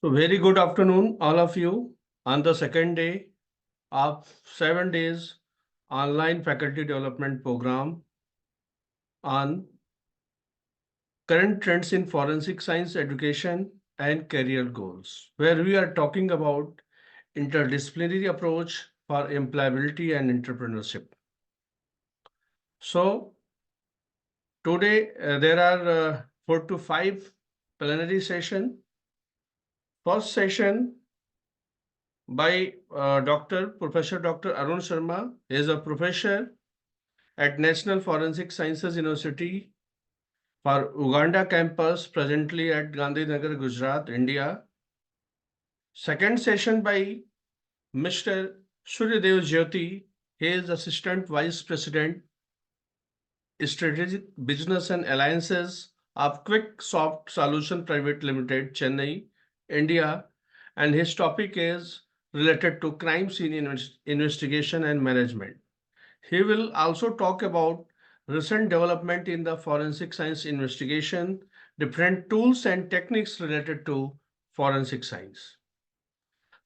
So very good afternoon, all of you. On the second day of 7 days online faculty development program on current trends in forensic science education and career goals, where we are talking about interdisciplinary approach for employability and entrepreneurship. So today there are 4 to 5 plenary session. First session by Professor Dr. Arun Sharma. He is a professor at National Forensic Sciences University for Uganda campus, presently at Gandhinagar, Gujarat, India. Second session by Mr. Suryadev Jyoti. He is Assistant Vice President, Strategic Business and Alliances of Quick Soft Solution Private Limited, Chennai, India. And his topic is related to crime scene investigation and management. He will also talk about recent development in the forensic science investigation, different tools and techniques related to forensic science.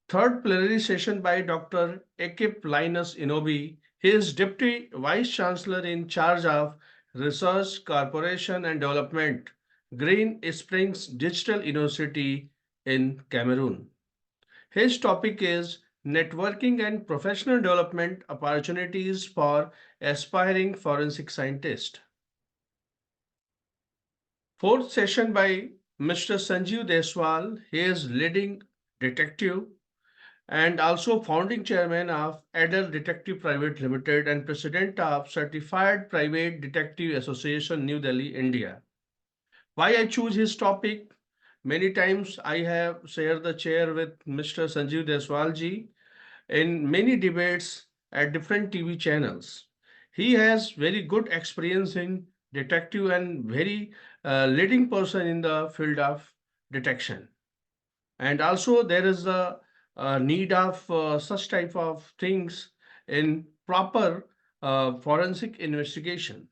Third plenary session by Dr. Ekip Linus Inobi. He is Deputy Vice Chancellor in charge of Research, Corporation and Development, Green Springs Digital University in Cameroon. His topic is networking and professional development opportunities for aspiring forensic scientists. Fourth session by Mr. Sanjeev Deswal. He is leading detective and also founding chairman of Adel Detective Private Limited and president of Certified Private Detective Association, New Delhi, India. Why I choose his topic? Many times I have shared the chair with Mr. Sanjeev Deswal ji in many debates at different TV channels. He has very good experience in detective and very leading person in the field of detection. And also there is a need of such type of things in proper forensic investigation.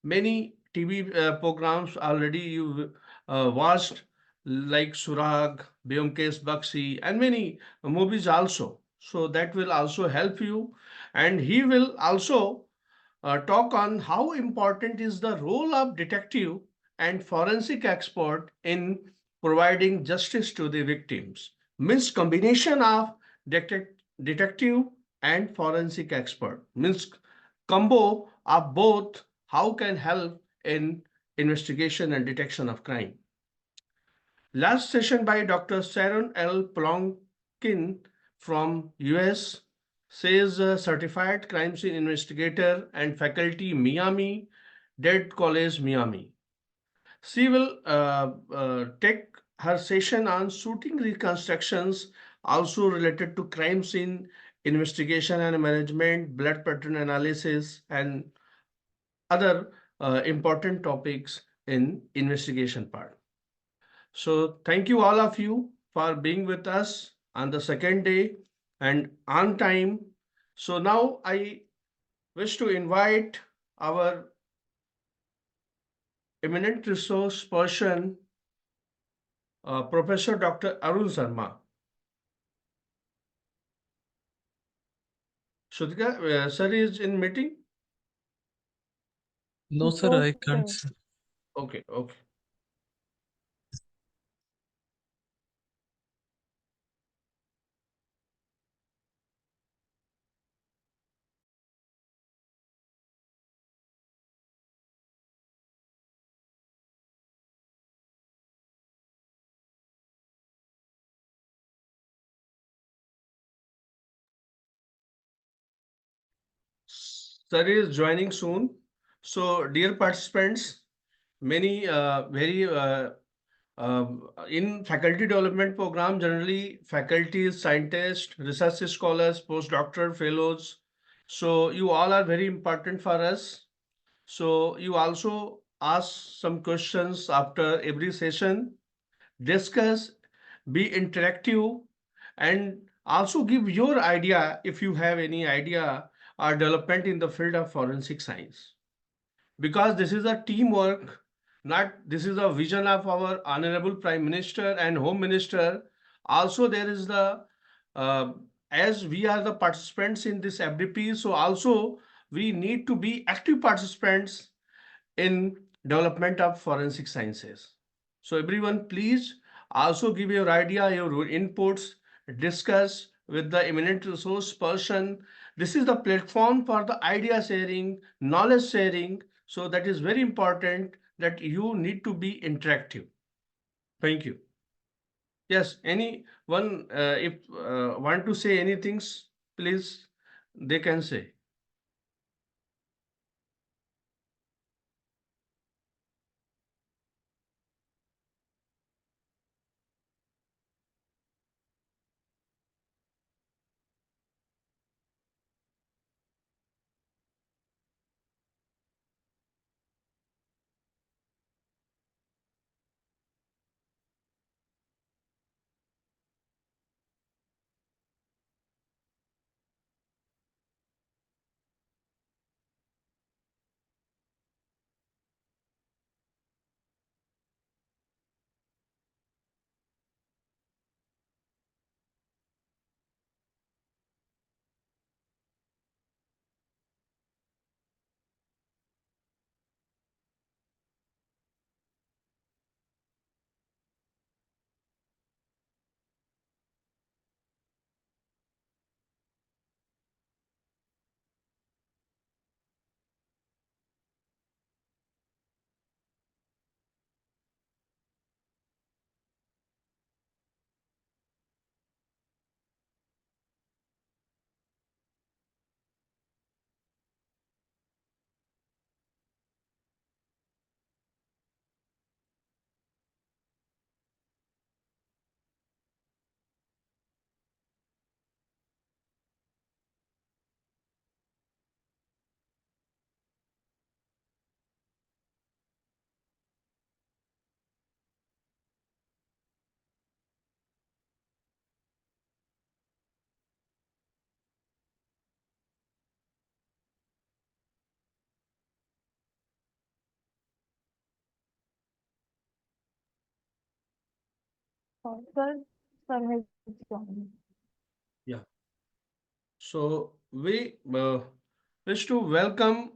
Many TV programs already you watched like Surag, Byomkesh Bakshi and many movies also. So that will also help you. And he will also talk on how important is the role of detective and forensic expert in providing justice to the victims. Means combination of detective and forensic expert. Means combo of both how can help in investigation and detection of crime. Last session by Dr. Sharon L. Plonkin from US says certified crime scene investigator and faculty Miami Dade College, Miami. She will take her session on shooting reconstructions also related to crime scene investigation and management, blood pattern analysis, and other important topics in investigation part. So thank you all of you for being with us on the second day and on time. So now I wish to invite our eminent resource person, Professor Dr. Arun Sharma. Shudhika, sir is in meeting? No, sir, No, I can't. sir. Okay, okay. Sir is joining soon. So, dear participants, many very in faculty development program, generally faculties, scientists, research scholars, postdoctoral fellows. So you all are very important for us. So you also ask some questions after every session, discuss, be interactive, and also give your idea if you have any idea or development in the field of forensic science. Because this is a teamwork, not this is a vision of our Honorable Prime Minister and Home Minister Also, there is the uh, as we are the participants in this FDP, so also we need to be active participants in development of forensic sciences. So everyone, please also give your idea, your inputs, discuss with the eminent resource person. This is the platform for the idea sharing, knowledge sharing. So that is very important that you need to be interactive. Thank you. Yes, anyone, if want to say anything, please, they can say. Sir, sir has joined. Yeah. So we wish to welcome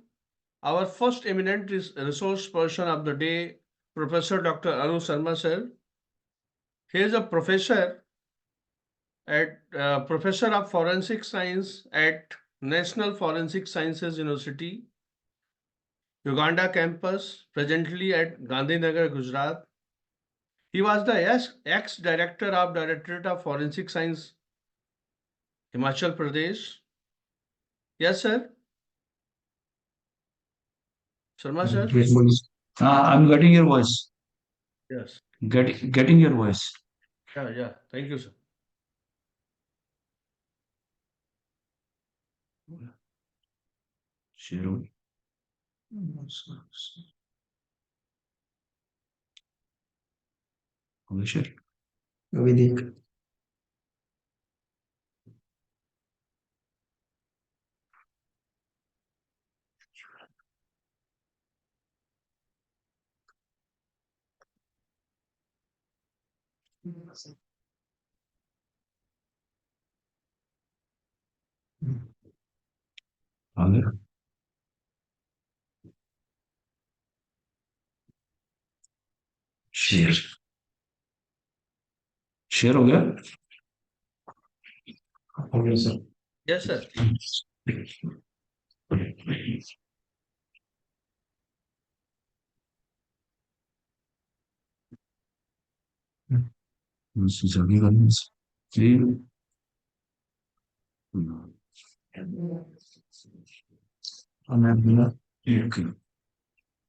our first eminent resource person of the day, Professor Dr. Anu Sharma sir. He is a professor at Professor of Forensic Science at National Forensic Sciences University, Uganda campus, presently at Gandhinagar, Gujarat. He was the ex-director of Directorate of Forensic Science, Himachal Pradesh. Yes, sir. Sharma sir. Yes, please. I'm getting your voice. Yes. Getting your voice. Yeah, yeah. Thank you, sir. Share. Share. अभी देख आगे share share हो गया हो गया sir Yes, sir. जागे करना फिर okay.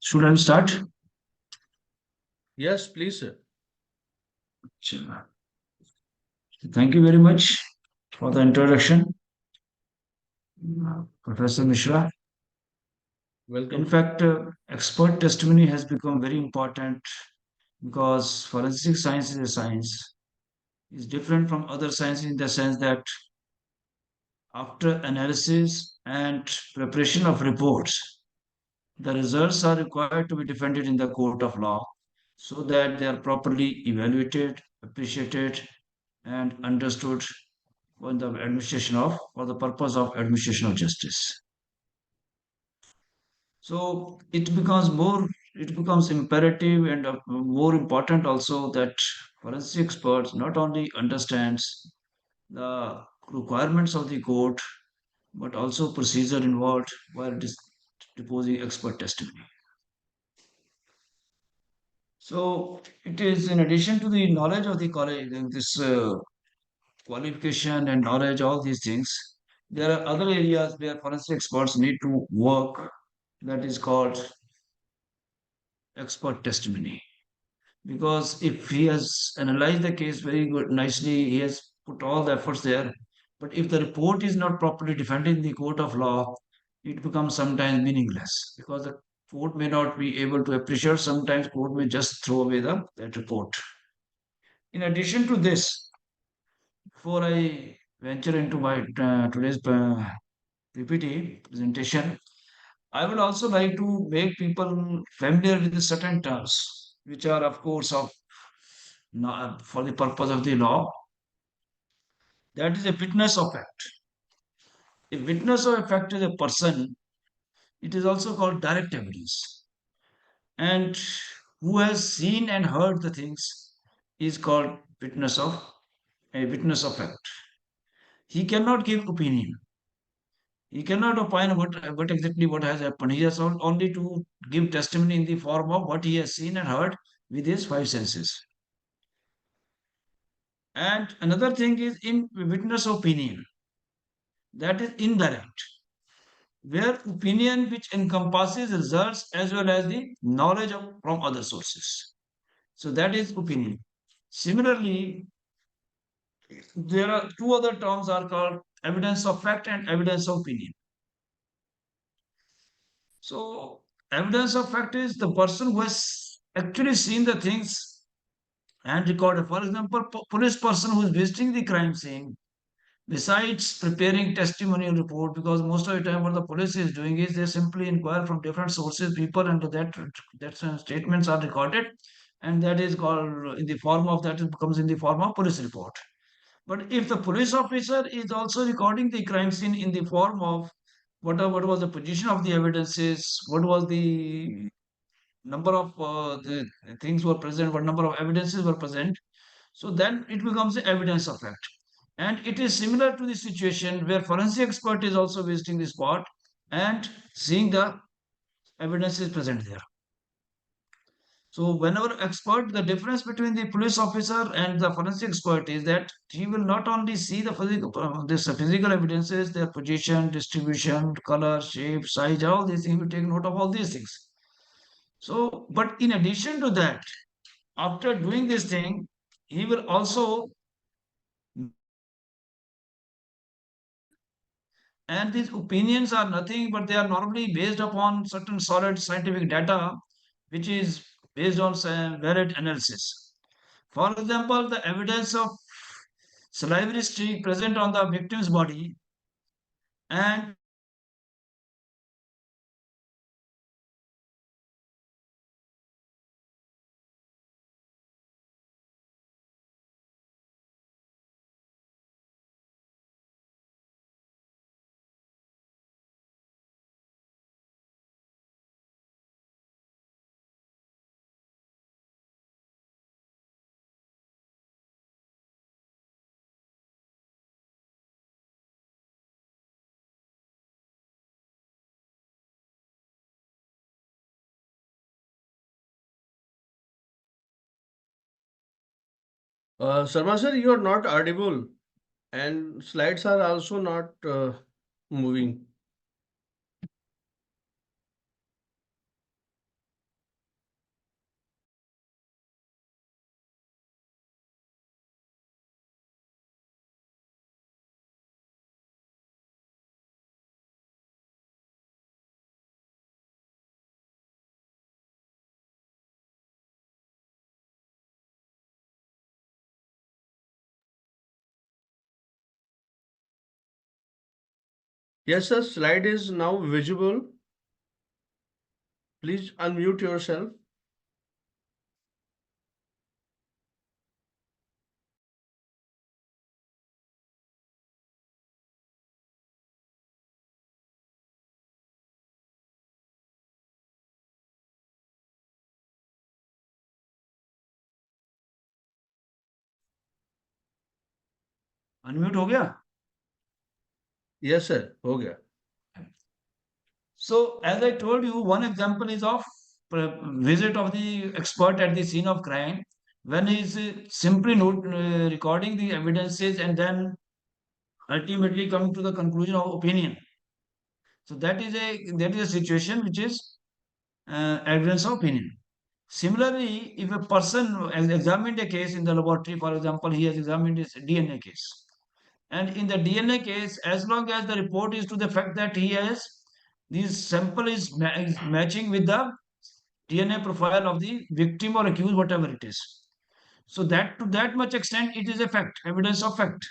Should I start? Yes, please, sir. Thank you very much for the introduction, Professor Mishra. In Welcome. fact, expert testimony has become very important because forensic science is a science. It's different from other sciences in the sense that after analysis and preparation of reports, the results are required to be defended in the court of law so that they are properly evaluated, appreciated, and understood for the purpose of administration of justice. So it becomes imperative and more important also that forensic experts not only understands the requirements of the court, but also procedure involved while deposing expert testimony. So it is in addition to the knowledge of the college, this qualification and knowledge, all these things, there are other areas where forensic experts need to work. That is called expert testimony. Because if he has analyzed the case very good, nicely, he has put all the efforts there. But if the report is not properly defended in the court of law, it becomes sometimes meaningless because the court may not be able to appreciate. Sometimes court may just throw away that report. In addition to this, before I venture into my today's PPT presentation, I would also like to make people familiar with the certain terms, which are, of course, for the purpose of the law. That is a witness of fact. A witness of a fact is a person. It is also called direct evidence. And who has seen and heard the things is called a witness of fact. He cannot give opinion. He cannot opine what exactly what has happened. He has only to give testimony in the form of what he has seen and heard with his five senses. And another thing is in witness opinion, that is indirect, where opinion which encompasses results as well as the knowledge from other sources. So that is opinion. Similarly, there are two other terms are called evidence of fact and evidence of opinion. So evidence of fact is the person who has actually seen the things and recorded. For example, police person who is visiting the crime scene, besides preparing testimonial report, because most of the time what the police is doing is they simply inquire from different sources, people, and that statements are recorded, and that is called in the form of that it becomes in the form of police report. But if the police officer is also recording the crime scene in the form of what was the position of the evidences, what was the number of the things were present, what number of evidences were present, so then it becomes the evidence of fact. And it is similar to the situation where forensic expert is also visiting the spot and seeing the evidence is present there. So whenever expert, the difference between the police officer and the forensic expert is that he will not only see the physical evidences, their position, distribution, color, shape, size, all these things, he will take note of all these things. So, but in addition to that, after doing this thing, he will also, and these opinions are nothing but they are normally based upon certain solid scientific data, which is based on varied analysis. For example, the evidence of salivary streak present on the victim's body and Sarma sir, you are not audible, and slides are also not moving. Yes, sir, slide is now visible. Please unmute yourself. Unmute हो गया? Yes, sir. हो गया. So, as I told you, one example is of visit of the expert at the scene of crime when he is simply recording the evidences and then ultimately coming to the conclusion of opinion. So that is a situation which is evidence of opinion. Similarly, if a person has examined a case in the laboratory, for example, he has examined his DNA case, and in the DNA case, as long as the report is to the fact that he has this sample is matching with the DNA profile of the victim or accused, whatever it is. So that to that much extent, it is a fact, evidence of fact.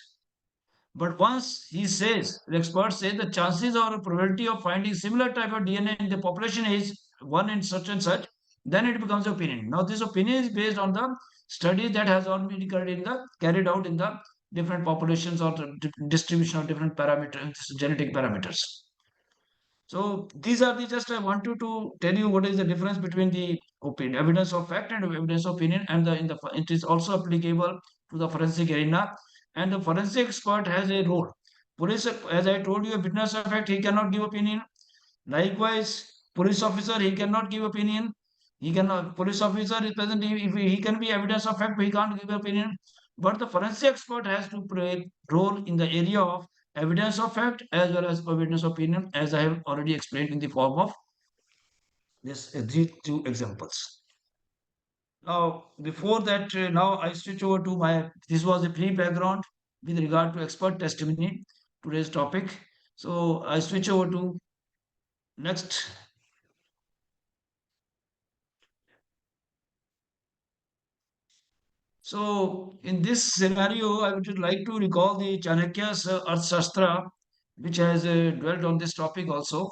But once he says, the experts say the chances or probability of finding similar type of DNA in the population is one in such and such, then it becomes opinion. Now this opinion is based on the studies that has already been carried out in the different populations or the distribution of different parameters, genetic parameters. So these are the just I want you to tell you what is the difference between the opinion, evidence of fact and evidence of opinion, and it is also applicable to the forensic arena. And the forensic expert has a role. Police, as I told you, a witness of fact, he cannot give opinion. Likewise, police officer, he cannot give opinion. He cannot. Police officer is present. If he can be evidence of fact, but he can't give opinion. But the forensic expert has to play role in the area of evidence of fact as well as evidence of opinion, as I have already explained in the form of this these two examples. Now, before that, now I switch over to my. This was a brief background with regard to expert testimony, today's topic. So I switch over to next. So in this scenario, I would like to recall the Chanakya's Arthashastra, which has dwelt on this topic also.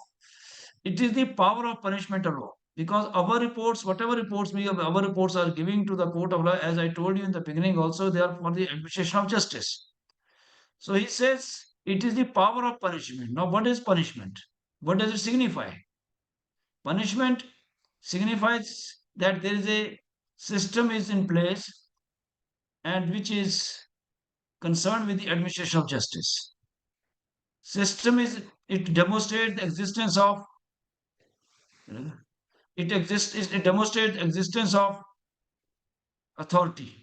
It is the power of punishment alone. Because our reports, whatever reports our reports are giving to the court of law, as I told you in the beginning, also they are for the administration of justice. So he says it is the power of punishment. Now, what is punishment? What does it signify? Punishment signifies that there is a system is in place and which is concerned with the administration of justice. System is it demonstrates the existence of it demonstrates the existence of authority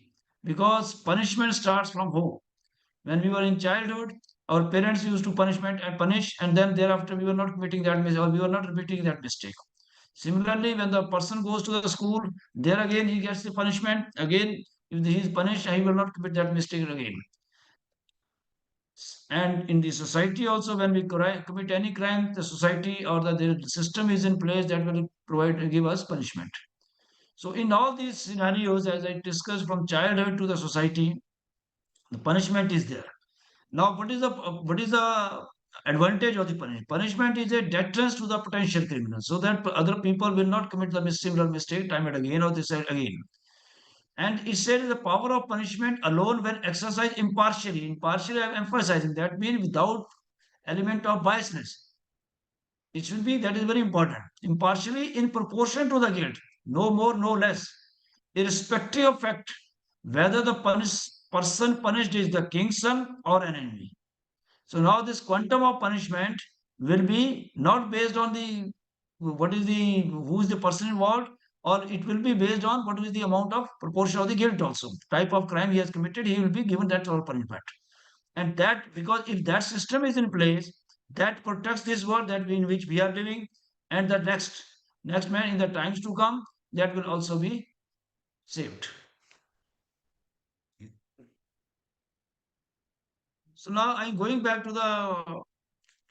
because punishment starts from home. When we were in childhood, our parents used to punishment and punish, and then thereafter we were not committing that mistake or we were not repeating that mistake. Similarly, when the person goes to the school, there again he gets the punishment. Again, if he is punished, he will not commit that mistake again. And in the society also, when we commit any crime, the society or the system is in place that will give us punishment. So in all these scenarios, as I discussed from childhood to the society, the punishment is there. Now, what is the advantage of the punishment? Punishment is a deterrence to the potential criminal, so that other people will not commit the similar mistake time and again or this again. And it said the power of punishment alone when exercised impartially. Impartially, I'm emphasizing that means without element of biasness. It should be that is very important. Impartially in proportion to the guilt, no more, no less, irrespective of fact, whether the person punished is the king's son or an enemy. So now this quantum of punishment will be not based on the who is the person involved, or it will be based on what is the amount of proportion of the guilt also. Type of crime he has committed, he will be given that sort of punishment. And that because if that system is in place, that protects this world that in which we are living, and the next man in the times to come, that will also be saved. So now I'm going back to the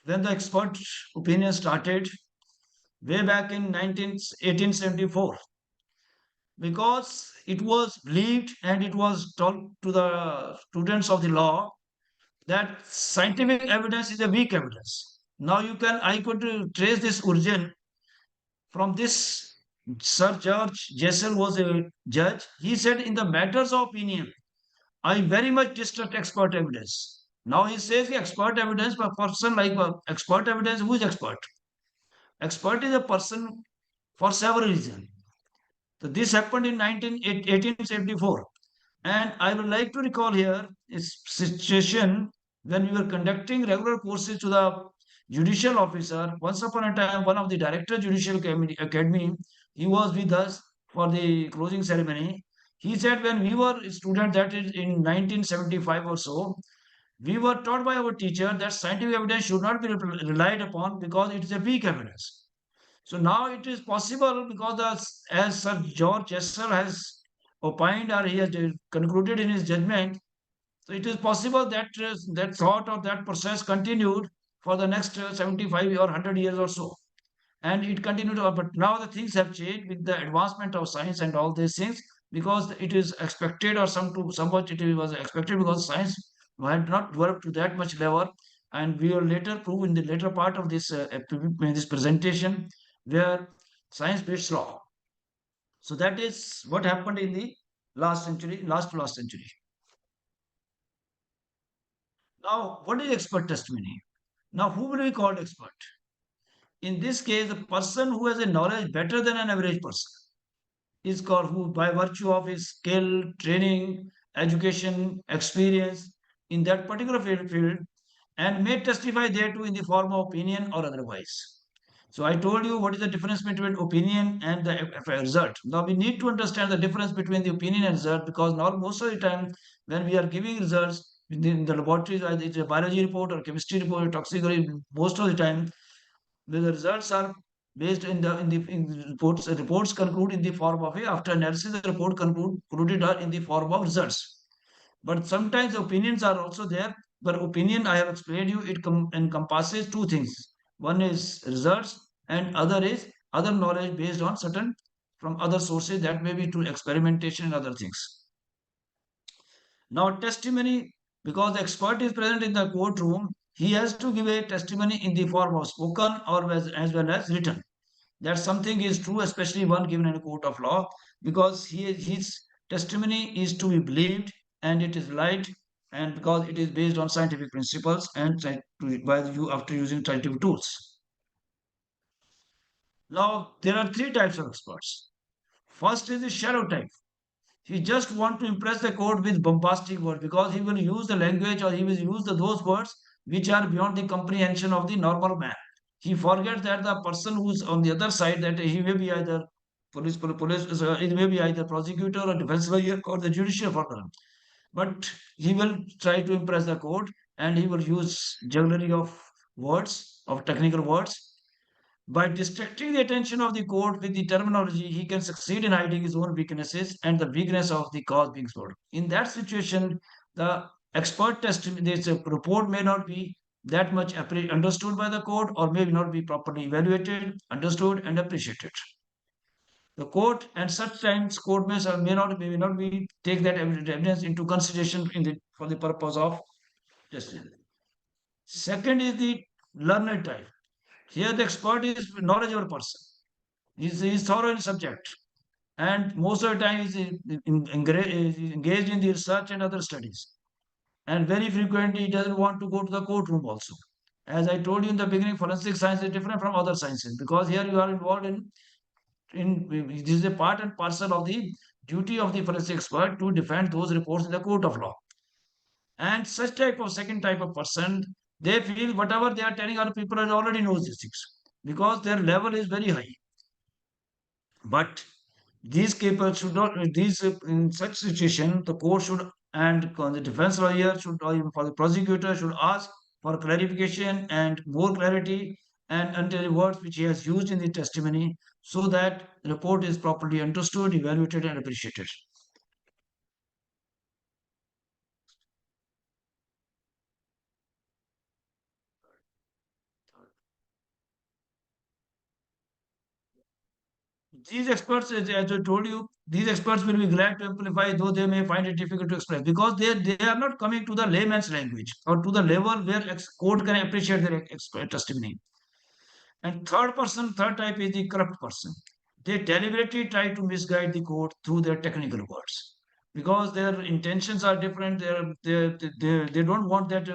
when the expert opinion started way back in 1874, because it was believed and it was told to the students of the law that scientific evidence is a weak evidence. Now I could trace this origin from this. Sir George Jessel was a judge. He said, in the matters of opinion, I very much distrust expert evidence. Now he says the expert evidence, but person like expert evidence, who is expert? Expert is a person for several reasons. So this happened in 1874. And I would like to recall here a situation when we were conducting regular courses to the judicial officer, once upon a time, one of the director judicial academy, he was with us for the closing ceremony. He said when we were students, that is in 1975 or so, we were taught by our teacher that scientific evidence should not be relied upon because it is a weak evidence. So now it is possible because as Sir George Chessel has opined or he has concluded in his judgment, so it is possible that that thought or that process continued for the next 75 or 100 years or so. And it continued, but now the things have changed with the advancement of science and all these things because it is expected or somewhat it was expected because science had not developed to that much level. And we will later prove in the later part of this presentation where science based law. So that is what happened in the last century, last to last century. Now, what is expert testimony? Now, who will be called expert? In this case, the person who has a knowledge better than an average person is called who, by virtue of his skill, training, education, experience in that particular field, and may testify thereto in the form of opinion or otherwise. So I told you what is the difference between opinion and the result. Now we need to understand the difference between the opinion and result because now most of the time when we are giving results in the laboratories, either it's a biology report or chemistry report or toxicology, most of the time the results are based in the reports conclude in the form of a after analysis the report concluded are in the form of results. But sometimes opinions are also there. But opinion, I have explained you, it encompasses two things. One is results, and other is other knowledge based on certain from other sources that may be to experimentation and other things. Now, testimony, because the expert is present in the courtroom, he has to give a testimony in the form of spoken or as well as written. That something is true, especially one given in a court of law, because his testimony is to be believed and it is light, and because it is based on scientific principles and by you after using scientific tools. Now, there are three types of experts. First is the shallow type. He just want to impress the court with bombastic words because he will use the language or he will use those words which are beyond the comprehension of the normal man. He forgets that the person who's on the other side, that he may be either it may be either prosecutor or defense lawyer or the judicial organ. But he will try to impress the court and he will use jugglery of words, of technical words, by distracting the attention of the court with the terminology, he can succeed in hiding his own weaknesses and the weakness of the cause being solved. In that situation, the expert testimony, this report may not be that much understood by the court or may not be properly evaluated, understood, and appreciated. The court and such times court may not be take that evidence into consideration for the purpose of justice. Second is the learned type. Here the expert is knowledgeable person. He's thorough in subject. And most of the time he's engaged in the research and other studies. And very frequently he doesn't want to go to the courtroom also. As I told you in the beginning, forensic science is different from other sciences because here you are involved in this is a part and parcel of the duty of the forensic expert to defend those reports in the court of law. And such type of second type of person, they feel whatever they are telling other people already knows these things because their level is very high. But these people should not, these in such situation, the court should and the defense lawyer should, or even for the prosecutor should ask for clarification and more clarity and until the words which he has used in the testimony so that the report is properly understood, evaluated, and appreciated. These experts, as I told you, these experts will be glad to amplify, though they may find it difficult to express, because they are not coming to the layman's language or to the level where court can appreciate their expert testimony. And third type is the corrupt person. They deliberately try to misguide the court through their technical words because their intentions are different. They don't want that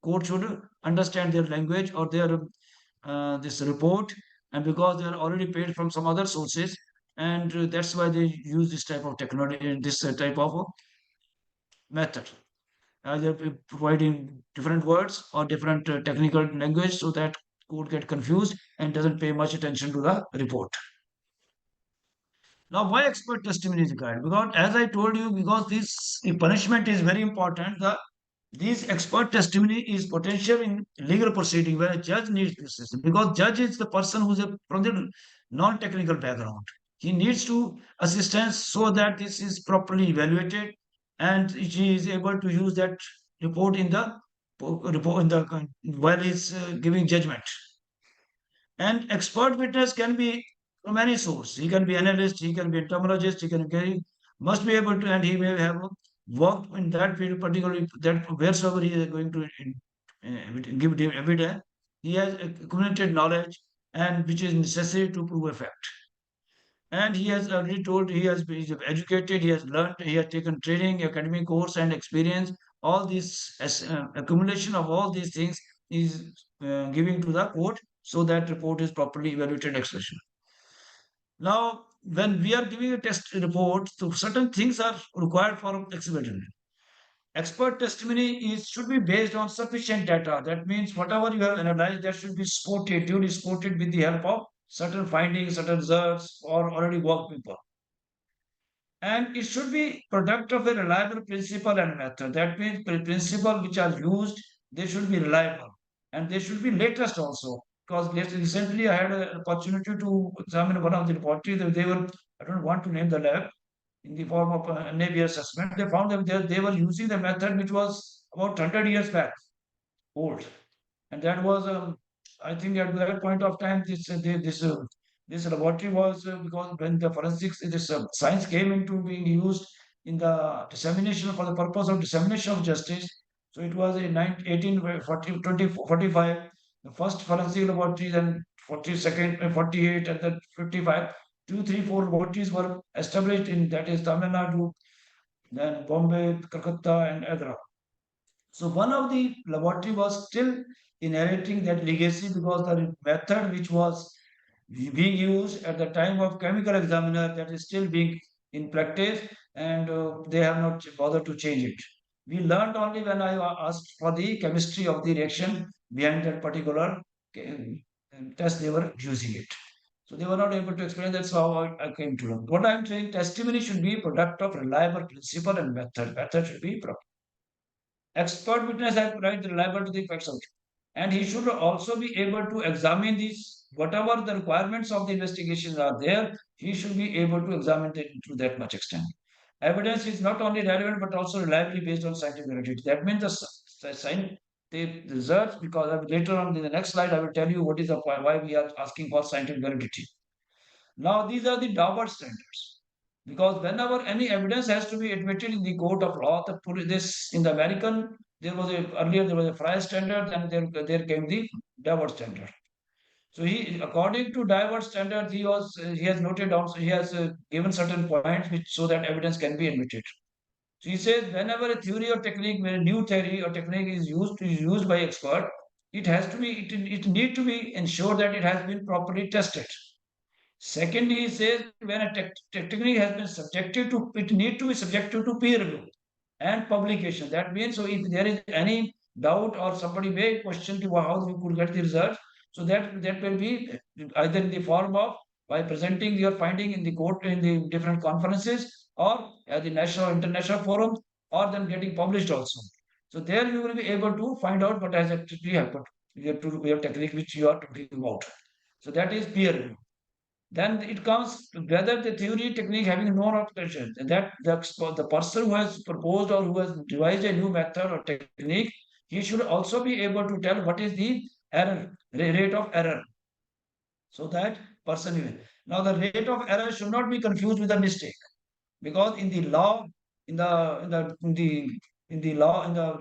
court should understand their language or their this report, and because they are already paid from some other sources, and that's why they use this type of technology and this type of method. either providing different words or different technical language so that court get confused and doesn't pay much attention to the report. Now, why expert testimony is required? Because as I told you, because this punishment is very important, this expert testimony is potential in legal proceeding where a judge needs this system because judge is the person who's from the non-technical background. He needs to assistance so that this is properly evaluated and he is able to use that report in the report in the while he's giving judgment. And expert witness can be from any source. He can be analyst, he can be entomologist, he must be able to, and he may have worked in that field, particularly that wheresoever he is going to give evidence. He has accumulated knowledge and which is necessary to prove a fact. And he has already told he's educated, he has learned, he has taken training, academic course, and experience. All this accumulation of all these things is giving to the court so that report is properly evaluated and expression. Now, when we are giving a test report, so certain things are required for exhibition. Expert testimony should be based on sufficient data. That means whatever you have analyzed, that should be supported, duly supported with the help of certain findings, certain results, or already worked people. And it should be product of a reliable principle and method. That means the principle which are used, they should be reliable and they should be latest also. Because recently I had an opportunity to examine one of the laboratories. They were, I don't want to name the lab, in the form of an NABR assessment. They found that they were using the method which was about 100 years back old. And that was, I think at that point of time, this laboratory was because when the forensics, this science came into being used in the dissemination for the purpose of dissemination of justice. So it was in 1840, 2045, the first forensic laboratory, then 42nd, 48, and then 55. 2, 3, 4 laboratories were established in that is Tamil Nadu, then Bombay, Calcutta, and Agra. So one of the laboratory was still inheriting that legacy because the method which was being used at the time of chemical examiner that is still being in practice and they have not bothered to change it. We learned only when I asked for the chemistry of the reaction behind that particular test they were using it. So they were not able to explain. That's how I came to know. What I'm saying, testimony should be product of reliable principle and method. Method should be proper. Expert witness has right reliable to the facts of it. And he should also be able to examine these, whatever the requirements of the investigation are there, he should be able to examine it to that much extent. Evidence is not only relevant but also reliably based on scientific validity. That means the research, because later on in the next slide, I will tell you what is the why we are asking for scientific validity. Now, these are the Daubert standards. Because whenever any evidence has to be admitted in the court of law, this in the American, earlier there was a Frye standard, and there came the Daubert standard. So he, according to Daubert standard, he has noted down, so he has given certain points which so that evidence can be admitted. So he says whenever a theory or technique, when a new theory or technique is used by expert, it has to be it need to be ensured that it has been properly tested. Secondly, he says when a technique has been subjected to, it need to be subjected to peer review and publication. That means, so if there is any doubt or somebody may question to how you could get the result, so that will be either in the form of by presenting your finding in the court in the different conferences or at the national or international forums or then getting published also. So there you will be able to find out what has actually happened to your technique which you are talking about. So that is peer review. Then it comes whether the theory technique having no application, that the person who has proposed or who has devised a new method or technique, he should also be able to tell what is the error, rate of error. So that person now the rate of error should not be confused with a mistake, because in the law, in the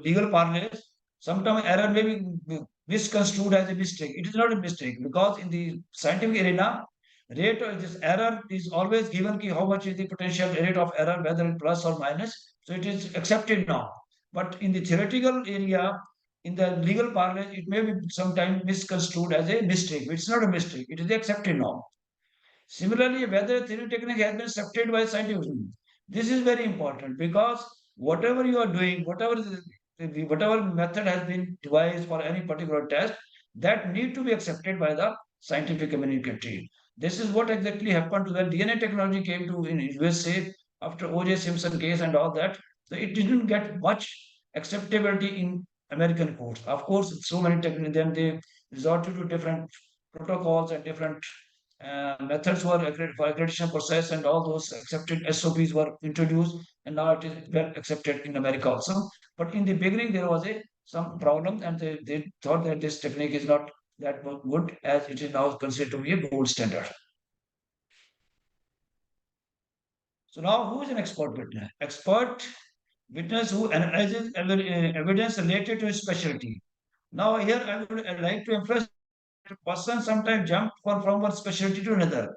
legal parlance, sometimes error may be misconstrued as a mistake. It is not a mistake because in the scientific arena, rate of this error is always given how much is the potential rate of error, whether it's plus or minus. So it is accepted now. But in the theoretical area, in the legal parlance, it may be sometimes misconstrued as a mistake. It's not a mistake. It is accepted now. Similarly, whether a theory technique has been accepted by scientific, this is very important because whatever you are doing, whatever whatever method has been devised for any particular test, that need to be accepted by the scientific community. This is what exactly happened to the DNA technology came to in USA after O.J. Simpson case and all that. So it didn't get much acceptability in American courts. Of course, so many techniques, then they resorted to different protocols and different methods were for accreditation process, and all those accepted SOPs were introduced, and now it is well accepted in America also. But in the beginning, there was a some problem, and they thought that this technique is not that good as it is now considered to be a gold standard. So now, who is an expert witness? Expert witness who analyzes evidence related to his specialty. Now, here I would like to emphasize that a person sometimes jump from one specialty to another.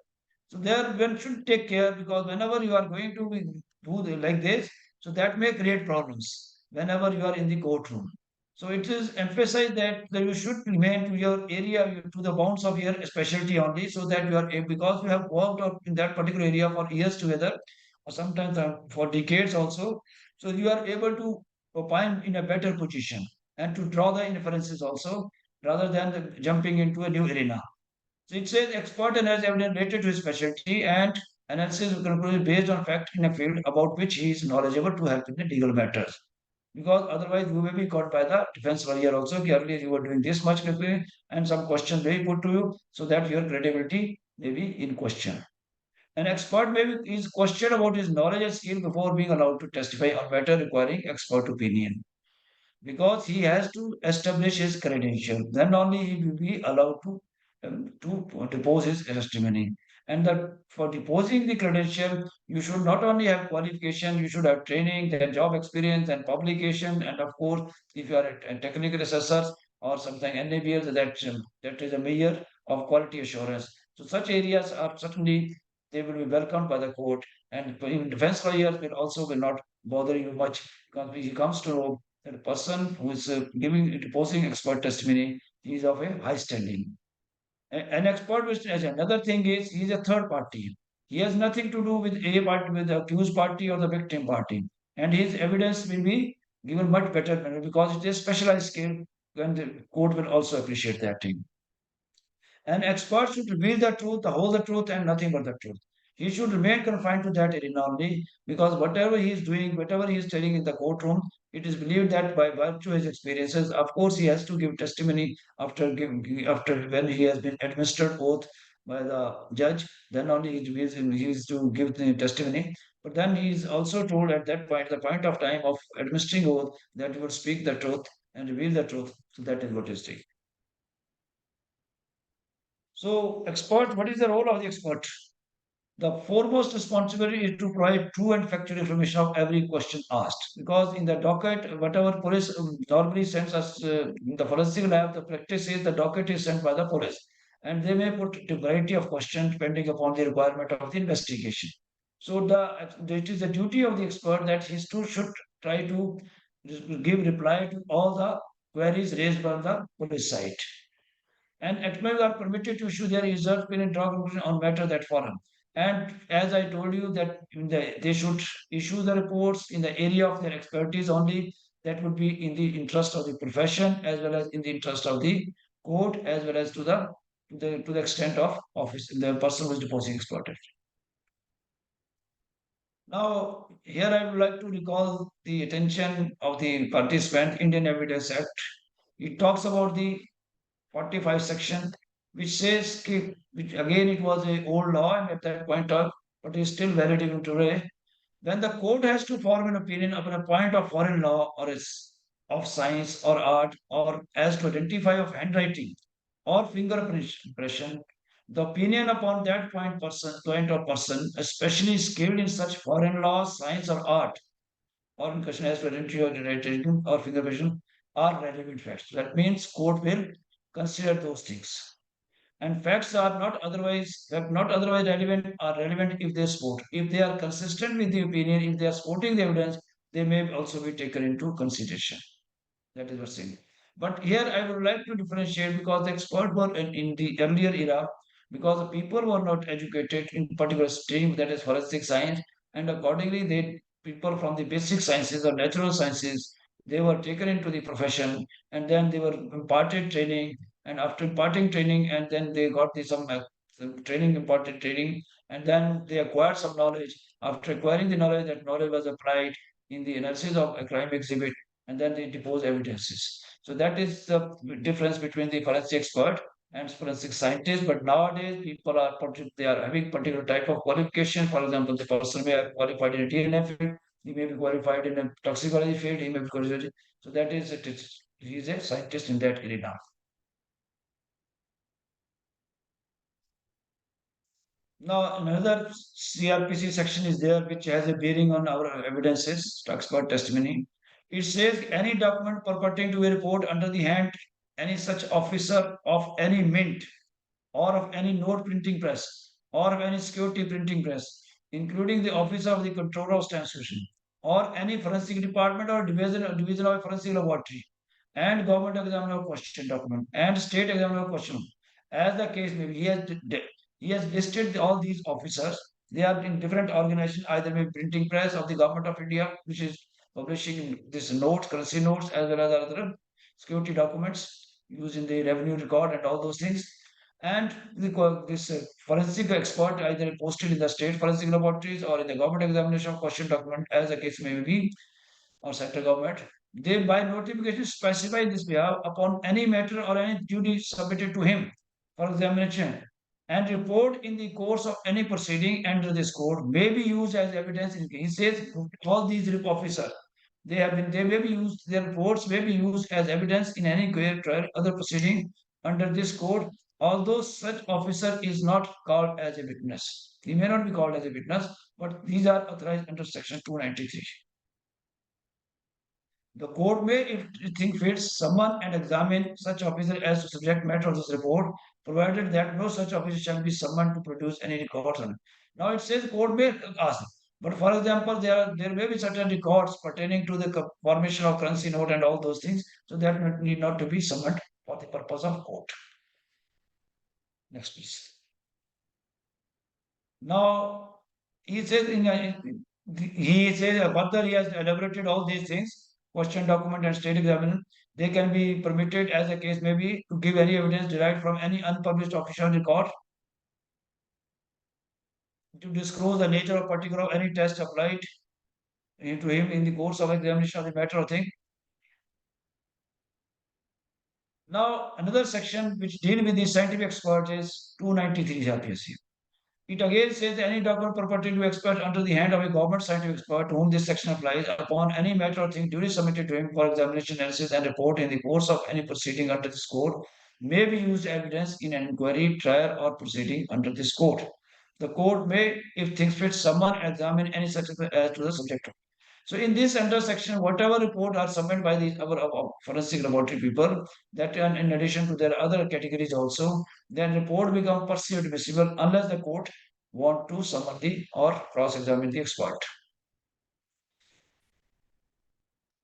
So there one should take care, because whenever you are going to like this, so that may create problems whenever you are in the courtroom. So it is emphasized that you should remain to your area, to the bounds of your specialty only, so that you are because you have worked out in that particular area for years together, or sometimes for decades also. So you are able to opine in a better position and to draw the inferences also, rather than jumping into a new arena. So it says expert analysis evidence related to his specialty, and analysis conclusion based on fact in a field about which he is knowledgeable to help in the legal matters. Because otherwise you may be caught by the defense lawyer also. Earlier you were doing this much quickly, and some questions may be put to you, so that your credibility may be in question. An expert may be is questioned about his knowledge and skill before being allowed to testify on matter requiring expert opinion, because he has to establish his credential. Then only he will be allowed to depose his testimony. And that for deposing the credential, you should not only have qualification, you should have training, then job experience, and publication, and of course, if you are a technical assessor or something, NABL, that is a measure of quality assurance. So such areas are certainly they will be welcomed by the court, and even defense lawyers will not bother you much, because when he comes to know that a person who is giving deposing expert testimony is of a high standing. An expert witness, another thing is he is a third party. He has nothing to do with a party, with the accused party or the victim party, and his evidence will be given much better manner, because it is specialized skill, and the court will also appreciate that thing. An expert should reveal the truth, the whole the truth, and nothing but the truth. He should remain confined to that arena only, because whatever he is doing, whatever he is telling in the courtroom, it is believed that by virtue of his experiences, of course, he has to give testimony after when he has been administered oath by the judge. Then only he is to give the testimony. But then he is also told at that point, the point of time of administering oath, that he would speak the truth and reveal the truth. So that is what is taken. So, expert, what is the role of the expert? The foremost responsibility is to provide true and factual information of every question asked. Because in the docket, whatever police normally sends us in the forensic lab, the practice is the docket is sent by the police. And they may put a variety of questions depending upon the requirement of the investigation. So it is the duty of the expert that he too should try to give reply to all the queries raised by the police side. And employees are permitted to issue their reserve opinion draw conclusion on matter that forum. And as I told you that they should issue the reports in the area of their expertise only. That would be in the interest of the profession, as well as in the interest of the court, as well as to the extent of office the person who is deposing expert. Now, here I would like to recall the attention of the participant Indian Evidence Act. It talks about the 45 section, which says, which again it was a old law and at that point of, but is still valid even today. When the court has to form an opinion upon a point of foreign law or is of science or art, or as to identify of handwriting or fingerprint impression, the opinion upon that point or person, especially skilled in such foreign law, science or art, or in question as to identity or handwriting or fingerprint, are relevant facts. That means court will consider those things. And facts are not otherwise relevant, are relevant if they support. If they are consistent with the opinion, if they are supporting the evidence, they may also be taken into consideration. That is what's saying. But here I would like to differentiate, because the experts were in the earlier era, because the people were not educated in particular stream, that is forensic science, and accordingly they people from the basic sciences or natural sciences, they were taken into the profession, and then they were imparted training, and after imparting training, and then they got some training, imparted training, and then they acquired some knowledge. After acquiring the knowledge, that knowledge was applied in the analysis of a crime exhibit, and then they depose evidences. So that is the difference between the forensic expert and forensic scientist. But nowadays, people are they are having particular type of qualification. For example, the person may have qualified in a DNA field, he may be qualified in a toxicology field, he may be qualified. So that is it. He is a scientist in that area now. Now, another CRPC section is there which has a bearing on our evidences, expert testimony. It says any document purporting to be report under the hand any such officer of any mint or of any note printing press or of any security printing press, including the officer of the controller of transmission or any forensic department or division of a forensic laboratory and government examiner question document and state examiner question, as the case may be. He has listed all these officers. They are in different organizations, either maybe printing press of the government of India, which is publishing this notes, currency notes, as well as other security documents used in the revenue record and all those things. And this forensic expert either posted in the state forensic laboratories or in the government examination question document, as the case may be, or central government, they by notification specify this behalf upon any matter or any duty submitted to him for examination and report in the course of any proceeding under this code may be used as evidence in case. He says all these officers, they may be used, their reports may be used as evidence in any trial, other proceeding under this code, although such officer is not called as a witness. He may not be called as a witness, but these are authorized under section 293. The court may, if it think fits, summon and examine such officer as to subject matter of this report, provided that no such officer shall be summoned to produce any records on it. Now it says court may ask, but for example, there may be certain records pertaining to the formation of currency note and all those things, so that need not to be summoned for the purpose of court. Next, please. Now he says further he has elaborated all these things, question document and state examiner. They can be permitted, as the case may be, to give any evidence derived from any unpublished official record, to disclose the nature of particular any test applied to him in the course of examination of the matter of thing. Now, another section which deal with the scientific expert is 293 RPSC. It again says any document purporting to expert under the hand of a government scientific expert to whom this section applies upon any matter or thing duly submitted to him for examination, analysis, and report in the course of any proceeding under this code may be used evidence in an inquiry, trial, or proceeding under this code. The court may, if things fit, summon and examine any such as to the subject. So in this under section, whatever report are submitted by the our forensic laboratory people, that in addition to their other categories also, then report become perceived admissible unless the court want to summon the or cross-examine the expert.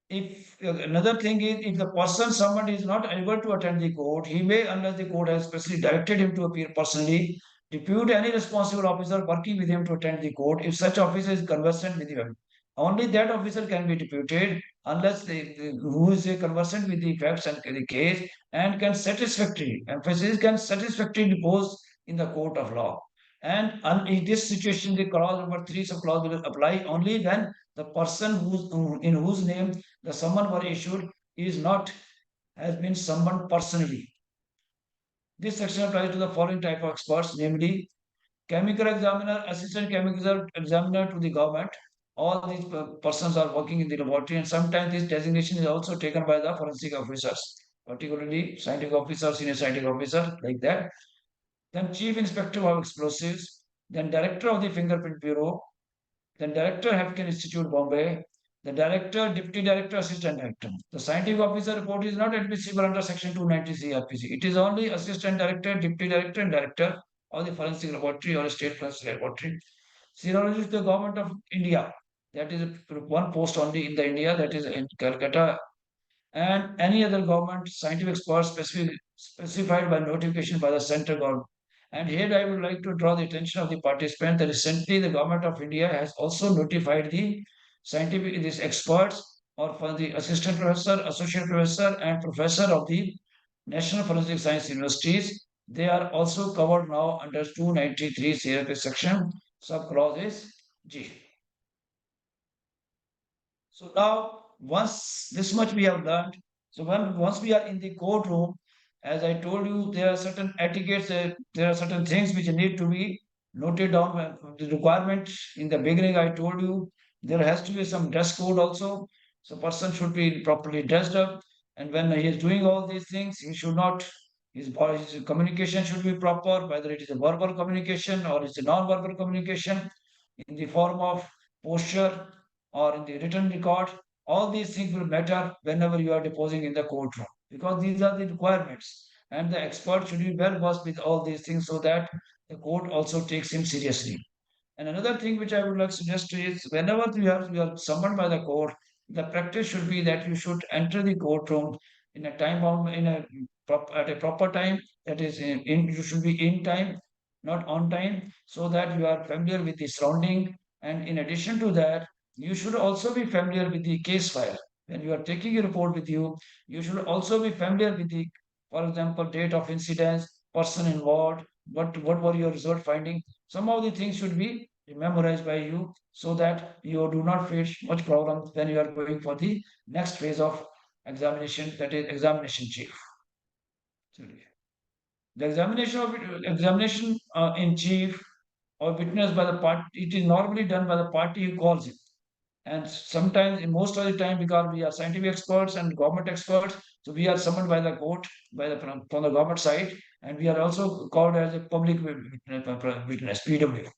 If another thing is, if the person summoned is not able to attend the court, he may, unless the court has specially directed him to appear personally, depute any responsible officer working with him to attend the court if such officer is conversant with the only that officer can be deputed unless who is conversant with the facts and the case and can satisfactorily, emphasis can satisfactorily depose in the court of law. And in this situation, the clause number 3 subclause will apply only when the person in whose name the summon were issued is not has been summoned personally. This section applies to the following type of experts, namely chemical examiner, assistant chemical examiner to the government. All these persons are working in the laboratory, and sometimes this designation is also taken by the forensic officers, particularly scientific officer, senior scientific officer, like that. Then chief inspector of explosives, then director of the fingerprint bureau, then director Hafkin Institute, Bombay, the director, deputy director, assistant director. The scientific officer report is not admissible under section 290 CRPC. It is only assistant director, deputy director, and director of the forensic laboratory or state forensic laboratory. Serologist, the government of India, that is one post only in the India, that is in Calcutta, and any other government scientific expert specified by notification by the central government. And here I would like to draw the attention of the participant that recently the government of India has also notified the scientific these experts or for the assistant professor, associate professor, and professor of the National Forensic Science Universities. They are also covered now under 293 CFA section, subclause is G. So now, once this much we have learned, so once we are in the courtroom, as I told you, there are certain etiquettes, there are certain things which need to be noted down. The requirement in the beginning, I told you, there has to be some dress code also. So person should be properly dressed up, and when he is doing all these things, he should not. His communication should be proper, whether it is a verbal communication or it's a non-verbal communication in the form of posture or in the written record. All these things will matter whenever you are deposing in the courtroom, because these are the requirements, and the expert should be well versed with all these things so that the court also takes him seriously. And another thing which I would like to suggest is, whenever you are summoned by the court, the practice should be that you should enter the courtroom in a time bound in a at a proper time. That is, you should be in time, not on time, so that you are familiar with the surrounding. And in addition to that, you should also be familiar with the case file. When you are taking a report with you, you should also be familiar with the, for example, date of incidence, person involved, what were your result finding. Some of the things should be memorized by you so that you do not face much problems when you are going for the next phase of examination, that is examination chief. The examination in chief or witnessed by the party, it is normally done by the party who calls him. And sometimes, in most of the time, because we are scientific experts and government experts, so we are summoned by the court, from the government side, and we are also called as a public witness, PW.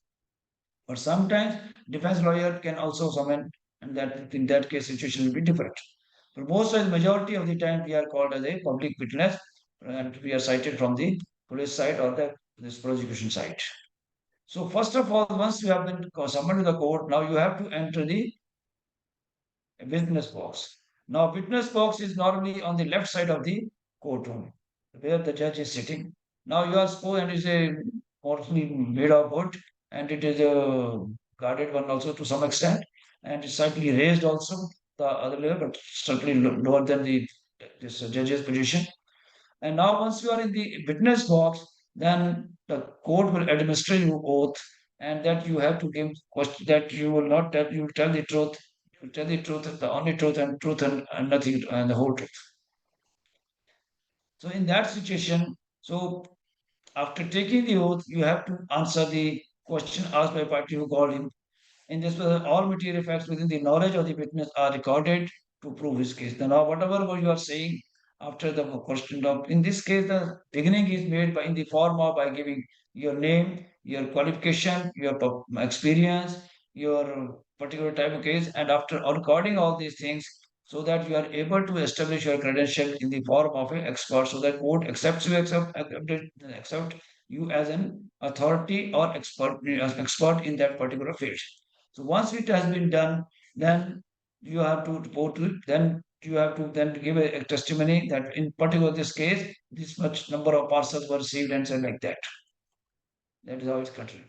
But sometimes defense lawyer can also summon, and that in that case situation will be different. But most of the majority of the time we are called as a public witness, and we are cited from the police side or the this prosecution side. So first of all, once you have been summoned to the court, now you have to enter the witness box. Now witness box is normally on the left side of the courtroom, where the judge is sitting. Now you are supposed, and it is a mostly made of wood, and it is a guarded one also to some extent, and it's slightly raised also the other level, but certainly lower than the this judge's position. And now once you are in the witness box, then the court will administer you oath, and that you have to give question, that you will not tell, you will tell the truth, you tell the truth, the only truth and nothing and the whole truth. So in that situation, so after taking the oath, you have to answer the question asked by party who called him. In this way, all material facts within the knowledge of the witness are recorded to prove his case. Now, whatever you are saying after the question of, in this case, the beginning is made by in the form of by giving your name, your qualification, your experience, your particular type of case, and after recording all these things, so that you are able to establish your credential in the form of an expert, so that court accept you as an authority or expert in that particular field. So once it has been done, then you have to report to it. Then you have to then give a testimony that in particular this case, this much number of parcels were received and said like that. That is how it's continued.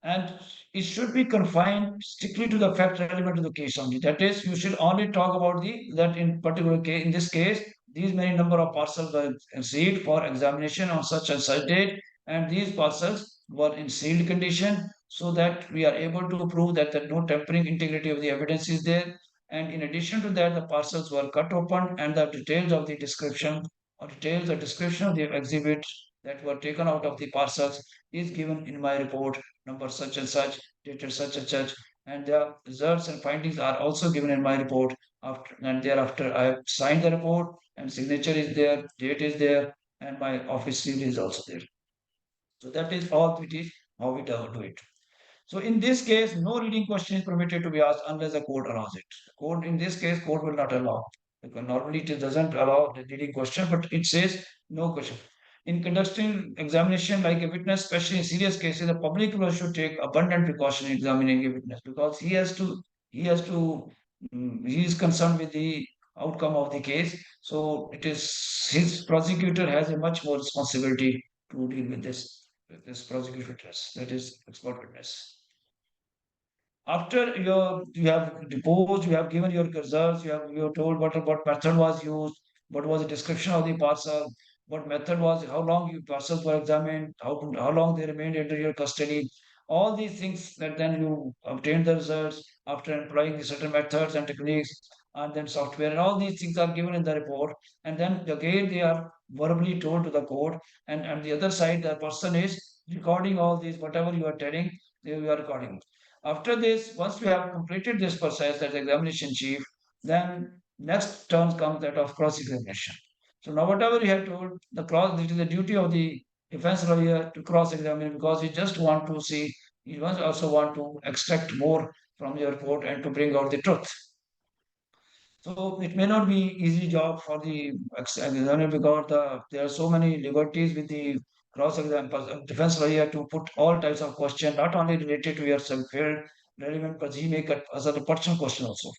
And it should be confined strictly to the fact relevant to the case only. That is, you should only talk about the that in particular case, in this case, these many number of parcels were received for examination on such and such date, and these parcels were in sealed condition, so that we are able to prove that the no tampering integrity of the evidence is there. And in addition to that, the parcels were cut open, and the details of the description or details or description of the exhibit that were taken out of the parcels is given in my report number such and such, dated such and such, and the results and findings are also given in my report. After and thereafter, I have signed the report, and signature is there, date is there, and my office seal is also there. So that is all it is how we do it. So in this case, no reading question is permitted to be asked unless the court allows it. Court in this case, court will not allow. Because normally it doesn't allow the reading question, but it says no question. In conducting examination like a witness, especially in serious cases, the public should take abundant precaution in examining a witness, because he is concerned with the outcome of the case. So it is his prosecutor has a much more responsibility to deal with this prosecutor witness, that is expert witness. after you have deposed, you have given your results, you have told what method was used, what was the description of the parcel, what method was, how long you parcels were examined, how long they remained under your custody. All these things that then you obtained the results after employing the certain methods and techniques and then software and all these things are given in the report, and then again they are verbally told to the court, and the other side the person is recording all these whatever you are telling, they are recording. After this, once we have completed this process as examination chief, then next turn comes that of cross-examination. So now whatever you have told, it is the duty of the defense lawyer to cross-examine because he just want to see, he wants also want to extract more from your report and to bring out the truth. So it may not be easy job for the examiner because there are so many liberties with the cross-exam defense lawyer to put all types of question, not only related to your subfield relevant, but he may cut as a personal question also.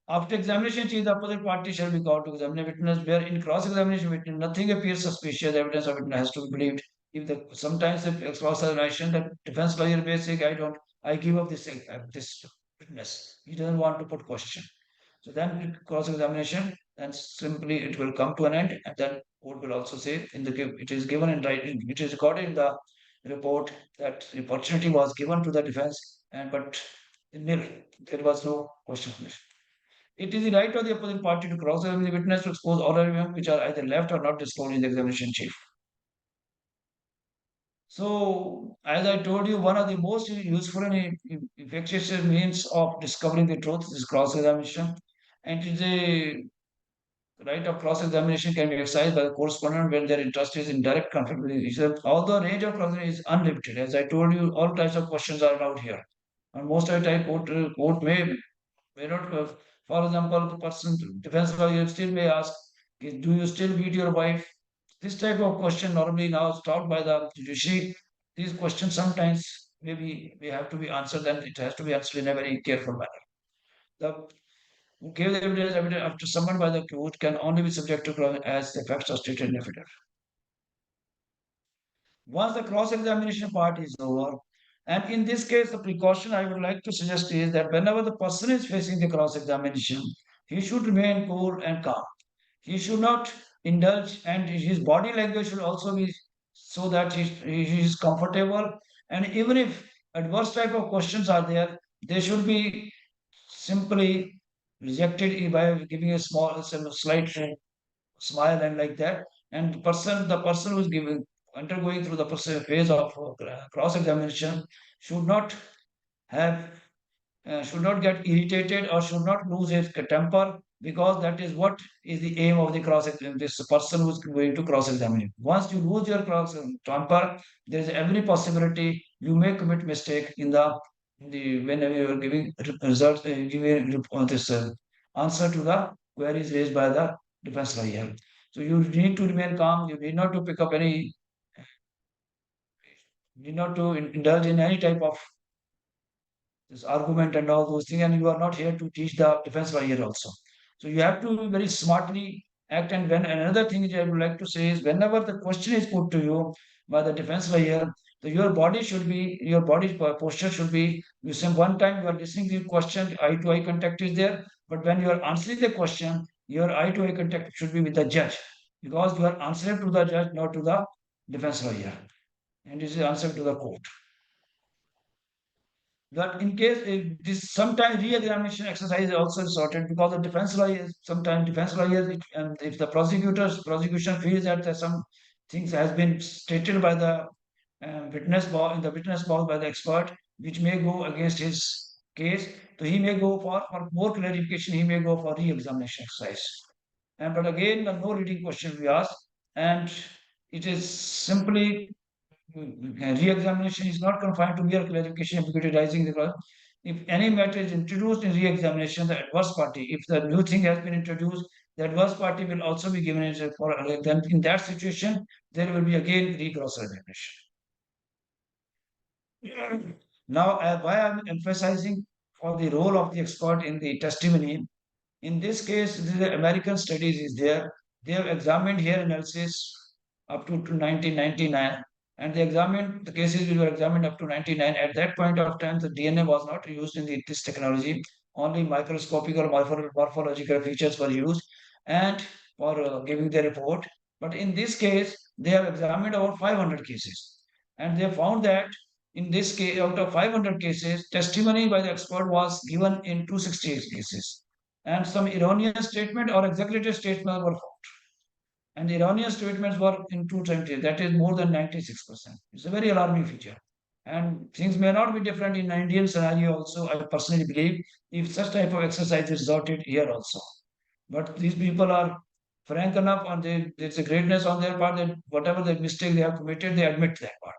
After examination, the opposite party shall be called to examine a witness, where in cross-examination witness nothing appears suspicious, evidence of witness has to be believed. If the sometimes the cross-examination, the defense lawyer may say, I give up this witness. He doesn't want to put question. So then cross-examination, then simply it will come to an end, and then court will also say it is given in writing, it is recorded in the report that the opportunity was given to the defense, and but nil, there was no question. It is the right of the opposing party to cross-examine the witness to expose all arguments which are either left or not disclosed in the examination chief. So, as I told you, one of the most useful and effective means of discovering the truth is cross-examination, and it is a right of cross-examination can be exercised by the correspondent when their interest is in direct conflict with each other. Although range of cross-examination is unlimited, as I told you, all types of questions are allowed here, and most of the time court may not. For example, the person defense lawyer still may ask, "Do you still beat your wife?" This type of question normally now stopped by the judiciary. These questions sometimes maybe we have to be answered, and it has to be answered in a very careful manner. The who gave the evidence after summoned by the court can only be subject to trial as the facts are stated in the affidavit. Once the cross-examination part is over, and in this case, the precaution I would like to suggest is that whenever the person is facing the cross-examination, he should remain cool and calm. He should not indulge, and his body language should also be so that he is comfortable. And even if adverse type of questions are there, they should be simply rejected by giving a slight smile and like that. And the person who is giving undergoing through the phase of cross examination should not have should not get irritated or should not lose his temper, because that is what is the aim of the cross this person who is going to cross examine. Once you lose your cross temper, there is every possibility you may commit mistake in the whenever you are giving results, giving this answer to the queries raised by the defense lawyer. So you need to remain calm. You need not to pick up any, need not to indulge in any type of this argument and all those things, and you are not here to teach the defense lawyer also. So you have to very smartly act. And when another thing I would like to say is whenever the question is put to you by the defense lawyer, your body posture should be you say one time you are listening to the question, eye to eye contact is there, but when you are answering the question, your eye to eye contact should be with the judge, because you are answering to the judge, not to the defense lawyer, and this is answer to the court. That in case this sometimes re-examination exercise is also sorted, because the defense lawyers sometimes defense lawyers and if the prosecution feels that some things has been stated by the in the witness box by the expert which may go against his case, so he may go for more clarification, he may go for re-examination exercise. And but again, the no leading question we ask, and it is simply re-examination is not confined to mere clarification ambiguity rising the clause. If any matter is introduced in re-examination, the adverse party, if the new thing has been introduced, the adverse party will also be given it for then in that situation, there will be again re-cross examination. Now, why I'm emphasizing for the role of the expert in the testimony, in this case, the American studies is there. They have examined hair analysis up to 1999, and they examined the cases which were examined up to 99. At that point of time, the DNA was not used in this technology. Only microscopic or morphological features were used and for giving the report. But in this case, they have examined over 500 cases, and they found that in this case, out of 500 cases, testimony by the expert was given in 268 cases, and some erroneous statement or exaggerated statement were found. And the erroneous statements were in 220, that is more than 96%. It's a very alarming feature. And things may not be different in Indian scenario also, I personally believe, if such type of exercise is resorted here also. But these people are frank enough and there's a greatness on their part that whatever the mistake they have committed, they admit that part.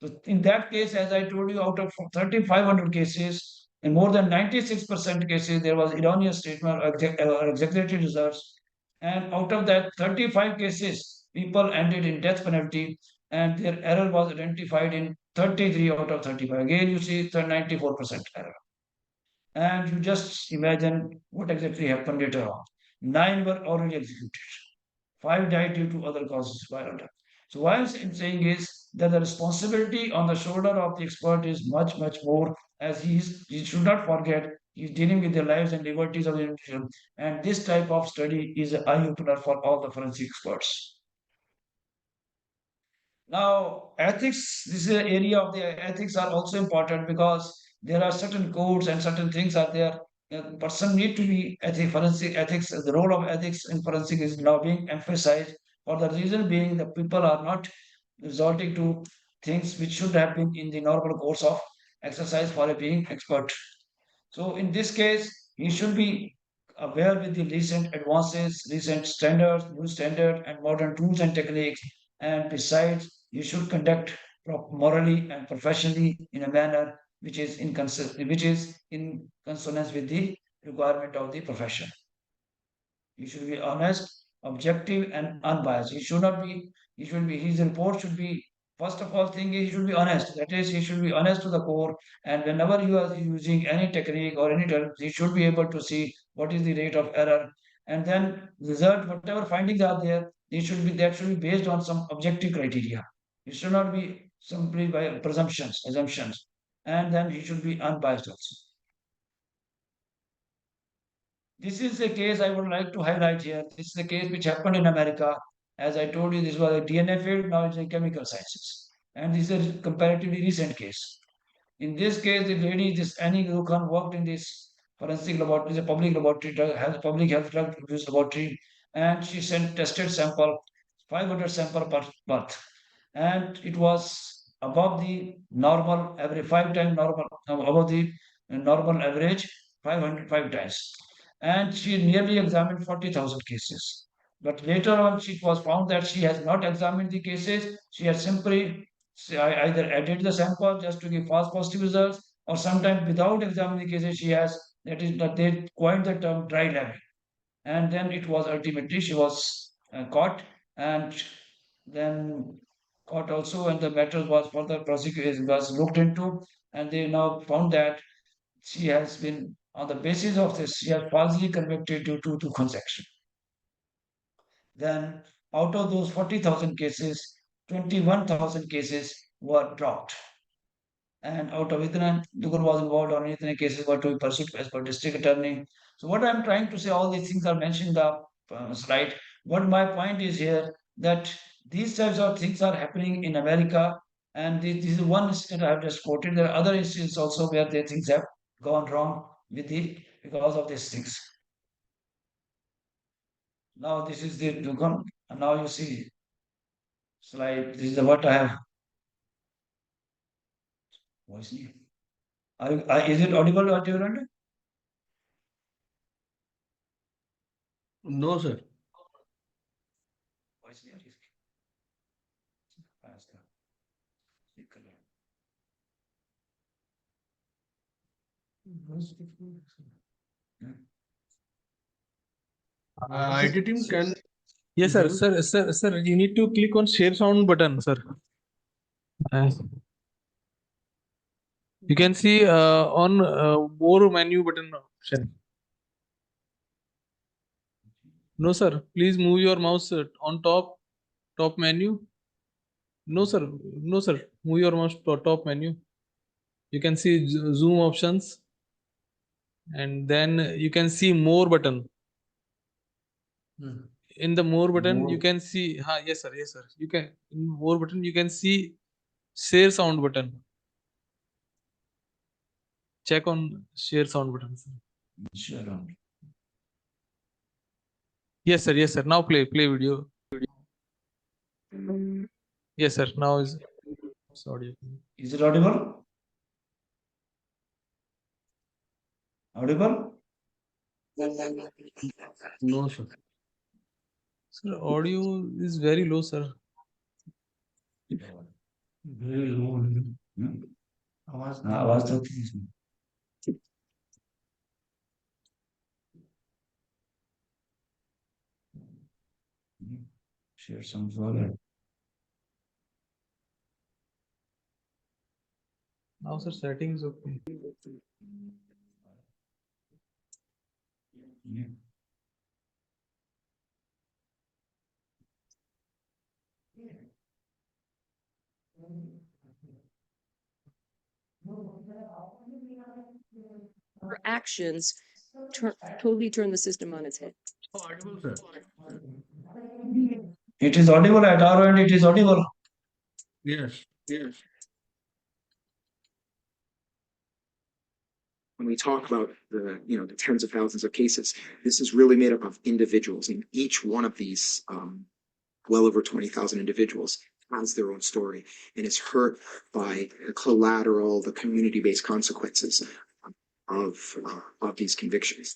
So in that case, as I told you, out of 3,500 cases, in more than 96% cases, there was erroneous statement or exaggerated results. And out of that 35 cases, people ended in death penalty, and their error was identified in 33 out of 35. Again, you see the 94% error. And you just imagine what exactly happened later on. 9 were already executed. 5 died due to other causes, viral death. So what I'm saying is that the responsibility on the shoulder of the expert is much, much more, as he should not forget he's dealing with the lives and liberties of the individual. And this type of study is an eye-opener for all the forensic experts. Now, ethics, this is an area of the ethics are also important because there are certain codes and certain things are there. A person need to be forensic ethics. The role of ethics in forensic is now being emphasized for the reason being that people are not resorting to things which should have been in the normal course of exercise for a being expert. So in this case, he should be aware with the recent advances, recent standards, new standard, and modern tools and techniques. And besides, you should conduct morally and professionally in a manner which is in consonance with the requirement of the profession. You should be honest, objective, and unbiased. His report should be, first of all, thing is he should be honest. That is, he should be honest to the core. And whenever you are using any technique or any term, he should be able to see what is the rate of error. And then result, whatever findings are there, that should be based on some objective criteria. It should not be simply by assumptions. And then he should be unbiased also. This is a case I would like to highlight here. This is a case which happened in America. As I told you, this was a DNA field, now it's in chemical sciences. And this is a comparatively recent case. In this case, the lady, this Annie Lukhan, worked in this forensic laboratory, a public laboratory, public health drug abuse laboratory, and she tested sample, 500 sample per month. And it was above the normal, every 5 times normal, above the normal average, 505 times. And she nearly examined 40,000 cases. But later on, it was found that she has not examined the cases. She has simply either added the sample just to give false positive results, or sometimes without examining the cases, she has, that is, that they coined the term dry labbing. And then it was ultimately, she was caught and then caught also, and the matter was further prosecuted, was looked into, and they now found that she has been, on the basis of this, she has falsely convicted due to conception. Then out of those 40,000 cases, 21,000 cases were dropped. And out of Itna, Dugan was involved on Itna cases were to be pursued as per district attorney. So what I'm trying to say, all these things are mentioned in the slide. What my point is here, that these types of things are happening in America, and this is one incident I have just quoted. There are other incidents also where the things have gone wrong because of these things. Now this is the Dugan, and now you see slide. This is what I have. Voice is it audible what you want? No, sir. Voice नहीं आ रही इसकी। इसका speaker है। IT team can. Yes, sir. Mhm. Sir, you need to click on share sound button, sir. You can see on more menu button option. No, sir. Please move your mouse on top menu. No, sir. No, sir. Move your mouse to top menu. You can see zoom options, and then you can see more button. In the more button, you More. can see. Yes, sir. Yes, sir. You can in more button. You can see share sound button. Check on share sound button, sir. Sure. Yes, sir. Yes, sir. Now play video. Yes, sir. Now is audio. Is it audible? Audible? No, sir. Sir, audio is very low, sir. Very low. आवाज तो थी इसमें. Share some further. Now, sir, settings okay. Yeah. Her actions totally turn the system on its head. Audible, sir. It is audible at our end. It is audible. Yes. Yes. When we talk about the tens of thousands of cases, this is really made up of individuals, and each one of these well over 20,000 individuals has their own story and is hurt by the collateral, the community-based consequences of these convictions.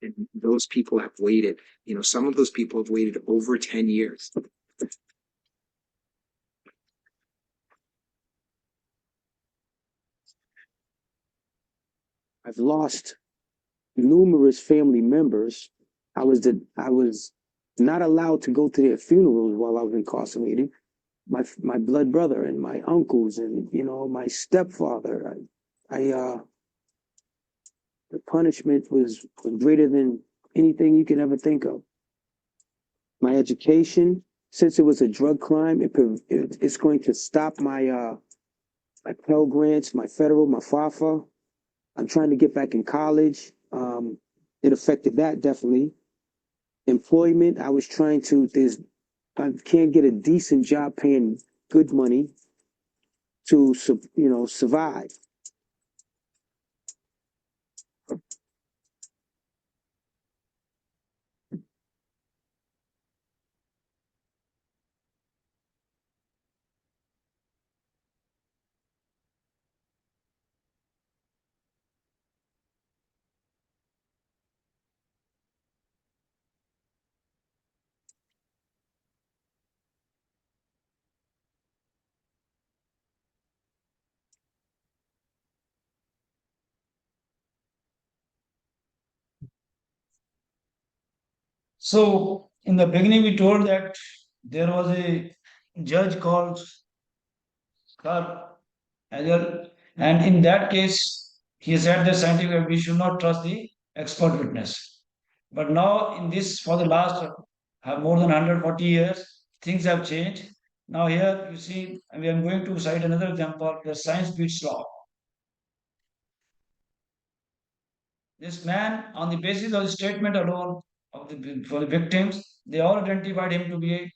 And those people have waited, some of those people have waited over 10 years. I've lost numerous family members. I was not allowed to go to their funerals while I was incarcerated. My blood brother and my uncles and my stepfather. The punishment was greater than anything you can ever think of. My education, since it was a drug crime, it's going to stop my Pell Grants, my federal, my FAFA. I'm trying to get back in college. It affected that definitely. Employment, I can't get a decent job paying good money to survive. So in the beginning, we told that there was a judge called Carp Agel, and in that case, he said that scientific we should not trust the expert witness. But now, in this, for the last more than 140 years, things have changed. Now here you see, we are going to cite another example: the science beats law. This man, on the basis of the statement alone for the victims, they all identified him to be a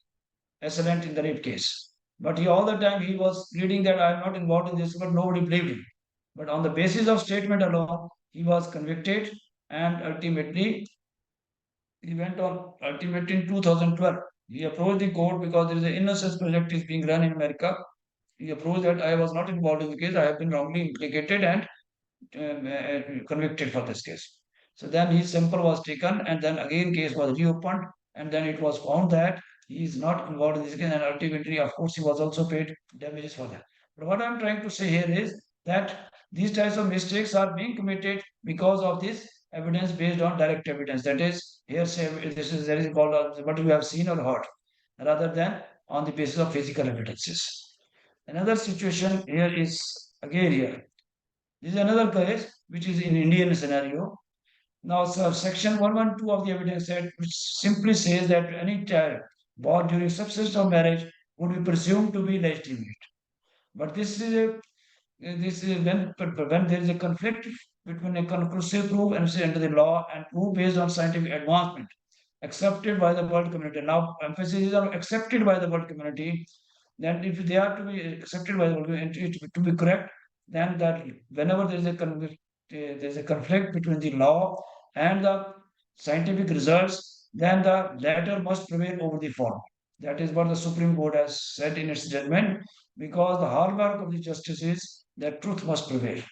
assailant in the rape case. But he all the time he was pleading that I am not involved in this, but nobody believed him. But on the basis of statement alone, he was convicted, and ultimately he went on. Ultimately in 2012, he approached the court because there is an innocence project is being run in America. He approached that I was not involved in the case, I have been wrongly implicated and convicted for this case. So then his sample was taken, and then again case was reopened, and then it was found that he is not involved in this case, and ultimately, of course, he was also paid damages for that. But what I'm trying to say here is that these types of mistakes are being committed because of this evidence based on direct evidence. That is, hearsay. This is that is called what you have seen or heard, rather than on the basis of physical evidences. Another situation here is again here This is another case which is in Indian scenario. Now, section 112 of the Evidence Act, which simply says that any child born during substance of marriage would be presumed to be legitimate. But this is when there is a conflict between a conclusive proof and say under the law and proof based on scientific advancement accepted by the world community. Now, emphasis is on accepted by the world community. Then, if they are to be accepted by the world community to be correct, then that whenever there is a conflict between the law and the scientific results, then the latter must prevail over the former. That is what the Supreme Court has said in its judgment, because the hallmark of the justice is that truth must prevail.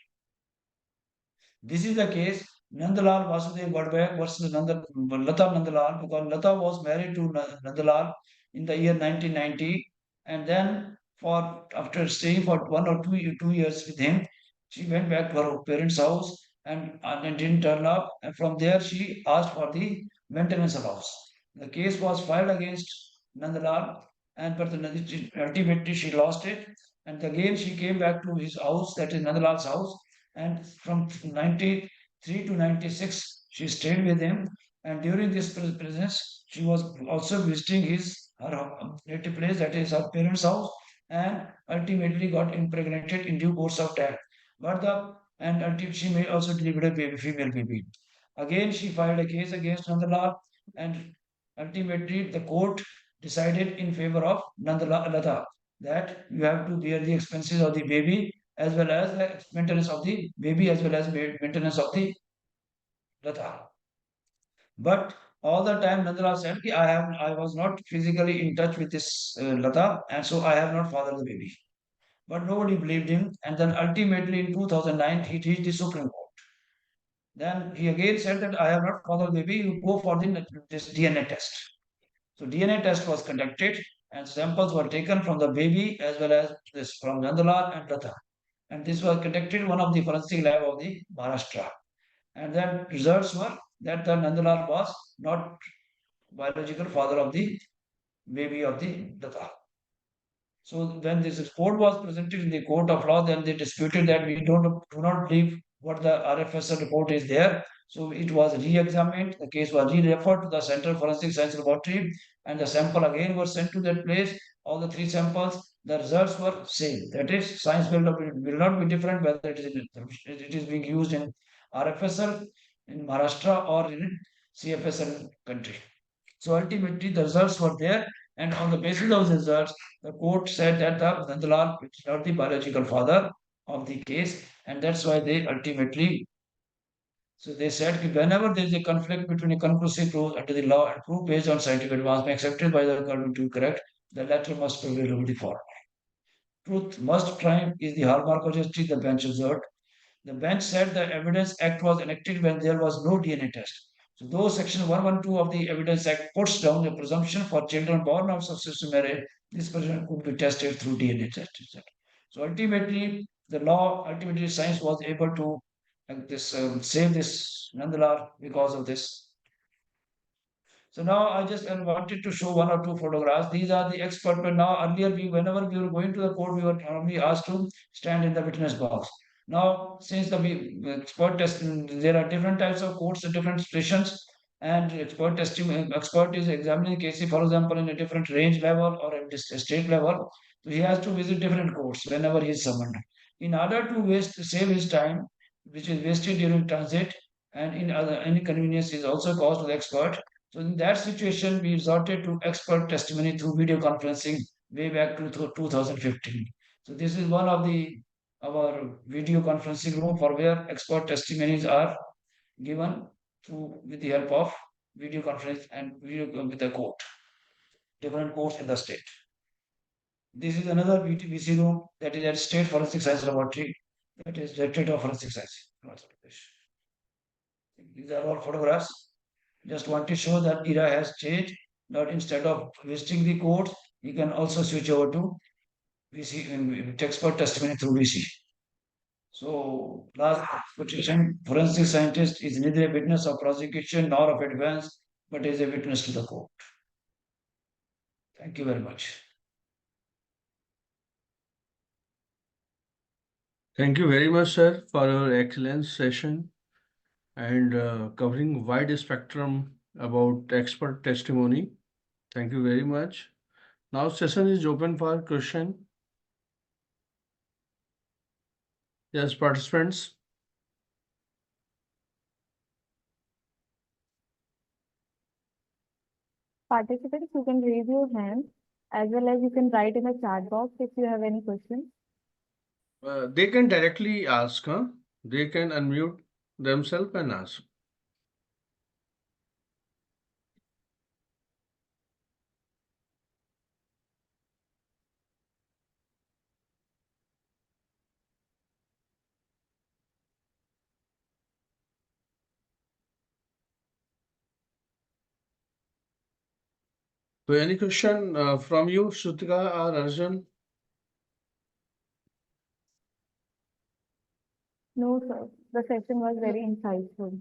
This is the case Nandalal Vasudev Vadbhai versus Lata Nandalal, because Lata was married to Nandalal in the year 1990, and then after staying for 1 or 2 years with him, she went back to her parents' house and didn't turn up. And from there, she asked for the maintenance allowance. The case was filed against Nandalal, and but ultimately she lost it. And again, she came back to his house, that is Nandalal's house, and from 93 to 96 she stayed with him, and during this presence she was also visiting her native place, that is her parents house, and ultimately got impregnated in due course of time, but the and until she may also delivered a baby, female baby. Again she filed a case against Nandalal, and ultimately the court decided in favor of Nandalal that you have to bear the expenses of the baby as well as the maintenance of the baby as well as maintenance of the Lata. But all the time Nandalal said, I was not physically in touch with this Lata, and so I have not fathered the baby. But nobody believed him, and then ultimately in 2009 he reached the Supreme Court. Then he again said that I have not fathered the baby, you go for this DNA test. So DNA test was conducted, and samples were taken from the baby as well as this from Nandalal and Lata. And this was conducted in one of the forensic lab of the Maharashtra. And then results were that the Nandalal was not biological father of the baby of the Lata. So when this report was presented in the court of law, then they disputed that we do not believe what the RFSL report is there. So it was re-examined. The case was re-referred to the Central Forensic Science Laboratory, and the sample again was sent to that place. All the three samples, the results were same. That is, science will not be different whether it is being used in RFSL in Maharashtra or in CFSL country. So ultimately, the results were there, and on the basis of the results, the court said that the Nandalal is not the biological father of the case, and that's why they ultimately. So they said that whenever there is a conflict between a conclusive proof under the law and proof based on scientific advancement accepted by the government to be correct, the latter must prevail over the former. Truth must triumph is the hallmark of justice, the bench observed. The bench said the Evidence Act was enacted when there was no DNA test. So though Section 112 of the Evidence Act puts down the presumption for children born of substitute marriage, this presumption could be tested through DNA test. So ultimately, science was able to save this Nandalal because of this. So now I just wanted to show one or two photographs. These are the expert, but now earlier whenever we were going to the court, we were normally asked to stand in the witness box. Now, since the expert testing, there are different types of courts at different stations, and expert is examining cases, for example, in a different range level or at this state level. So he has to visit different courts whenever he is summoned. In order to save his time, which is wasted during transit, and in other inconvenience is also caused to the expert. So in that situation, we resorted to expert testimony through video conferencing way back to 2015. So this is one of our video conferencing room for where expert testimonies are given with the help of video conference and video with the court, different courts in the state. This is another VC room that is at State Forensic Science Laboratory, that is Directorate of Forensic Science. These are all photographs. Just want to show that era has changed. Not instead of visiting the courts, you can also switch over to VC expert testimony through VC. So last petition, forensic scientist is neither a witness of prosecution nor of defense, but is a witness to the court. Thank you very much. Thank you very much, sir, for your excellent session and covering wide spectrum about expert testimony. Thank you very much. Now session is open for question. Yes, participants. Participants, you can raise your hand as well as you can write in the chat box if you have any questions. They can directly ask, huh? They can unmute themselves and ask. So any question from you, Shrutika or Arjun? No, sir. The session was very insightful.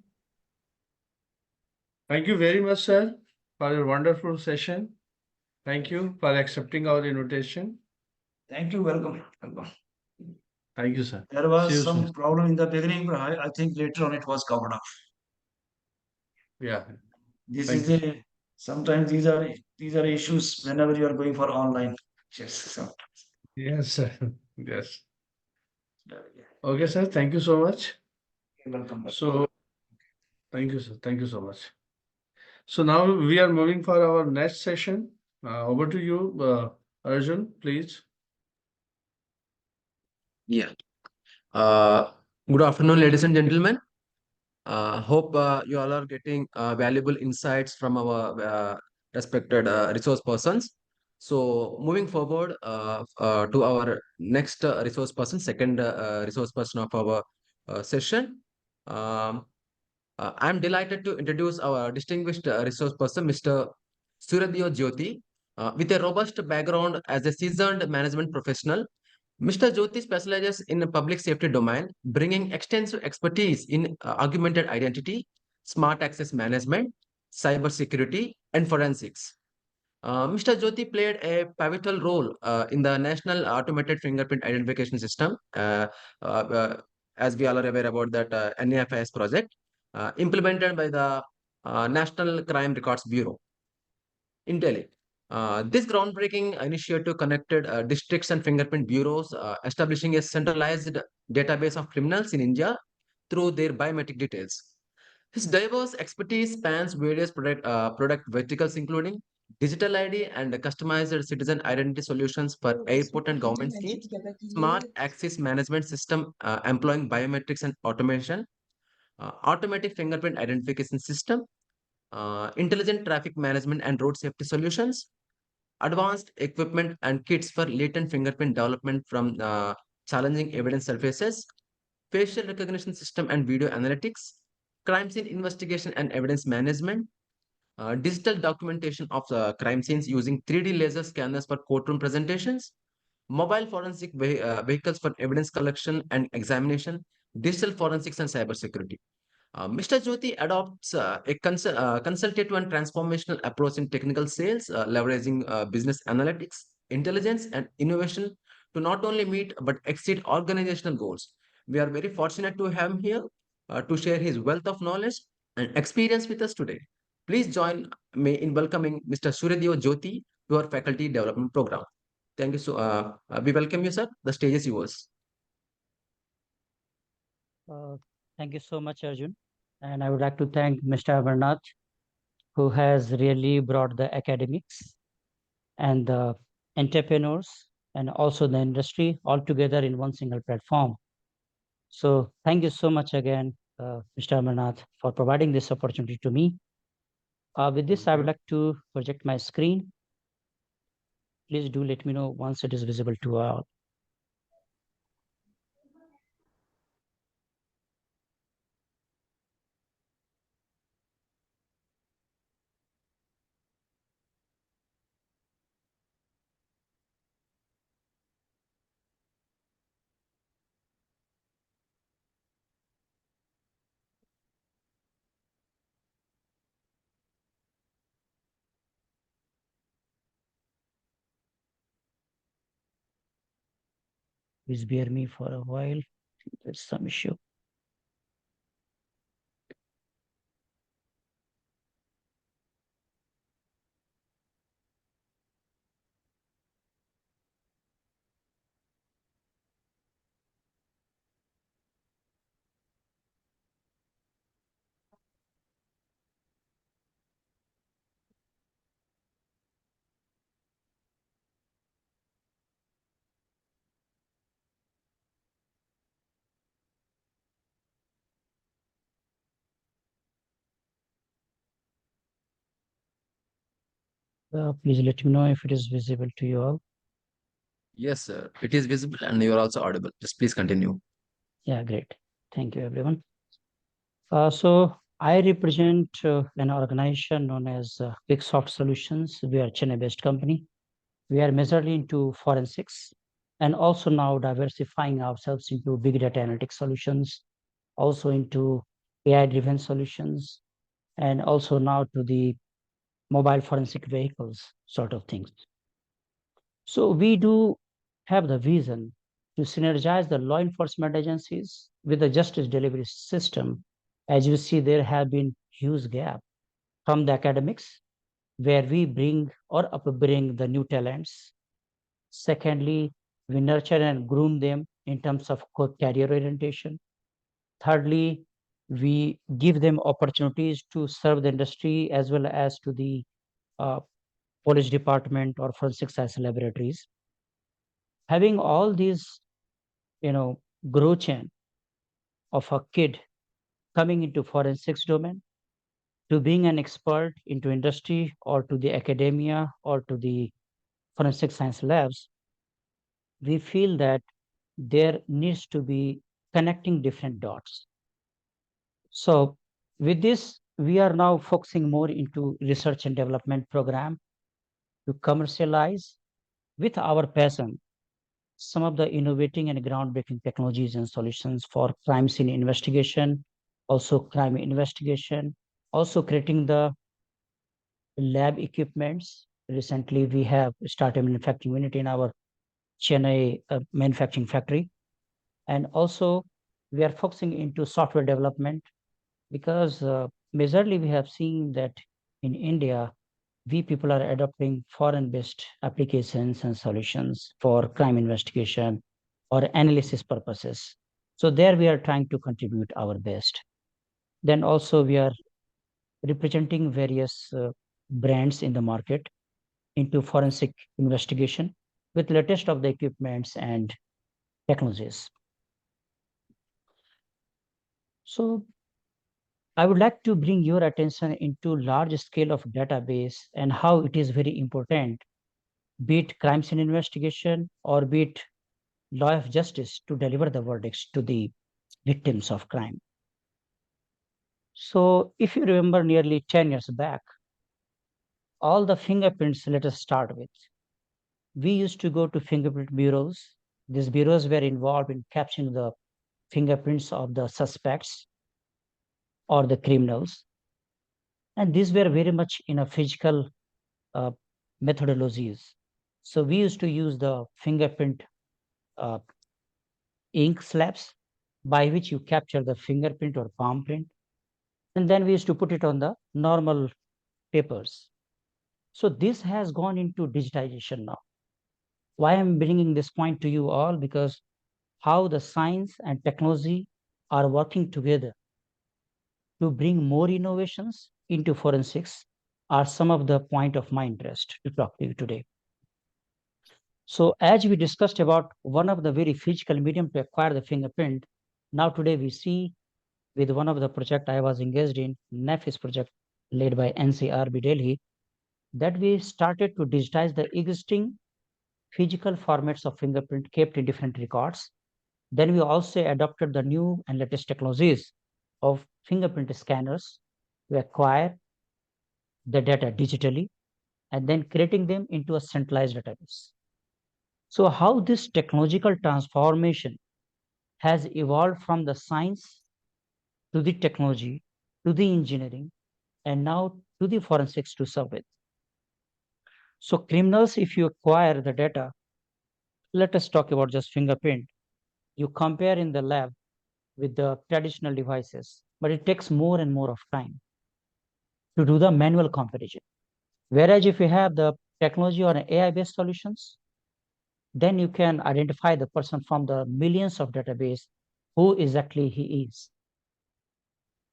Thank you very much, sir, for your wonderful session. Thank you for accepting our invitation. Thank you. Welcome. Welcome. Thank you, sir. There See was you some soon. problem in the beginning, but I think later on it was covered up. Yeah. This Thank is you. the sometimes these are issues whenever you are going for online. Yes. So, Yes, sir. Yes. yeah. Okay, sir. Thank you so much. Welcome. So, thank you, sir. Thank you so much. So now we are moving for our next session. Over to you, Arjun, please. Yeah. Good afternoon, ladies and gentlemen. Hope you all are getting valuable insights from our respected resource persons. So, moving forward to our next resource person, second resource person of our session. Um, I'm delighted to introduce our distinguished resource person, Mr. Suradeo Jyoti, with a robust background as a seasoned management professional. Mr. Jyoti specializes in the public safety domain, bringing extensive expertise in augmented identity, smart access management, cybersecurity, and forensics. Mr. Jyoti played a pivotal role in the National Automated Fingerprint Identification System, uh, uh, as we all are aware about that NAFIS project, implemented by the National Crime Records Bureau in Delhi. This groundbreaking initiative connected districts and fingerprint bureaus, establishing a centralized database of criminals in India through their biometric details. His diverse expertise spans various product verticals, including digital ID and customized citizen identity solutions for airport and government schemes, smart access management system employing biometrics and automation, automatic fingerprint identification system, intelligent traffic management and road safety solutions, advanced equipment and kits for latent fingerprint development from challenging evidence surfaces, facial recognition system and video analytics, crime scene investigation and evidence management, digital documentation of crime scenes using 3D laser scanners for courtroom presentations, mobile forensic vehicles for evidence collection and examination, digital forensics and cybersecurity. Mr. Jyoti adopts a consultative and transformational approach in technical sales, leveraging business analytics, intelligence, and innovation to not only meet but exceed organizational goals. We are very fortunate to have him here to share his wealth of knowledge and experience with us today. Please join me in welcoming Mr. Suryadeo Jyoti to our faculty development program. Thank you. We welcome you, sir. The stage is yours. Uh, Thank you so much, Arjun. And I would like to thank Mr. Amarnath, who has really brought the academics and the entrepreneurs and also the industry all together in one single platform. So thank you so much again, Mr. Amarnath, for providing this opportunity to me. With this, I would like to project my screen. Please do let me know once it is visible to all. Please bear me for a while. There's some issue. Please let me know if it is visible to you all. Yes, sir. It is visible and you are also audible. Just please continue. Yeah, great. Thank you, everyone. So I represent an organization known as Quicksoft Solutions. We are a Chennai-based company. We are majorly into forensics and also now diversifying ourselves into big data analytics solutions, also into AI-driven solutions, and also now to the mobile forensic vehicles sort of things. So we do have the vision to synergize the law enforcement agencies with the justice delivery system. As you see, there have been huge gap from the academics where we bring or upbring the new talents. Secondly, we nurture and groom them in terms of career orientation. Thirdly, we give them opportunities to serve the industry as well as to the uh, police department or forensic science laboratories. Having all these, growth chain of a kid coming into forensics domain to being an expert into industry or to the academia or to the forensic science labs, we feel that there needs to be connecting different dots. So with this, we are now focusing more into research and development program to commercialize with our passion some of the innovating and groundbreaking technologies and solutions for crime scene investigation, also crime investigation, also creating the lab equipments. Recently, we have started a manufacturing unit in our Chennai manufacturing factory. And also, we are focusing into software development because majorly we have seen that in India, we people are adopting foreign-based applications and solutions for crime investigation or analysis purposes. So there we are trying to contribute our best. Then also we are representing various brands in the market into forensic investigation with latest of the equipments and technologies. So I would like to bring your attention into large scale of database and how it is very important, be it crime scene investigation or be it law of justice to deliver the verdicts to the victims of crime. So if you remember nearly 10 years back, all the fingerprints, let us start with. We used to go to fingerprint bureaus. These bureaus were involved in capturing the fingerprints of the suspects or the criminals. And these were very much in a physical methodologies. So we used to use the fingerprint ink slabs by which you capture the fingerprint or palm print. And then we used to put it on the normal papers. So this has gone into digitization now. Why I'm bringing this point to you all? Because how the science and technology are working together to bring more innovations into forensics are some of the point of my interest to talk to you today. So as we discussed about one of the very physical medium to acquire the fingerprint, now today we see with one of the project I was engaged in, NEFIS project led by NCRB Delhi, that we started to digitize the existing physical formats of fingerprint kept in different records. Then we also adopted the new and latest technologies of fingerprint scanners to acquire the data digitally and then creating them into a centralized database. So how this technological transformation has evolved from the science to the technology, to the engineering, and now to the forensics to serve it. So criminals, if you acquire the data, let us talk about just fingerprint. you compare in the lab with the traditional devices, but it takes more and more of time to do the manual comparison. Whereas if you have the technology or AI-based solutions, then you can identify the person from the millions of database who exactly he is,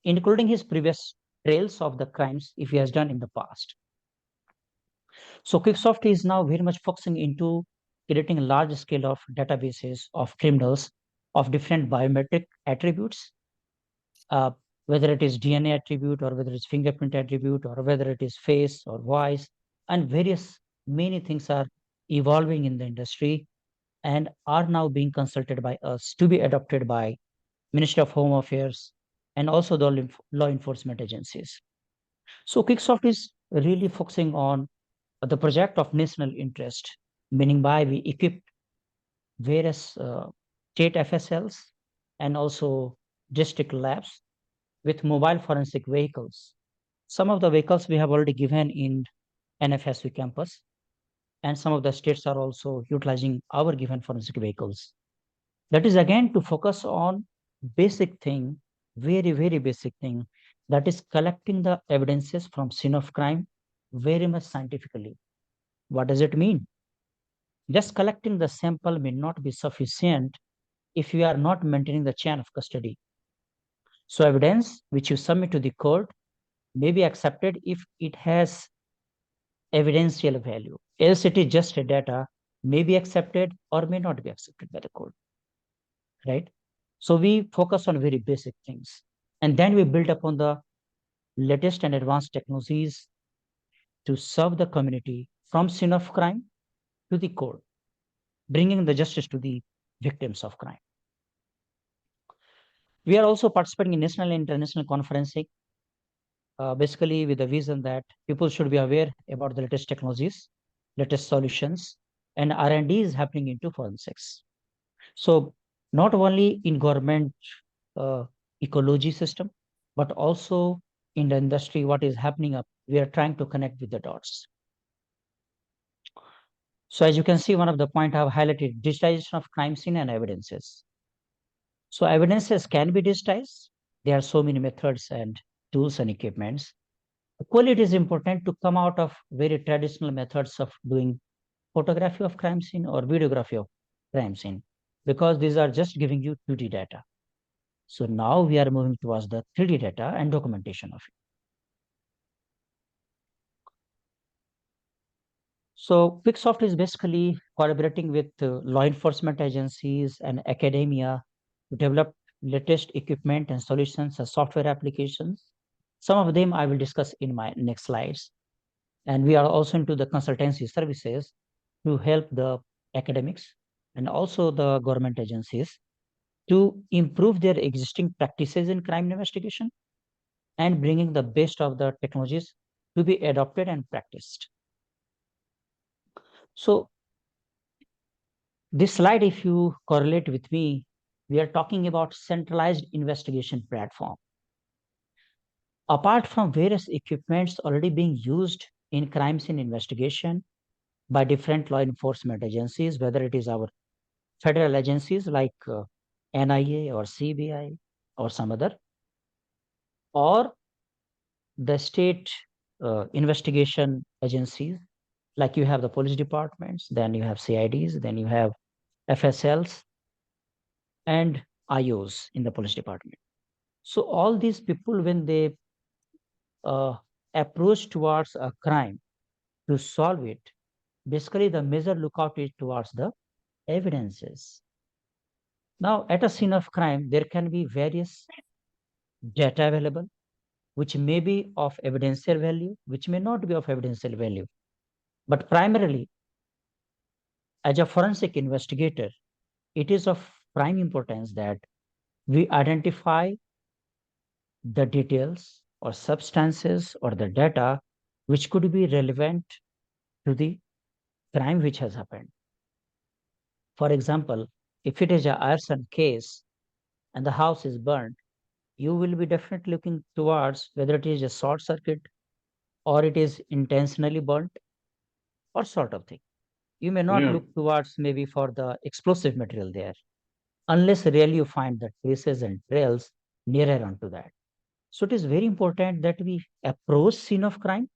including his previous trails of the crimes if he has done in the past. So Quicksoft is now very much focusing into creating a large scale of databases of criminals of different biometric attributes, whether it is DNA attribute or whether it's fingerprint attribute or whether it is face or voice, and many things are evolving in the industry and are now being consulted by us to be adopted by Ministry of Home Affairs and also the law enforcement agencies. So Quicksoft is really focusing on the project of national interest, meaning by we equipped various state FSLs and also district labs with mobile forensic vehicles. Some of the vehicles we have already given in NFSV campus, and some of the states are also utilizing our given forensic vehicles. That is again to focus on basic thing, very basic thing, that is collecting the evidences from scene of crime very much scientifically. What does it mean? Just collecting the sample may not be sufficient if you are not maintaining the chain of custody. So evidence which you submit to the court may be accepted if it has evidential value. Else it is just a data, may be accepted or may not be accepted by the court, right? So we focus on very basic things. And then we build upon the latest and advanced technologies to serve the community from scene of crime to the court, bringing the justice to the victims of crime. We are also participating in national and international conferencing, basically with the vision that people should be aware about the latest technologies, latest solutions, and R&D is happening into forensics. So not only in government ecology system, but also in the industry, what is happening up, we are trying to connect with the dots. So as you can see, one of the point I've highlighted, digitization of crime scene and evidences. So evidences can be digitized. There are so many methods and tools and equipments. Equally, it is important to come out of very traditional methods of doing photography of crime scene or videography of crime scene, because these are just giving you 2D data. So now we are moving towards the 3D data and documentation of it. So Quicksoft is basically collaborating with law enforcement agencies and academia to develop latest equipment and solutions and software applications. Some of them I will discuss in my next slides. And we are also into the consultancy services to help the academics and also the government agencies to improve their existing practices in crime investigation and bringing the best of the technologies to be adopted and practiced. So this slide, if you correlate with me, we are talking about centralized investigation platform. Apart from various equipments already being used in crime scene investigation by different law enforcement agencies, whether it is our federal agencies like NIA or CBI or some other, or the state investigation agencies, like you have the police departments, then you have CIDs, then you have FSLs and IOs in the police department. So all these people, when they approach towards a crime to solve it, basically the major lookout is towards the evidences. Now, at a scene of crime, there can be various data available, which may be of evidential value, which may not be of evidential value. But primarily, as a forensic investigator, it is of prime importance that we identify the details or substances or the data which could be relevant to the crime which has happened. For example, if it is an arson case and the house is burned, you will be definitely looking towards whether it is a short circuit or it is intentionally burnt or sort of thing. You may not look towards maybe for the explosive material there. unless really you find the traces and trails nearer onto that. So it is very important that we approach scene of crime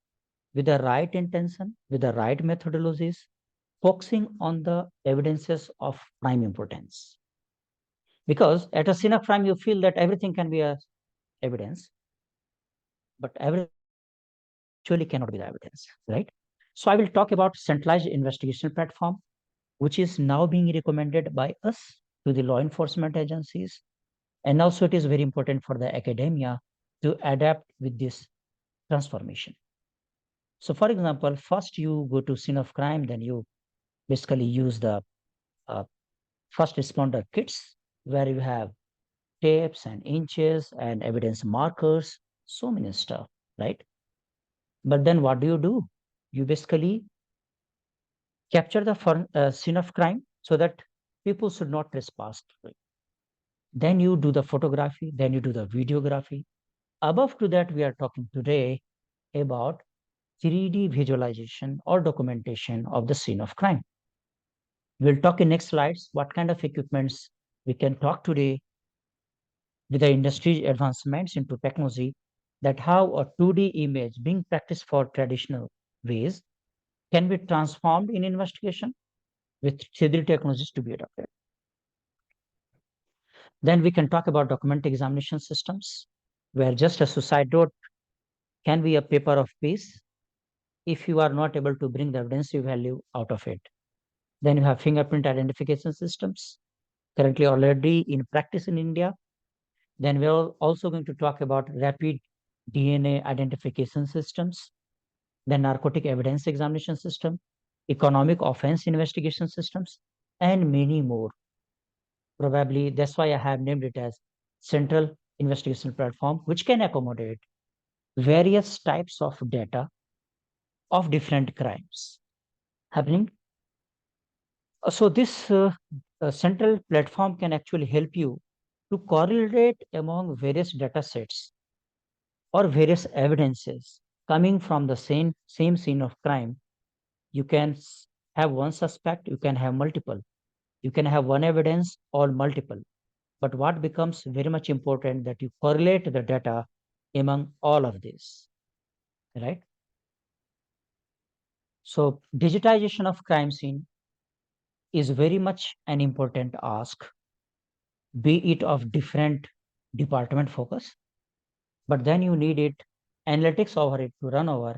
with the right intention, with the right methodologies, focusing on the evidences of crime importance. Because at a scene of crime, you feel that everything can be a evidence, but everything actually cannot be the evidence, right? So I will talk about centralized investigation platform, which is now being recommended by us to the law enforcement agencies. And also it is very important for the academia to adapt with this transformation. So for example, first you go to scene of crime, then you basically use the first responder kits where you have tapes and inches and evidence markers, so many stuff, right? But then what do? You basically capture the scene of crime so that people should not trespass through it. Then you do the photography, then you do the videography. Above to that, we are talking today about 3D visualization or documentation of the scene of crime. We'll talk in next slides what kind of equipments we can talk today with the industry advancements into technology, that how a 2D image being practiced for traditional ways can be transformed in investigation with 3D technologies to be adopted. Then we can talk about document examination systems, where just a suicide note can be a paper of peace if you are not able to bring the evidence value out of it. Then you have fingerprint identification systems, currently already in practice in India. Then we're also going to talk about rapid DNA identification systems, then narcotic evidence examination system, economic offense investigation systems, and many more. Probably that's why I have named it as Central Investigation Platform, which can accommodate various types of data of different crimes happening. So this central platform can actually help you to correlate among various data sets or various evidences coming from the same scene of crime. You can have one suspect, you can have multiple, you can have one evidence or multiple. But what becomes very much important that you correlate the data among all of these, right? So digitization of crime scene is very much an important ask, be it of different department focus, but then you need it analytics over it to run over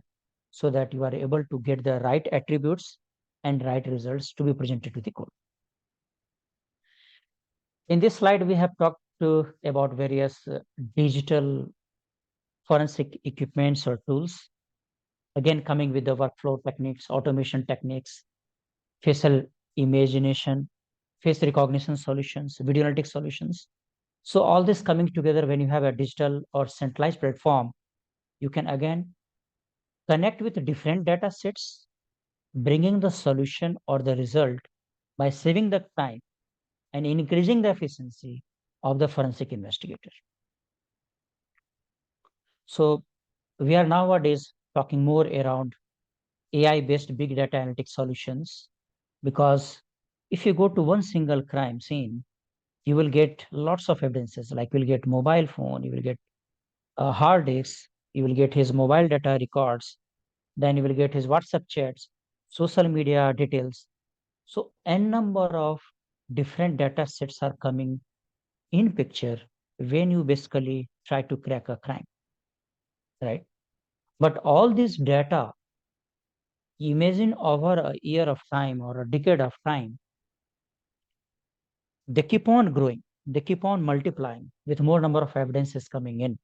so that you are able to get the right attributes and right results to be presented to the court. In this slide, we have talked about various digital forensic equipments or tools. Again, coming with the workflow techniques, automation techniques, facial imagination, face recognition solutions, video analytics solutions. So all this coming together when you have a digital or centralized platform, you can again connect with different data sets, bringing the solution or the result by saving the time and increasing the efficiency of the forensic investigator. So we are nowadays talking more around AI-based big data analytics solutions, because if you go to one single crime scene, you will get lots of evidences, like you'll get mobile phone, you will get a hard disk, you will get his mobile data records, then you will get his WhatsApp chats, social media details. So n number of different data sets are coming in picture when you basically try to crack a crime, right? But all this data, imagine over a year of time or a decade of time, they keep on growing, they keep on multiplying with more number of evidences coming in.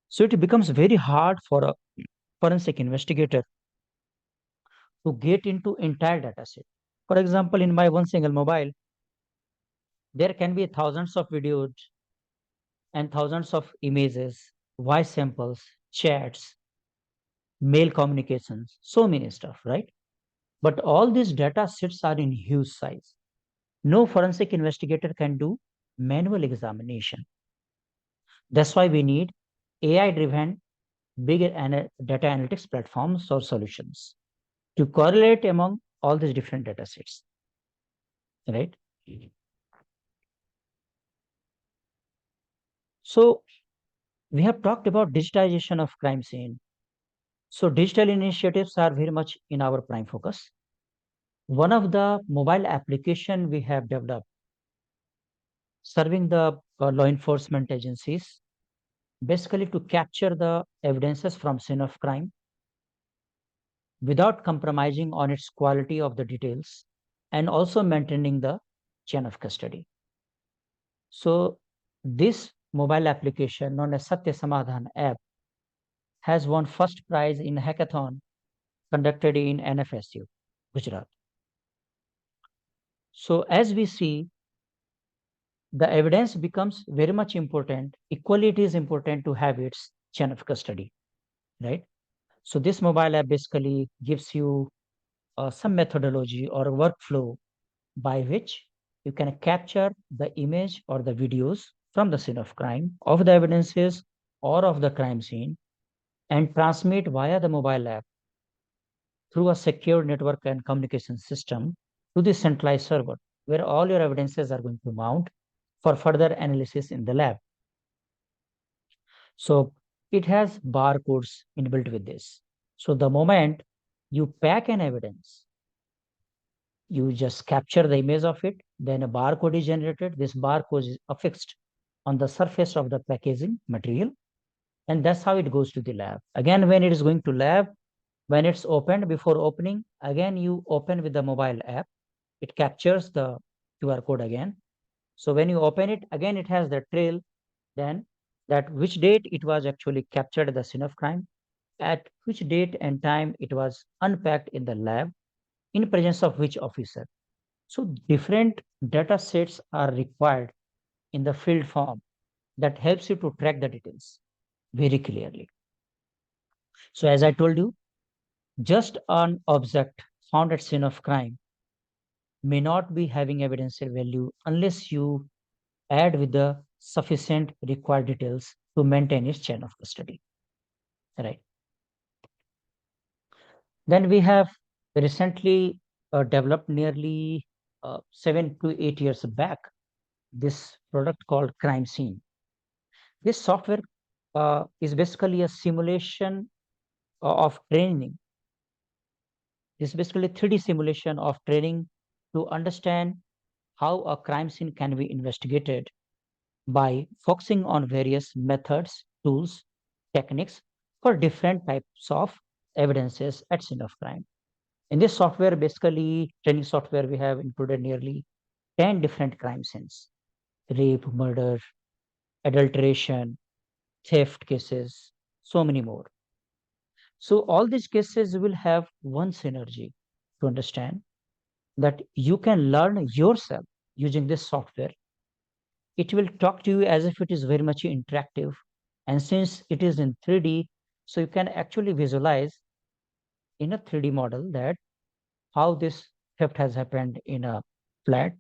So it becomes very hard for a forensic investigator to get into entire data set. For example, in my one single mobile, there can be thousands of videos and thousands of images, voice samples, chats, mail communications, so many stuff, right? But all these data sets are in huge size. No forensic investigator can do manual examination. That's why we need AI-driven big data analytics platforms or solutions to correlate among all these different data sets, right? So we have talked about digitization of crime scene. So digital initiatives are very much in our prime focus. One of the mobile application we have developed serving the law enforcement agencies, basically to capture the evidences from scene of crime without compromising on its quality of the details and also maintaining the chain of custody. So this mobile application known as Satya Samadhan app has won first prize in hackathon conducted in NFSU, Gujarat. So as we see, the evidence becomes very much important. Equally, it is important to have its chain of custody, right? So this mobile app basically gives you some methodology or workflow by which you can capture the image or the videos from the scene of crime, of the evidences or of the crime scene, and transmit via the mobile app through a secure network and communication system to the centralized server, where all your evidences are going to mount for further analysis in the lab. So it has barcodes inbuilt with this. So the moment you pack an evidence, you just capture the image of it, then a barcode is generated. This barcode is affixed on the surface of the packaging material, and that's how it goes to the lab. Again, when it is going to lab, when it's opened, before opening, again you open with the mobile app. It captures the QR code again. So when you open it, again it has the trail, then that which date it was actually captured at the scene of crime, at which date and time it was unpacked in the lab, in presence of which officer. So different data sets are required in the field form that helps you to track the details very clearly. So as I told you, just an object found at scene of crime may not be having evidential value unless you add with the sufficient required details to maintain its chain of custody. Right. Then we have recently developed nearly 7 to 8 years back this product called Crime Scene. This software is basically a simulation of training. This is basically 3D simulation of training to understand how a crime scene can be investigated by focusing on various methods, tools, techniques for different types of evidences at scene of crime. In this software, basically training software, we have included nearly 10 different crime scenes: rape, murder, adulteration, theft cases, so many more. So all these cases will have one synergy to understand that you can learn yourself using this software. It will talk to you as if it is very much interactive. And since it is in 3D, so you can actually visualize in a 3D model that how this theft has happened in a flat,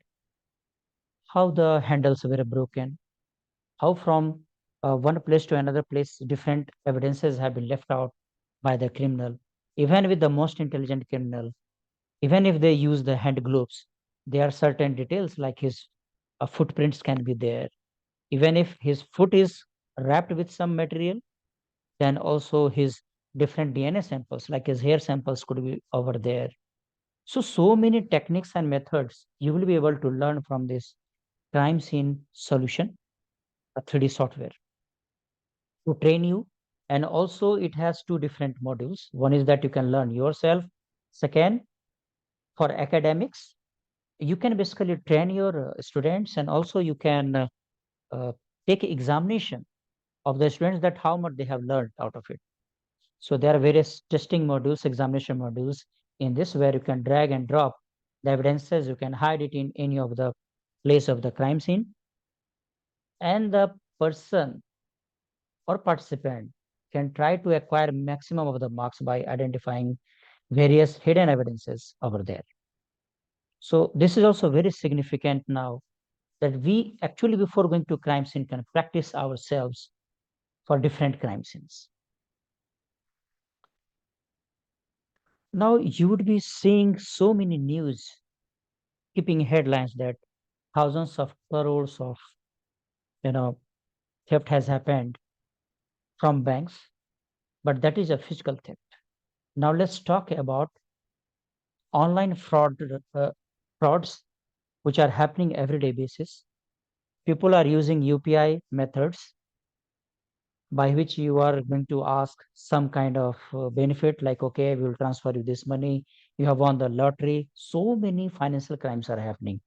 how the handles were broken, how from one place to another place, different evidences have been left out by the criminal. Even with the most intelligent criminal, even if they use the hand gloves, there are certain details like his footprints can be there. Even if his foot is wrapped with some material, then also his different DNA samples, like his hair samples, could be over there. So many techniques and methods you will be able to learn from this crime scene solution, a 3D software, to train you. And also it has two different modules. One is that you can learn yourself. Second, for academics, you can basically train your students, and also you can take examination of the students that how much they have learned out of it. So there are various testing modules, examination modules in this, where you can drag and drop the evidences. You can hide it in any of the place of the crime scene, and the person or participant can try to acquire maximum of the marks by identifying various hidden evidences over there. So this is also very significant now that we actually, before going to crime scene, can practice ourselves for different crime scenes. Now you would be seeing so many news keeping headlines that thousands of crores of theft has happened from banks, but that is a physical theft. Now let's talk about online frauds which are happening everyday basis. People are using UPI methods by which you are going to ask some kind of benefit like, okay, we will transfer you this money, you have won the lottery. So many financial crimes are happening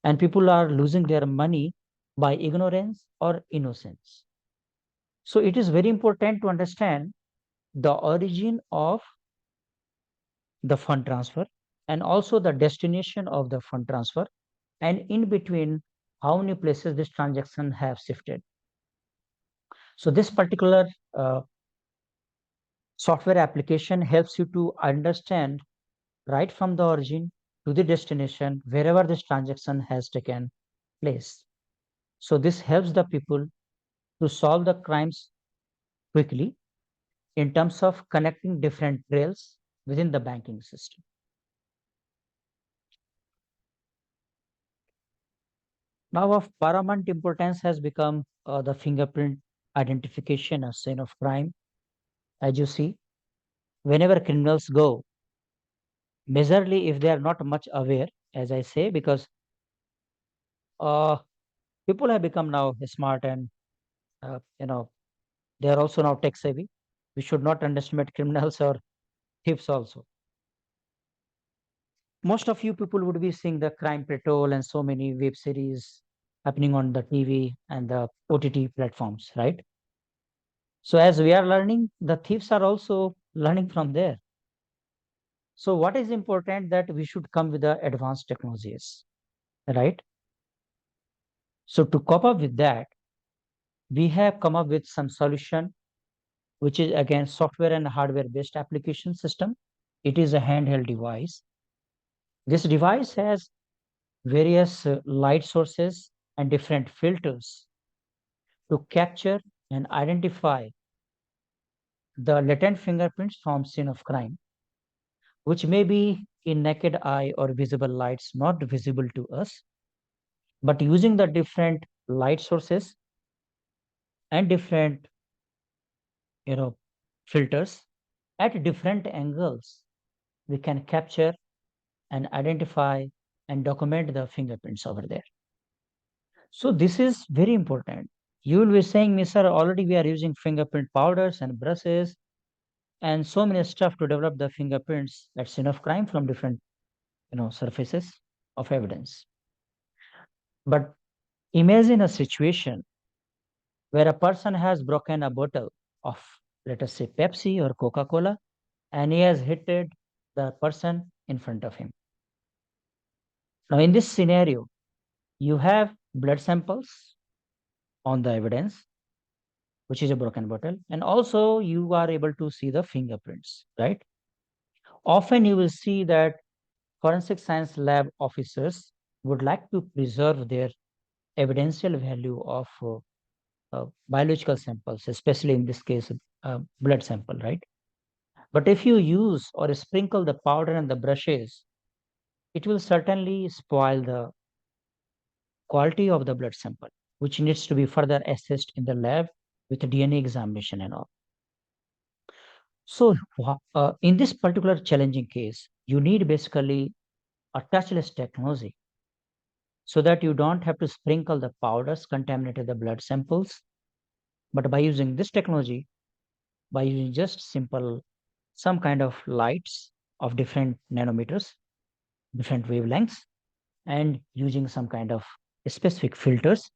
and people are losing their money by ignorance or innocence. So it is very important to understand the origin of the fund transfer and also the destination of the fund transfer, and in between how many places this transaction have shifted. So this particular software application helps you to understand right from the origin to the destination wherever this transaction has taken place. So this helps the people to solve the crimes quickly in terms of connecting different trails within the banking system. Now of paramount importance has become the fingerprint identification as scene of crime. As you see, whenever criminals go, majorly if they are not much aware, as I say, because people have become now smart and they are also now tech savvy. We should not underestimate criminals or thieves also. Most of you people would be seeing the Crime Patrol and so many web series happening on the TV and the OTT platforms, right? So as we are learning, the thieves are also learning from there. So what is important that we should come with the advanced technologies, right? So to cope up with that, we have come up with some solution, which is again software and hardware based application system. It is a handheld device. This device has various light sources and different filters to capture and identify the latent fingerprints from scene of crime, which may be in naked eye or visible lights not visible to us, but using the different light sources and different filters at different angles, we can capture and identify and document the fingerprints over there. So this is very important. You will be saying, me, sir, already we are using fingerprint powders and brushes and so many stuff to develop the fingerprints at scene of crime from different surfaces of evidence. But imagine a situation where a person has broken a bottle of, let us say, Pepsi or Coca-Cola, and he has hit the person in front of him. Now, in this scenario, you have blood samples on the evidence, which is a broken bottle, and also you are able to see the fingerprints, right? Often you will see that forensic science lab officers would like to preserve their evidential value of biological samples, especially in this case, blood sample, right? But if you use or sprinkle the powder and the brushes, it will certainly spoil the quality of the blood sample, which needs to be further assessed in the lab with DNA examination and all. So in this particular challenging case, you need basically a touchless technology so that you don't have to sprinkle the powders contaminated the blood samples. But by using this technology, by using just simple, some kind of lights of different nanometers, different wavelengths, and using some kind of specific filters,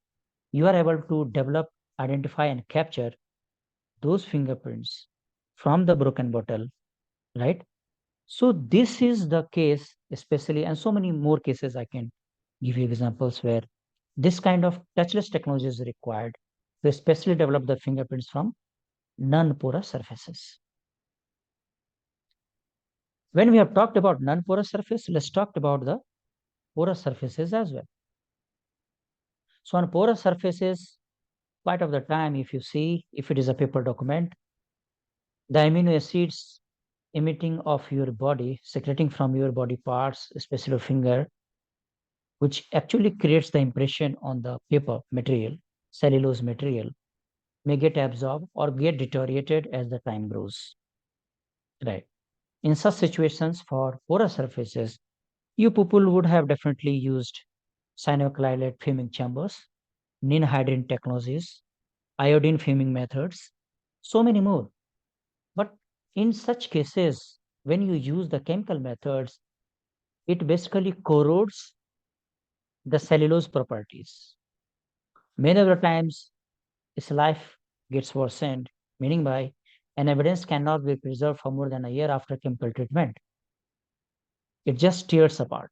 you are able to develop, identify, and capture those fingerprints from the broken bottle, right? So this is the case, especially, and so many more cases I can give you examples where this kind of touchless technology is required to especially develop the fingerprints from non-porous surfaces. When we have talked about non-porous surface, let's talk about the porous surfaces as well. So on porous surfaces, quite of the time, if you see, if it is a paper document, the amino acids emitting of your body, secreting from your body parts, especially your finger, which actually creates the impression on the paper material, cellulose material, may get absorbed or get deteriorated as the time grows. Right. In such situations, for porous surfaces, you people would have definitely used cyanoacrylate fuming chambers, ninhydrin technologies, iodine fuming methods, so many more. But in such cases, when you use the chemical methods, it basically corrodes the cellulose properties. Many of the times, its life gets worsened, meaning by an evidence cannot be preserved for more than a year after chemical treatment. It just tears apart.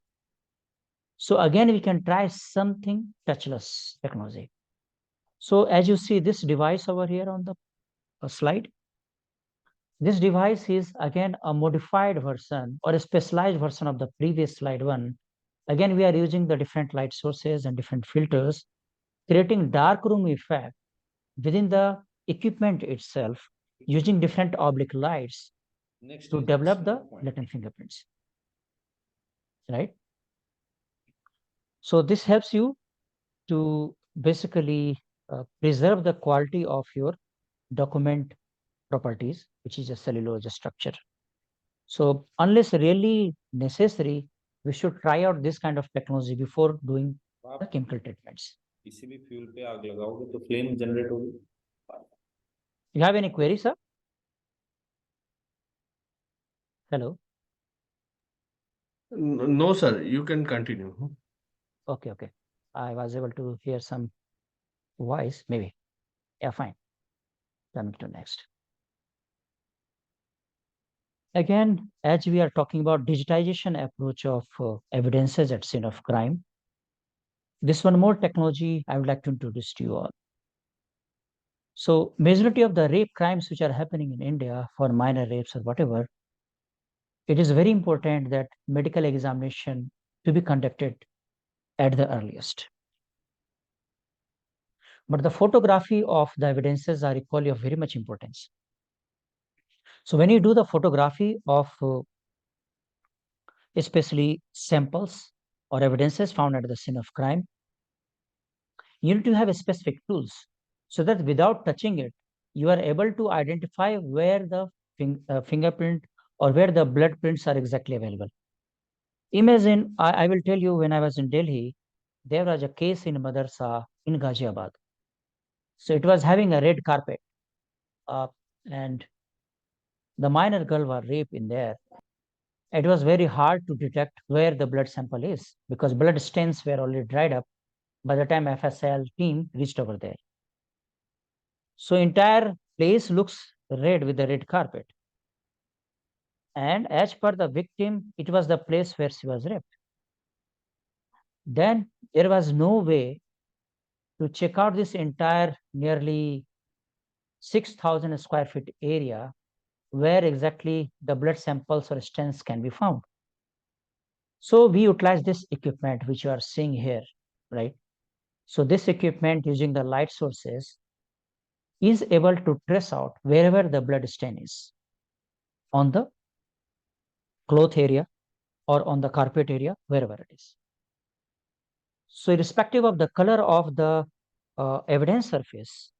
So again, we can try something touchless technology. So as you see this device over here on the slide, this device is again a modified version or a specialized version of the previous slide one. Again, we are using the different light sources and different filters, creating dark room effect within the equipment itself, using different oblique lights to develop the latent fingerprints, right? So this helps you to basically preserve the quality of your document properties, which is a cellulose structure. So unless really necessary, we should try out this kind of technology before doing the chemical treatments. किसी भी fuel पे आग लगाओगे तो flame generate होगी. You have any query, sir? Hello. No, sir, you can continue. Okay, okay. I was able to hear some voice, maybe. Yeah, fine. Coming to next. Again, as we are talking about digitization approach of evidences at scene of crime, this one more technology I would like to introduce to you all. So majority of the rape crimes which are happening in India for minor rapes or whatever, it is very important that medical examination to be conducted at the earliest. But the photography of the evidences are equally of very much importance. So when you do the photography of especially samples or evidences found at the scene of crime, you need to have specific tools so that without touching it, you are able to identify where the fingerprint or where the blood prints are exactly available. Imagine, I will tell you, when I was in Delhi, there was a case in Madarsa in Ghaziabad. So it was having a red carpet and the minor girl was raped in there. It was very hard to detect where the blood sample is because blood stains were already dried up by the time FSL team reached over there. So entire place looks red with the red carpet. And as per the victim, it was the place where she was raped. Then there was no way to check out this entire nearly 6,000 square feet area where exactly the blood samples or stains can be found. So we utilize this equipment which you are seeing here, right? So this equipment using the light sources is able to trace out wherever the blood stain is on the cloth area or on the carpet area, wherever it is. So irrespective of the color of the evidence surface,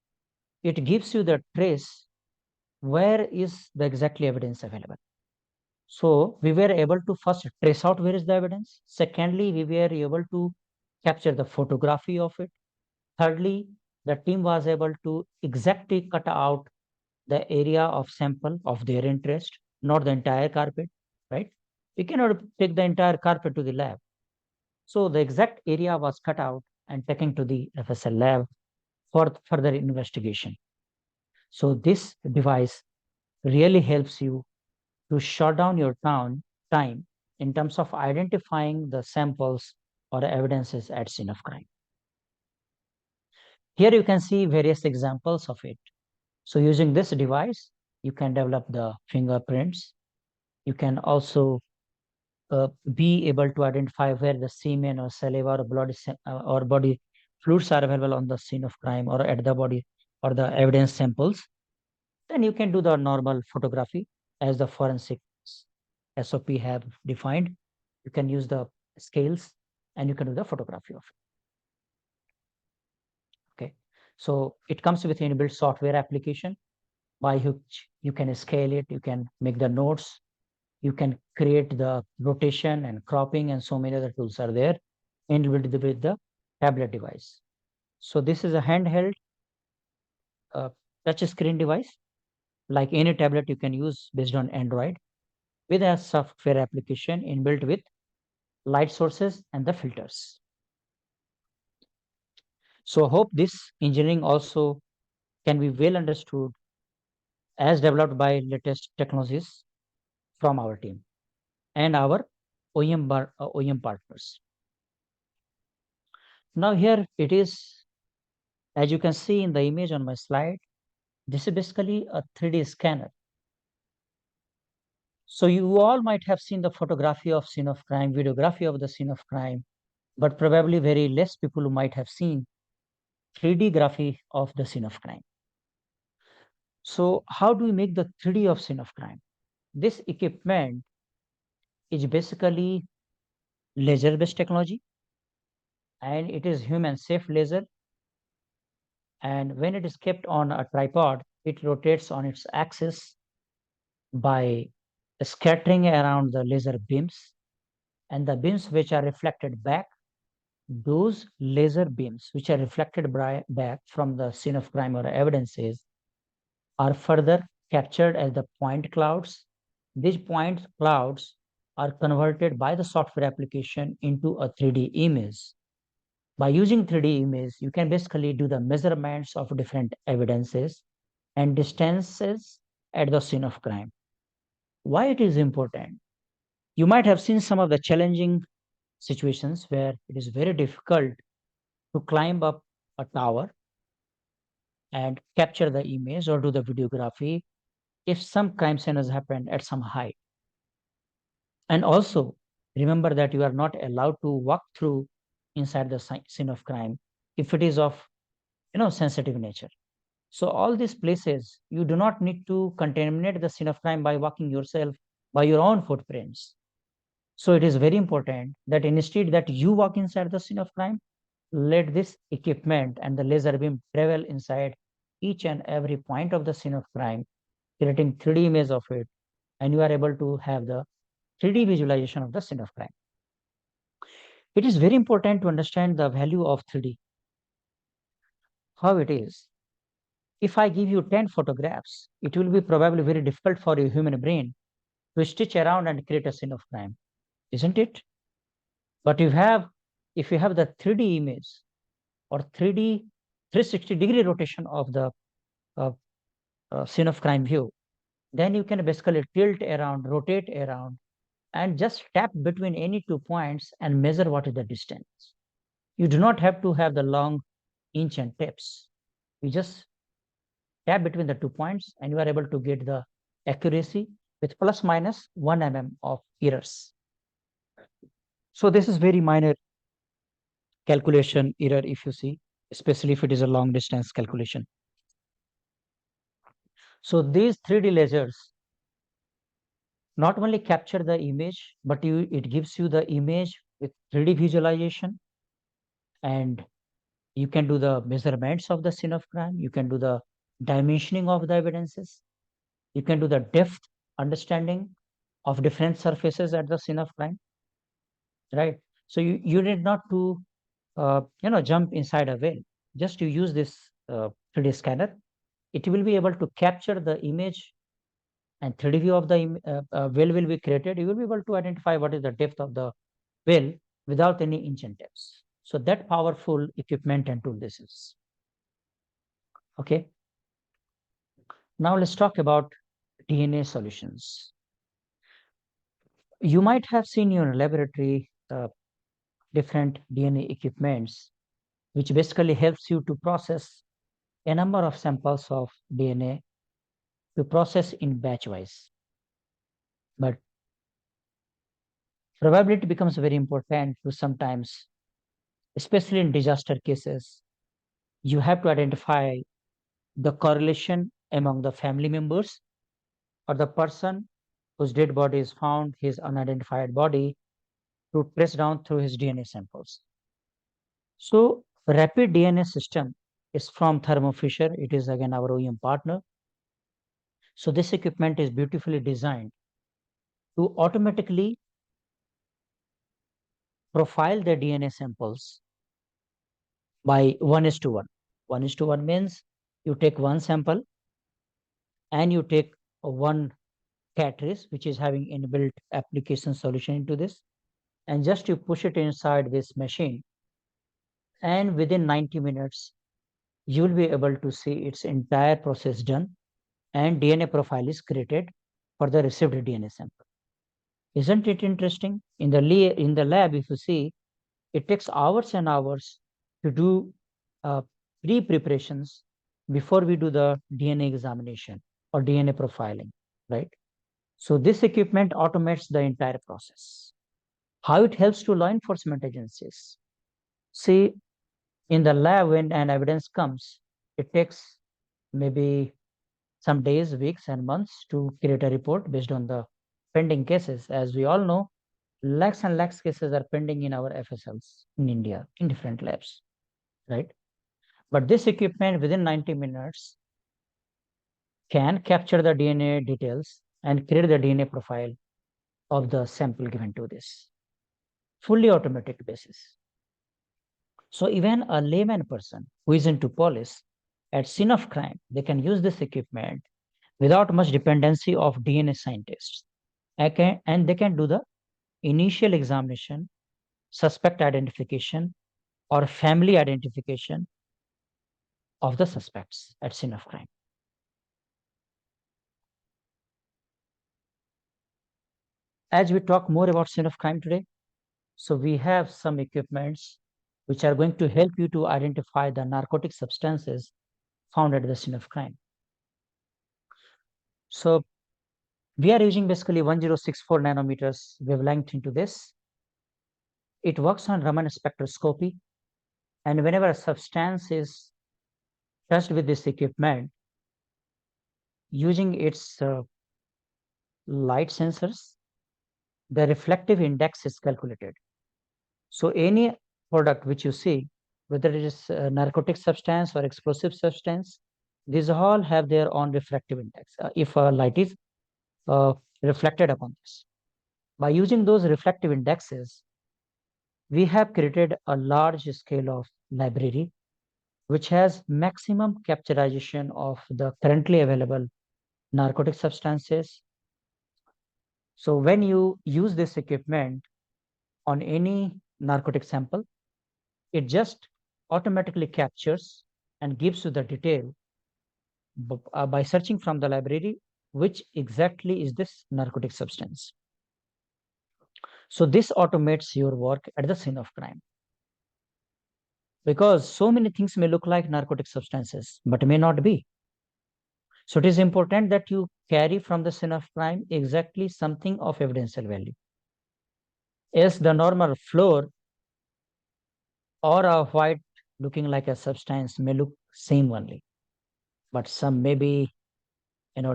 it gives you the trace where is the exactly evidence available. So we were able to first trace out where is the evidence. Secondly, we were able to capture the photography of it. Thirdly, the team was able to exactly cut out the area of sample of their interest, not the entire carpet, right? We cannot take the entire carpet to the lab. So the exact area was cut out and taken to the FSL lab for further investigation. So this device really helps you to shut down your time in terms of identifying the samples or evidences at scene of crime. Here you can see various examples of it. So using this device, you can develop the fingerprints. You can also be able to identify where the semen or saliva or blood or body fluids are available on the scene of crime or at the body or the evidence samples. Then you can do the normal photography as the forensic SOP have defined. You can use the scales and you can do the photography of it. Okay. So it comes with inbuilt software application by which you can scale it, you can make the nodes, you can create the rotation and cropping, and so many other tools are there inbuilt with the tablet device. So this is a handheld touch screen device, like any tablet you can use based on Android, with a software application inbuilt with light sources and the filters. So hope this engineering also can be well understood as developed by latest technologies from our team and our OEM partners. Now here it is, as you can see in the image on my slide, this is basically a 3D scanner. So you all might have seen the photography of scene of crime, videography of the scene of crime, but probably very less people who might have seen 3D graphy of the scene of crime. So how do we make the 3D of scene of crime? This equipment is basically laser-based technology, and it is human safe laser. And when it is kept on a tripod, it rotates on its axis by scattering around the laser beams, and the beams which are reflected back, those laser beams which are reflected back from the scene of crime or evidences are further captured as the point clouds. These point clouds are converted by the software application into a 3D image. By using 3D image, you can basically do the measurements of different evidences and distances at the scene of crime. Why it is important? You might have seen some of the challenging situations where it is very difficult to climb up a tower and capture the image or do the videography if some crime scene has happened at some height. And also remember that you are not allowed to walk through inside the scene of crime if it is of sensitive nature. So all these places, you do not need to contaminate the scene of crime by walking yourself by your own footprints. So it is very important that instead that you walk inside the scene of crime, let this equipment and the laser beam travel inside each and every point of the scene of crime, creating 3D image of it, and you are able to have the 3D visualization of the scene of crime. It is very important to understand the value of 3D. How it is. If I give you 10 photographs, it will be probably very difficult for your human brain to stitch around and create a scene of crime, isn't it? But if you have the 3D image or 3D 360-degree rotation of the scene of crime view, then you can basically tilt around, rotate around, and just tap between any 2 points and measure what is the distance. You do not have to have the long inch and tapes. You just tap between the 2 points and you are able to get the accuracy with plus minus 1 mm of errors. So this is very minor calculation error if you see, especially if it is a long distance calculation. So these 3D lasers not only capture the image, but it gives you the image with 3D visualization, and you can do the measurements of the scene of crime. You can do the dimensioning of the evidences. You can do the depth understanding of different surfaces at the scene of crime, right? So you need not to, jump inside a well. Just you use this 3D scanner. It will be able to capture the image and 3D view of the well will be created. You will be able to identify what is the depth of the well without any inch and tapes. So that powerful equipment and tool this is. Okay. Now let's talk about DNA solutions. You might have seen in your laboratory different DNA equipments, which basically helps you to process a number of samples of DNA to process in batch wise. But probability becomes very important to sometimes, especially in disaster cases, you have to identify the correlation among the family members or the person whose dead body is found, his unidentified body, to trace down through his DNA samples. So rapid DNA system It's from Thermo Fisher. It is again our OEM partner. So this equipment is beautifully designed to automatically profile the DNA samples by 1:1. 1:1 means you take one sample and you take one cartridge which is having inbuilt application solution into this, and just you push it inside this machine, and within 90 minutes you will be able to see its entire process done and DNA profile is created for the received DNA sample. Isn't it interesting? In the lab, if you see, it takes hours and hours to do pre-preparations before we do the DNA examination or DNA profiling, right? So this equipment automates the entire process. How it helps to law enforcement agencies? See, in the lab, when an evidence comes, it takes maybe some days, weeks, and months to create a report based on the pending cases. As we all know, lakhs and lakhs cases are pending in our FSLs in India in different labs, right? But this equipment within 90 minutes can capture the DNA details and create the DNA profile of the sample given to this. Fully automatic basis. So even a layman person who is into police at scene of crime, they can use this equipment without much dependency of DNA scientists. And they can do the initial examination, suspect identification, or family identification of the suspects at scene of crime. As we talk more about scene of crime today, so we have some equipments which are going to help you to identify the narcotic substances found at the scene of crime. So we are using basically 1064 nanometers wavelength into this. It works on Raman spectroscopy. And whenever a substance is touched with this equipment, using its light sensors, the reflective index is calculated. So any product which you see, whether it is a narcotic substance or explosive substance, these all have their own refractive index if a light is reflected upon this. By using those reflective indexes, we have created a large scale of library which has maximum capturization of the currently available narcotic substances. So when you use this equipment on any narcotic sample, it just automatically captures and gives you the detail by searching from the library which exactly is this narcotic substance. So this automates your work at the scene of crime. Because so many things may look like narcotic substances, but may not be. So it is important that you carry from the scene of crime exactly something of evidential value. As the normal floor or a white looking like a substance may look same only, but some may be,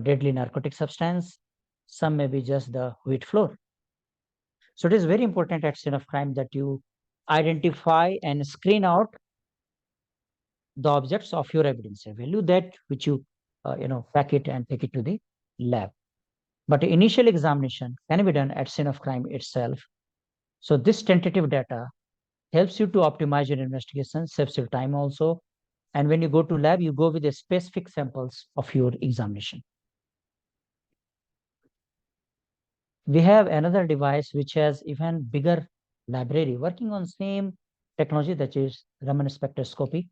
deadly narcotic substance, some may be just the wheat floor. So it is very important at scene of crime that you identify and screen out the objects of your evidential value, that which you pack it and take it to the lab. But initial examination can be done at scene of crime itself. So this tentative data helps you to optimize your investigation, saves your time also. And when you go to lab, you go with the specific samples of your examination. We have another device which has even bigger library working on same technology, that is Raman spectroscopy.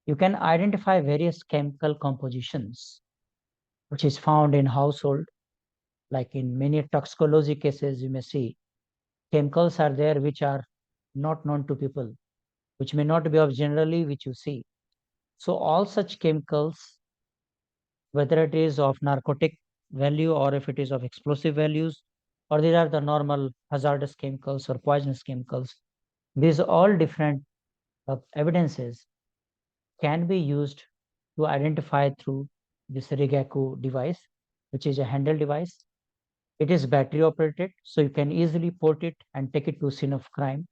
You can identify various chemical compositions which is found in household. Like in many toxicology cases, you may see chemicals are there which are not known to people, which may not be of generally which you see. So all such chemicals, whether it is of narcotic value or if it is of explosive values, or these are the normal hazardous chemicals or poisonous chemicals, these all different evidences can be used to identify through this Rigaku device, which is a handheld device. It is battery operated, so you can easily port it and take it to scene of crime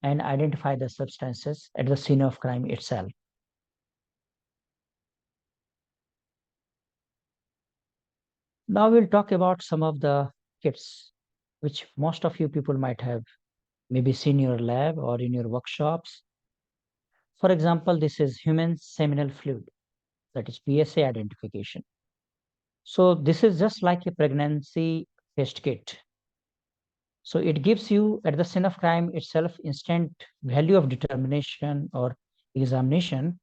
and identify the substances at the scene of crime itself. Now we'll talk about some of the kits which most of you people might have maybe seen in your lab or in your workshops. For example, this is human seminal fluid, that is PSA identification. So this is just like a pregnancy test kit. So it gives you at the scene of crime itself instant value of determination or examination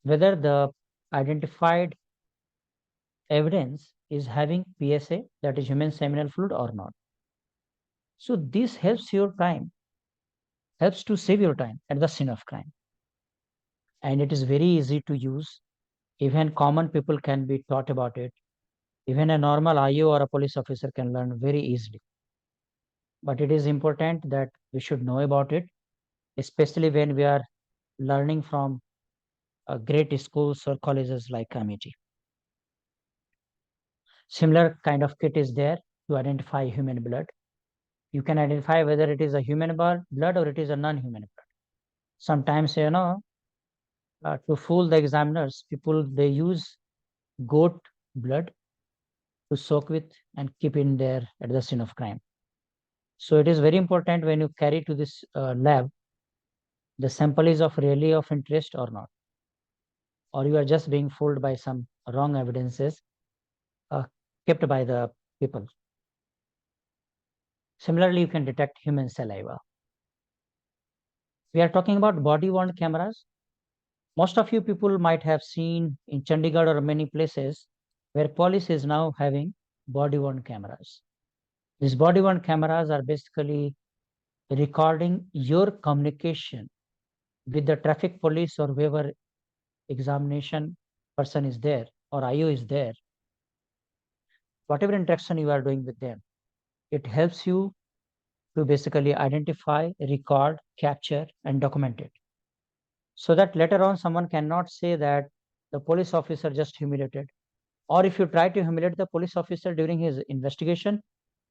whether the identified evidence is having PSA, that is human seminal fluid, or not. So this helps your time, helps to save your time at the scene of crime. And it is very easy to use. Even common people can be taught about it. Even a normal IO or a police officer can learn very easily. But it is important that we should know about it, especially when we are learning from great schools or colleges like Amity. Similar kind of kit is there to identify human blood. You can identify whether it is a human blood or it is a non-human blood. Sometimes, to fool the examiners, people, they use goat blood to soak with and keep in there at the scene of crime. So it is very important when you carry to this lab, the sample is of really of interest or not, or you are just being fooled by some wrong evidences kept by the people. Similarly, you can detect human saliva. We are talking about body-worn cameras. Most of you people might have seen in Chandigarh or many places where police is now having body-worn cameras. These body-worn cameras are basically recording your communication with the traffic police or whoever examination person is there or IO is there. Whatever interaction you are doing with them, it helps you to basically identify, record, capture, and document it. So that later on someone cannot say that the police officer just humiliated. Or if you try to humiliate the police officer during his investigation,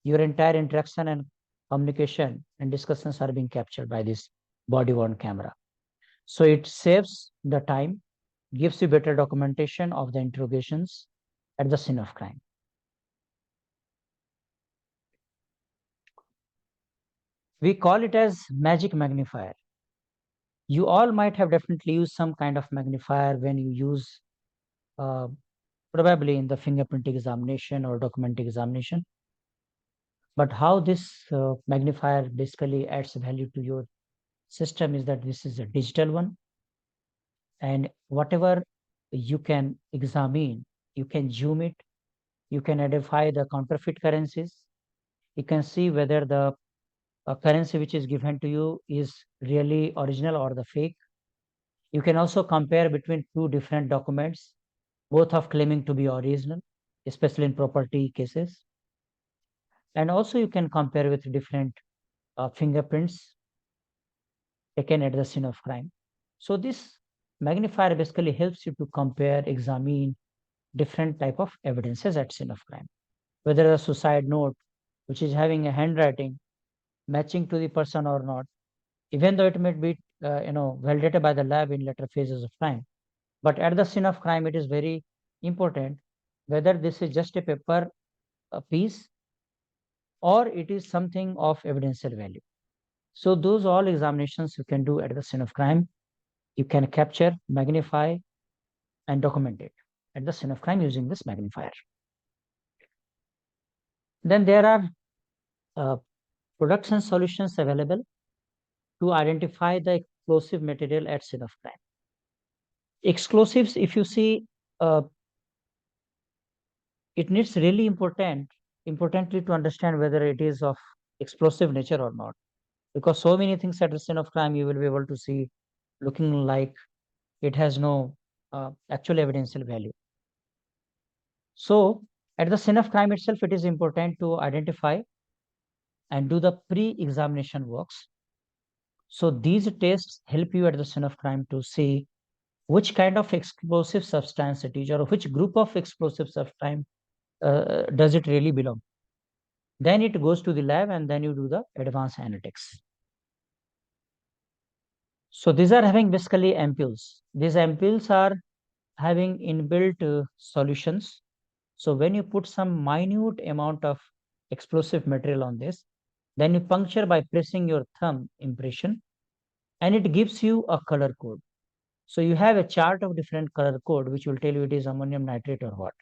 your entire interaction and communication and discussions are being captured by this body-worn camera. So it saves the time, gives you better documentation of the interrogations at the scene of crime. We call it as magic magnifier. You all might have definitely used some kind of magnifier when you use probably in the fingerprint examination or document examination. But how this magnifier basically adds value to your system is that this is a digital one. And whatever you can examine, you can zoom it, you can identify the counterfeit currencies, you can see whether the currency which is given to you is really original or the fake. You can also compare between two different documents, both of claiming to be original, especially in property cases. And also you can compare with different fingerprints taken at the scene of crime. So this magnifier basically helps you to compare, examine different type of evidences at scene of crime. Whether a suicide note, which is having a handwriting matching to the person or not, even though it may be validated by the lab in later phases of crime. But at the scene of crime, it is very important whether this is just a paper piece or it is something of evidential value. So those all examinations you can do at the scene of crime. You can capture, magnify, and document it at the scene of crime using this magnifier. Then there are products and solutions available to identify the explosive material at scene of crime. Explosives, if you see, it needs really importantly to understand whether it is of explosive nature or not, because so many things at the scene of crime you will be able to see looking like it has no actual evidential value. So at the scene of crime itself, it is important to identify and do the pre-examination works. So these tests help you at the scene of crime to see which kind of explosive substance it is or which group of explosive substance does it really belong. Then it goes to the lab and then you do the advanced analytics. So these are having basically ampoules. These ampoules are having inbuilt solutions. So when you put some minute amount of explosive material on this, then you puncture by pressing your thumb impression, and it gives you a color code. So you have a chart of different color code, which will tell you it is ammonium nitrate or what.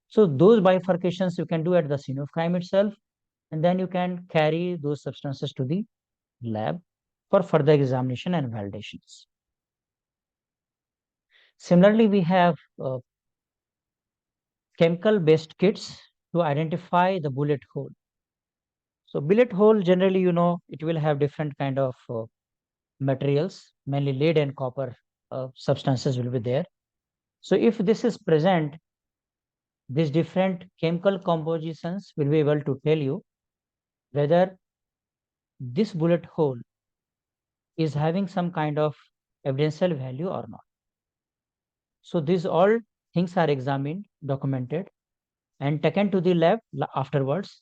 So those bifurcations you can do at the scene of crime itself, and then you can carry those substances to the lab for further examination and validations. Similarly, we have chemical-based kits to identify the bullet hole. So bullet hole, generally, it will have different kind of materials, mainly lead and copper substances will be there. So if this is present, these different chemical compositions will be able to tell you whether this bullet hole is having some kind of evidential value or not. So these all things are examined, documented, and taken to the lab afterwards,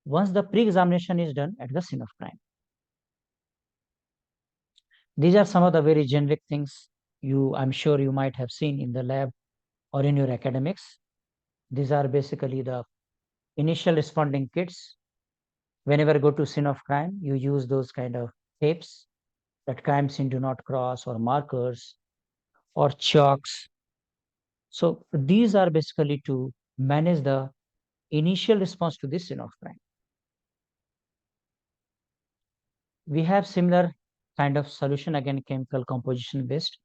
once the pre-examination is done at the scene of crime. These are some of the very generic things I'm sure you might have seen in the lab or in your academics. These are basically the initial responding kits. Whenever you go to scene of crime, you use those kind of tapes that crime scene do not cross, or markers, or chalks. So these are basically to manage the initial response to this scene of crime. We have similar kind of solution, again chemical composition based,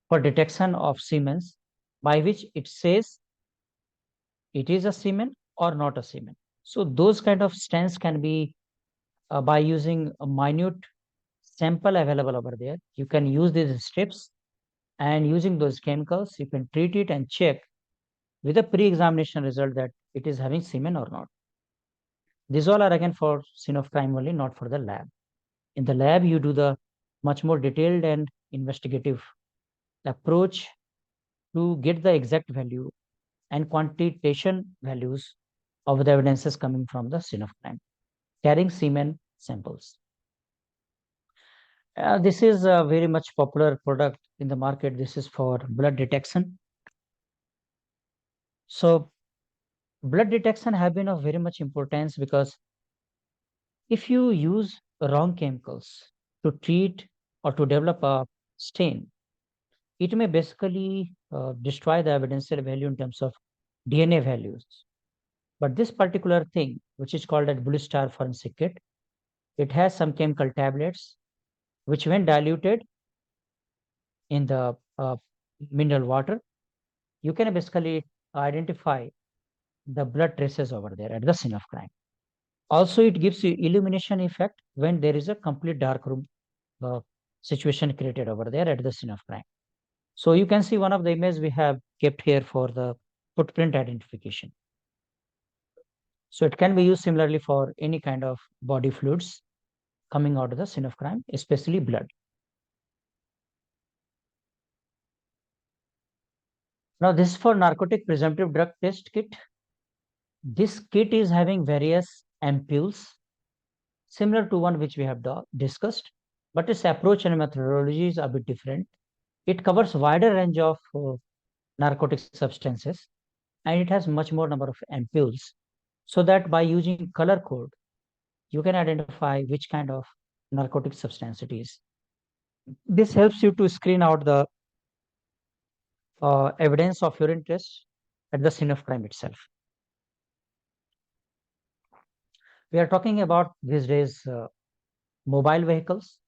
for detection of semens, by which it says it is a semen or not a semen. So those kind of stents can be by using a minute sample available over there. You can use these strips, and using those chemicals, you can treat it and check with a pre-examination result that it is having semen or not. These all are again for scene of crime only, not for the lab. In the lab, you do the much more detailed and investigative approach to get the exact value and quantitation values of the evidences coming from the scene of crime, carrying semen samples. This is a very much popular product in the market. This is for blood detection. So blood detection have been of very much importance, because if you use wrong chemicals to treat or to develop a stain, it may basically destroy the evidential value in terms of DNA values. But this particular thing, which is called a Blue Star forensic kit, it has some chemical tablets, which when diluted in the mineral water, you can basically identify the blood traces over there at the scene of crime. Also, it gives you illumination effect when there is a complete dark room situation created over there at the scene of crime. So you can see one of the images we have kept here for the footprint identification. So it can be used similarly for any kind of body fluids coming out of the scene of crime, especially blood. Now this is for narcotic presumptive drug test kit. This kit is having various ampules, similar to one which we have discussed, but its approach and methodology is a bit different. It covers wider range of narcotic substances, and it has much more number of ampules, so that by using color code, you can identify which kind of narcotic substance it is. This helps you to screen out the evidence of your interest at the scene of crime itself. We are talking about these days mobile vehicles.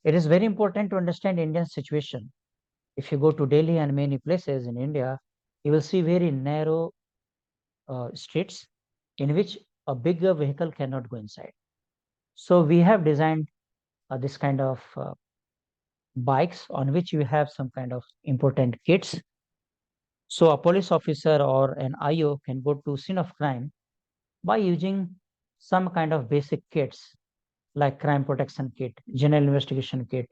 It is very important to understand Indian situation. If you go to Delhi and many places in India, you will see very narrow streets in which a bigger vehicle cannot go inside. So we have designed this kind of bikes on which you have some kind of important kits. So a police officer or an IO can go to scene of crime by using some kind of basic kits like crime protection kit, general investigation kit,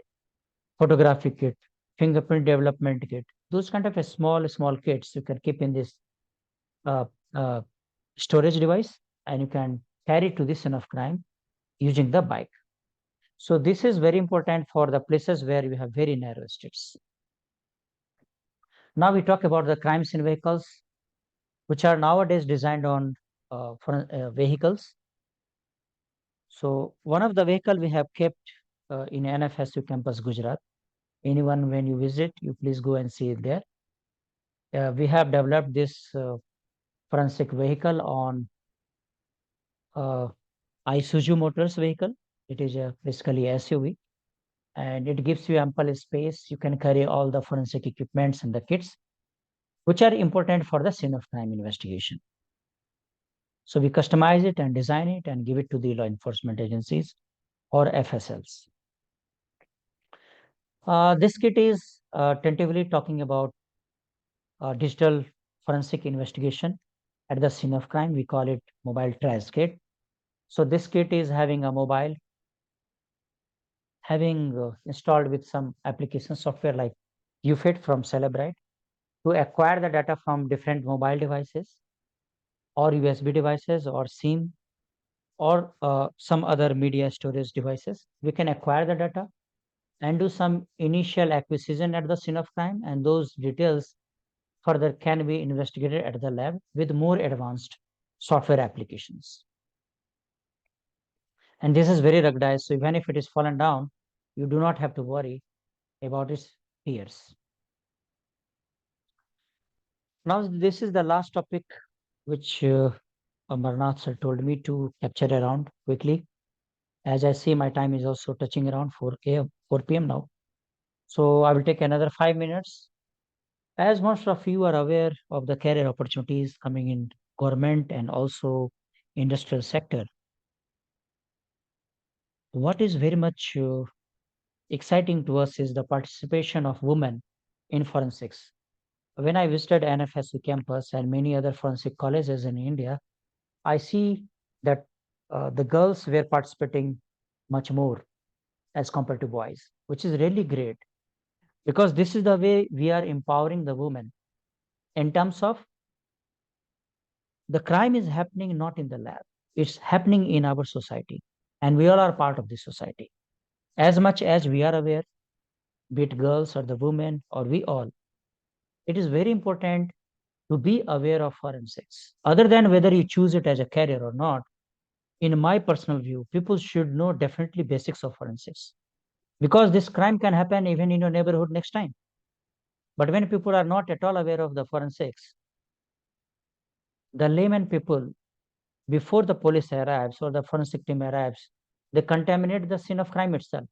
photographic kit, fingerprint development kit. Those kind of a small kits you can keep in this storage device, and you can carry to the scene of crime using the bike. So this is very important for the places where you have very narrow streets. Now we talk about the crime scene vehicles. which are nowadays designed on vehicles. So one of the vehicle we have kept in NFSU campus, Gujarat. Anyone, when you visit, you please go and see it there. We have developed this forensic vehicle on Isuzu Motors vehicle. It is basically SUV, and it gives you ample space. You can carry all the forensic equipments and the kits, which are important for the scene of crime investigation. So we customize it and design it and give it to the law enforcement agencies or FSLs. This kit is tentatively talking about digital forensic investigation at the scene of crime. We call it mobile trace kit. So this kit is having a mobile, having installed with some application software like UFIT from Celebrite to acquire the data from different mobile devices or USB devices or SIM or some other media storage devices. We can acquire the data and do some initial acquisition at the scene of crime, and those details further can be investigated at the lab with more advanced software applications. And this is very ruggedized, so even if it is fallen down, you do not have to worry about its tears. Now, this is the last topic which Amarnath sir told me to capture around quickly. As I see, my time is also touching around 4 p.m. now. So I will take another 5 minutes. As most of you are aware of the career opportunities coming in government and also industrial sector, what is very much exciting to us is the participation of women in forensics. When I visited NFSU campus and many other forensic colleges in India, I see that the girls were participating much more as compared to boys, which is really great, because this is the way we are empowering the women in terms of the crime is happening not in the lab, it's happening in our society, and we all are part of the society. As much as we are aware, be it girls or the women or we all, it is very important to be aware of forensics. Other than whether you choose it as a career or not, in my personal view, people should know definitely basics of forensics, because this crime can happen even in your neighborhood next time. But when people are not at all aware of the forensics, the layman people, before the police arrives or the forensic team arrives, they contaminate the scene of crime itself.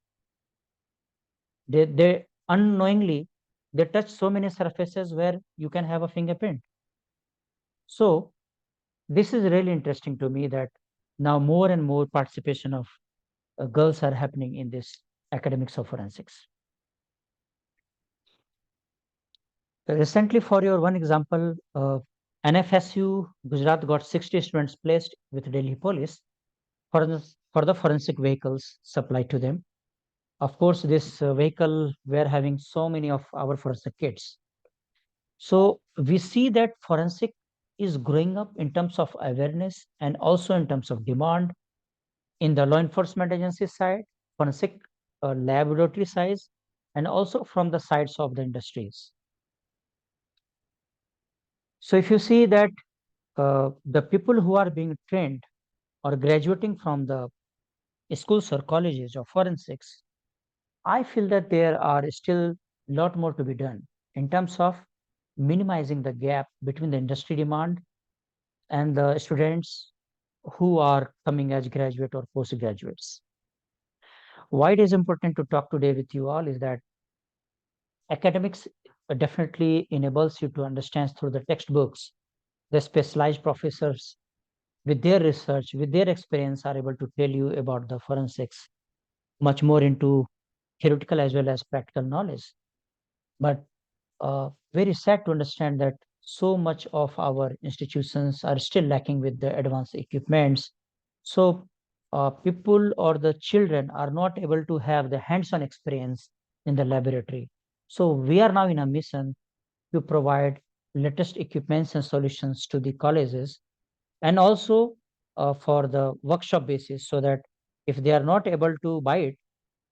They unknowingly, they touch so many surfaces where you can have a fingerprint. So this is really interesting to me that now more and more participation of girls are happening in this academics of forensics. Recently, for your one example, NFSU Gujarat got 60 students placed with Delhi Police for the forensic vehicles supplied to them. Of course, this vehicle were having so many of our forensic kits. So we see that forensic is growing up in terms of awareness and also in terms of demand in the law enforcement agency side, forensic laboratory size, and also from the sides of the industries. So if you see that the people who are being trained or graduating from the schools or colleges of forensics, I feel that there are still a lot more to be done in terms of minimizing the gap between the industry demand and the students who are coming as graduate or postgraduates. Why it is important to talk today with you all is that academics definitely enables you to understand through the textbooks. The specialized professors with their research, with their experience, are able to tell you about the forensics much more into theoretical as well as practical knowledge. But very sad to understand that so much of our institutions are still lacking with the advanced equipments. So people or the children are not able to have the hands-on experience in the laboratory. So we are now in a mission to provide latest equipments and solutions to the colleges, and also for the workshop basis, so that if they are not able to buy it,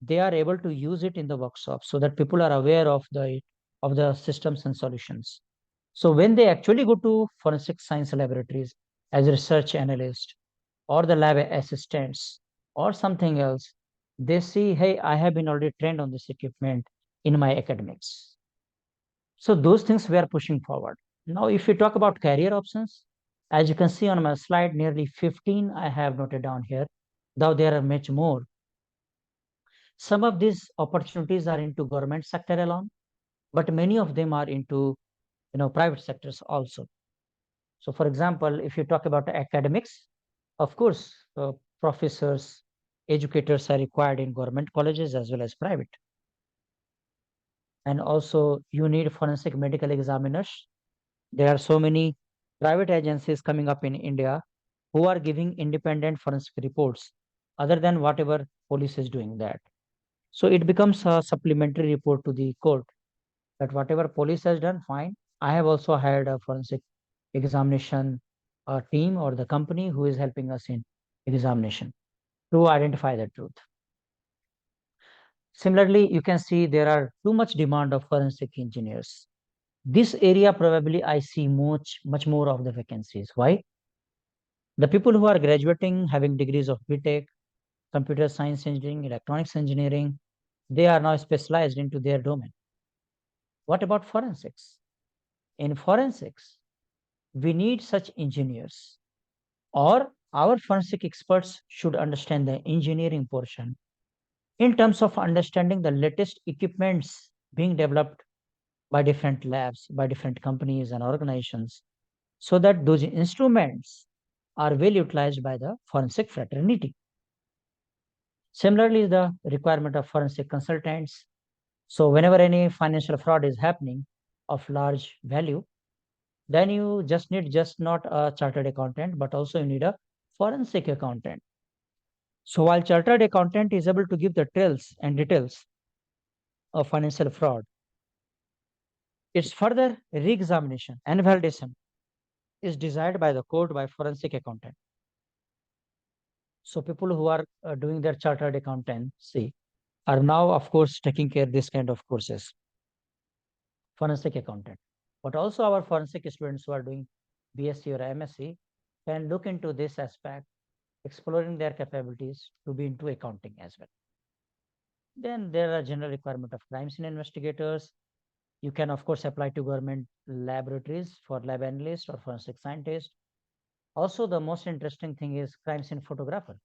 they are able to use it in the workshop, so that people are aware of the systems and solutions. So when they actually go to forensic science laboratories as research analyst or the lab assistants or something else, they see, hey, I have been already trained on this equipment in my academics. So those things we are pushing forward. Now, if we talk about career options, as you can see on my slide, nearly 15 I have noted down here, though there are much more. Some of these opportunities are into government sector alone, but many of them are into private sectors also. So for example, if you talk about academics, of course, professors, educators are required in government colleges as well as private. And also you need forensic medical examiners. There are so many private agencies coming up in India who are giving independent forensic reports other than whatever police is doing that. So it becomes a supplementary report to the court that whatever police has done, fine. I have also hired a forensic examination team or the company who is helping us in examination to identify the truth. Similarly, you can see there are too much demand of forensic engineers. This area probably I see much more of the vacancies. Why? The people who are graduating having degrees of BTech, computer science engineering, electronics engineering, they are now specialized into their domain. What about forensics? In forensics, we need such engineers, or our forensic experts should understand the engineering portion in terms of understanding the latest equipments being developed by different labs, by different companies and organizations, so that those instruments are well utilized by the forensic fraternity. Similarly, the requirement of forensic consultants. So whenever any financial fraud is happening of large value, then you just need not a chartered accountant, but also you need a forensic accountant. So while chartered accountant is able to give the trails and details of financial fraud, its further re-examination and validation is desired by the court by forensic accountant. So people who are doing their chartered accountancy are now, of course, taking care of this kind of courses, forensic accountant. But also our forensic students who are doing BSc or MSc can look into this aspect, exploring their capabilities to be into accounting as well. Then there are general requirement of crime scene investigators. You can, of course, apply to government laboratories for lab analyst or forensic scientist. Also, the most interesting thing is crime scene photographer.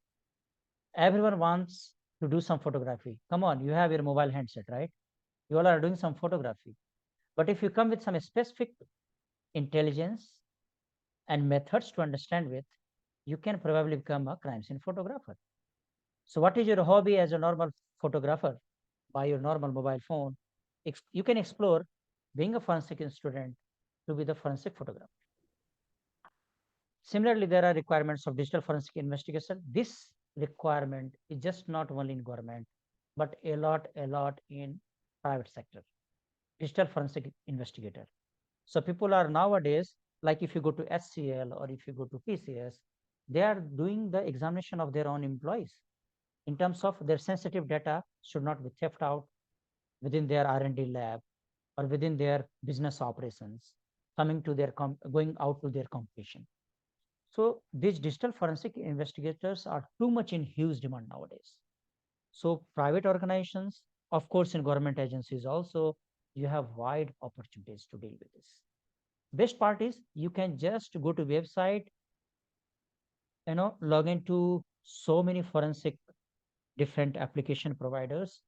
Everyone wants to do some photography. Come on, you have your mobile handset, right? You all are doing some photography. But if you come with some specific intelligence and methods to understand with, you can probably become a crime scene photographer. So what is your hobby as a normal photographer? By your normal mobile phone, you can explore being a forensic student to be the forensic photographer. Similarly, there are requirements of digital forensic investigation. This requirement is just not only in government, but a lot in private sector. Digital forensic investigator. So people are nowadays, like if you go to HCL or if you go to PCS, they are doing the examination of their own employees in terms of their sensitive data should not be theft out within their R&D lab or within their business operations, coming to their going out to their competition. So these digital forensic investigators are too much in huge demand nowadays. So private organizations, of course, in government agencies also, you have wide opportunities to deal with this. Best part is you can just go to website, log into so many forensic different application providers.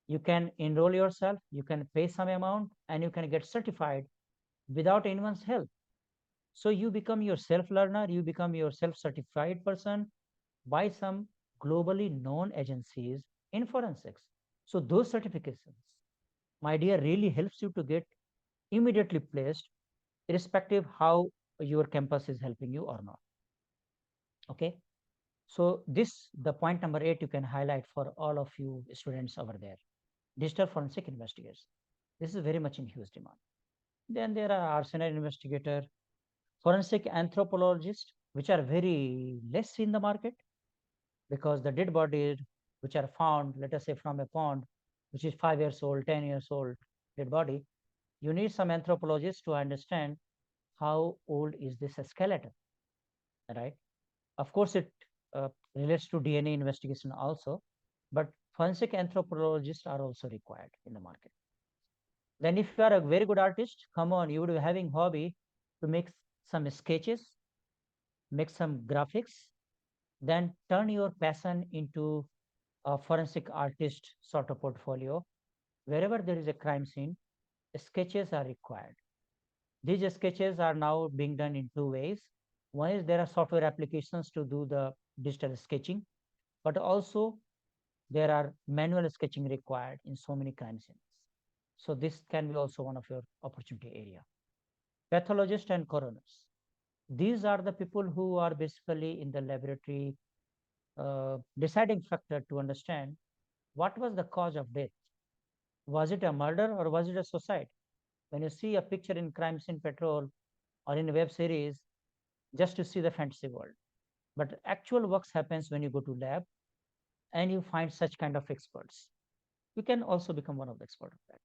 You can enroll yourself, you can pay some amount, and you can get certified without anyone's help. So you become your self-learner, you become your self-certified person by some globally known agencies in forensics. So those certifications, my dear, really helps you to get immediately placed, irrespective how your campus is helping you or not. Okay. So this, the point number 8, you can highlight for all of you students over there. Digital forensic investigators. This is very much in huge demand. Then there are arsenal investigator, forensic anthropologists, which are very less in the market because the dead bodies which are found, let us say from a pond, which is 5 years old, 10 years old dead body, You need some anthropologists to understand how old is this skeleton, right? Of course, it relates to DNA investigation also, but forensic anthropologists are also required in the market. Then if you are a very good artist, come on, you would be having hobby to make some sketches, make some graphics, then turn your passion into a forensic artist sort of portfolio. Wherever there is a crime scene, sketches are required. These sketches are now being done in two ways. One is there are software applications to do the digital sketching, but also there are manual sketching required in so many crime scenes. So this can be also one of your opportunity area. Pathologists and coroners. These are the people who are basically in the laboratory deciding factor to understand what was the cause of death. Was it a murder or was it a suicide? When you see a picture in Crime Scene Patrol or in a web series, just to see the fantasy world. But actual works happens when you go to lab and you find such kind of experts. You can also become one of the experts of that.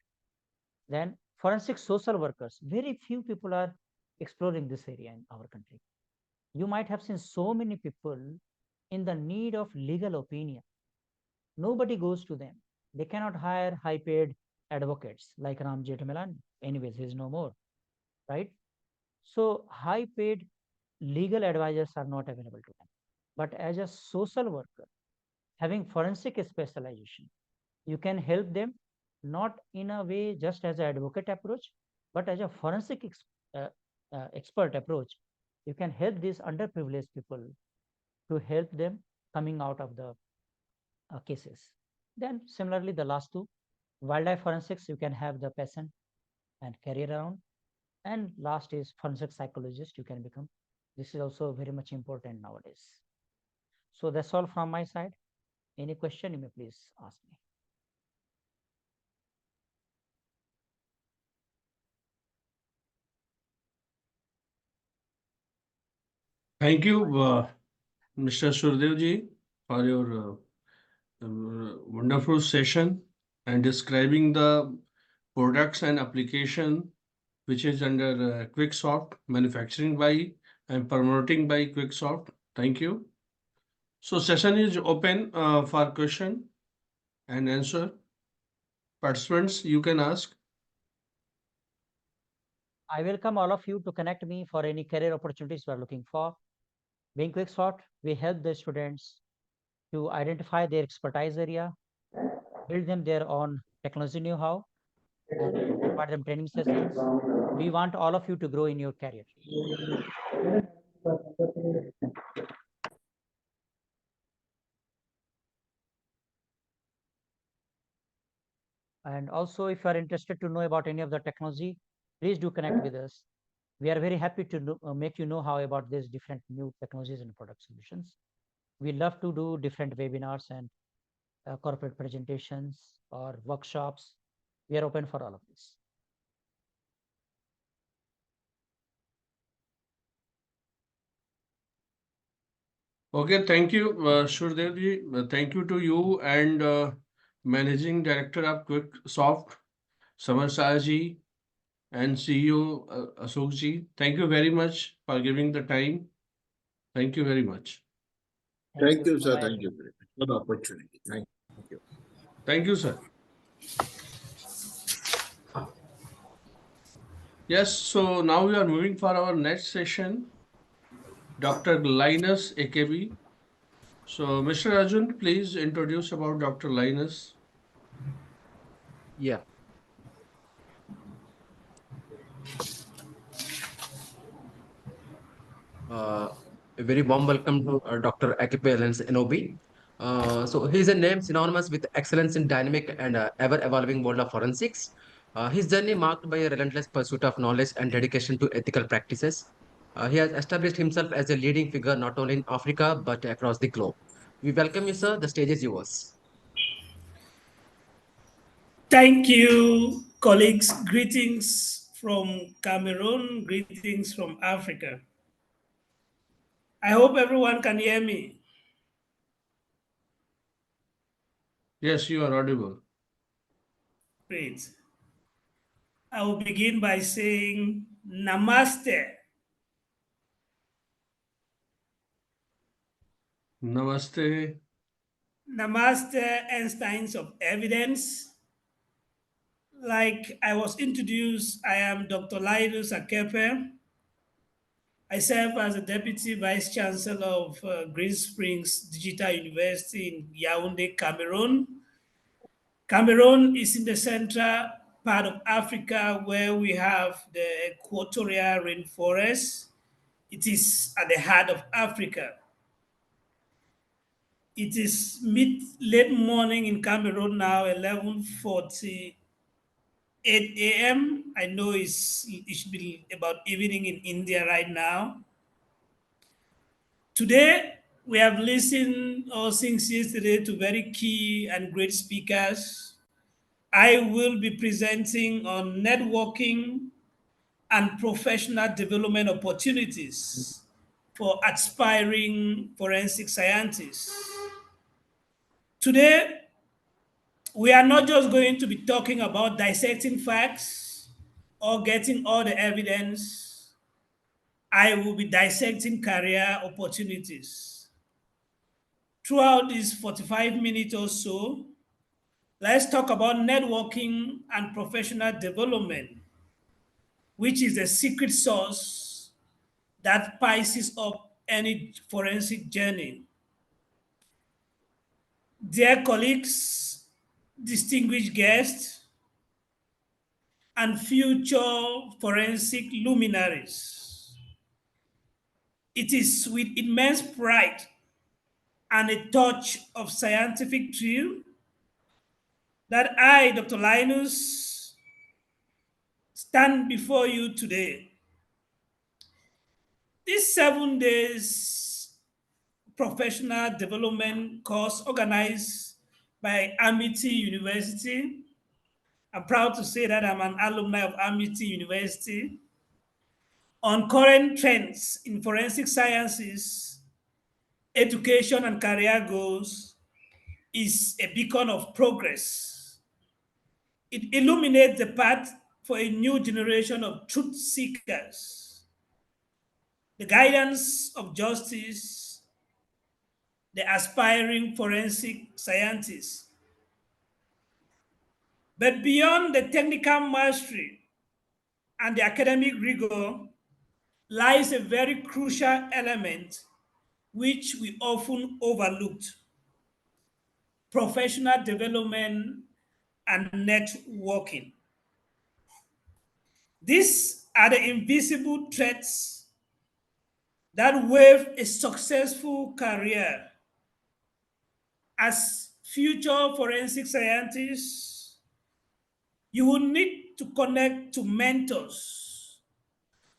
Then forensic social workers. Very few people are exploring this area in our country. You might have seen so many people in the need of legal opinion. Nobody goes to them. They cannot hire high-paid advocates like Ram Jethmalani. Anyways, he is no more, right? So high-paid legal advisors are not available to them. But as a social worker, having forensic specialization, you can help them not in a way just as an advocate approach, but as a forensic expert approach. You can help these underprivileged people to help them coming out of the cases. Then similarly, the last two, wildlife forensics, you can have the passion and career around. And last is forensic psychologist, you can become. This is also very much important nowadays. So that's all from my side. Any question, you may please ask me. Thank you, Mr. Surdev ji, for your wonderful session and describing the products and application which is under Quicksoft, manufacturing by and promoting by Quicksoft. Thank you. So session is open for question and answer. Participants, you can ask. I welcome all of you to connect me for any career opportunities you are looking for. Being Quicksoft, we help the students to identify their expertise area, build them their own technology know-how, and provide them training sessions. We want all of you to grow in your career. And also, if you are interested to know about any of the technology, please do connect with us. We are very happy to make you know how about these different new technologies and product solutions. We love to do different webinars and corporate presentations or workshops. We are open for all of this. Okay, thank you, Surdev ji. Thank you to you and Managing Director of Quicksoft, Samar Shah ji, and CEO Ashok ji. Thank you very much for giving the time. Thank you very much. Thank you, sir. Bye-bye, Thank you everyone. for the opportunity. Thank you. Thank you, sir. Yes, so now we are moving for our next session. Dr. Linus AKB. So, Mr. Arjun, please introduce about Dr. Linus. Yeah. A very warm welcome to Dr. Akipe Lens NOB. So he's a name synonymous with excellence in dynamic and ever-evolving world of forensics. His journey marked by a relentless pursuit of knowledge and dedication to ethical practices. He has established himself as a leading figure not only in Africa but across the globe. We welcome you, sir. The stage is yours. Thank you, colleagues. Greetings from Cameroon, greetings from Africa. I hope everyone can hear me. Yes, you are audible. Great. I will begin by saying Namaste. Namaste. Namaste, Einsteins of Evidence. Like I was introduced, I am Dr. Laidus Akepe. I serve as the Deputy Vice Chancellor of Green Springs Digital University in Yaoundé, Cameroon. Cameroon is in the central part of Africa where we have the equatorial rainforest. It is at the heart of Africa. It is late morning in Cameroon now, 11:48 a.m. I know it should be about evening in India right now. Today, we have listened since yesterday to very key and great speakers. I will be presenting on networking and professional development opportunities for aspiring forensic scientists. Today, we are not just going to be talking about dissecting facts or getting all the evidence. I will be dissecting career opportunities. Throughout these 45 minutes or so, let's talk about networking and professional development, which is the secret sauce that spices up any forensic journey. Dear colleagues, distinguished guests, and future forensic luminaries, it is with immense pride and a touch of scientific thrill that I, Dr. Linus, stand before you today. This 7 days professional development course organized by Amity University. I'm proud to say that I'm an alumni of Amity University. On current trends in forensic sciences, education, and career goals is a beacon of progress. It illuminates the path for a new generation of truth seekers, the guidance of justice, the aspiring forensic scientists. But beyond the technical mastery and the academic rigor lies a very crucial element which we often overlooked: professional development and networking. These are the invisible threads that wave a successful career. As future forensic scientists, you will need to connect to mentors,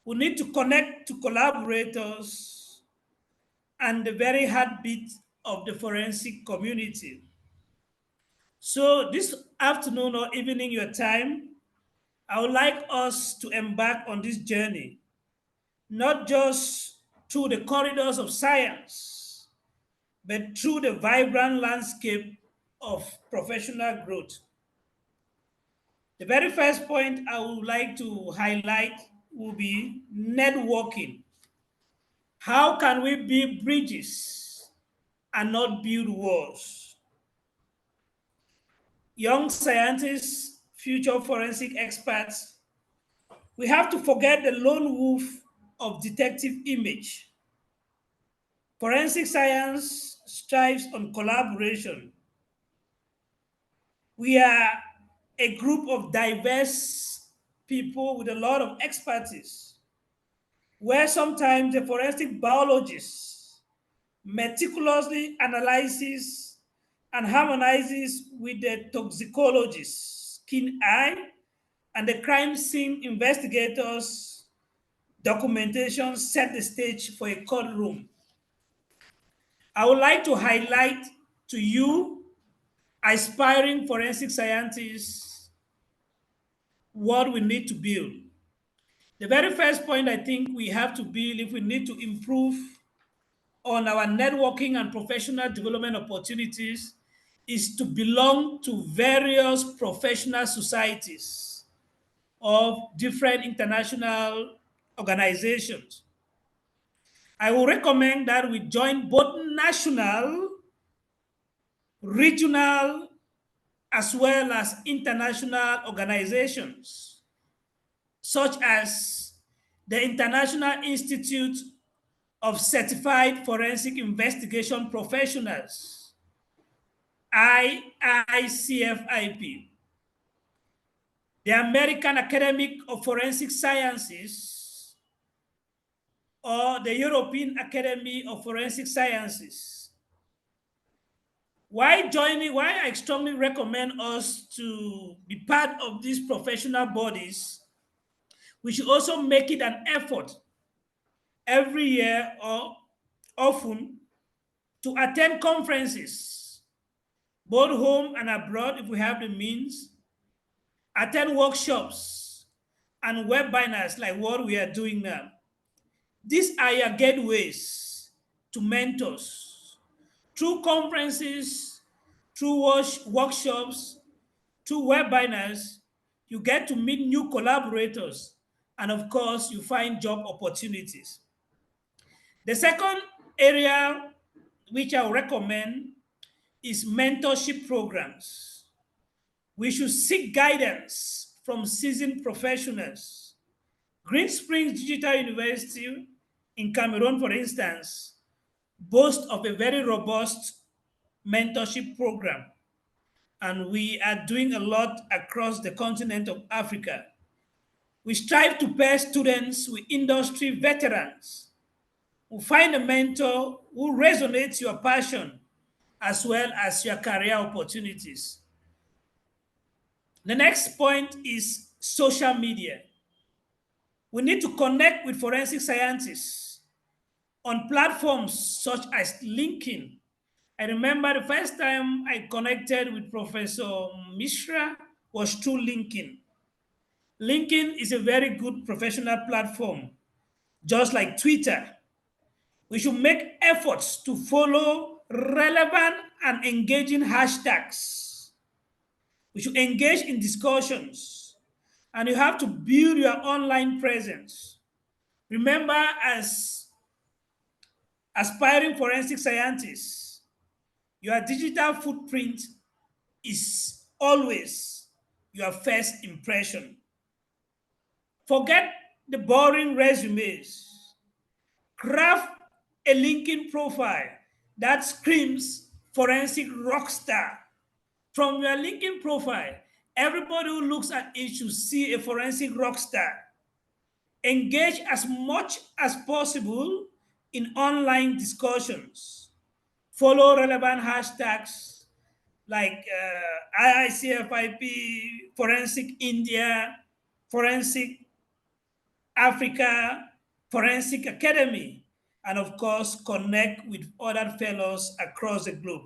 will need to connect to collaborators, and the very heartbeat of the forensic community. So this afternoon or evening your time, I would like us to embark on this journey, not just through the corridors of science, but through the vibrant landscape of professional growth. The very first point I would like to highlight will be networking. How can we build bridges and not build walls? Young scientists, future forensic experts, we have to forget the lone wolf of detective image. Forensic science strives on collaboration. We are a group of diverse people with a lot of expertise, where sometimes the forensic biologist meticulously analyzes and harmonizes with the toxicologist, keen eye, and the crime scene investigators' documentation set the stage for a courtroom. I would like to highlight to you, aspiring forensic scientists, what we need to build. The very first point I think we have to build, if we need to improve on our networking and professional development opportunities, is to belong to various professional societies. of different international organizations. I will recommend that we join both national, regional, as well as international organizations, such as the International Institute of Certified Forensic Investigation Professionals, IICFIP, the American Academy of Forensic Sciences, or the European Academy of Forensic Sciences. Why I strongly recommend us to be part of these professional bodies, we should also make it an effort every year or often to attend conferences, both home and abroad if we have the means, attend workshops and webinars like what we are doing now. These are your gateways to mentors. Through conferences, through workshops, through webinars, you get to meet new collaborators, and of course, you find job opportunities. The second area which I would recommend is mentorship programs. We should seek guidance from seasoned professionals. Green Springs Digital University in Cameroon, for instance, boasts of a very robust mentorship program, and we are doing a lot across the continent of Africa. We strive to pair students with industry veterans who find a mentor who resonates your passion as well as your career opportunities. The next point is social media. We need to connect with forensic scientists on platforms such as LinkedIn. I remember the first time I connected with Professor Mishra was through LinkedIn. LinkedIn is a very good professional platform, just like Twitter. We should make efforts to follow relevant and engaging hashtags. We should engage in discussions, and you have to build your online presence. Remember, as aspiring forensic scientists, your digital footprint is always your first impression. Forget the boring resumes. Craft a LinkedIn profile that screams forensic rockstar. From your LinkedIn profile, everybody who looks at it should see a forensic rockstar. Engage as much as possible in online discussions. Follow relevant hashtags like IICFIP, Forensic India, Forensic Africa, Forensic Academy, and of course, connect with other fellows across the globe.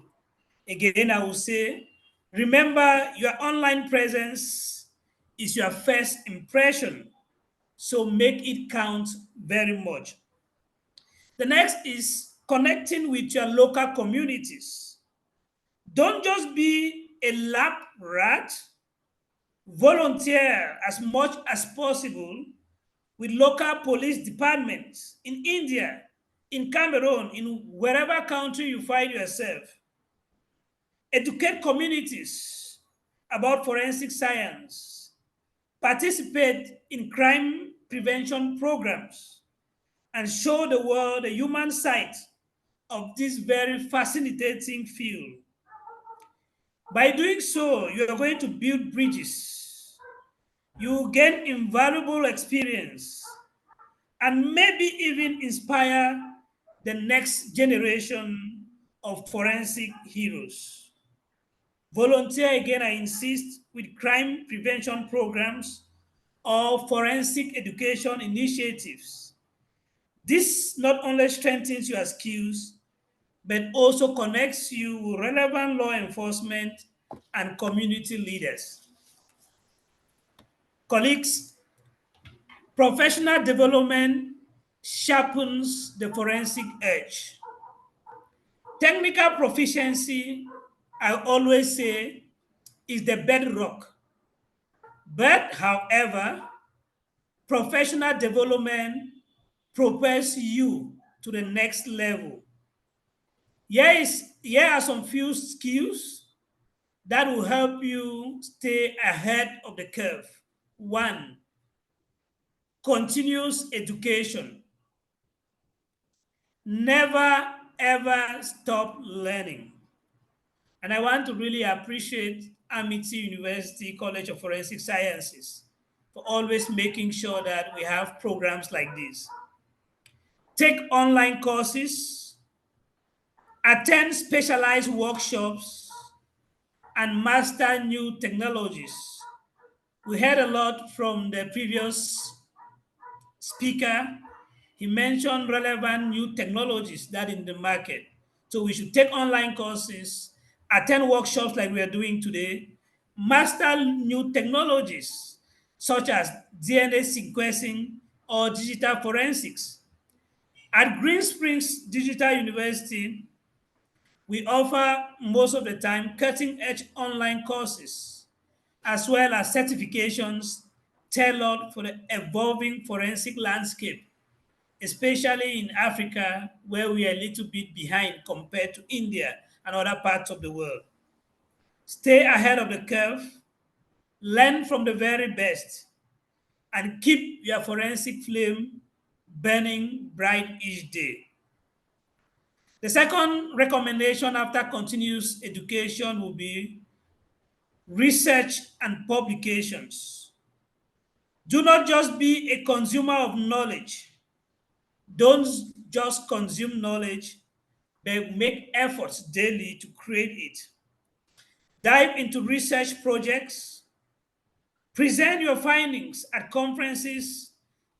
Again, I will say, remember your online presence is your first impression, so make it count very much. The next is connecting with your local communities. Don't just be a lab rat, volunteer as much as possible with local police departments in India, in Cameroon, in wherever country you find yourself. Educate communities about forensic science. Participate in crime prevention programs and show the world the human side of this very fascinating field. By doing so, you are going to build bridges. You will gain invaluable experience and maybe even inspire the next generation of forensic heroes. Volunteer, again, I insist, with crime prevention programs or forensic education initiatives. This not only strengthens your skills, but also connects you with relevant law enforcement and community leaders. Colleagues, professional development sharpens the forensic edge. Technical proficiency, I always say, is the bedrock. But, however, professional development propels you to the next level. Here are some few skills that will help you stay ahead of the curve. One, continuous education. Never ever stop learning. And I want to really appreciate Amity University College of Forensic Sciences for always making sure that we have programs like this. Take online courses, attend specialized workshops, and master new technologies. We heard a lot from the previous speaker. He mentioned relevant new technologies that in the market. So we should take online courses, attend workshops like we are doing today, master new technologies such as DNA sequencing or digital forensics. At Green Springs Digital University, we offer most of the time cutting-edge online courses as well as certifications tailored for the evolving forensic landscape, especially in Africa, where we are a little bit behind compared to India and other parts of the world. Stay ahead of the curve, learn from the very best, and keep your forensic flame burning bright each day. The second recommendation after continuous education will be research and publications. Do not just be a consumer of knowledge. Don't just consume knowledge, but make efforts daily to create it. Dive into research projects. Present your findings at conferences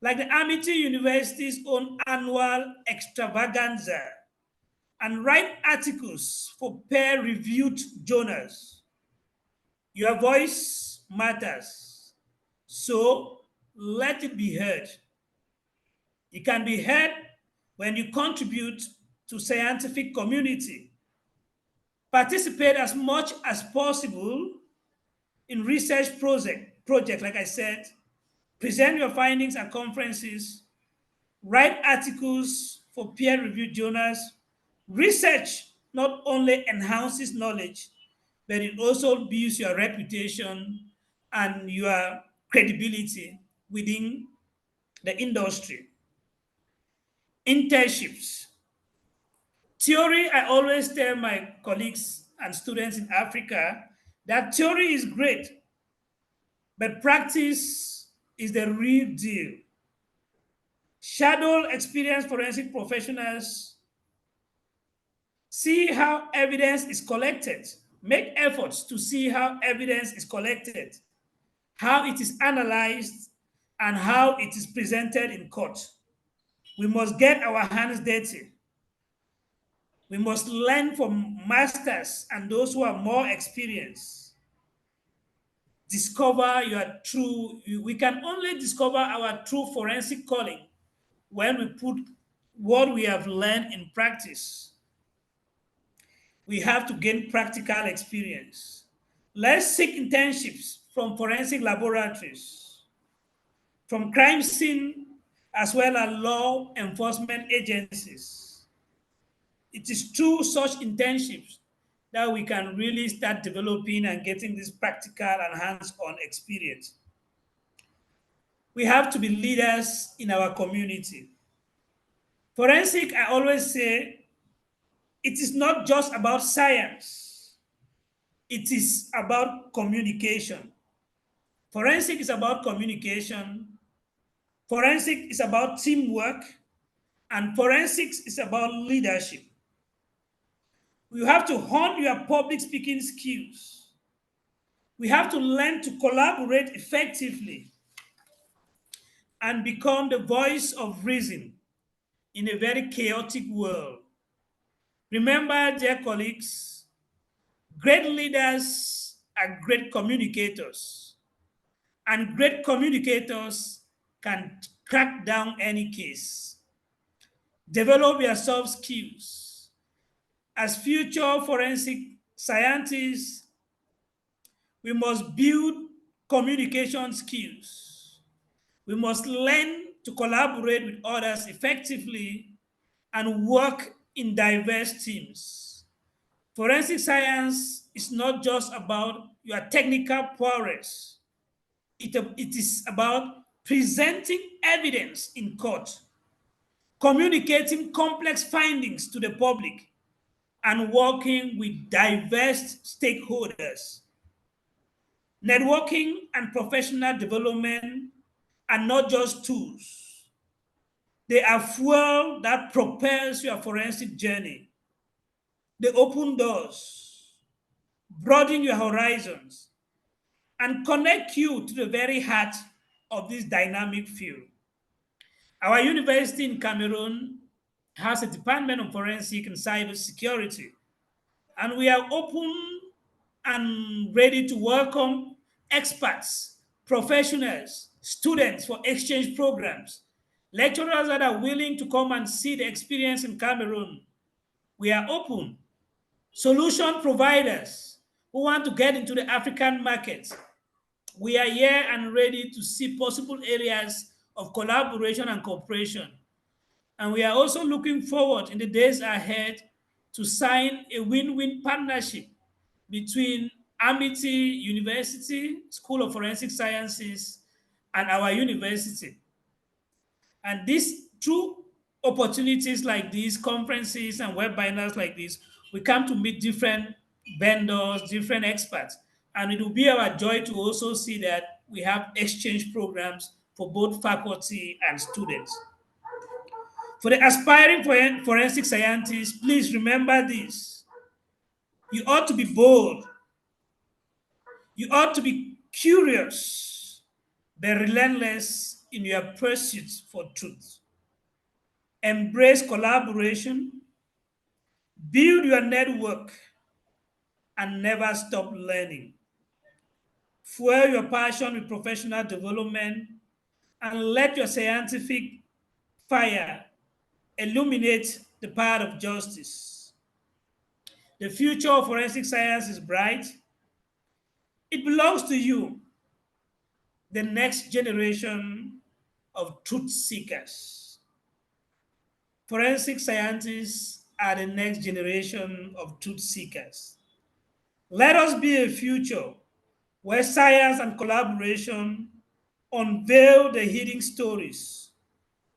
like the Amity University's own annual extravaganza, and write articles for peer-reviewed journals. Your voice matters, so let it be heard. It can be heard when you contribute to scientific community. Participate as much as possible in research project, like I said. Present your findings at conferences. Write articles for peer-reviewed journals. Research not only enhances knowledge, but it also builds your reputation and your credibility within the industry. Internships. Theory, I always tell my colleagues and students in Africa that theory is great, but practice is the real deal. Shadow experienced forensic professionals, see how evidence is collected. Make efforts to see how evidence is collected, how it is analyzed, and how it is presented in court. We must get our hands dirty. We must learn from masters and those who are more experienced. Discover your true, we can only discover our true forensic calling when we put what we have learned in practice. We have to gain practical experience. Let's seek internships from forensic laboratories, from crime scene, as well as law enforcement agencies. It is through such internships that we can really start developing and getting this practical and hands-on experience. We have to be leaders in our community. Forensic, I always say, it is not just about science. It is about communication. Forensic is about communication. Forensic is about teamwork. And forensics is about leadership. You have to hone your public speaking skills. We have to learn to collaborate effectively and become the voice of reason in a very chaotic world. Remember, dear colleagues, great leaders are great communicators, and great communicators can crack down any case. Develop your soft skills. As future forensic scientists, we must build communication skills. We must learn to collaborate with others effectively and work in diverse teams. Forensic science is not just about your technical prowess. It is about presenting evidence in court, communicating complex findings to the public, and working with diverse stakeholders. Networking and professional development are not just tools. They are fuel that propels your forensic journey. They open doors, broaden your horizons, and connect you to the very heart of this dynamic field. Our university in Cameroon has a department of forensic and cybersecurity, and we are open and ready to welcome experts, professionals, students for exchange programs, lecturers that are willing to come and see the experience in Cameroon. We are open. Solution providers who want to get into the African market. We are here and ready to see possible areas of collaboration and cooperation. And we are also looking forward in the days ahead to sign a win-win partnership between Amity University, School of Forensic Sciences, and our university. And this, through opportunities like these, conferences and webinars like this, we come to meet different vendors, different experts. And it will be our joy to also see that we have exchange programs for both faculty and students. For the aspiring forensic scientists, please remember this. You ought to be bold. You ought to be curious, but relentless in your pursuit for truth. Embrace collaboration, build your network, and never stop learning. Fuel your passion with professional development, and let your scientific fire illuminate the path of justice. The future of forensic science is bright. It belongs to you, the next generation of truth seekers. Forensic scientists are the next generation of truth seekers. Let us be a future where science and collaboration unveil the hidden stories,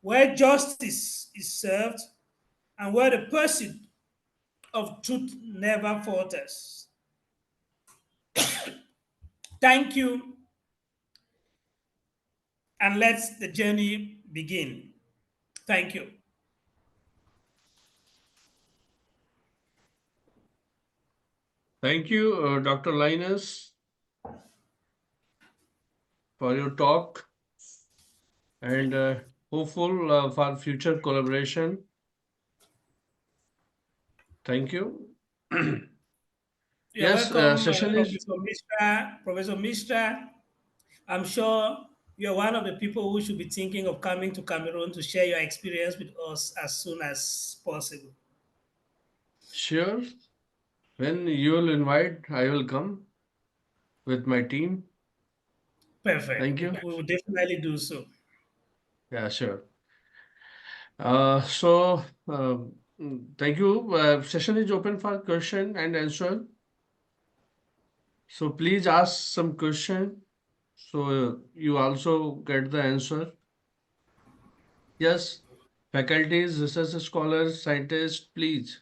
where justice is served, and where the pursuit of truth never falters. Thank you, and let the journey begin. Thank you. Thank you, Dr. Linus, for your talk, and hopeful for future collaboration. Thank you. You're Yes, welcome, session is Professor Mishra. I'm sure you're one of the people who should be thinking of coming to Cameroon to share your experience with us as soon as possible. sure. When you will invite, I will come with my team. Perfect. Thank you. We will definitely do so. Yeah, sure. Thank you. Session is open for question and answer. So please ask some question so you also get the answer. Yes, faculties, research scholars, scientists, please.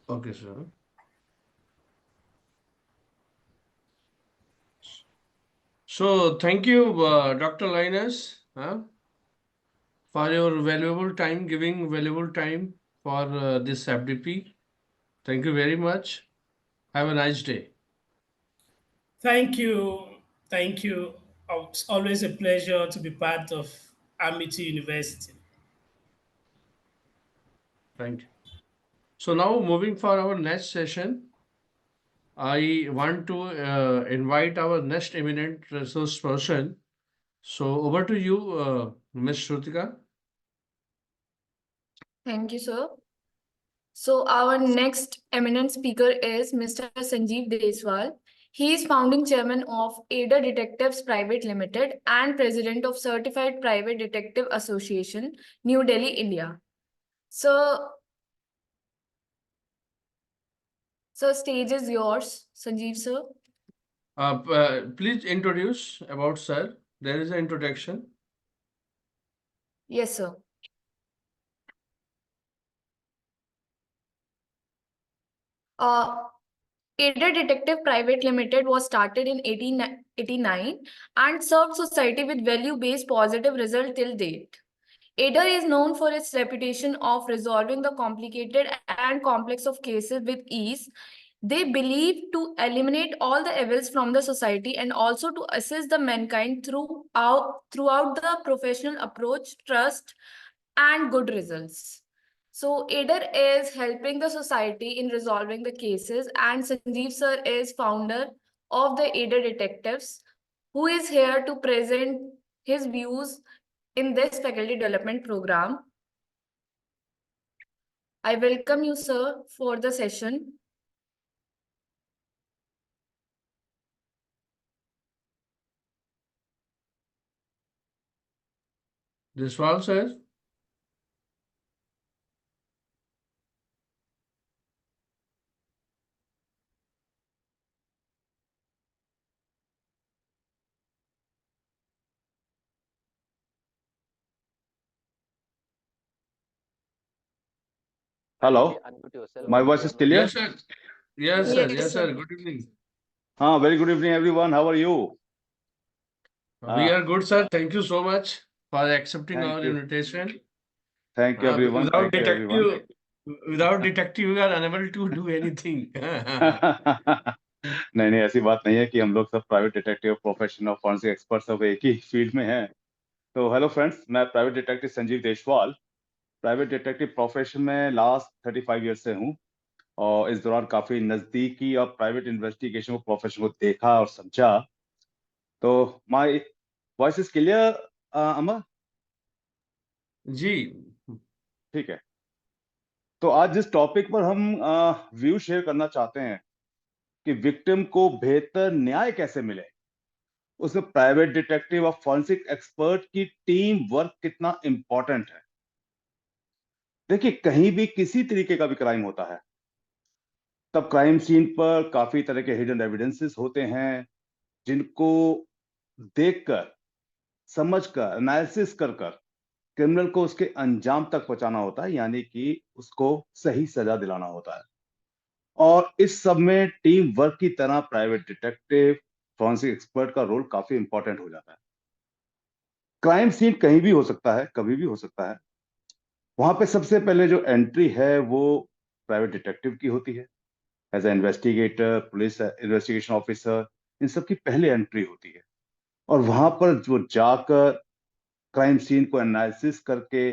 Okay, sir. So thank you, Dr. Linus, for your valuable time, giving valuable time for this FDP. Thank you very much. Have a nice day. Thank you. Thank you. It's always a pleasure to be part of Amity University. Thank you. So now moving for our next session, I want to invite our next eminent resource person. So over to you, Ms. Shrutika. Thank you, sir. So our next eminent speaker is Mr. Sanjeev Deswal. He is founding chairman of Ada Detectives Private Limited and president of Certified Private Detective Association, New Delhi, India. So stage is yours, Sanjeev sir. Please introduce about sir. There is an introduction. Yes, sir. Ada Detective Private Limited was started in 1889 and served society with value-based positive result till date. Ada is known for its reputation of resolving the complicated and complex of cases with ease. They believe to eliminate all the evils from the society and also to assist the mankind throughout the professional approach, trust, and good results. So Ada is helping the society in resolving the cases, and Sanjeev sir is founder of the Ada Detectives, who is here to present his views in this faculty development program. I welcome you, sir, for the session. Deswal sir. Hello, my voice is clear? Yes, sir. Yes, sir. Yes, sir. Good evening. Very good evening, everyone. How are you? We are good, sir. Thank you so much for accepting Thank our you. invitation. Thank you, everyone. Without Thank you, everyone. without detective, we are unable to do anything. नहीं ऐसी बात नहीं है कि हम लोग सब private detective profession और फॉरेंसिक एक्सपर्ट सब एक ही फील्ड में हैं। तो हेलो फ्रेंड्स, मैं private detective Sanjeev Deswal private detective profession में लास्ट 35 ईयर से हूँ और इस दौरान काफी नजदीकी और प्राइवेट इन्वेस्टिगेशन को प्रोफेशन को देखा और समझा। तो माय वॉइस इज क्लियर अमर? जी ठीक है। तो आज जिस टॉपिक पर हम व्यू शेयर करना चाहते हैं कि विक्टिम को बेहतर न्याय कैसे मिले, उसमें प्राइवेट डिटेक्टिव और फॉरेंसिक एक्सपर्ट की टीम वर्क कितना इंपॉर्टेंट है। देखिए, कहीं भी किसी तरीके का भी क्राइम होता है तब क्राइम सीन पर काफी तरह के हिडन एविडेंसेस होते हैं जिनको देखकर, समझकर, एनालिसिस कर क्रिमिनल को उसके अंजाम तक पहुंचाना होता है, यानी कि उसको सही सजा दिलाना होता है। और इस सब में टीम वर्क की तरह प्राइवेट डिटेक्टिव, फॉरेंसिक एक्सपर्ट का रोल काफी इंपॉर्टेंट हो जाता है। क्राइम सीन कहीं भी हो सकता है, कभी भी हो सकता है। वहां पे सबसे पहले जो एंट्री है वो प्राइवेट डिटेक्टिव की होती है। As a investigator, police investigation officer, इन सब की पहले एंट्री होती है और वहां पर जो जाकर क्राइम सीन को एनालिसिस करके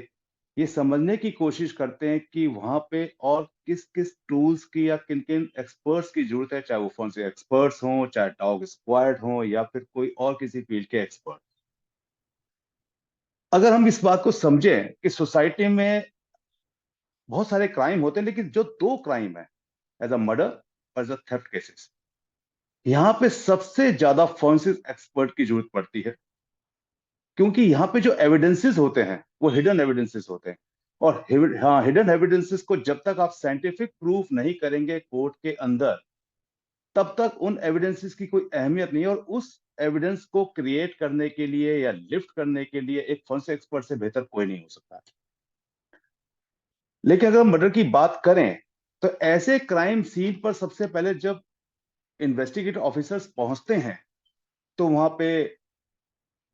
ये समझने की कोशिश करते हैं कि वहां पे और किस किस टूल्स की या किन किन एक्सपर्ट्स की जरूरत है, चाहे वो फॉरेंसिक एक्सपर्ट्स हों, चाहे डॉग स्क्वाड हों या फिर कोई और किसी फील्ड के एक्सपर्ट। अगर हम इस बात को समझें कि सोसाइटी में बहुत सारे क्राइम होते हैं, लेकिन जो दो क्राइम है, एज अ मर्डर और एज अ थेफ्ट केसेस, यहां पे सबसे ज्यादा फॉरेंसिक एक्सपर्ट की जरूरत पड़ती है, क्योंकि यहाँ पे जो एविडेंसेस होते हैं वो हिडन एविडेंसेस होते हैं और हिडन एविडेंसेस को जब तक आप साइंटिफिक प्रूफ नहीं करेंगे कोर्ट के अंदर, तब तक उन एविडेंसेस की कोई अहमियत नहीं है। और उस एविडेंस को क्रिएट करने के लिए या लिफ्ट करने के लिए एक फॉरेंसिक एक्सपर्ट से बेहतर कोई नहीं हो सकता। लेकिन अगर मर्डर की बात करें तो ऐसे क्राइम सीन पर सबसे पहले जब इन्वेस्टिगेटिव ऑफिसर्स पहुंचते हैं तो वहां पे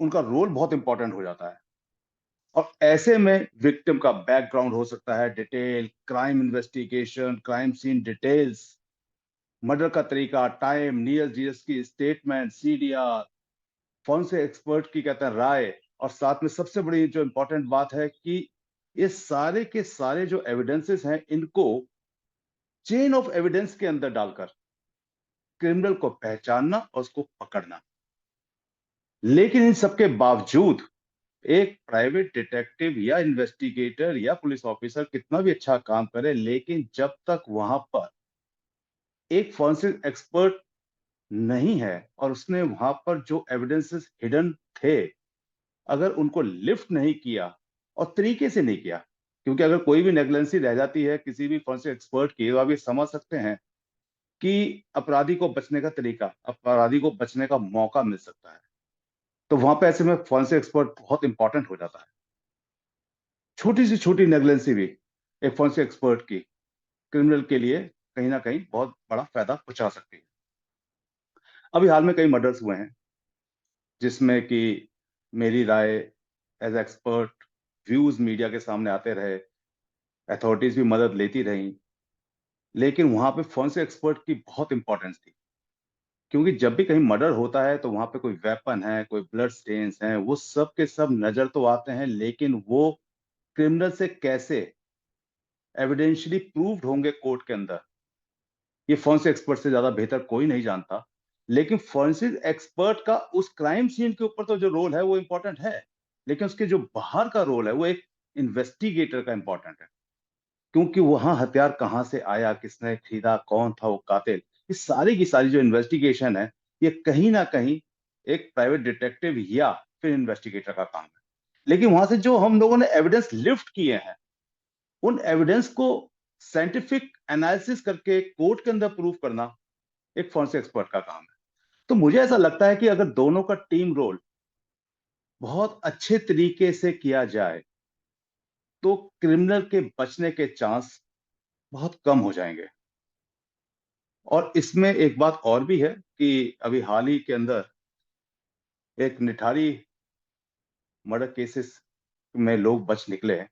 उनका रोल बहुत इंपॉर्टेंट हो जाता है। और ऐसे में विक्टिम का बैकग्राउंड हो सकता है, detail crime investigation, crime scene details, murder का तरीका, टाइम, नियर जीएस की स्टेटमेंट, सीडीआर, फॉरेंसिक एक्सपर्ट की कहते हैं राय, और साथ में सबसे बड़ी जो इंपॉर्टेंट बात है कि ये सारे के सारे जो एविडेंसेस हैं इनको चेन ऑफ एविडेंस के अंदर डालकर क्रिमिनल को पहचानना और उसको पकड़ना। लेकिन इन सबके बावजूद एक प्राइवेट डिटेक्टिव या इन्वेस्टिगेटर या पुलिस ऑफिसर कितना भी अच्छा काम करे, लेकिन जब तक वहां पर एक फॉरेंसिक एक्सपर्ट नहीं है और उसने वहां पर जो एविडेंसेस हिडन थे, अगर उनको लिफ्ट नहीं किया और तरीके से नहीं किया, क्योंकि अगर कोई भी नेग्लेंसी रह जाती है किसी भी फॉरेंसिक एक्सपर्ट की, तो आप ये समझ सकते हैं कि अपराधी को बचने का तरीका, अपराधी को बचने का मौका मिल सकता है। तो वहां पे ऐसे में फॉरेंसिक एक्सपर्ट बहुत इंपॉर्टेंट हो जाता है। छोटी सी छोटी नेग्लेंसी भी एक फॉरेंसिक एक्सपर्ट की क्रिमिनल के लिए कहीं ना कहीं बहुत बड़ा फायदा पहुंचा सकती है। अभी हाल में कई मर्डर्स हुए हैं जिसमें कि मेरी राय एज एक्सपर्ट व्यूज मीडिया के सामने आते रहे, अथॉरिटीज भी मदद लेती रही, लेकिन वहां पे फॉरेंसिक एक्सपर्ट की बहुत इंपॉर्टेंस थी। क्योंकि जब भी कहीं मर्डर होता है तो वहां पे कोई वेपन है, कोई ब्लड स्टेन्स हैं, वो सब के सब नजर तो आते हैं, लेकिन वो क्रिमिनल से कैसे एविडेंशियली प्रूव्ड होंगे कोर्ट के अंदर, ये फॉरेंसिक एक्सपर्ट से ज्यादा बेहतर कोई नहीं जानता। लेकिन फॉरेंसिक एक्सपर्ट का उस क्राइम सीन के ऊपर तो जो रोल है वो इंपॉर्टेंट है, लेकिन उसके जो बाहर का रोल है वो एक इन्वेस्टिगेटर का इंपॉर्टेंट है। क्योंकि वहां हथियार कहाँ से आया, किसने खरीदा, कौन था वो कातिल, ये सारी की सारी जो इन्वेस्टिगेशन है, ये कहीं ना कहीं एक प्राइवेट डिटेक्टिव या फिर इन्वेस्टिगेटर का काम है। लेकिन वहां से जो हम लोगों ने एविडेंस लिफ्ट किए हैं, उन एविडेंस को साइंटिफिक एनालिसिस करके कोर्ट के अंदर प्रूव करना एक फॉरेंसिक एक्सपर्ट का काम है। तो मुझे ऐसा लगता है कि अगर दोनों का टीम रोल बहुत अच्छे तरीके से किया जाए तो क्रिमिनल के बचने के चांस बहुत कम हो जाएंगे। और इसमें एक बात और भी है कि अभी हाल ही के अंदर एक निठारी मर्डर केसेस में लोग बच निकले हैं,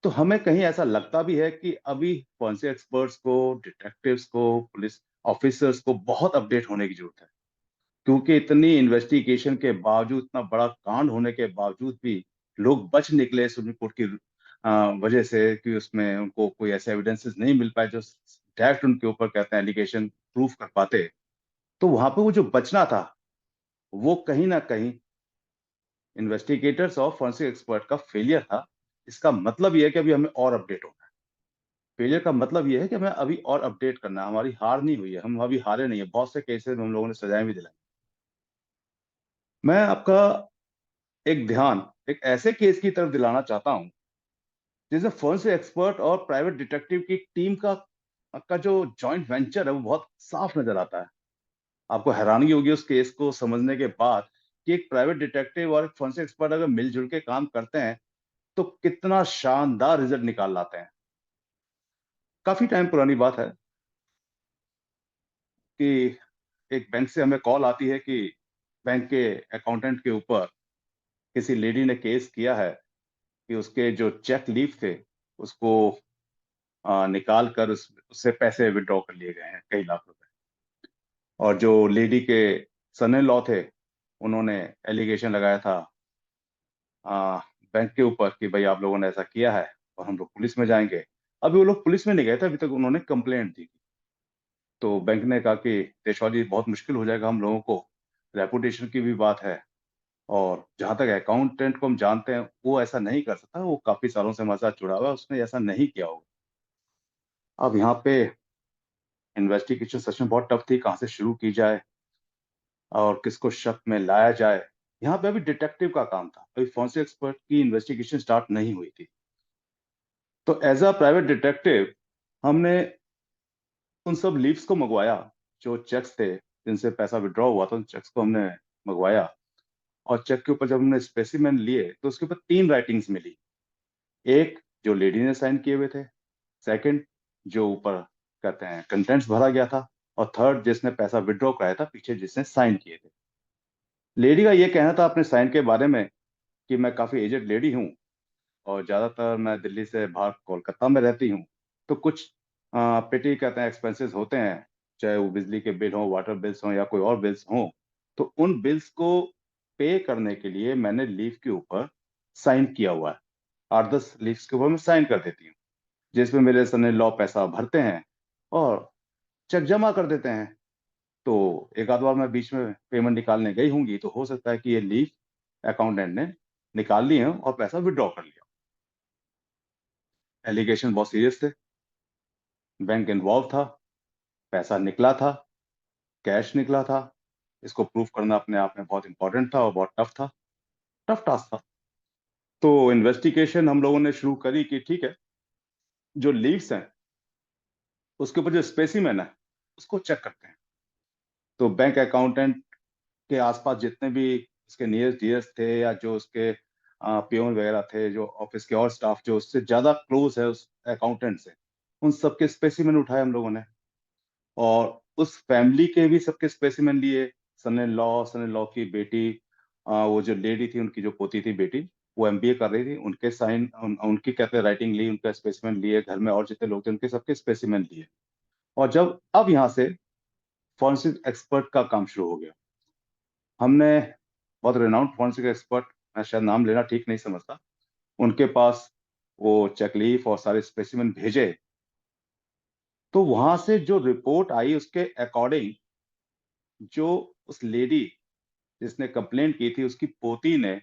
तो हमें कहीं ऐसा लगता भी है कि अभी फॉरेंसिक एक्सपर्ट्स को, डिटेक्टिव्स को, पुलिस ऑफिसर्स को बहुत अपडेट होने की जरूरत है। क्योंकि इतनी इन्वेस्टिगेशन के बावजूद, इतना बड़ा कांड होने के बावजूद भी लोग बच निकले सुप्रीम कोर्ट की वजह से कि उसमें उनको कोई ऐसे एविडेंसेस नहीं मिल पाए जो डायरेक्ट उनके ऊपर कहते हैं एलिगेशन प्रूफ कर पाते। तो वहां पे वो जो बचना था वो कहीं ना कहीं इन्वेस्टिगेटर्स और फॉरेंसिक एक्सपर्ट का फेलियर था। इसका मतलब यह है कि अभी हमें और अपडेट होना है। फेलियर का मतलब यह है कि हमें अभी और अपडेट करना है। हमारी हार नहीं हुई है, हम अभी हारे नहीं है। बहुत से केसेस में हम लोगों ने सजाएं भी दिलाई। मैं आपका एक ध्यान एक ऐसे केस की तरफ दिलाना चाहता हूं जिसमें फॉरेंसिक एक्सपर्ट और प्राइवेट डिटेक्टिव की टीम का जो जॉइंट वेंचर है वो बहुत साफ नजर आता है। आपको हैरानी होगी उस केस को समझने के बाद कि एक प्राइवेट डिटेक्टिव और एक फॉरेंसिक एक्सपर्ट अगर मिलजुल के काम करते हैं तो कितना शानदार रिजल्ट निकाल लाते हैं। काफी टाइम पुरानी बात है कि एक बैंक से हमें कॉल आती है कि बैंक के अकाउंटेंट के ऊपर किसी लेडी ने केस किया है कि उसके जो चेक लीफ थे उसको निकाल कर उससे पैसे विड्रॉ कर लिए गए हैं, कई लाख रुपए। और जो लेडी के सन इन लॉ थे उन्होंने एलिगेशन लगाया था बैंक के ऊपर कि भाई आप लोगों ने ऐसा किया है और हम लोग पुलिस में जाएंगे। अभी वो लोग पुलिस में नहीं गए थे, अभी तक उन्होंने कंप्लेंट दी। तो बैंक ने कहा कि देशवाल जी बहुत मुश्किल हो जाएगा हम लोगों को, रेपुटेशन की भी बात है, और जहां तक अकाउंटेंट को हम जानते हैं वो ऐसा नहीं कर सकता, वो काफी सालों से हमारे साथ जुड़ा हुआ है, उसने ऐसा नहीं किया होगा। अब यहाँ पे इन्वेस्टिगेशन सच में बहुत टफ थी, कहाँ से शुरू की जाए और किसको शक में लाया जाए। यहाँ पे अभी डिटेक्टिव का काम था, अभी फॉरेंसिक एक्सपर्ट की इन्वेस्टिगेशन स्टार्ट नहीं हुई थी। तो एज अ प्राइवेट डिटेक्टिव हमने उन सब लीव्स को मंगवाया, जो चेक्स थे जिनसे पैसा विड्रॉ हुआ था, उन चेक्स को हमने मंगवाया। और चेक के ऊपर जब हमने स्पेसिमेन लिए तो उसके ऊपर 3 राइटिंग्स मिली। एक जो लेडी ने साइन किए हुए थे, सेकंड जो ऊपर कहते हैं कंटेंट्स भरा गया था, और थर्ड जिसने पैसा विड्रॉ कराया था पीछे जिसने साइन किए थे। लेडी का ये कहना था अपने साइन के बारे में कि मैं काफी एजेड लेडी हूँ और ज्यादातर मैं दिल्ली से बाहर कोलकाता में रहती हूँ, तो कुछ पेटी कहते हैं एक्सपेंसेस होते हैं चाहे वो बिजली के बिल हो, वाटर बिल्स हो या कोई और बिल्स हो, तो उन बिल्स को पे करने के लिए मैंने लीव के ऊपर साइन किया हुआ है। 8-10 लीव्स के ऊपर मैं साइन कर देती हूँ, जिसमें मेरे सन इन लॉ पैसा भरते हैं और चेक जमा कर देते हैं। तो एक आध बार मैं बीच में पेमेंट निकालने गई होंगी, तो हो सकता है कि ये लीव अकाउंटेंट ने निकाल लिए हो और पैसा विड्रॉ कर लिया। एलिगेशन बहुत सीरियस थे, बैंक इन्वॉल्व था, पैसा निकला था, कैश निकला था। इसको प्रूफ करना अपने आप में बहुत इंपॉर्टेंट था और बहुत टफ था, टफ टास्क था। तो इन्वेस्टिगेशन हम लोगों ने शुरू करी कि ठीक है, जो लीव्स हैं उसके ऊपर जो स्पेसिमेन है उसको चेक करते हैं। तो बैंक अकाउंटेंट के आसपास जितने भी उसके नियरेस्ट डियरेस्ट थे या जो उसके पियोन वगैरह थे, जो ऑफिस के और स्टाफ जो उससे ज्यादा क्लोज है उस अकाउंटेंट से, उन सबके स्पेसिमेन उठाए हम लोगों ने और उस फैमिली के भी सबके स्पेसिमेन लिए। सन इन लॉ की बेटी, वो जो लेडी थी उनकी जो पोती थी बेटी, वो एमबीए कर रही थी, उनके साइन उनकी कहते हैं राइटिंग ली, उनका स्पेसिमेन लिए, घर में और जितने लोग थे उनके सबके स्पेसिमेन लिए। और जब अब यहाँ से फॉरेंसिक एक्सपर्ट का काम शुरू हो गया, हमने बहुत रिनाउंड फॉरेंसिक एक्सपर्ट, मैं शायद नाम लेना ठीक नहीं समझता, उनके पास वो चेकलीफ और सारे स्पेसिमेन भेजे। तो वहां से जो रिपोर्ट आई उसके अकॉर्डिंग, जो उस लेडी जिसने कंप्लेंट की थी उसकी पोती ने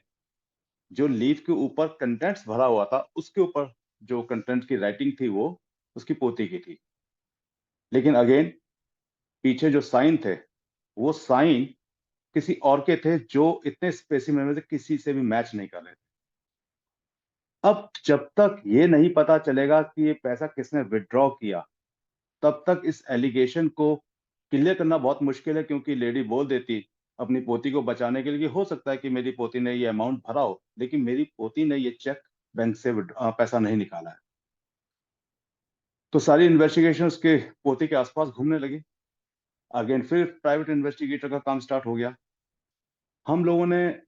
जो लीव के ऊपर कंटेंट्स भरा हुआ था, उसके ऊपर जो कंटेंट की राइटिंग थी वो उसकी पोती की थी। लेकिन अगेन पीछे जो साइन थे वो साइन किसी और के थे जो इतने स्पेसिमेन में से किसी से भी मैच नहीं कर रहे थे। अब जब तक ये नहीं पता चलेगा कि ये पैसा किसने विड्रॉ किया, तब तक इस एलिगेशन को क्लियर करना बहुत मुश्किल है, क्योंकि लेडी बोल देती अपनी पोती को बचाने के लिए कि हो सकता है कि मेरी पोती ने ये अमाउंट भरा हो, लेकिन मेरी पोती ने ये चेक बैंक से पैसा नहीं निकाला है। तो सारी इन्वेस्टिगेशन उसके पोती के आसपास घूमने लगी। अगेन फिर प्राइवेट इन्वेस्टिगेटर का काम स्टार्ट हो गया। हम लोगों ने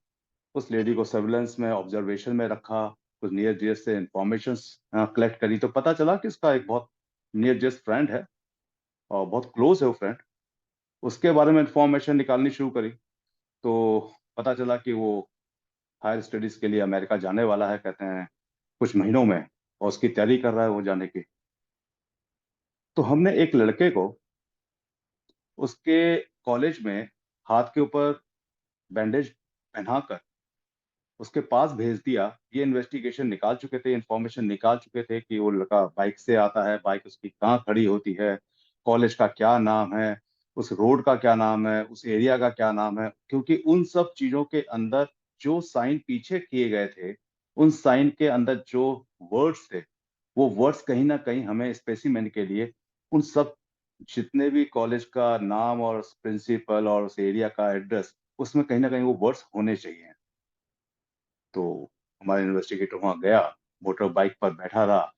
उस लेडी को सर्विलेंस में, ऑब्जर्वेशन में रखा, कुछ नियर डियरेस्ट से इंफॉर्मेशन कलेक्ट करी, तो पता चला कि इसका एक बहुत नियर डियरेस्ट फ्रेंड है और बहुत क्लोज है वो फ्रेंड। उसके बारे में इंफॉर्मेशन निकालनी शुरू करी, तो पता चला कि वो हायर स्टडीज के लिए अमेरिका जाने वाला है, कहते हैं कुछ महीनों में, और उसकी तैयारी कर रहा है वो जाने की। तो हमने एक लड़के को उसके कॉलेज में हाथ के ऊपर बैंडेज पहनाकर उसके पास भेज दिया। ये इन्वेस्टिगेशन निकाल चुके थे, इंफॉर्मेशन निकाल चुके थे कि वो लड़का बाइक से आता है, बाइक उसकी कहाँ खड़ी होती है, कॉलेज का क्या नाम है, उस रोड का क्या नाम है, उस एरिया का क्या नाम है, क्योंकि उन सब चीजों के अंदर जो साइन पीछे किए गए थे, उन साइन के अंदर जो वर्ड्स थे, वो वर्ड्स कहीं ना कहीं हमें स्पेसिमेन के लिए उन सब जितने भी कॉलेज का नाम और प्रिंसिपल और उस एरिया का एड्रेस, उसमें कहीं ना कहीं वो वर्ड्स होने चाहिए। तो हमारा इन्वेस्टिगेटर वहां गया, मोटर बाइक पर बैठा रहा।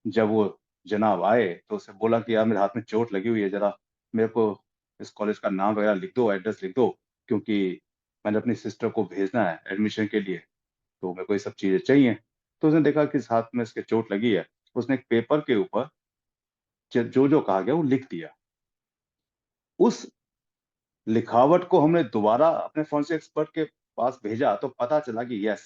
जब वो जनाब आए तो उसे बोला कि यार मेरे हाथ में चोट लगी हुई है, जरा मेरे को इस कॉलेज का नाम वगैरह लिख दो, एड्रेस लिख दो, क्योंकि मैंने अपनी सिस्टर को भेजना है एडमिशन के लिए, तो मेरे को ये सब चीजें चाहिए। तो उसने देखा कि इस हाथ में इसके चोट लगी है, उसने एक पेपर के ऊपर जो जो कहा गया वो लिख दिया। उस लिखावट को हमने दोबारा अपने फोरेंसिक एक्सपर्ट के पास भेजा, तो पता चला कि यस,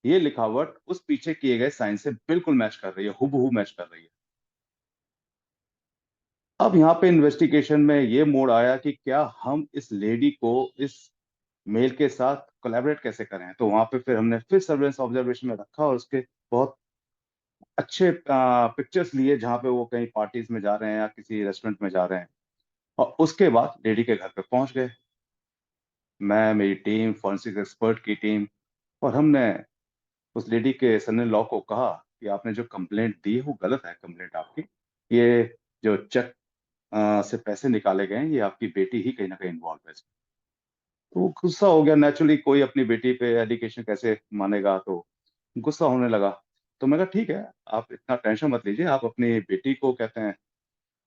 ये लिखावट उस पीछे किए गए साइन से बिल्कुल मैच कर रही है, हूबहू मैच कर रही है। अब यहाँ पे इन्वेस्टिगेशन में ये मोड़ आया कि क्या हम इस लेडी को इस मेल के साथ कोलैबोरेट कैसे करें। तो वहां पे फिर हमने फिर सर्वेलेंस ऑब्जर्वेशन में रखा और उसके बहुत अच्छे पिक्चर्स लिए, जहाँ पे वो कहीं पार्टीज में जा रहे हैं या किसी रेस्टोरेंट में जा रहे हैं, और उसके बाद लेडी के घर पे पहुंच गए, मैं, मेरी टीम, फॉरेंसिक एक्सपर्ट की टीम, और हमने उस लेडी के सन इन लॉ को कहा कि आपने जो कंप्लेंट दी है वो गलत है। कंप्लेंट आपकी, ये जो चेक से पैसे निकाले गए हैं, ये आपकी बेटी ही कहीं ना कहीं इन्वॉल्व है इसमें। तो वो गुस्सा हो गया, नेचुरली कोई अपनी बेटी पे एलिगेशन कैसे मानेगा, तो गुस्सा होने लगा। तो मैं कहा ठीक है, आप इतना टेंशन मत लीजिए, आप अपनी बेटी को, कहते हैं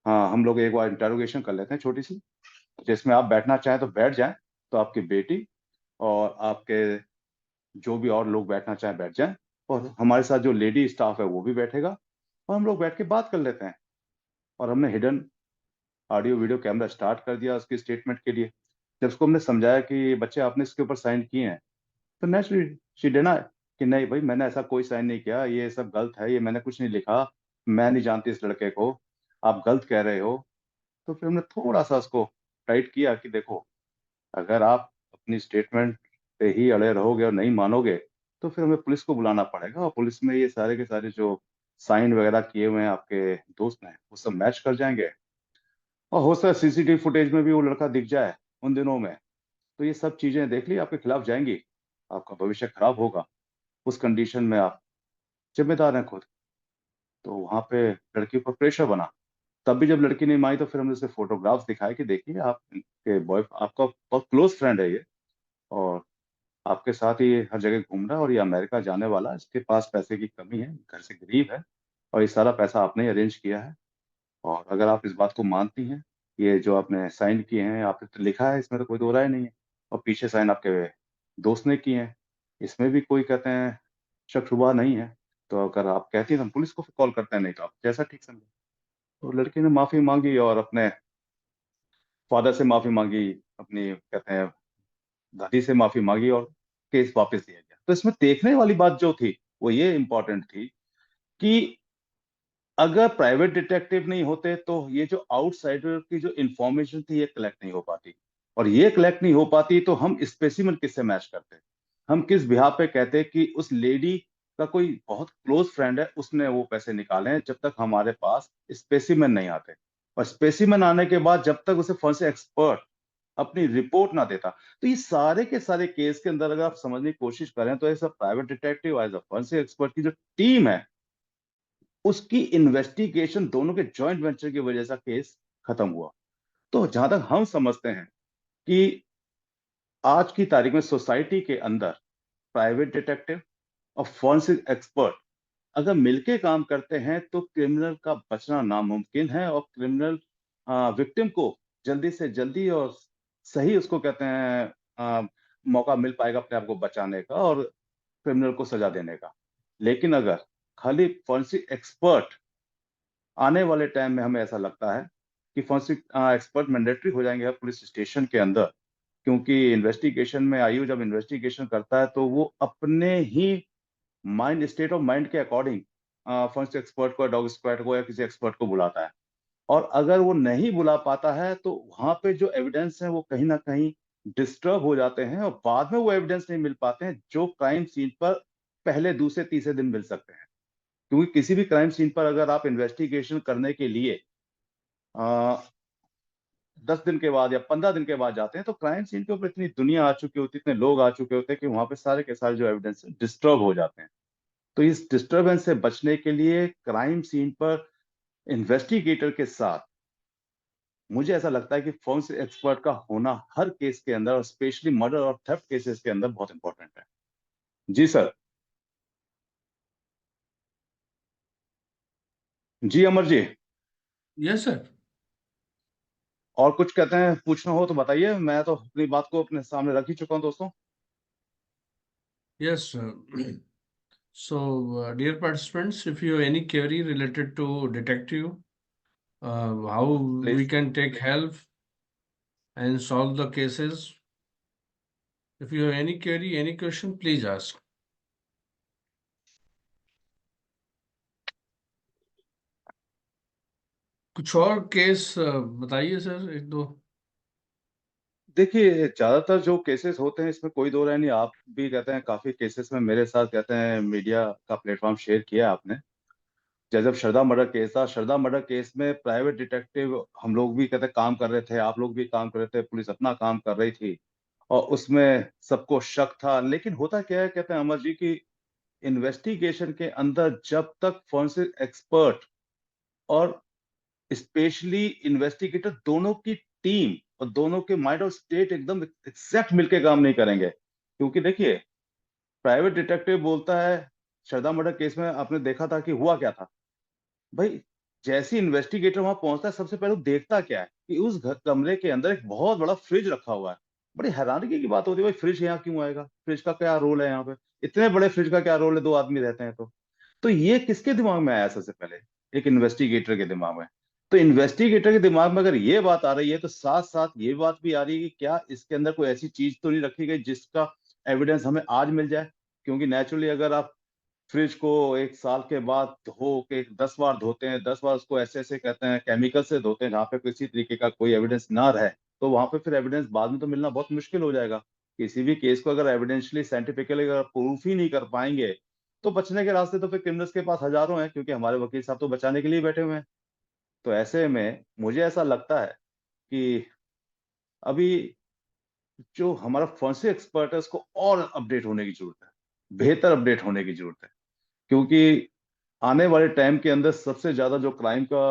हाँ, हम लोग एक बार इंटरोगेशन कर लेते हैं छोटी सी, जिसमें आप बैठना चाहें तो बैठ जाएं, तो आपकी बेटी और आपके जो भी और लोग बैठना चाहें बैठ जाएं, और हमारे साथ जो लेडी स्टाफ है वो भी बैठेगा, और हम लोग बैठ के बात कर लेते हैं। और हमने hidden audio video camera start कर दिया उसकी स्टेटमेंट के लिए। जब उसको हमने समझाया कि बच्चे आपने इसके ऊपर साइन किए हैं, तो नेचुरली शी डिनाई कि नहीं भाई मैंने ऐसा कोई साइन नहीं किया, ये सब गलत है, ये मैंने कुछ नहीं लिखा, मैं नहीं जानती इस लड़के को, आप गलत कह रहे हो। तो फिर हमने थोड़ा सा उसको टाइट किया कि देखो, अगर आप अपनी स्टेटमेंट पे ही अड़े रहोगे और नहीं मानोगे तो फिर हमें पुलिस को बुलाना पड़ेगा, और पुलिस में ये सारे के सारे जो साइन वगैरह किए हुए हैं आपके दोस्त ने वो सब मैच कर जाएंगे, और हो सकता है सीसीटीवी फुटेज में भी वो लड़का दिख जाए उन दिनों में, तो ये सब चीजें देख ली आपके खिलाफ जाएंगी, आपका भविष्य खराब होगा। उस कंडीशन में आप जिम्मेदार हैं खुद। तो वहां पे लड़की पर प्रेशर बना। तब भी जब लड़की नहीं मानी तो फिर हमने उसे फोटोग्राफ्स दिखाए कि देखिए आपके बॉय आपका बहुत क्लोज फ्रेंड है ये, और आपके साथ ही हर जगह घूम रहा है, और ये अमेरिका जाने वाला है, इसके पास पैसे की कमी है, घर से गरीब है, और ये सारा पैसा आपने ही अरेंज किया है। और अगर आप इस बात को मानती हैं, ये जो आपने साइन किए हैं आपने तो लिखा है, इसमें तो कोई दो राय नहीं है, और पीछे साइन आपके दोस्त ने किए हैं, इसमें भी कोई कहते हैं शक शुबा नहीं है। तो अगर आप कहती हैं तो हम पुलिस को कॉल करते हैं, नहीं तो आप जैसा ठीक समझे। तो लड़की ने माफी मांगी और अपने फादर से माफी मांगी, अपनी कहते हैं दादी से माफी मांगी, और केस वापस दिया गया। तो इसमें देखने वाली बात जो थी वो ये इंपॉर्टेंट थी कि अगर प्राइवेट डिटेक्टिव नहीं होते तो ये जो आउटसाइडर की जो इंफॉर्मेशन थी ये कलेक्ट नहीं हो पाती, और ये कलेक्ट नहीं हो पाती तो हम स्पेसिमेन किससे मैच करते, हम किस बिहाफ पे कहते कि उस लेडी का कोई बहुत क्लोज फ्रेंड है उसने वो पैसे निकाले हैं, जब तक हमारे पास स्पेसिमेन नहीं आते। और स्पेसिमेन आने के बाद जब तक उसे फोरेंसिक एक्सपर्ट अपनी रिपोर्ट ना देता, तो ये सारे के सारे केस के अंदर अगर आप समझने की कोशिश करें तो ऐसा private detective as a forensic expert की जो टीम है उसकी इन्वेस्टिगेशन दोनों के जॉइंट वेंचर की वजह से केस खत्म हुआ। तो जहां तक हम समझते हैं कि आज की तारीख में सोसाइटी के अंदर प्राइवेट डिटेक्टिव और फोरेंसिक एक्सपर्ट अगर मिलके काम करते हैं तो क्रिमिनल का बचना नामुमकिन है, और क्रिमिनल विक्टिम को जल्दी से जल्दी और सही उसको कहते हैं मौका मिल पाएगा अपने आप को बचाने का और क्रिमिनल को सजा देने का। लेकिन अगर खाली फोरेंसिक एक्सपर्ट, आने वाले टाइम में हमें ऐसा लगता है कि फोरेंसिक एक्सपर्ट मैंडेटरी हो जाएंगे पुलिस स्टेशन के अंदर, क्योंकि इन्वेस्टिगेशन में आयु जब इन्वेस्टिगेशन करता है तो वो अपने ही माइंड स्टेट ऑफ माइंड के अकॉर्डिंग फोरेंसिक एक्सपर्ट को, डॉग स्क्वाड को या किसी एक्सपर्ट को बुलाता है। और अगर वो नहीं बुला पाता है तो वहां पे जो एविडेंस है वो कहीं ना कहीं डिस्टर्ब हो जाते हैं, और बाद में वो एविडेंस नहीं मिल पाते हैं जो क्राइम सीन पर पहले दूसरे तीसरे दिन मिल सकते हैं। क्योंकि किसी भी क्राइम सीन पर अगर आप इन्वेस्टिगेशन करने के लिए 10 दिन के बाद या 15 दिन के बाद जाते हैं तो क्राइम सीन के ऊपर इतनी दुनिया आ चुकी होती है, इतने लोग आ चुके होते हैं कि वहां पे सारे के सारे जो एविडेंस डिस्टर्ब हो जाते हैं। तो इस डिस्टर्बेंस से बचने के लिए क्राइम सीन पर इन्वेस्टिगेटर के साथ मुझे ऐसा लगता है कि फोरेंसिक एक्सपर्ट का होना हर केस के अंदर, और स्पेशली मर्डर और थेफ्ट केसेस के अंदर बहुत इंपॉर्टेंट है। जी सर। जी अमर जी। Yes sir. और कुछ कहते हैं पूछना हो तो बताइए, मैं तो अपनी बात को अपने सामने रख ही चुका हूं दोस्तों। Yes, so dear participants, if you have any query related to detective, how we Please. can take help and solve the cases. If you have any query, any question, please ask. कुछ और case बताइए sir, एक दो। देखिए ज्यादातर जो cases होते हैं इसमें कोई दो राय नहीं, आप भी कहते हैं काफी केसेस में मेरे साथ कहते हैं मीडिया का प्लेटफॉर्म शेयर किया आपने। जैसे जब श्रद्धा मर्डर केस था, श्रद्धा मर्डर केस में प्राइवेट डिटेक्टिव हम लोग भी कहते हैं काम कर रहे थे, आप लोग भी काम कर रहे थे, पुलिस अपना काम कर रही थी, और उसमें सबको शक था। लेकिन होता क्या है कहते हैं अमर जी की इन्वेस्टिगेशन के अंदर जब तक फोरेंसिक एक्सपर्ट और स्पेशली इन्वेस्टिगेटर दोनों की टीम और दोनों के माइंड और स्टेट एकदम एग्जैक्ट मिलके काम नहीं करेंगे। क्योंकि देखिए प्राइवेट डिटेक्टिव बोलता है, श्रद्धा मर्डर केस में आपने देखा था कि हुआ क्या था भाई, जैसे इन्वेस्टिगेटर वहां पहुंचता है सबसे पहले वो देखता क्या है कि उस कमरे के अंदर एक बहुत बड़ा फ्रिज रखा हुआ है। बड़ी हैरानगी की बात होती है भाई, फ्रिज यहाँ क्यों आएगा, फ्रिज का क्या रोल है यहाँ पे, इतने बड़े फ्रिज का क्या रोल है, 2 आदमी रहते हैं तो ये किसके दिमाग में आया सबसे पहले, एक इन्वेस्टिगेटर के दिमाग में। तो इन्वेस्टिगेटर के दिमाग में अगर ये बात आ रही है तो साथ साथ ये बात भी आ रही है कि क्या इसके अंदर कोई ऐसी चीज तो नहीं रखी गई जिसका एविडेंस हमें आज मिल जाए। क्योंकि नेचुरली अगर आप फ्रिज को 1 साल के बाद धो के 10 बार धोते हैं, 10 बार उसको ऐसे ऐसे कहते हैं केमिकल से धोते हैं जहाँ पे किसी तरीके का कोई एविडेंस ना रहे, तो वहां पे फिर एविडेंस बाद में तो मिलना बहुत मुश्किल हो जाएगा। किसी भी केस को अगर एविडेंशियली साइंटिफिकली अगर प्रूफ ही नहीं कर पाएंगे तो बचने के रास्ते तो फिर क्रिमिनल्स के पास हजारों हैं, क्योंकि हमारे वकील साहब तो बचाने के लिए बैठे हुए हैं। तो ऐसे में मुझे ऐसा लगता है कि अभी जो हमारा फॉरेंसिक एक्सपर्ट है उसको और अपडेट होने की जरूरत है, बेहतर अपडेट होने की जरूरत है। क्योंकि आने वाले टाइम के अंदर सबसे ज्यादा जो क्राइम का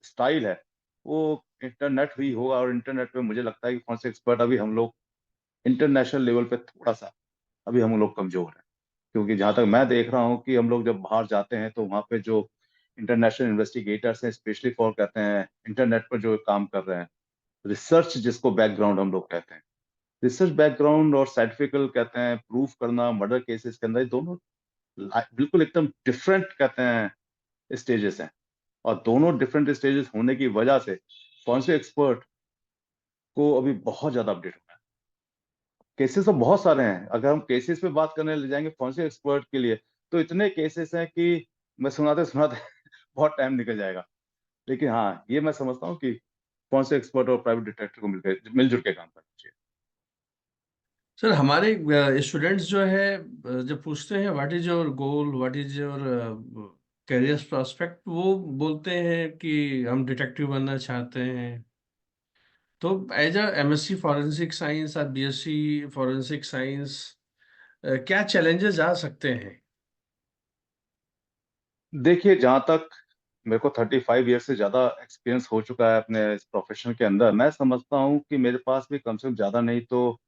स्टाइल है वो इंटरनेट ही होगा, और इंटरनेट पे मुझे लगता है कि फॉरेंसिक एक्सपर्ट अभी हम लोग इंटरनेशनल लेवल पे थोड़ा सा अभी हम लोग कमजोर हैं। क्योंकि जहां तक मैं देख रहा हूँ कि हम लोग जब बाहर जाते हैं तो वहां पे जो इंटरनेशनल इन्वेस्टिगेटर्स हैं, स्पेशली फॉर कहते हैं इंटरनेट पर जो काम कर रहे हैं, रिसर्च जिसको बैकग्राउंड हम लोग कहते हैं, रिसर्च बैकग्राउंड और साइंटिफिकल कहते हैं प्रूफ करना मर्डर केसेस के अंदर, ये दोनों बिल्कुल एकदम डिफरेंट कहते हैं स्टेजेस हैं। और दोनों डिफरेंट स्टेजेस होने की वजह से फॉरेंसिक एक्सपर्ट को अभी बहुत ज्यादा अपडेट होना है। केसेस तो बहुत सारे हैं, अगर हम केसेस पे बात करने ले जाएंगे फॉरेंसिक एक्सपर्ट के लिए तो इतने केसेस हैं कि मैं सुनाते सुनाते बहुत टाइम निकल जाएगा। लेकिन हाँ, ये मैं समझता हूँ कि फॉरेंसिक एक्सपर्ट और प्राइवेट डिटेक्टिव को मिलकर मिलजुल के काम करना चाहिए। सर हमारे स्टूडेंट्स जो है जब पूछते हैं what is your goal, what is your career prospect, वो बोलते हैं कि हम डिटेक्टिव बनना चाहते हैं। तो as a MSc forensic science और बीएससी फॉरेंसिक साइंस क्या चैलेंजेस आ सकते हैं? देखिए, जहां तक मेरे को 35 ईयर से ज्यादा एक्सपीरियंस हो चुका है अपने इस प्रोफेशन के अंदर, मैं समझता हूँ कि मेरे पास भी कम से कम ज्यादा नहीं तो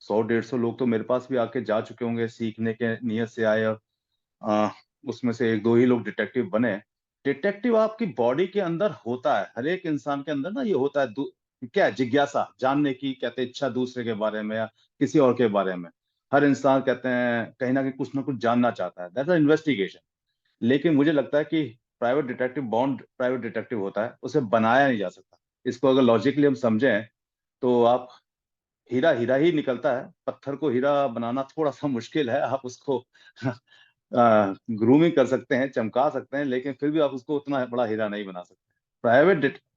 100-150 लोग तो मेरे पास भी आके जा चुके होंगे, सीखने के नियत से आए। और आ, उसमें से 1-2 ही लोग डिटेक्टिव बने। डिटेक्टिव आपकी बॉडी के अंदर होता है, हर एक इंसान के अंदर ना ये होता है, क्या है, जिज्ञासा जानने की, कहते हैं इच्छा दूसरे के बारे में या किसी और के बारे में। हर इंसान कहते हैं कहीं ना कुछ जानना चाहता है, दैट्स इन्वेस्टिगेशन। लेकिन मुझे लगता है कि private detective bond private detective होता है, उसे बनाया नहीं जा सकता। इसको अगर लॉजिकली हम समझें तो आप हीरा हीरा ही निकलता है, पत्थर को हीरा बनाना थोड़ा सा मुश्किल है। आप उसको ग्रूमिंग कर सकते हैं, चमका सकते हैं, लेकिन फिर भी आप उसको उतना बड़ा हीरा नहीं बना सकते।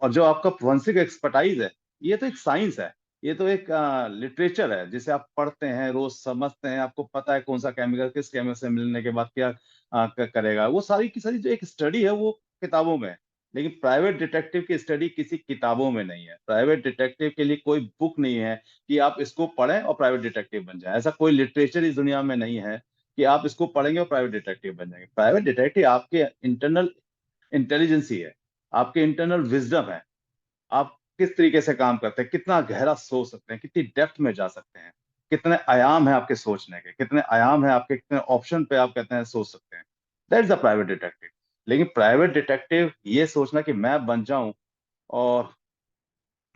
और जो आपका फोरेंसिक एक्सपर्टाइज है, ये तो एक साइंस है, ये तो एक लिटरेचर है जिसे आप पढ़ते हैं, रोज समझते हैं, आपको पता है कौन सा केमिकल किस केमिकल से मिलने के बाद क्या करेगा। वो सारी की सारी जो एक स्टडी है वो किताबों में है। लेकिन प्राइवेट डिटेक्टिव की स्टडी किसी किताबों में नहीं है। प्राइवेट डिटेक्टिव के लिए कोई बुक नहीं है कि आप इसको पढ़ें और प्राइवेट डिटेक्टिव बन जाए। ऐसा कोई लिटरेचर इस दुनिया में नहीं है कि आप इसको पढ़ेंगे और प्राइवेट डिटेक्टिव बन जाएंगे। प्राइवेट डिटेक्टिव आपके इंटरनल इंटेलिजेंस ही है, आपके इंटरनल विजडम है। आप किस तरीके से काम करते हैं, कितना गहरा सोच सकते हैं, कितनी डेप्थ में जा सकते हैं, कितने आयाम है आपके सोचने के, कितने आयाम है आपके, कितने ऑप्शन पे आप कहते हैं सोच सकते हैं। That is the private detective. लेकिन प्राइवेट डिटेक्टिव ये सोचना कि मैं बन जाऊं और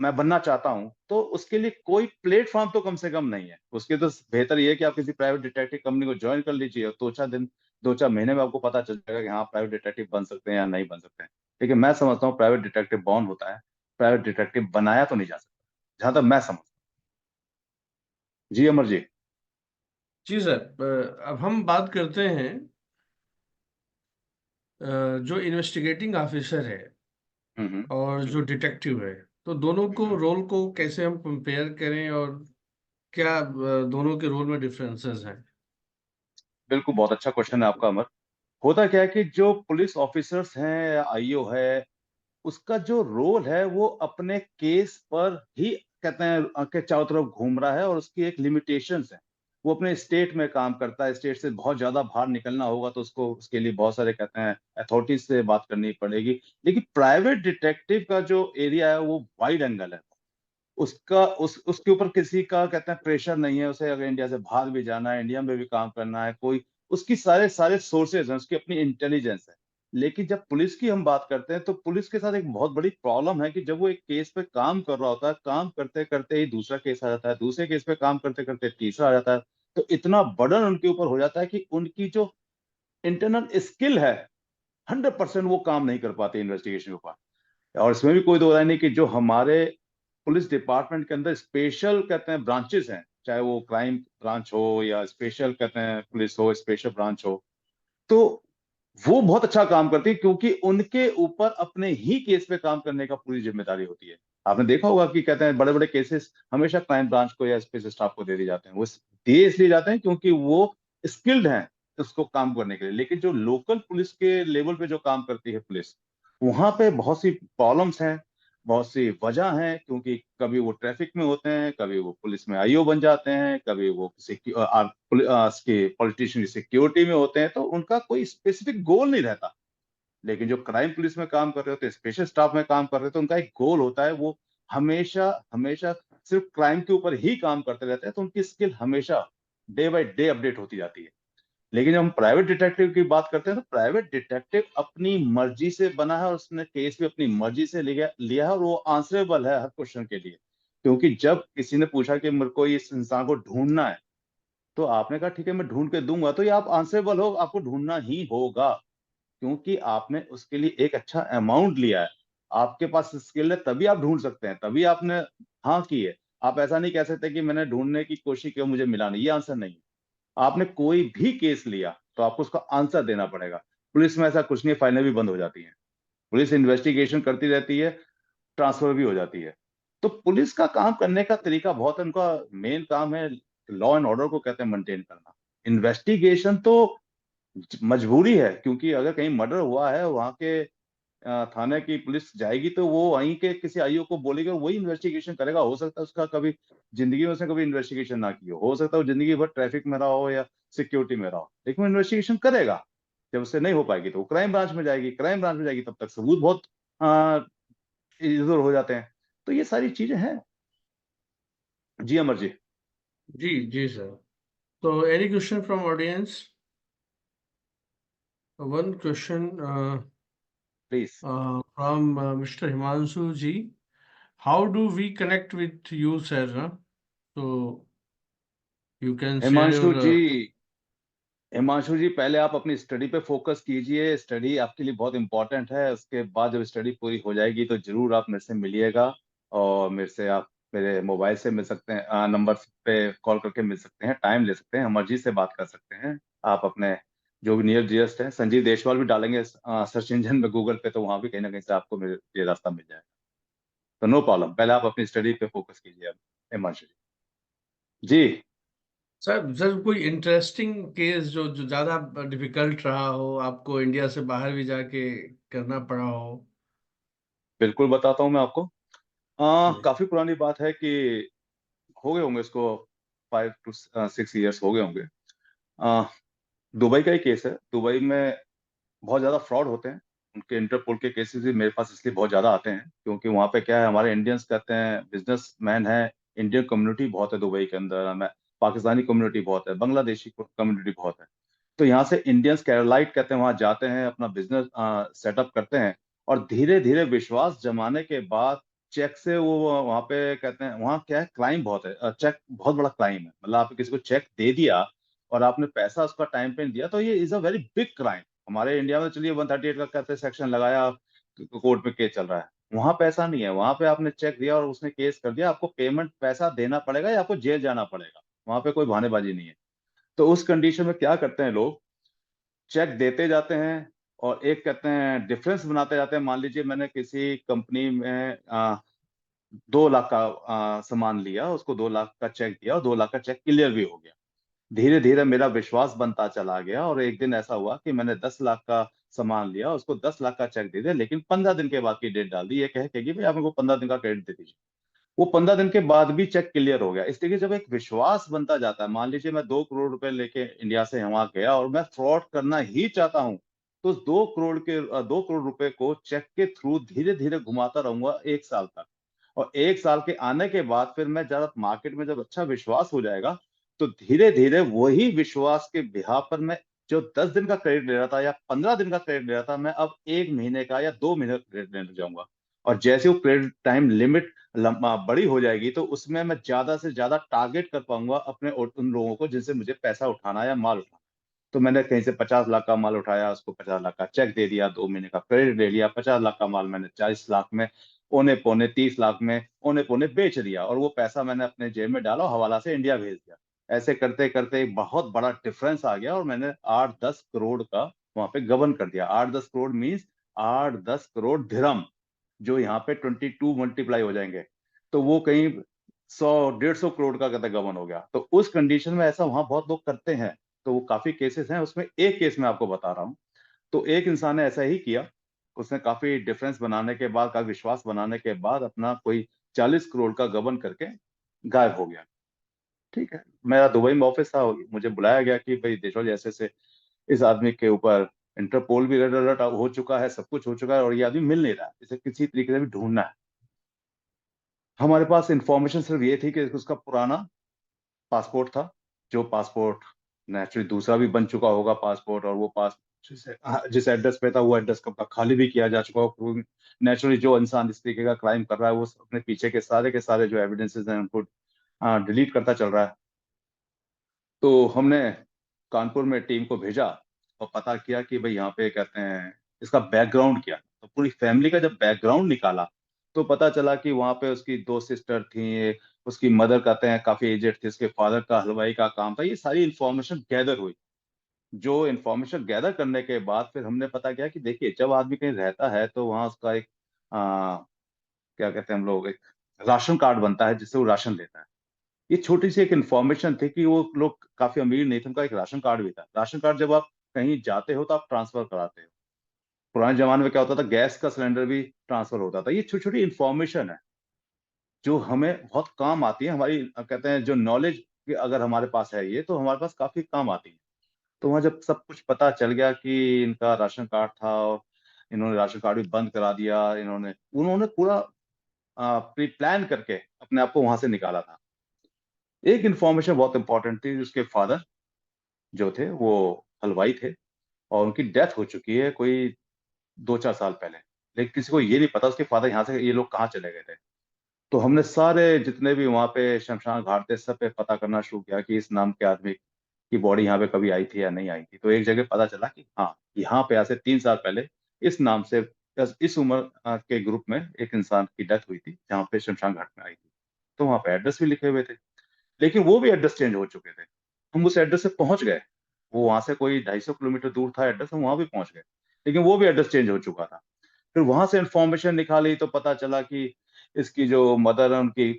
मैं बनना चाहता हूं, तो उसके लिए कोई प्लेटफॉर्म तो कम से कम नहीं है। उसके तो बेहतर ये है कि आप किसी प्राइवेट डिटेक्टिव कंपनी को ज्वाइन कर लीजिए और 2-4 महीने में आपको पता चल जाएगा कि हाँ प्राइवेट डिटेक्टिव बन सकते हैं या नहीं बन सकते हैं। लेकिन मैं समझता हूँ प्राइवेट डिटेक्टिव बॉर्न होता है, प्राइवेट डिटेक्टिव बनाया तो नहीं जा सकता, जहां तक मैं समझता हूँ। जी अमर जी। जी सर, अब हम बात करते हैं जो इन्वेस्टिगेटिंग ऑफिसर है और जो डिटेक्टिव है, तो दोनों को रोल को कैसे हम कंपेयर करें और क्या दोनों के रोल में डिफरेंसेस हैं? बिल्कुल, बहुत अच्छा क्वेश्चन है आपका अमर। होता क्या है कि जो पुलिस ऑफिसर्स हैं या आईओ है, उसका जो रोल है वो अपने केस पर ही कहते हैं के चारों तरफ घूम रहा है, और उसकी एक लिमिटेशंस है। वो अपने स्टेट में काम करता है, स्टेट से बहुत ज्यादा बाहर निकलना होगा तो उसको उसके लिए बहुत सारे कहते हैं अथॉरिटीज से बात करनी पड़ेगी। लेकिन प्राइवेट डिटेक्टिव का जो एरिया है वो वाइड एंगल है। उसके ऊपर किसी का कहते हैं प्रेशर नहीं है। उसे अगर इंडिया से बाहर भी जाना है, इंडिया में भी काम करना है, कोई उसकी सारे सारे सोर्सेज हैं, उसकी अपनी इंटेलिजेंस है। लेकिन जब पुलिस की हम बात करते हैं तो पुलिस के साथ एक बहुत बड़ी प्रॉब्लम है कि जब वो एक केस पे काम कर रहा होता है, काम करते करते ही दूसरा केस आ जाता है, दूसरे केस पे काम करते करते तीसरा आ जाता है। तो इतना बर्डन उनके ऊपर हो जाता है कि उनकी जो इंटरनल स्किल है 100% वो काम नहीं कर पाते इन्वेस्टिगेशन के ऊपर। और इसमें भी कोई दो राय नहीं कि जो हमारे पुलिस डिपार्टमेंट के अंदर स्पेशल कहते हैं ब्रांचेस हैं, चाहे वो क्राइम ब्रांच हो या स्पेशल कहते हैं पुलिस हो, स्पेशल ब्रांच हो, तो वो बहुत अच्छा काम करती है क्योंकि उनके ऊपर अपने ही केस पे काम करने का पूरी जिम्मेदारी होती है। आपने देखा होगा कि कहते हैं बड़े बड़े केसेस हमेशा क्राइम ब्रांच को या स्पेशल स्टाफ को दे दिए जाते हैं। वो दिए इसलिए जाते हैं क्योंकि वो स्किल्ड हैं उसको काम करने के लिए। लेकिन जो लोकल पुलिस के लेवल पे जो काम करती है पुलिस, वहां पे बहुत सी प्रॉब्लम्स हैं, बहुत सी वजह हैं, क्योंकि कभी वो ट्रैफिक में होते हैं, कभी वो पुलिस में आईओ बन जाते हैं, कभी वो किसी पॉलिटिशियन की सिक्योरिटी में होते हैं, तो उनका कोई स्पेसिफिक गोल नहीं रहता। लेकिन जो क्राइम पुलिस में काम कर रहे होते हैं, स्पेशल स्टाफ में काम कर रहे होते हैं, उनका एक गोल होता है, वो हमेशा हमेशा सिर्फ क्राइम के ऊपर ही काम करते रहते हैं, तो उनकी स्किल हमेशा डे बाय डे अपडेट होती जाती है। लेकिन जब हम प्राइवेट डिटेक्टिव की बात करते हैं तो प्राइवेट डिटेक्टिव अपनी मर्जी से बना है और उसने केस भी अपनी मर्जी से लिया है और वो आंसरेबल है हर क्वेश्चन के लिए। क्योंकि जब किसी ने पूछा कि मेरे को इस इंसान को ढूंढना है, तो आपने कहा ठीक है मैं ढूंढ के दूंगा, तो ये आप आंसरेबल हो, आपको ढूंढना ही होगा, क्योंकि आपने उसके लिए एक अच्छा अमाउंट लिया है, आपके पास स्किल है, तभी आप ढूंढ सकते हैं, तभी आपने हाँ की है। आप ऐसा नहीं कह सकते कि मैंने ढूंढने की कोशिश की मुझे मिला नहीं, ये आंसर नहीं है। आपने कोई भी केस लिया तो आपको उसका आंसर देना पड़ेगा। पुलिस में ऐसा कुछ नहीं, फाइलें भी बंद हो जाती हैं, पुलिस इन्वेस्टिगेशन करती रहती है, ट्रांसफर भी हो जाती है। तो पुलिस का काम करने का तरीका बहुत है, उनका मेन काम है लॉ एंड ऑर्डर को कहते हैं मेंटेन करना। इन्वेस्टिगेशन तो मजबूरी है, क्योंकि अगर कहीं मर्डर हुआ है, वहां के थाने की पुलिस जाएगी तो वो वहीं के किसी आईओ को बोलेगा, वही इन्वेस्टिगेशन करेगा। हो सकता है उसका कभी जिंदगी में उसने कभी इन्वेस्टिगेशन ना की हो सकता है वो जिंदगी भर ट्रैफिक में रहा हो या सिक्योरिटी में रहा हो, लेकिन वो इन्वेस्टिगेशन करेगा। जब उससे नहीं हो पाएगी तो वो क्राइम ब्रांच में जाएगी, क्राइम ब्रांच में जाएगी तब तक सबूत बहुत इधर हो जाते हैं। तो ये सारी चीजें हैं। जी अमर जी। जी sir. So any question from audience? One question please. from Mr. Himanshu ji. How do we connect with you, sir? So you can share Himanshu your जी, हिमांशु जी पहले आप अपनी स्टडी पे फोकस कीजिए, स्टडी आपके लिए बहुत इंपॉर्टेंट है। उसके बाद जब स्टडी पूरी हो जाएगी तो जरूर आप मेरे से मिलिएगा, और मेरे से आप मेरे मोबाइल से मिल सकते हैं, नंबर पे कॉल करके मिल सकते हैं, टाइम ले सकते हैं, अमर जी से बात कर सकते हैं। आप अपने जो भी नियर डियरेस्ट है, संजीव देशवाल भी डालेंगे सर्च इंजन में गूगल पे, तो वहां भी कहीं ना कहीं से आपको मेरे ये रास्ता मिल जाएगा। तो नो प्रॉब्लम, पहले आप अपनी स्टडी पे फोकस कीजिए अब हिमांशु जी। सर कोई इंटरेस्टिंग केस जो जो ज्यादा डिफिकल्ट रहा हो, आपको इंडिया से बाहर भी जाके करना पड़ा हो? बिल्कुल बताता हूँ मैं आपको। काफी पुरानी बात है कि हो गए होंगे इसको 5 to 6 ईयर्स हो गए होंगे। अ, दुबई का ही केस है। दुबई में बहुत ज्यादा फ्रॉड होते हैं, उनके इंटरपोल के केसेस भी मेरे पास इसलिए बहुत ज्यादा आते हैं क्योंकि वहाँ पे क्या है, हमारे इंडियंस कहते हैं बिजनेस मैन है, इंडियन कम्युनिटी बहुत है दुबई के अंदर, मैं पाकिस्तानी कम्युनिटी बहुत है, बांग्लादेशी कम्युनिटी बहुत है। तो यहाँ से इंडियंस कैरोलाइट कहते हैं, वहां जाते हैं, अपना बिजनेस सेटअप करते हैं, और धीरे धीरे विश्वास जमाने के बाद चेक से वो वहाँ पे कहते हैं, वहाँ क्या है क्राइम बहुत है, चेक बहुत बड़ा क्राइम है। मतलब आपने किसी को चेक दे दिया और आपने पैसा उसका टाइम पे नहीं दिया, तो ये is a very big crime. हमारे इंडिया में तो चलिए 138 का कहते हैं सेक्शन लगाया, कोर्ट में केस चल रहा है। वहां पे ऐसा नहीं है, वहां पे आपने चेक दिया और उसने केस कर दिया, आपको पेमेंट पैसा देना पड़ेगा या आपको जेल जाना पड़ेगा। वहां पे कोई बहानेबाजी नहीं है। तो उस कंडीशन में क्या करते हैं लोग, चेक देते जाते हैं और एक कहते हैं डिफरेंस बनाते जाते हैं। मान लीजिए मैंने किसी कंपनी में 2 लाख का सामान लिया, उसको 2 लाख का चेक दिया और 2 लाख का चेक क्लियर भी हो गया। धीरे धीरे मेरा विश्वास बनता चला गया और एक दिन ऐसा हुआ कि मैंने 10 लाख का सामान लिया, उसको 10 लाख का चेक दे दिया, लेकिन 15 दिन के बाद की डेट डाल दी, ये कह के कि भाई आप मेरे को 15 दिन का क्रेडिट दे दीजिए। वो 15 दिन के बाद भी चेक क्लियर हो गया। इस तरीके जब एक विश्वास बनता जाता है, मान लीजिए मैं 2 करोड़ रुपए लेके इंडिया से वहां गया और मैं फ्रॉड करना ही चाहता हूं, तो उस 2 करोड़ रुपए को चेक के थ्रू धीरे धीरे घुमाता रहूंगा 1 साल तक। और 1 साल के आने के बाद फिर मैं जब मार्केट में जब अच्छा विश्वास हो जाएगा, तो धीरे धीरे वही विश्वास के बिहार पर मैं जो 10 दिन का क्रेडिट ले रहा था या 15 दिन का क्रेडिट ले रहा था, मैं अब 1 महीने का या 2 महीने का क्रेडिट लेने जाऊंगा। और जैसे वो क्रेडिट टाइम लिमिट बड़ी हो जाएगी, तो उसमें मैं ज्यादा से ज्यादा टारगेट कर पाऊंगा अपने उन लोगों को जिनसे मुझे पैसा उठाना है या माल उठाना। तो मैंने कहीं से 50 लाख का माल उठाया, उसको 50 लाख का चेक दे दिया, 2 महीने का क्रेडिट ले लिया, 50 लाख का माल मैंने 40 लाख में, औने पौने 30 लाख में औने पौने बेच दिया, और वो पैसा मैंने अपने जेब में डाला, हवाला से इंडिया भेज दिया। ऐसे करते करते एक बहुत बड़ा डिफरेंस आ गया, और मैंने 8-10 करोड़ का वहां पे गबन कर दिया। 8-10 करोड़ मीन्स 8-10 करोड़ दिरहम, जो यहाँ पे 22 मल्टीप्लाई हो जाएंगे, तो वो कहीं 100-150 करोड़ का कहते गबन हो गया। तो उस कंडीशन में ऐसा वहां बहुत लोग करते हैं, तो वो काफी केसेस हैं, उसमें एक केस मैं आपको बता रहा हूँ। तो एक इंसान ने ऐसा ही किया, उसने काफी डिफरेंस बनाने के बाद, काफी विश्वास बनाने के बाद अपना कोई 40 करोड़ का गबन करके गायब हो गया। ठीक है, मेरा दुबई में ऑफिस था, मुझे बुलाया गया कि भाई देखो जैसे से इस आदमी के ऊपर इंटरपोल भी रेड अलर्ट हो चुका है, सब कुछ हो चुका है, और ये आदमी मिल नहीं रहा है, इसे किसी तरीके से भी ढूंढना है। हमारे पास इंफॉर्मेशन सिर्फ ये थी कि उसका पुराना पासपोर्ट था, जो पासपोर्ट नेचुरली दूसरा भी बन चुका होगा पासपोर्ट, और वो पास जिस एड्रेस पे था वो एड्रेस कब का खाली भी किया जा चुका हो। नेचुरली जो इंसान इस तरीके का क्राइम कर रहा है वो अपने पीछे के सारे जो एविडेंसेस हैं उनको डिलीट करता चल रहा है। तो हमने कानपुर में टीम को भेजा और पता किया कि भाई यहाँ पे कहते हैं इसका बैकग्राउंड क्या, तो पूरी फैमिली का जब बैकग्राउंड निकाला तो पता चला कि वहाँ पे उसकी 2 सिस्टर थी, उसकी मदर कहते हैं काफी एजेड थी, उसके फादर का हलवाई का काम था। ये सारी इंफॉर्मेशन गैदर हुई। जो इंफॉर्मेशन गैदर करने के बाद फिर हमने पता किया कि देखिए जब आदमी कहीं रहता है तो वहाँ उसका एक क्या कहते हैं हम लोग, एक राशन कार्ड बनता है जिससे वो राशन लेता है। ये छोटी सी एक इन्फॉर्मेशन थी कि वो लोग काफी अमीर नहीं थे, उनका एक राशन कार्ड भी था। राशन कार्ड जब आप कहीं जाते हो तो आप ट्रांसफर कराते हो। पुराने जमाने में क्या होता था, गैस का सिलेंडर भी ट्रांसफर होता था। ये छोटी छोटी इन्फॉर्मेशन है जो हमें बहुत काम आती है, हमारी कहते हैं जो नॉलेज अगर हमारे पास है ये, तो हमारे पास काफी काम आती है। तो वहाँ जब सब कुछ पता चल गया कि इनका राशन कार्ड था और इन्होंने राशन कार्ड भी बंद करा दिया, इन्होंने उन्होंने पूरा प्री प्लान करके अपने आप को वहां से निकाला था। एक इन्फॉर्मेशन बहुत इंपॉर्टेंट थी, उसके फादर जो थे वो हलवाई थे, और उनकी डेथ हो चुकी है कोई 2-4 साल पहले, लेकिन किसी को ये नहीं पता उसके फादर यहाँ से ये लोग कहाँ चले गए थे। तो हमने सारे जितने भी वहाँ पे शमशान घाट थे सब पे पता करना शुरू किया कि इस नाम के आदमी की बॉडी यहाँ पे कभी आई थी या नहीं आई थी। तो एक जगह पता चला कि हाँ, यहाँ पे आज से 3 साल पहले इस नाम से इस उम्र के ग्रुप में एक इंसान की डेथ हुई थी जहाँ पे शमशान घाट में आई थी। तो वहाँ पे एड्रेस भी लिखे हुए थे, लेकिन वो भी एड्रेस चेंज हो चुके थे। हम उस एड्रेस से पहुंच गए, वो वहां से कोई 250 किलोमीटर दूर था एड्रेस, हम वहां भी पहुंच गए, लेकिन वो भी एड्रेस चेंज हो चुका था। फिर वहां से इंफॉर्मेशन निकाली तो पता चला कि इसकी जो मदर है उनकी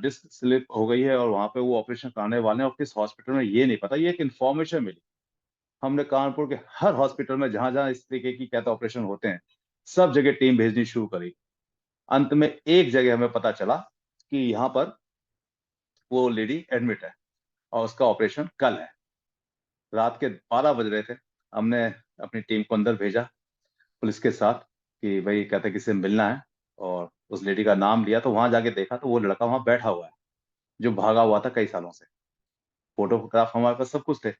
डिस्क स्लिप हो गई है, और वहां पे वो ऑपरेशन कराने वाले हैं, और किस हॉस्पिटल में ये नहीं पता। ये एक इन्फॉर्मेशन मिली। हमने कानपुर के हर हॉस्पिटल में जहां जहां इस तरीके की कहते ऑपरेशन होते हैं सब जगह टीम भेजनी शुरू करी। अंत में एक जगह हमें पता चला कि यहाँ पर वो लेडी एडमिट है और उसका ऑपरेशन कल है। रात के 12 बज रहे थे, हमने अपनी टीम को अंदर भेजा पुलिस के साथ कि भाई कहते किसी से मिलना है, और उस लेडी का नाम लिया। तो वहां जाके देखा तो वो लड़का वहां बैठा हुआ है जो भागा हुआ था कई सालों से। फोटोग्राफ हमारे पास सब कुछ थे।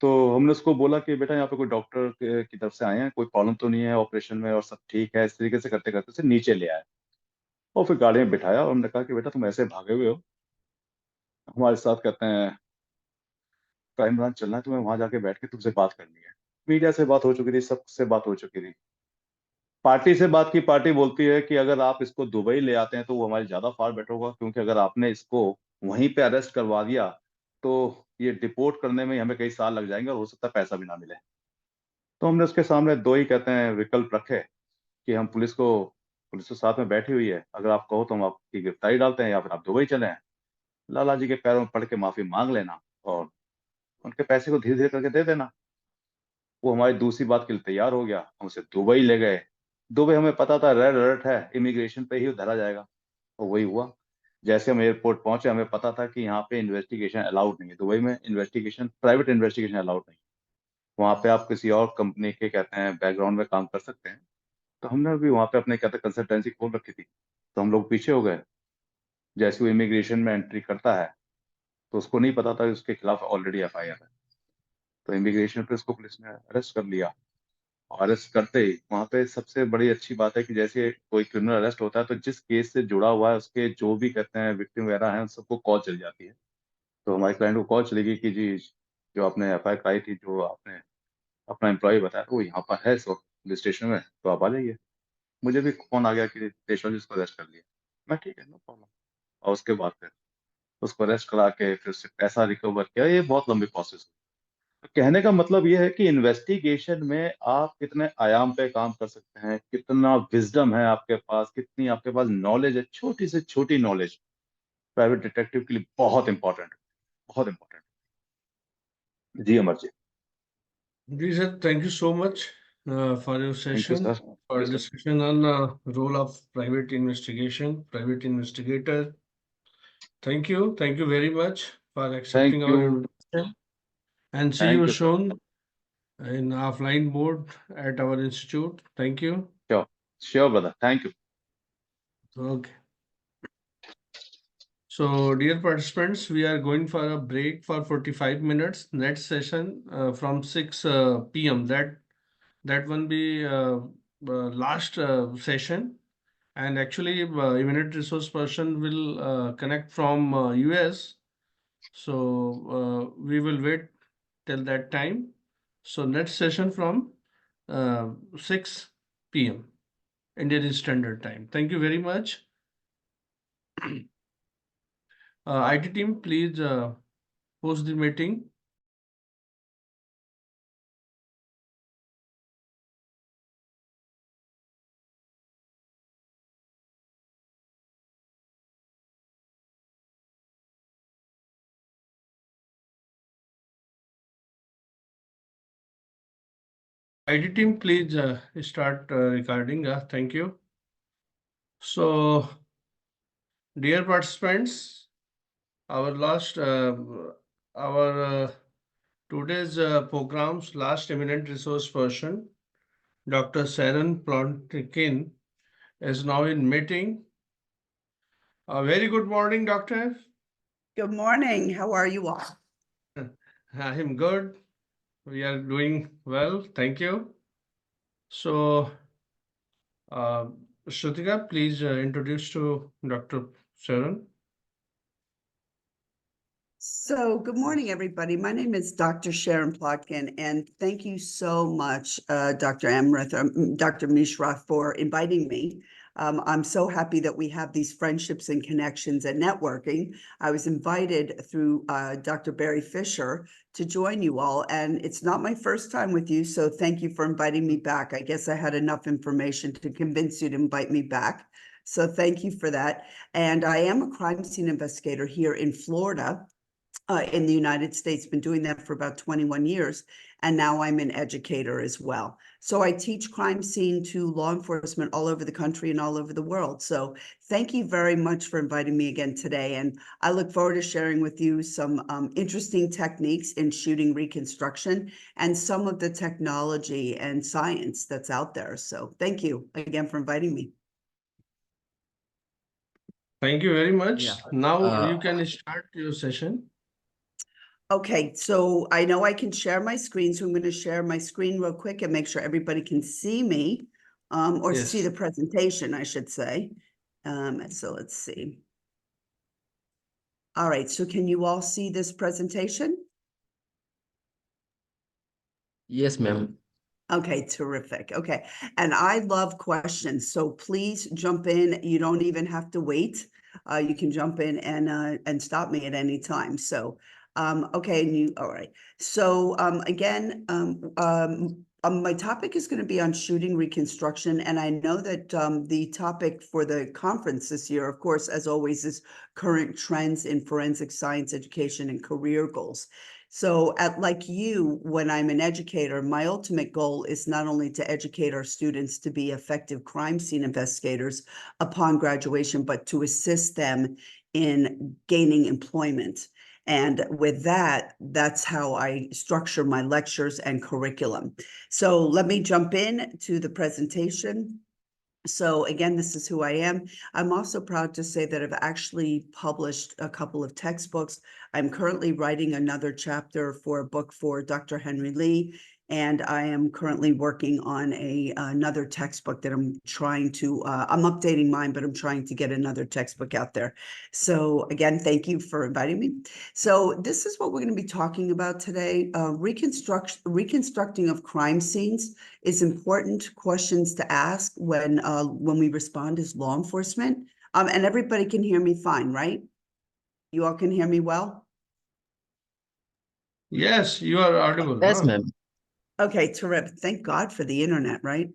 तो हमने उसको बोला कि बेटा यहाँ पे कोई डॉक्टर की तरफ से आए हैं, कोई प्रॉब्लम तो नहीं है ऑपरेशन में, और सब ठीक है। इस तरीके से करते करते उसे नीचे ले आया और फिर गाड़ी में बिठाया, और हमने कहा कि बेटा तुम ऐसे भागे हुए हो, हमारे साथ कहते हैं क्राइम ब्रांच चलना है, तुम्हें वहां जाके बैठ के तुमसे बात करनी है। मीडिया से बात हो चुकी थी, सबसे बात हो चुकी थी। पार्टी से बात की, पार्टी बोलती है कि अगर आप इसको दुबई ले आते हैं तो वो हमारे ज्यादा फार बेटर होगा, क्योंकि अगर आपने इसको वहीं पे अरेस्ट करवा दिया तो ये डिपोर्ट करने में हमें कई साल लग जाएंगे और हो सकता है पैसा भी ना मिले। तो हमने उसके सामने दो ही कहते हैं विकल्प रखे कि हम पुलिस तो साथ में बैठी हुई है, अगर आप कहो तो हम आपकी गिरफ्तारी डालते हैं, या फिर आप दुबई चले हैं, लाला जी के पैरों में पड़ के माफी मांग लेना और उनके पैसे को धीरे धीरे करके दे देना। वो हमारी दूसरी बात के लिए तैयार हो गया, हम उसे दुबई ले गए। दुबई हमें पता था रेड अलर्ट है, इमिग्रेशन पे ही धरा जाएगा, और वही हुआ। जैसे हम एयरपोर्ट पहुंचे हमें पता था कि यहाँ पे इन्वेस्टिगेशन अलाउड नहीं है, दुबई में इन्वेस्टिगेशन, प्राइवेट इन्वेस्टिगेशन अलाउड नहीं है। वहाँ पे आप किसी और कंपनी के कहते हैं बैकग्राउंड में काम कर सकते हैं। तो हमने भी वहाँ पे अपने कहते हैं कंसल्टेंसी खोल रखी थी, तो हम लोग पीछे हो गए। जैसे वो इमिग्रेशन में एंट्री करता है तो उसको नहीं पता था कि उसके खिलाफ ऑलरेडी FIR है। तो इमिग्रेशन पे उसको पुलिस ने अरेस्ट कर लिया। अरेस्ट करते ही वहां पे सबसे बड़ी अच्छी बात है कि जैसे कोई क्रिमिनल अरेस्ट होता है तो जिस केस से जुड़ा हुआ है उसके जो भी कहते हैं विक्टिम वगैरह हैं उन सबको कॉल चली जाती है। तो हमारे क्लाइंट को कॉल चली गई कि जी जो आपने FIR कराई थी, जो आपने अपना एम्प्लॉय बताया वो यहाँ पर है इस वक्त पुलिस स्टेशन में, तो आप आ जाइए। मुझे भी फोन आ गया कि पेशवा जी उसको अरेस्ट कर लिया। मैं ठीक है, नो प्रॉब्लम। और उसके बाद फिर उसको अरेस्ट करा के फिर उससे पैसा रिकवर किया। ये बहुत लंबी प्रोसेस। तो कहने का मतलब ये है कि इन्वेस्टिगेशन में आप कितने आयाम पे काम कर सकते हैं, कितना विजडम है आपके पास, कितनी आपके पास नॉलेज है, छोटी से छोटी नॉलेज प्राइवेट डिटेक्टिव के लिए बहुत इंपॉर्टेंट, बहुत इंपॉर्टेंट। जी अमर जी। जी sir, thank you so much for your thank you session, sir. for discussion on role of private investigation, private investigator. Thank you very much for thank accepting you. our invitation, and see thank you you sir. soon in offline mode at our institute. Thank you. Sure sure brother, thank you. Okay. So, dear participants, we are going for a break for 45 minutes. Next session from 6 p.m. That one be last session. And actually, Immediate Resource Person will connect from US. So we will wait till that time. So next session from 6 p.m. Indian Standard Time. Thank you very much. IT team, please host the meeting. IT team, please start recording. Thank you. So, dear participants, our today's program's last eminent resource person, Dr. Sharon Plotkin, is now in meeting. A very good morning, doctor. Good morning. How are you all? I am good. We are doing well. Thank you. So, Shrutika, please introduce to Dr. Sharon. So, good morning, everybody. My name is Dr. Sharon Plotkin, and thank you so much, Dr. Dr. Mishra, for inviting me. I'm so happy that we have these friendships and connections and networking. I was invited through Dr. Barry Fisher to join you all, and it's not my first time with you, so thank you for inviting me back. I guess I had enough information to convince you to invite me back. So thank you for that. And I am a crime scene investigator here in Florida. In the United States, been doing that for about 21 years, and now I'm an educator as well. So I teach crime scene to law enforcement all over the country and all over the world. So thank you very much for inviting me again today, and I look forward to sharing with you some interesting techniques in shooting reconstruction and some of the technology and science that's out there. So thank you again for inviting me. Thank you very much. Yeah. Now you can start your session. Okay, so I know I can share my screen, so I'm going to share my screen real quick and make sure everybody can see me, or see Yes. the presentation, I should say. So let's see. All right, so can you all see this presentation? Yes, ma'am. Okay, terrific. Okay, and I love questions, so please jump in. You don't even have to wait. You can jump in and stop me at any time. So, okay, and all right. So, again, my topic is going to be on shooting reconstruction, and I know that the topic for the conference this year, of course, as always, is current trends in forensic science education and career goals. So like you, when I'm an educator, my ultimate goal is not only to educate our students to be effective crime scene investigators upon graduation, but to assist them in gaining employment. And with that, that's how I structure my lectures and curriculum. So let me jump in to the presentation. So again, this is who I am. I'm also proud to say that I've actually published a couple of textbooks. I'm currently writing another chapter for a book for Dr. Henry Lee. And I am currently working on another textbook that I'm trying to, I'm updating mine, but I'm trying to get another textbook out there. So again, thank you for inviting me. So this is what we're going to be talking about today. Reconstructing of crime scenes is important questions to ask when we respond as law enforcement. And everybody can hear me fine, right? You all can hear me well? Yes, you are audible. Yes, huh? ma'am. Okay, terrific. Thank God for the internet, right?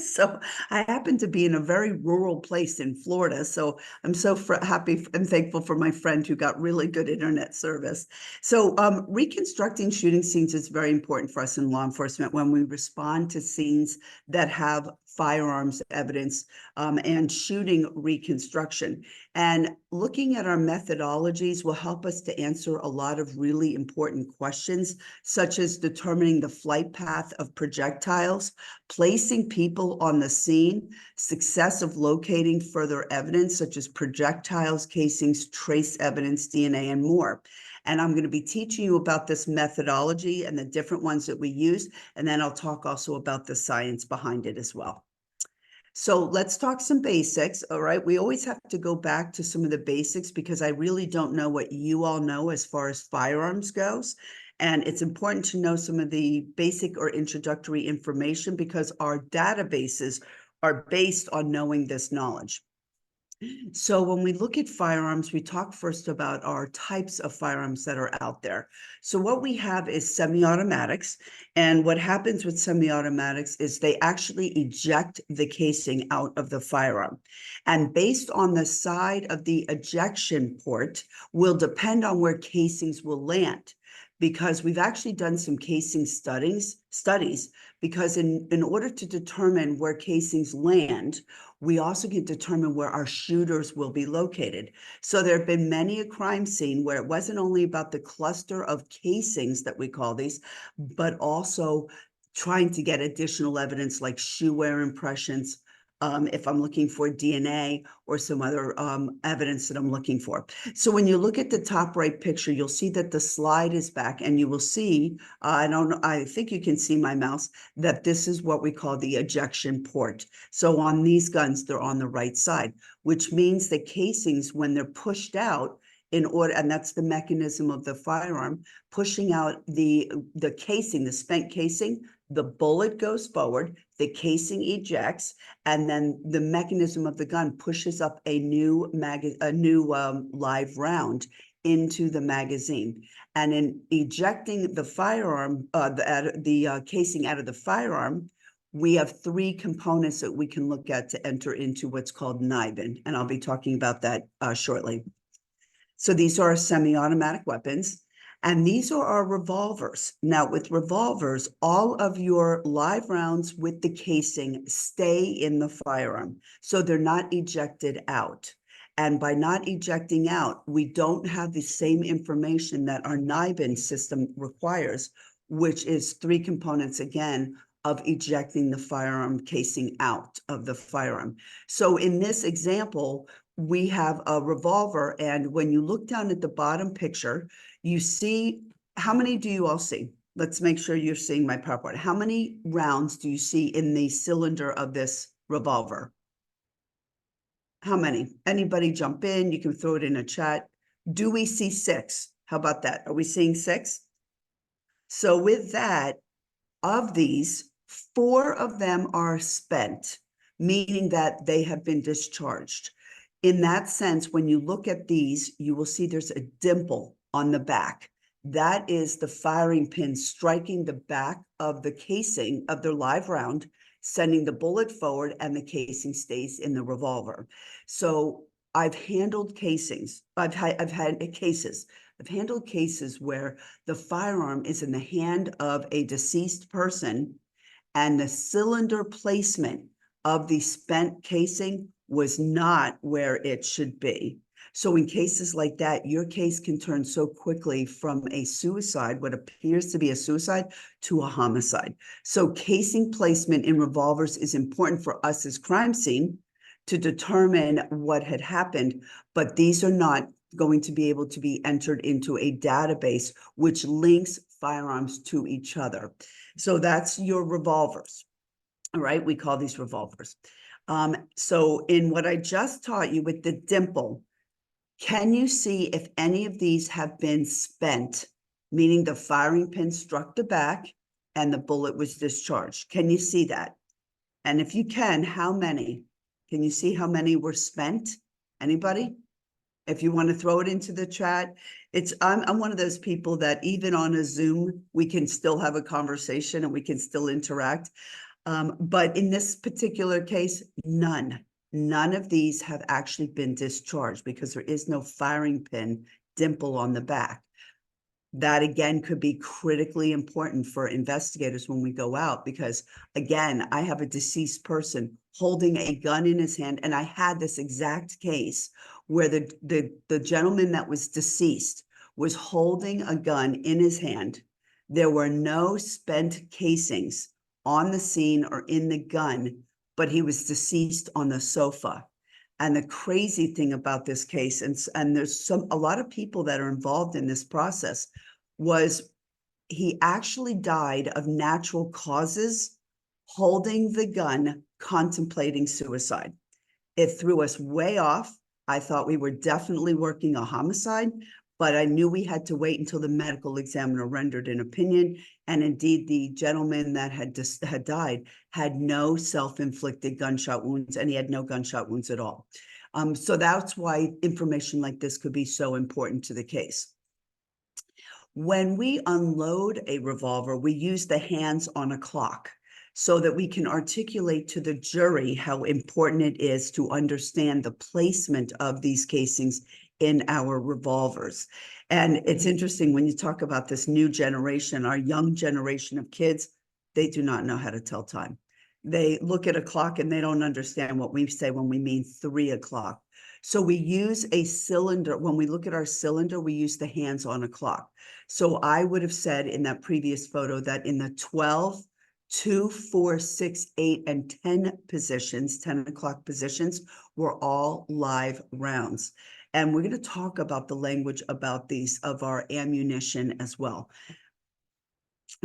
So I happen to be in a very rural place in Florida, so I'm so happy and thankful for my friend who got really good internet service. So reconstructing shooting scenes is very important for us in law enforcement when we respond to scenes that have firearms evidence and shooting reconstruction. And looking at our methodologies will help us to answer a lot of really important questions, such as determining the flight path of projectiles, placing people on the scene, success of locating further evidence, such as projectiles, casings, trace evidence, DNA, and more. And I'm going to be teaching you about this methodology and the different ones that we use. And then I'll talk also about the science behind it as well. So let's talk some basics. All right. We always have to go back to some of the basics because I really don't know what you all know as far as firearms goes. And it's important to know some of the basic or introductory information because our databases are based on knowing this knowledge. So when we look at firearms, we talk first about our types of firearms that are out there. So what we have is semi-automatics. And what happens with semi-automatics is they actually eject the casing out of the firearm. And based on the side of the ejection port will depend on where casings will land. Because we've actually done some casing studies, because in order to determine where casings land, we also can determine where our shooters will be located. So there have been many a crime scene where it wasn't only about the cluster of casings that we call these, but also trying to get additional evidence like shoe wear impressions, if I'm looking for DNA or some other evidence that I'm looking for. So when you look at the top right picture, you'll see that the slide is back and you will see, I think you can see my mouse, that this is what we call the ejection port. So on these guns, they're on the right side, which means the casings, when they're pushed out, in order, and that's the mechanism of the firearm, pushing out the casing, the spent casing, the bullet goes forward, the casing ejects, and then the mechanism of the gun pushes up a new live round into the magazine. And in ejecting the firearm, the casing out of the firearm, we have three components that we can look at to enter into what's called NIBIN, and I'll be talking about that shortly. So these are semi-automatic weapons, and these are our revolvers. Now with revolvers, all of your live rounds with the casing stay in the firearm, so they're not ejected out. And by not ejecting out, we don't have the same information that our NIBIN system requires, which is three components again of ejecting the firearm casing out of the firearm. So in this example, we have a revolver, and when you look down at the bottom picture, you see, how many do you all see? Let's make sure you're seeing my PowerPoint. How many rounds do you see in the cylinder of this revolver? How many? Anybody jump in? You can throw it in a chat. Do we see 6? How about that? Are we seeing 6? So with that, of these, 4 of them are spent, meaning that they have been discharged. In that sense, when you look at these, you will see there's a dimple on the back. That is the firing pin striking the back of the casing of their live round, sending the bullet forward, and the casing stays in the revolver. So I've handled casings. I've had cases. I've handled cases where the firearm is in the hand of a deceased person, and the cylinder placement of the spent casing was not where it should be. So in cases like that, your case can turn so quickly from a suicide, what appears to be a suicide, to a homicide. So casing placement in revolvers is important for us as crime scene to determine what had happened, but these are not going to be able to be entered into a database which links firearms to each other. So that's your revolvers. All right, we call these revolvers. So in what I just taught you with the dimple, can you see if any of these have been spent, meaning the firing pin struck the back and the bullet was discharged? Can you see that? And if you can, how many? Can you see how many were spent? Anybody? If you want to throw it into the chat, I'm one of those people that even on a Zoom, we can still have a conversation and we can still interact. But in this particular case, none of these have actually been discharged because there is no firing pin dimple on the back. That again could be critically important for investigators when we go out, because again, I have a deceased person holding a gun in his hand, and I had this exact case where the gentleman that was deceased was holding a gun in his hand. There were no spent casings on the scene or in the gun, but he was deceased on the sofa. And the crazy thing about this case, and there's a lot of people that are involved in this process, was he actually died of natural causes, holding the gun, contemplating suicide. It threw us way off. I thought we were definitely working a homicide, but I knew we had to wait until the medical examiner rendered an opinion. And indeed, the gentleman that had died had no self-inflicted gunshot wounds, and he had no gunshot wounds at all. So that's why information like this could be so important to the case. When we unload a revolver, we use the hands on a clock so that we can articulate to the jury how important it is to understand the placement of these casings in our revolvers. And it's interesting when you talk about this new generation, our young generation of kids, they do not know how to tell time. They look at a clock and they don't understand what we say when we mean 3 o'clock. So we use a cylinder. When we look at our cylinder, we use the hands on a clock. So I would have said in that previous photo that in the 12, 2, 4, 6, 8, and 10 positions, 10 o'clock positions, were all live rounds. And we're going to talk about the language about these of our ammunition as well.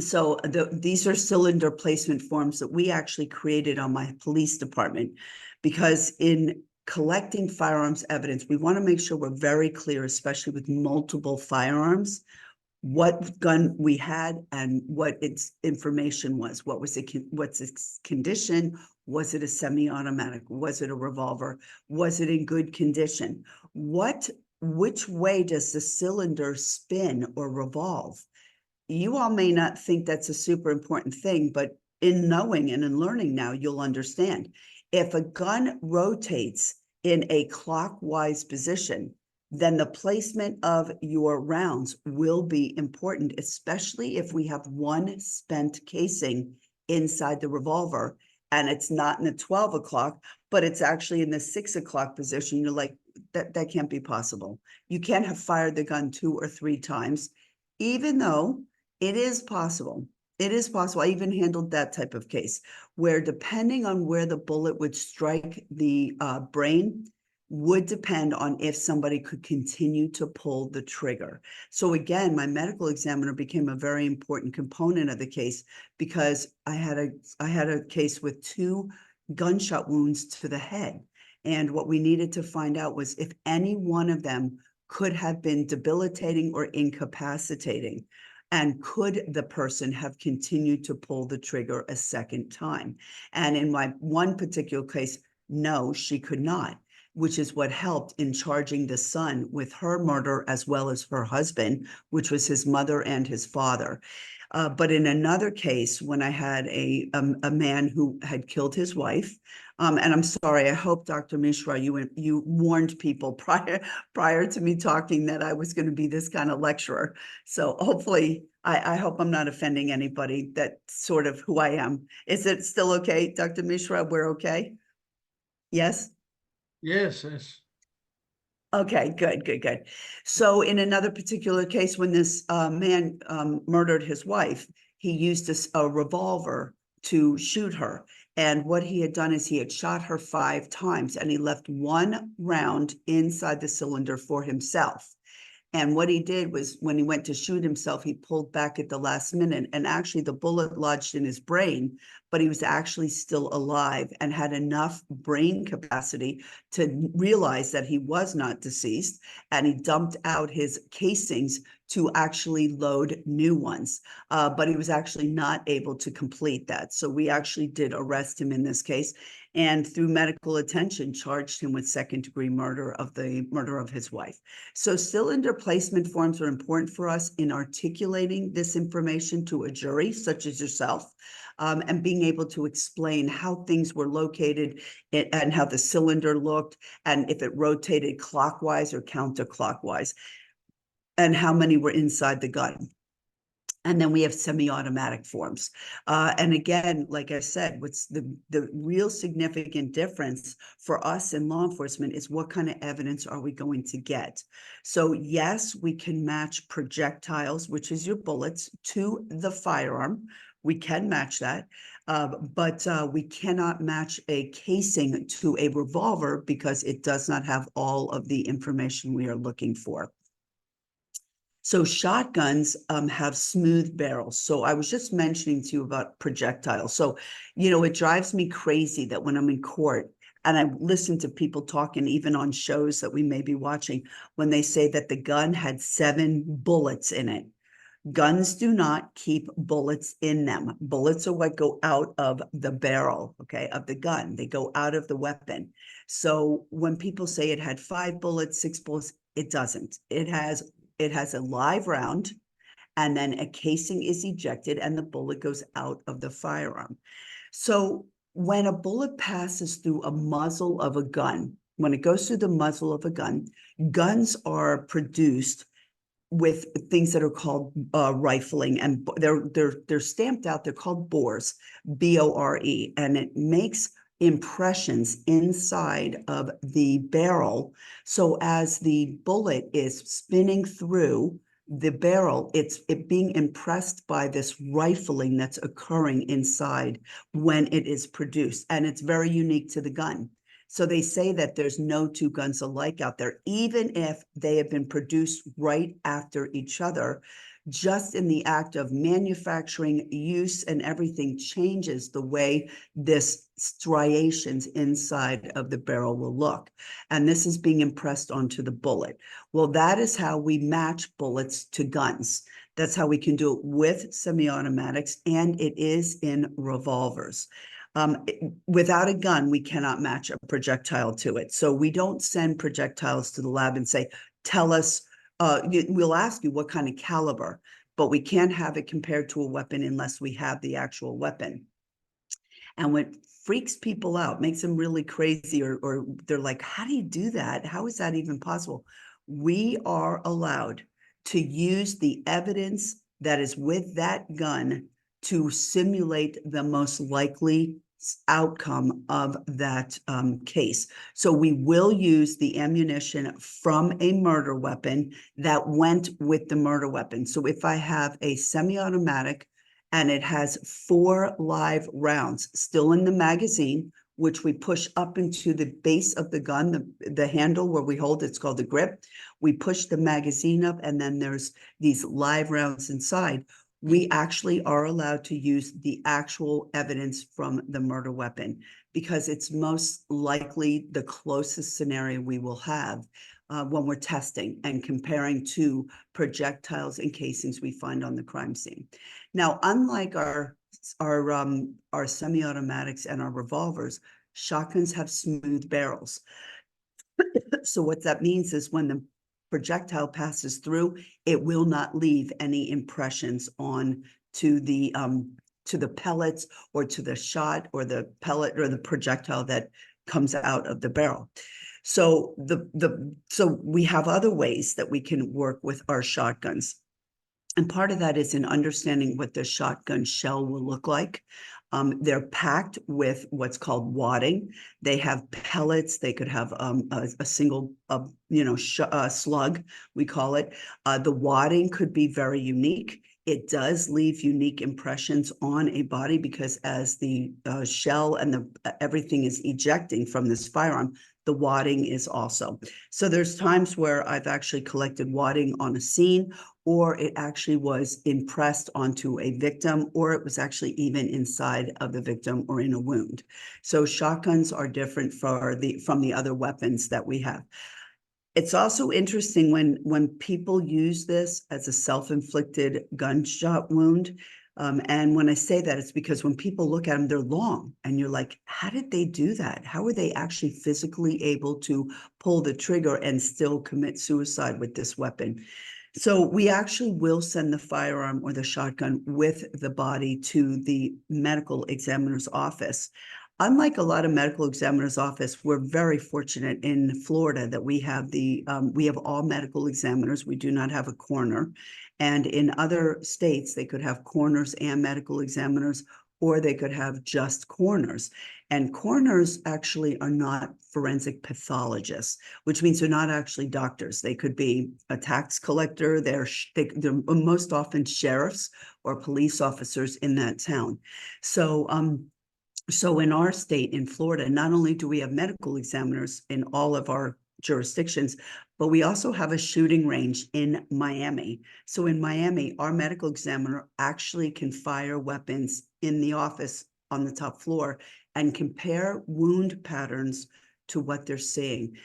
So these are cylinder placement forms that we actually created on my police department, because in collecting firearms evidence, we want to make sure we're very clear, especially with multiple firearms, what gun we had and what its information was. What was it? What's its condition? Was it a semi-automatic? Was it a revolver? Was it in good condition? Which way does the cylinder spin or revolve? You all may not think that's a super important thing, but in knowing and in learning now, you'll understand. If a gun rotates in a clockwise position, then the placement of your rounds will be important, especially if we have one spent casing inside the revolver and it's not in the 12 o'clock, but it's actually in the 6 o'clock position. You're like, that can't be possible. You can't have fired the gun 2 or 3 times, even though it is possible. It is possible. I even handled that type of case where, depending on where the bullet would strike the brain, would depend on if somebody could continue to pull the trigger. So again, my medical examiner became a very important component of the case, because I had a case with 2 gunshot wounds to the head. And what we needed to find out was if any one of them could have been debilitating or incapacitating. And could the person have continued to pull the trigger a second time? And in my one particular case, no, she could not, which is what helped in charging the son with her murder as well as her husband, which was his mother and his father. But in another case, when I had a man who had killed his wife, and I'm sorry, I hope, Dr. Mishra, you warned people prior to me talking that I was going to be this kind of lecturer. So hopefully, I hope I'm not offending anybody. That's sort of who I am. Is it still okay, Dr. Mishra? We're okay? Yes? Yes, yes. Okay, good. So in another particular case, when this man murdered his wife, he used a revolver to shoot her. And what he had done is he had shot her 5 times, and he left 1 round inside the cylinder for himself. And what he did was when he went to shoot himself, he pulled back at the last minute, and actually the bullet lodged in his brain, but he was actually still alive and had enough brain capacity to realize that he was not deceased, and he dumped out his casings to actually load new ones. But he was actually not able to complete that. So we actually did arrest him in this case, and through medical attention, charged him with second-degree murder of his wife. So cylinder placement forms are important for us in articulating this information to a jury, such as yourself, and being able to explain how things were located and how the cylinder looked, and if it rotated clockwise or counterclockwise, and how many were inside the gun. And then we have semi-automatic forms. And again, like I said, what's the real significant difference for us in law enforcement is what kind of evidence are we going to get? So yes, we can match projectiles, which is your bullets, to the firearm. We can match that, but we cannot match a casing to a revolver because it does not have all of the information we are looking for. So shotguns have smooth barrels. So I was just mentioning to you about projectiles. So, you know, it drives me crazy that when I'm in court and I listen to people talking, even on shows that we may be watching, when they say that the gun had 7 bullets in it. Guns do not keep bullets in them. Bullets are what go out of the barrel, okay, of the gun. They go out of the weapon. So when people say it had 5 bullets, 6 bullets, it doesn't. It has a live round, and then a casing is ejected and the bullet goes out of the firearm. So when a bullet passes through a muzzle of a gun, when it goes through the muzzle of a gun, guns are produced with things that are called rifling, and they're stamped out. They're called bores, B-O-R-E, and it makes impressions inside of the barrel. So as the bullet is spinning through the barrel, it's being impressed by this rifling that's occurring inside when it is produced. And it's very unique to the gun. So they say that there's no 2 guns alike out there, even if they have been produced right after each other. Just in the act of manufacturing, use, and everything changes the way this striations inside of the barrel will look. And this is being impressed onto the bullet. Well, that is how we match bullets to guns. That's how we can do it with semi-automatics, and it is in revolvers. Without a gun, we cannot match a projectile to it. So we don't send projectiles to the lab and say, tell us, we'll ask you what kind of caliber, but we can't have it compared to a weapon unless we have the actual weapon. And what freaks people out, makes them really crazy, or they're like, how do you do that? How is that even possible? We are allowed to use the evidence that is with that gun to simulate the most likely outcome of that case. So we will use the ammunition from a murder weapon that went with the murder weapon. So if I have a semi-automatic and it has 4 live rounds still in the magazine, which we push up into the base of the gun, the handle where we hold, it's called the grip. We push the magazine up, and then there's these live rounds inside. We actually are allowed to use the actual evidence from the murder weapon because it's most likely the closest scenario we will have when we're testing and comparing to projectiles and casings we find on the crime scene. Now, unlike our semi-automatics and our revolvers, shotguns have smooth barrels. So what that means is when the projectile passes through, it will not leave any impressions on to the pellets or to the shot or the pellet or the projectile that comes out of the barrel. So so we have other ways that we can work with our shotguns. And part of that is in understanding what the shotgun shell will look like. They're packed with what's called wadding. They have pellets. They could have a single, slug, we call it. The wadding could be very unique. It does leave unique impressions on a body because as the shell and everything is ejecting from this firearm, the wadding is also. So there's times where I've actually collected wadding on a scene, or it actually was impressed onto a victim, or it was actually even inside of the victim or in a wound. So shotguns are different from the other weapons that we have. It's also interesting when people use this as a self-inflicted gunshot wound. And when I say that, it's because when people look at them, they're long, and you're like, how did they do that? How were they actually physically able to pull the trigger and still commit suicide with this weapon? So we actually will send the firearm or the shotgun with the body to the medical examiner's office. Unlike a lot of medical examiner's office, we're very fortunate in Florida that we have we have all medical examiners. We do not have a coroner. And in other states, they could have coroners and medical examiners, or they could have just coroners. And coroners actually are not forensic pathologists, which means they're not actually doctors. They could be a tax collector. They're most often sheriffs or police officers in that town. So in our state, in Florida, not only do we have medical examiners in all of our jurisdictions, but we also have a shooting range in Miami. So in Miami, our medical examiner actually can fire weapons in the office on the top floor and compare wound patterns to what they're seeing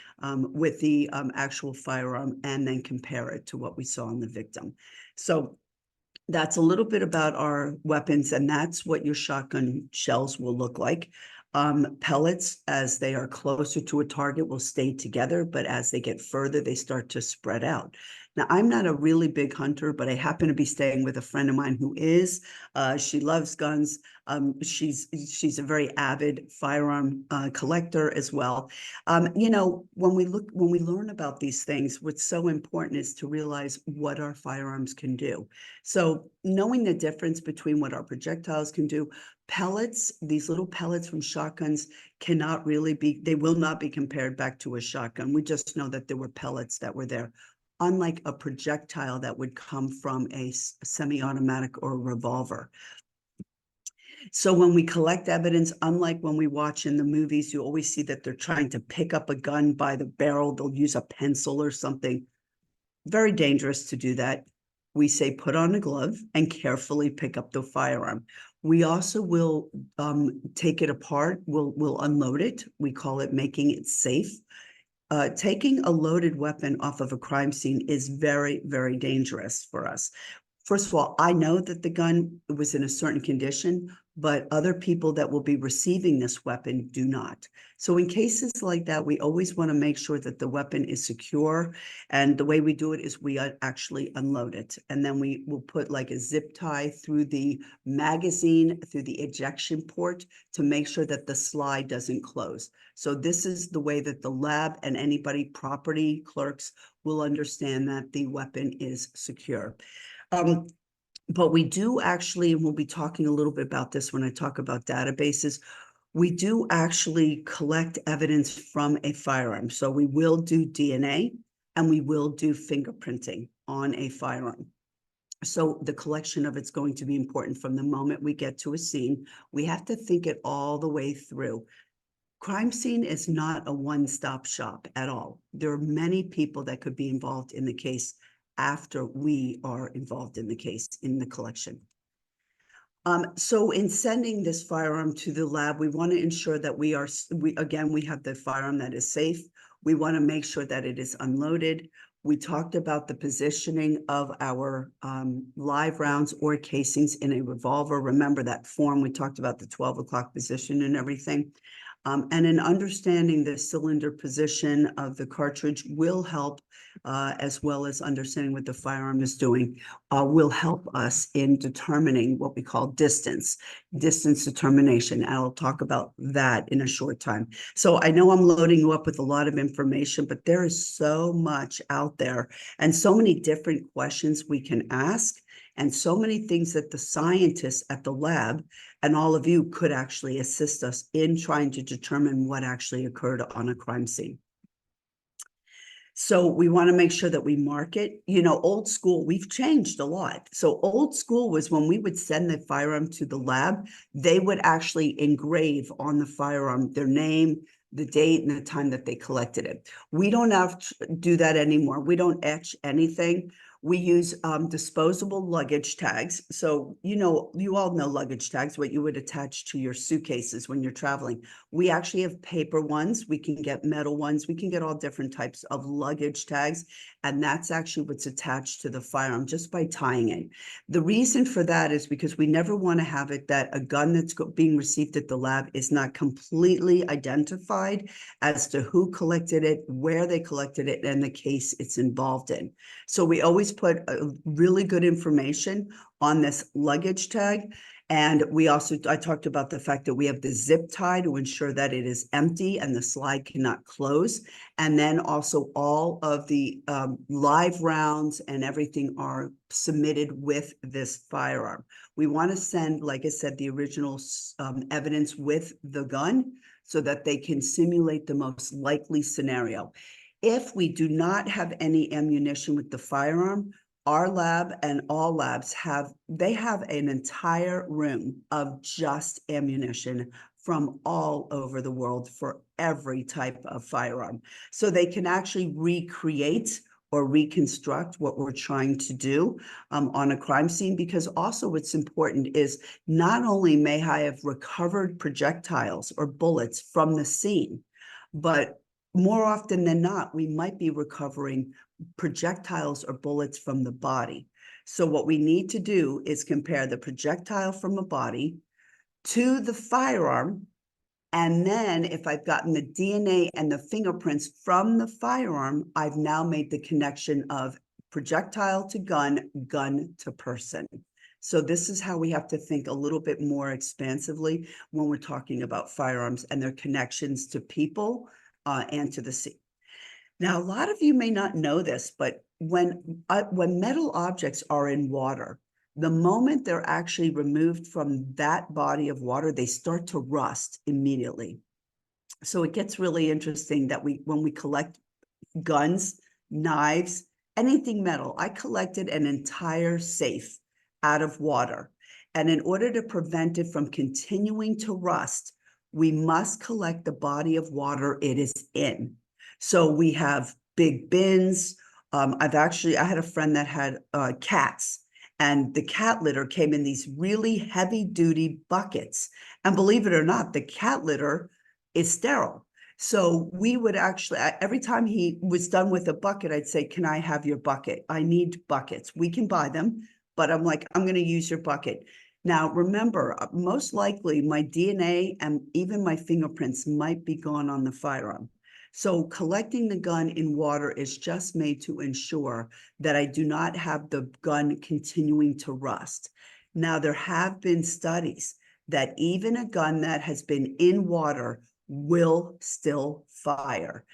with the actual firearm, and then compare it to what we saw in the victim. So that's a little bit about our weapons, and that's what your shotgun shells will look like. Pellets, as they are closer to a target, will stay together, but as they get further, they start to spread out. Now, I'm not a really big hunter, but I happen to be staying with a friend of mine who is. She loves guns. She's a very avid firearm collector as well. You know, when we learn about these things, what's so important is to realize what our firearms can do. So knowing the difference between what our projectiles can do, pellets, these little pellets from shotguns they will not be compared back to a shotgun. We just know that there were pellets that were there, unlike a projectile that would come from a semi-automatic or a revolver. So when we collect evidence, unlike when we watch in the movies, you always see that they're trying to pick up a gun by the barrel. They'll use a pencil or something. Very dangerous to do that. We say put on a glove and carefully pick up the firearm. We also will take it apart. We'll unload it. We call it making it safe. Taking a loaded weapon off of a crime scene is very, very dangerous for us. First of all, I know that the gun was in a certain condition, but other people that will be receiving this weapon do not. So in cases like that, we always want to make sure that the weapon is secure. And the way we do it is we actually unload it. And then we will put like a zip tie through the magazine, through the ejection port, to make sure that the slide doesn't close. So this is the way that the lab and anybody, property clerks, will understand that the weapon is secure. But we do actually, and we'll be talking a little bit about this when I talk about databases, we do actually collect evidence from a firearm. So we will do DNA and we will do fingerprinting on a firearm. So the collection of it's going to be important from the moment we get to a scene. We have to think it all the way through. Crime scene is not a one-stop shop at all. There are many people that could be involved in the case after we are involved in the case, in the collection. So in sending this firearm to the lab, we want to ensure that we have the firearm that is safe. We want to make sure that it is unloaded. We talked about the positioning of our live rounds or casings in a revolver. Remember that form, we talked about the 12 o'clock position and everything. And in understanding the cylinder position of the cartridge will help, as well as understanding what the firearm is doing, will help us in determining what we call distance determination. And I'll talk about that in a short time. So I know I'm loading you up with a lot of information, but there is so much out there and so many different questions we can ask, and so many things that the scientists at the lab and all of you could actually assist us in trying to determine what actually occurred on a crime scene. So we want to make sure that we mark it. You know, old school, we've changed a lot. So old school was when we would send the firearm to the lab, they would actually engrave on the firearm their name, the date and the time that they collected it. We don't have to do that anymore. We don't etch anything. We use disposable luggage tags. So, you all know luggage tags, what you would attach to your suitcases when you're traveling. We actually have paper ones. We can get metal ones. We can get all different types of luggage tags. And that's actually what's attached to the firearm just by tying it. The reason for that is because we never want to have it that a gun that's being received at the lab is not completely identified as to who collected it, where they collected it, and the case it's involved in. So we always put really good information on this luggage tag. And I talked about the fact that we have the zip tie to ensure that it is empty and the slide cannot close. And then also all of the live rounds and everything are submitted with this firearm. We want to send, like I said, the original evidence with the gun so that they can simulate the most likely scenario. If we do not have any ammunition with the firearm, our lab and all labs have an entire room of just ammunition from all over the world for every type of firearm. So they can actually recreate or reconstruct what we're trying to do on a crime scene, because also what's important is not only may I have recovered projectiles or bullets from the scene, but more often than not, we might be recovering projectiles or bullets from the body. So what we need to do is compare the projectile from a body to the firearm. And then if I've gotten the DNA and the fingerprints from the firearm, I've now made the connection of projectile to gun, gun to person. So this is how we have to think a little bit more expansively when we're talking about firearms and their connections to people and to the scene. Now, a lot of you may not know this, but when metal objects are in water, the moment they're actually removed from that body of water, they start to rust immediately. So it gets really interesting that when we collect guns, knives, anything metal, I collected an entire safe out of water. And in order to prevent it from continuing to rust, we must collect the body of water it is in. So we have big bins. I had a friend that had cats, and the cat litter came in these really heavy duty buckets. And believe it or not, the cat litter is sterile. So we would actually, every time he was done with a bucket, I'd say, can I have your bucket? I need buckets. We can buy them, but I'm like, I'm going to use your bucket. Now, remember, most likely my DNA and even my fingerprints might be gone on the firearm. So collecting the gun in water is just made to ensure that I do not have the gun continuing to rust. Now, there have been studies that even a gun that has been in water will still fire.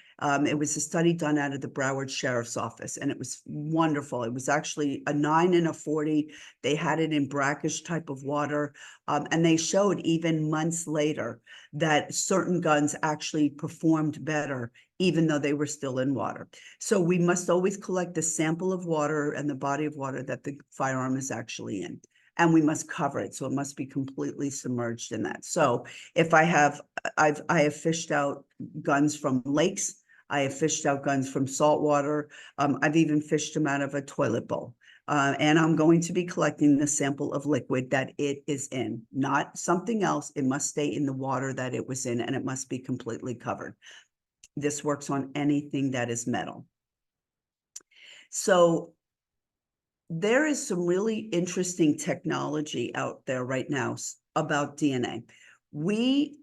It was a study done out of the Broward Sheriff's Office, and it was wonderful. It was actually a 9 and a 40. They had it in brackish type of water, and they showed even months later that certain guns actually performed better, even though they were still in water. So we must always collect the sample of water and the body of water that the firearm is actually in. And we must cover it, so it must be completely submerged in that. So if I have fished out guns from lakes, I have fished out guns from salt water. I've even fished them out of a toilet bowl. And I'm going to be collecting the sample of liquid that it is in, not something else. It must stay in the water that it was in, and it must be completely covered. This works on anything that is metal. So there is some really interesting technology out there right now about DNA. We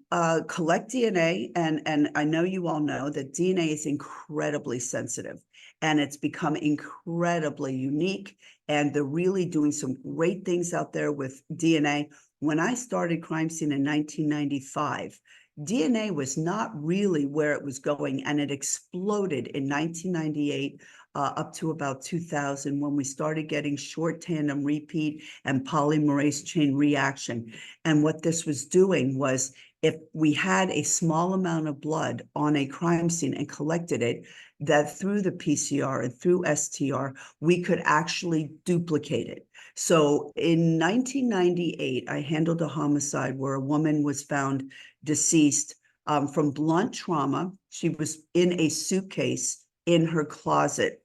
collect DNA, and I know you all know that DNA is incredibly sensitive, and it's become incredibly unique, and they're really doing some great things out there with DNA. When I started Crime Scene in 1995, DNA was not really where it was going, and it exploded in 1998 up to about 2000 when we started getting short tandem repeat and polymerase chain reaction. And what this was doing was, if we had a small amount of blood on a crime scene and collected it, that through the PCR and through STR, we could actually duplicate it. So in 1998, I handled a homicide where a woman was found deceased from blunt trauma. She was in a suitcase in her closet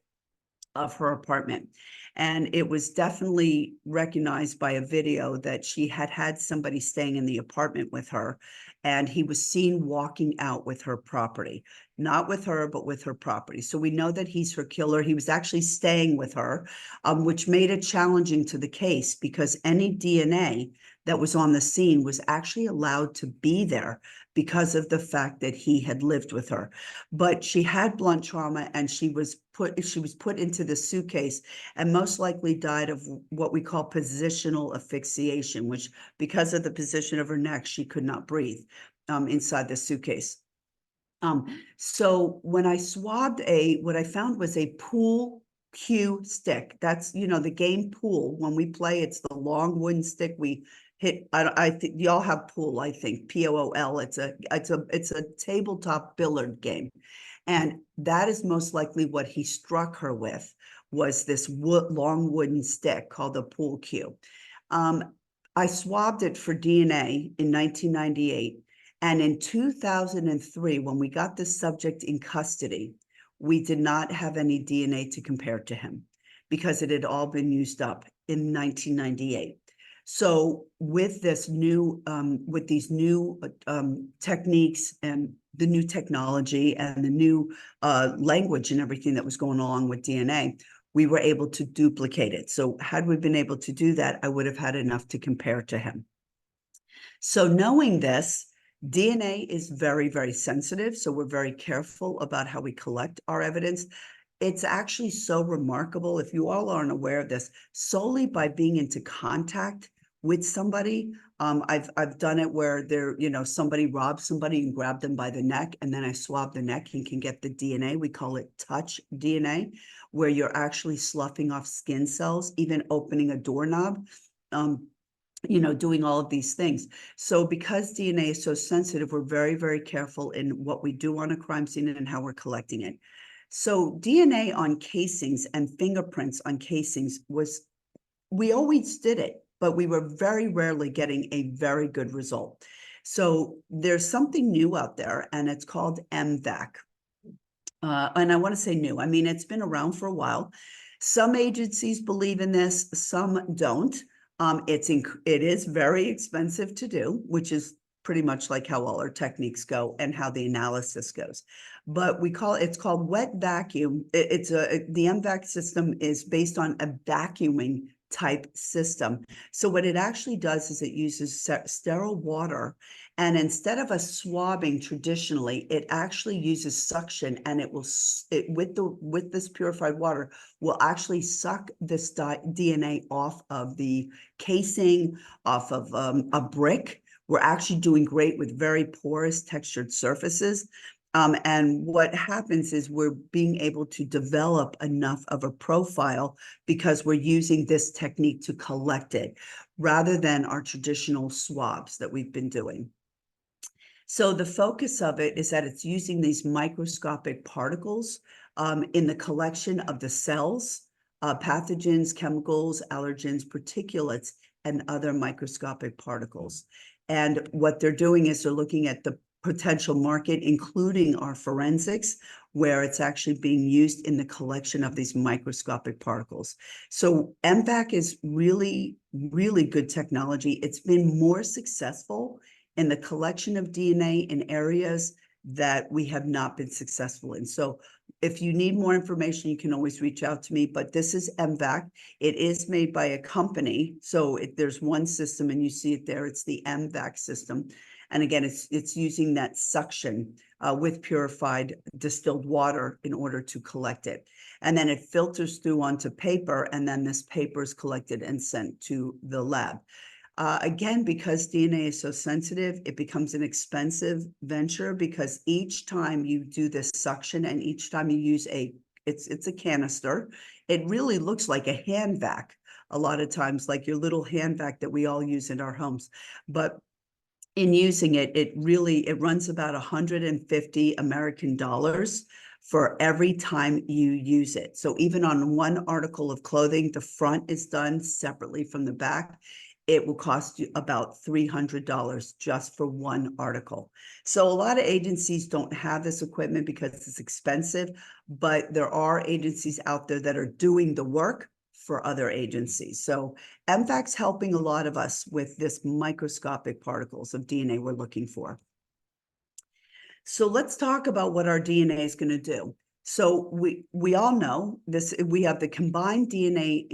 of her apartment. And it was definitely recognized by a video that she had had somebody staying in the apartment with her, and he was seen walking out with her property, not with her, but with her property. So we know that he's her killer. He was actually staying with her, which made it challenging to the case because any DNA that was on the scene was actually allowed to be there because of the fact that he had lived with her. But she had blunt trauma and she was put into the suitcase and most likely died of what we call positional asphyxiation, which because of the position of her neck, she could not breathe inside the suitcase. So when I swabbed what I found was a pool cue stick. That's, the game pool. When we play, it's the long wooden stick we hit. I think y'all have pool, I think, POOL. It's a tabletop billiard game. And that is most likely what he struck her with, was this long wooden stick called the pool cue. I swabbed it for DNA in 1998. And in 2003, when we got this subject in custody, we did not have any DNA to compare to him because it had all been used up in 1998. So with this new, with these new techniques and the new technology and the new language and everything that was going along with DNA, we were able to duplicate it. So had we been able to do that, I would have had enough to compare to him. So knowing this, DNA is very, very sensitive. So we're very careful about how we collect our evidence. It's actually so remarkable, if you all aren't aware of this, solely by being into contact with somebody. I've done it where somebody robs somebody and grabbed them by the neck, and then I swab the neck and can get the DNA. We call it touch DNA, where you're actually sloughing off skin cells, even opening a doorknob, doing all of these things. So because DNA is so sensitive, we're very, very careful in what we do on a crime scene and how we're collecting it. So DNA on casings and fingerprints on casings we always did it, but we were very rarely getting a very good result. So there's something new out there, and it's called MVAC. And I want to say new. I mean, it's been around for a while. Some agencies believe in this, some don't. It is very expensive to do, which is pretty much like how all our techniques go and how the analysis goes. But it's called wet vacuum. The MVAC system is based on a vacuuming type system. So what it actually does is it uses sterile water, and instead of a swabbing traditionally, it actually uses suction, and with this purified water will actually suck this DNA off of the casing, off of a brick. We're actually doing great with very porous textured surfaces. And what happens is we're being able to develop enough of a profile because we're using this technique to collect it rather than our traditional swabs that we've been doing. So the focus of it is that it's using these microscopic particles in the collection of the cells, pathogens, chemicals, allergens, particulates, and other microscopic particles. And what they're doing is they're looking at the potential market, including our forensics, where it's actually being used in the collection of these microscopic particles. So MVAC is really, really good technology. It's been more successful in the collection of DNA in areas that we have not been successful in. So if you need more information, you can always reach out to me, but this is MVAC. It is made by a company. So there's one system and you see it there. It's the MVAC system. And again, it's using that suction with purified distilled water in order to collect it. And then it filters through onto paper, and then this paper is collected and sent to the lab. Again, because DNA is so sensitive, it becomes an expensive venture because each time you do this suction and each time you use it's a canister, it really looks like a hand vac a lot of times, like your little hand vac that we all use in our homes. But in using it, it runs about 150 American dollars for every time you use it. So even on one article of clothing, the front is done separately from the back. it will cost you about $300 just for one article. So a lot of agencies don't have this equipment because it's expensive, but there are agencies out there that are doing the work for other agencies. So MFAC's helping a lot of us with this microscopic particles of DNA we're looking for. So let's talk about what our DNA is going to do. So we all know this. We have the combined DNA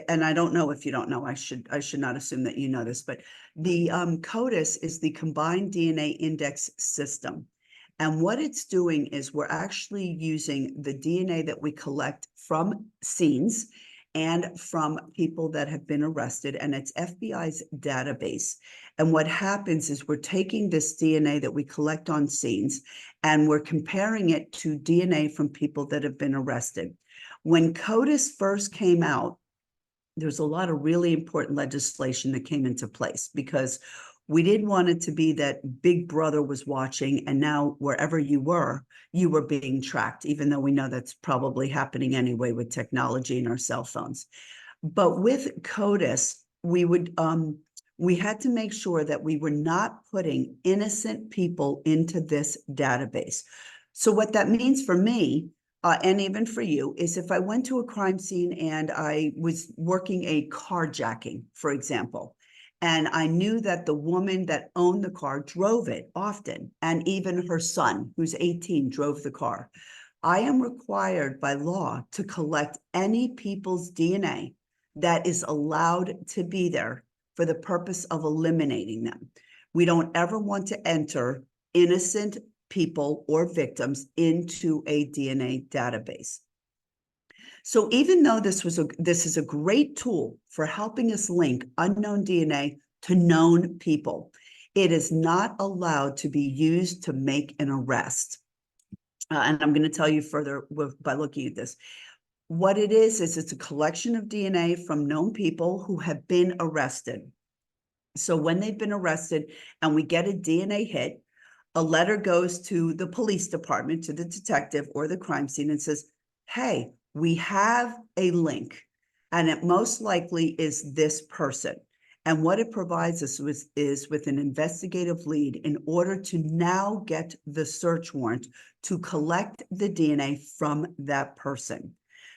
and I don't know if you don't know. I should not assume that you know this, but the CODIS is the combined DNA index system, and what it's doing is we're actually using the DNA that we collect from scenes and from people that have been arrested, and it's FBI's database. And what happens is we're taking this DNA that we collect on scenes and we're comparing it to DNA from people that have been arrested. When CODIS first came out, there's a lot of really important legislation that came into place because we didn't want it to be that Big Brother was watching and now wherever you were being tracked, even though we know that's probably happening anyway with technology and our cell phones. But with CODIS, we had to make sure that we were not putting innocent people into this database. So what that means for me, and even for you, is if I went to a crime scene and I was working a carjacking, for example, and I knew that the woman that owned the car drove it often, and even her son, who's 18, drove the car, I am required by law to collect any people's DNA that is allowed to be there for the purpose of eliminating them. We don't ever want to enter innocent people or victims into a DNA database. So even though this is a great tool for helping us link unknown DNA to known people, it is not allowed to be used to make an arrest. And I'm going to tell you further by looking at this. What it is it's a collection of DNA from known people who have been arrested. So when they've been arrested and we get a DNA hit, a letter goes to the police department, to the detective or the crime scene and says, hey, we have a link and it most likely is this person. And what it provides us with is with an investigative lead in order to now get the search warrant to collect the DNA from that person.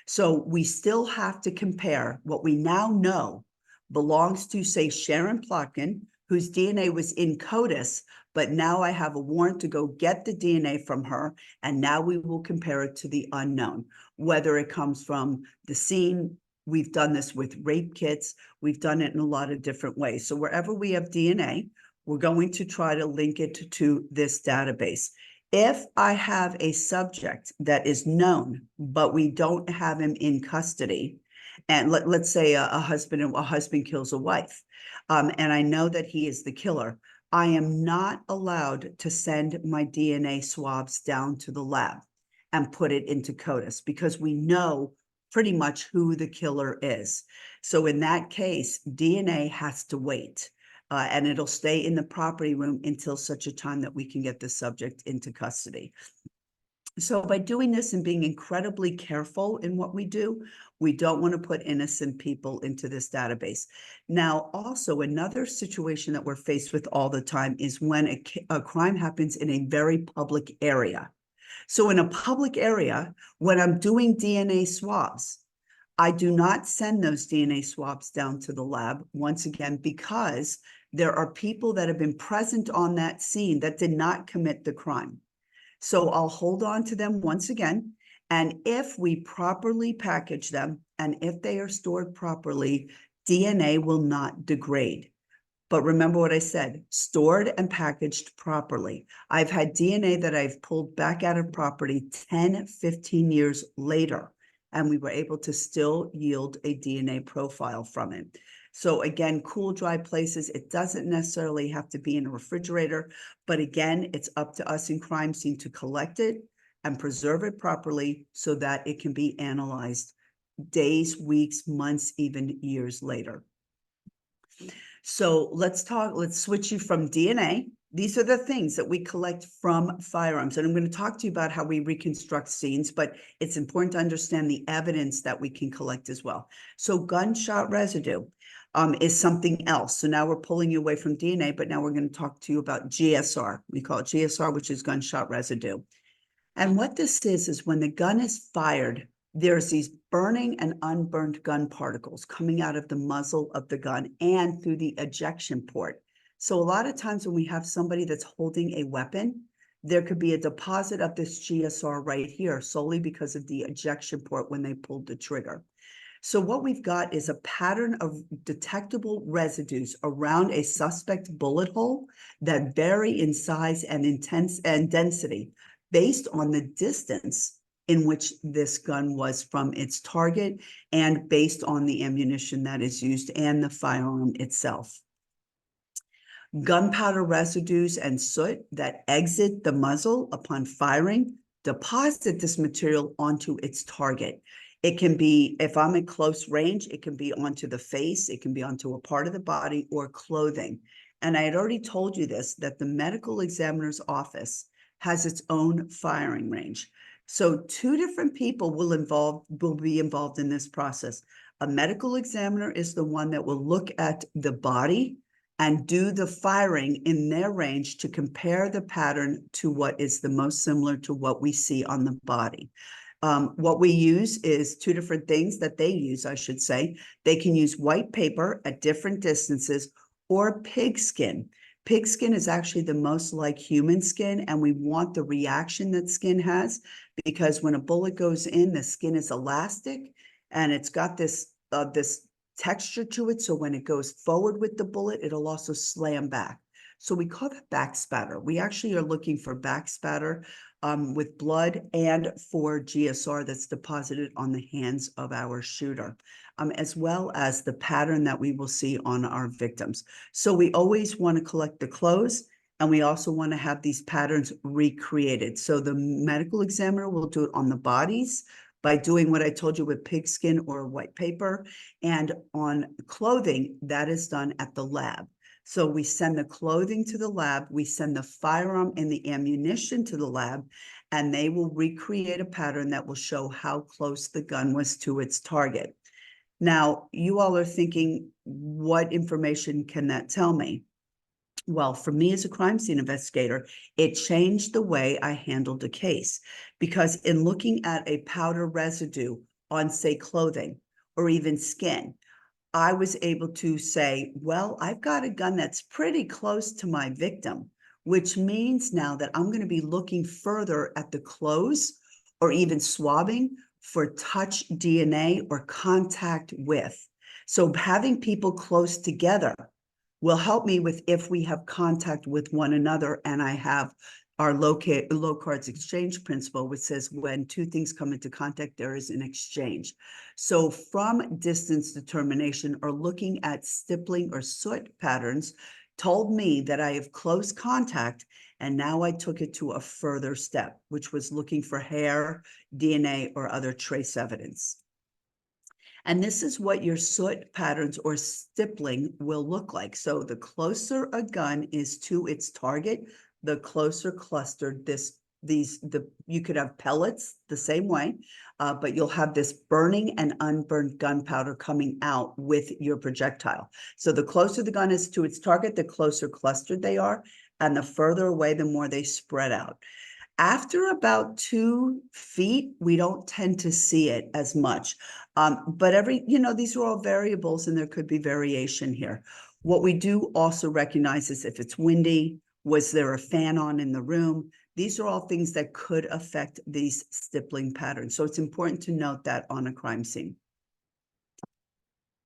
So we still have to compare what we now know belongs to, say, Sharon Plotkin, whose DNA was in CODIS, but now I have a warrant to go get the DNA from her, and now we will compare it to the unknown, whether it comes from the scene. We've done this with rape kits. We've done it in a lot of different ways. So wherever we have DNA, we're going to try to link it to this database. If I have a subject that is known, but we don't have him in custody, and let's say a husband kills a wife, and I know that he is the killer, I am not allowed to send my DNA swabs down to the lab and put it into CODIS because we know pretty much who the killer is. So in that case, DNA has to wait. And it'll stay in the property room until such a time that we can get the subject into custody. So by doing this and being incredibly careful in what we do, we don't want to put innocent people into this database. Now, also another situation that we're faced with all the time is when a crime happens in a very public area. So in a public area, when I'm doing DNA swabs, I do not send those DNA swabs down to the lab, once again, because there are people that have been present on that scene that did not commit the crime. So I'll hold on to them once again. And if we properly package them, and if they are stored properly, DNA will not degrade. But remember what I said, stored and packaged properly. I've had DNA that I've pulled back out of property 10, 15 years later, and we were able to still yield a DNA profile from it. So again, cool, dry places, it doesn't necessarily have to be in a refrigerator, but again, it's up to us in crime scene to collect it and preserve it properly so that it can be analyzed days, weeks, months, even years later. So let's switch you from DNA. These are the things that we collect from firearms. And I'm going to talk to you about how we reconstruct scenes, but it's important to understand the evidence that we can collect as well. So gunshot residue. is something else. So now we're pulling you away from DNA, but now we're going to talk to you about GSR. We call it GSR, which is gunshot residue. And what this is when the gun is fired, there's these burning and unburned gun particles coming out of the muzzle of the gun and through the ejection port. So a lot of times when we have somebody that's holding a weapon, there could be a deposit of this GSR right here solely because of the ejection port when they pulled the trigger. So what we've got is a pattern of detectable residues around a suspect bullet hole that vary in size and density based on the distance in which this gun was from its target and based on the ammunition that is used and the firearm itself. Gunpowder residues and soot that exit the muzzle upon firing deposit this material onto its target. It can be, if I'm at close range, it can be onto the face, it can be onto a part of the body or clothing. And I had already told you this, that the medical examiner's office has its own firing range. So two different people will be involved in this process. A medical examiner is the one that will look at the body and do the firing in their range to compare the pattern to what is the most similar to what we see on the body. What we use is two different things that they use, I should say. They can use white paper at different distances or pig skin. Pig skin is actually the most like human skin, and we want the reaction that skin has because when a bullet goes in, the skin is elastic and it's got this texture to it. So when it goes forward with the bullet, it'll also slam back. So we call that backspatter. We actually are looking for backspatter with blood and for GSR that's deposited on the hands of our shooter, as well as the pattern that we will see on our victims. So we always want to collect the clothes, and we also want to have these patterns recreated. So the medical examiner will do it on the bodies by doing what I told you with pigskin or white paper, and on clothing, that is done at the lab. So we send the clothing to the lab, we send the firearm and the ammunition to the lab, and they will recreate a pattern that will show how close the gun was to its target. Now, you all are thinking, what information can that tell me? Well, for me as a crime scene investigator, it changed the way I handled the case, because in looking at a powder residue on, say, clothing or even skin, I was able to say, well, I've got a gun that's pretty close to my victim, which means now that I'm going to be looking further at the clothes or even swabbing for touch DNA or contact with. So having people close together will help me with if we have contact with one another, and I have our Locard's exchange principle, which says when two things come into contact, there is an exchange. So from distance determination or looking at stippling or soot patterns told me that I have close contact, and now I took it to a further step, which was looking for hair, DNA, or other trace evidence. And this is what your soot patterns or stippling will look like. So the closer a gun is to its target, the closer clustered you could have pellets the same way, but you'll have this burning and unburned gunpowder coming out with your projectile. So the closer the gun is to its target, the closer clustered they are, and the further away, the more they spread out. After about 2 feet, we don't tend to see it as much. But these are all variables and there could be variation here. What we do also recognize is if it's windy, was there a fan on in the room? These are all things that could affect these stippling patterns. So it's important to note that on a crime scene.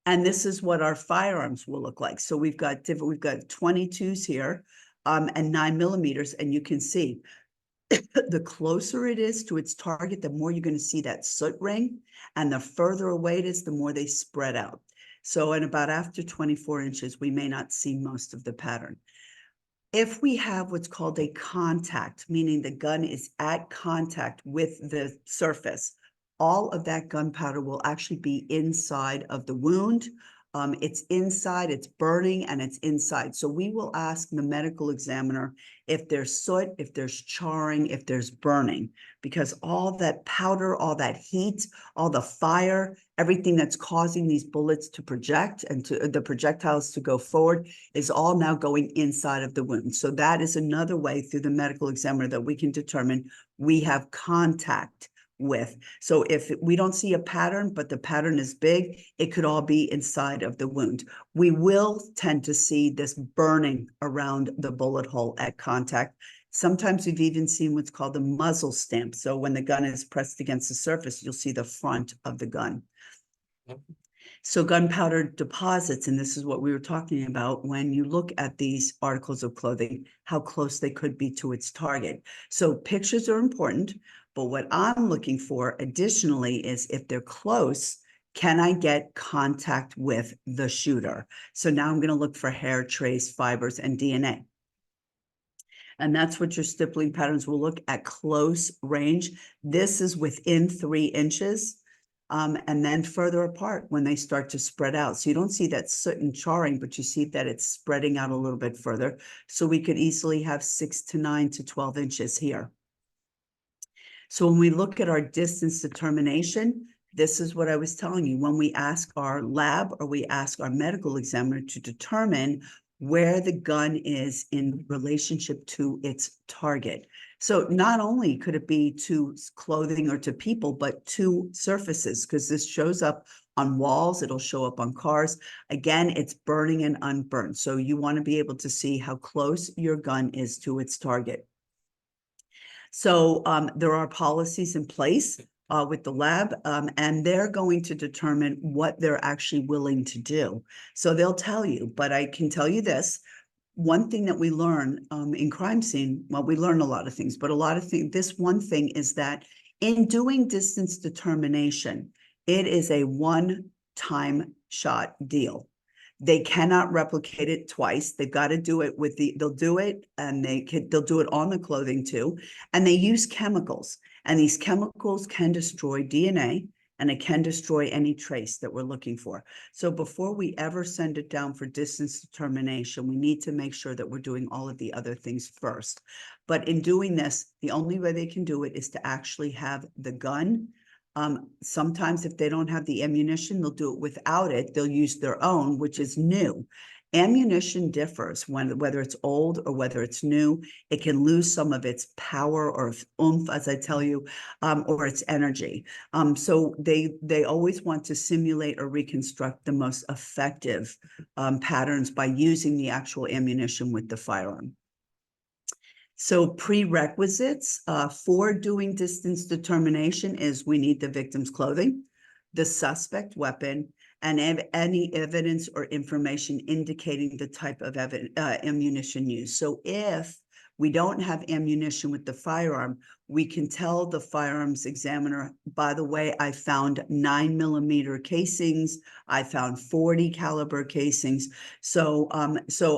And this is what our firearms will look like. So we've got 22s here and 9mm, and you can see the closer it is to its target, the more you're going to see that soot ring, and the further away it is, the more they spread out. So in about after 24 inches, we may not see most of the pattern. If we have what's called a contact, meaning the gun is at contact with the surface, all of that gunpowder will actually be inside of the wound It's inside, it's burning, and it's inside. So we will ask the medical examiner if there's soot, if there's charring, if there's burning, because all that powder, all that heat, all the fire, everything that's causing these bullets to project and to the projectiles to go forward is all now going inside of the wound. So that is another way through the medical examiner that we can determine we have contact with. So if we don't see a pattern, but the pattern is big, it could all be inside of the wound. We will tend to see this burning around the bullet hole at contact. Sometimes we've even seen what's called the muzzle stamp. So when the gun is pressed against the surface, you'll see the front of the gun. So gunpowder deposits, and this is what we were talking about when you look at these articles of clothing, how close they could be to its target. So pictures are important, but what I'm looking for additionally is if they're close, can I get contact with the shooter? So now I'm going to look for hair trace, fibers, and DNA. And that's what your stippling patterns will look at close range. This is within 3 inches. And then further apart when they start to spread out. So you don't see that soot and charring, but you see that it's spreading out a little bit further. So we could easily have 6 to 9 to 12 inches here. So when we look at our distance determination, this is what I was telling you. When we ask our lab or we ask our medical examiner to determine where the gun is in relationship to its target. So not only could it be to clothing or to people, but to surfaces, because this shows up on walls, it'll show up on cars. Again, it's burning and unburned. So you want to be able to see how close your gun is to its target. So there are policies in place with the lab, and they're going to determine what they're actually willing to do. So they'll tell you, but I can tell you this. One thing that we learn in crime scene, well, we learn a lot of things, but a lot of things, this one thing is that in doing distance determination, it is a one-time shot deal. They cannot replicate it twice. They've got to do it with they'll do it and they'll do it on the clothing too. And they use chemicals, and these chemicals can destroy DNA, and it can destroy any trace that we're looking for. So before we ever send it down for distance determination, we need to make sure that we're doing all of the other things first. But in doing this, the only way they can do it is to actually have the gun. Sometimes if they don't have the ammunition, they'll do it without it. They'll use their own, which is new. Ammunition differs whether it's old or whether it's new. It can lose some of its power or oomph, as I tell you, or its energy. So they always want to simulate or reconstruct the most effective patterns by using the actual ammunition with the firearm. So prerequisites for doing distance determination is we need the victim's clothing, the suspect weapon, and any evidence or information indicating the type of ammunition used. So if we don't have ammunition with the firearm, we can tell the firearms examiner, by the way, I found 9mm casings, I found 40 caliber casings. So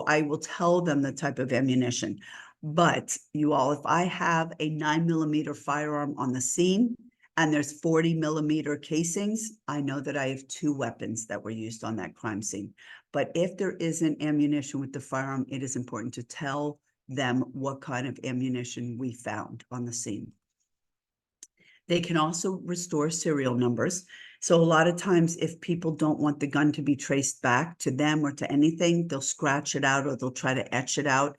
I will tell them the type of ammunition. But you all, if I have a 9mm firearm on the scene and there's 40mm casings, I know that I have 2 weapons that were used on that crime scene. But if there isn't ammunition with the firearm, it is important to tell them what kind of ammunition we found on the scene. They can also restore serial numbers. So a lot of times if people don't want the gun to be traced back to them or to anything, they'll scratch it out or they'll try to etch it out.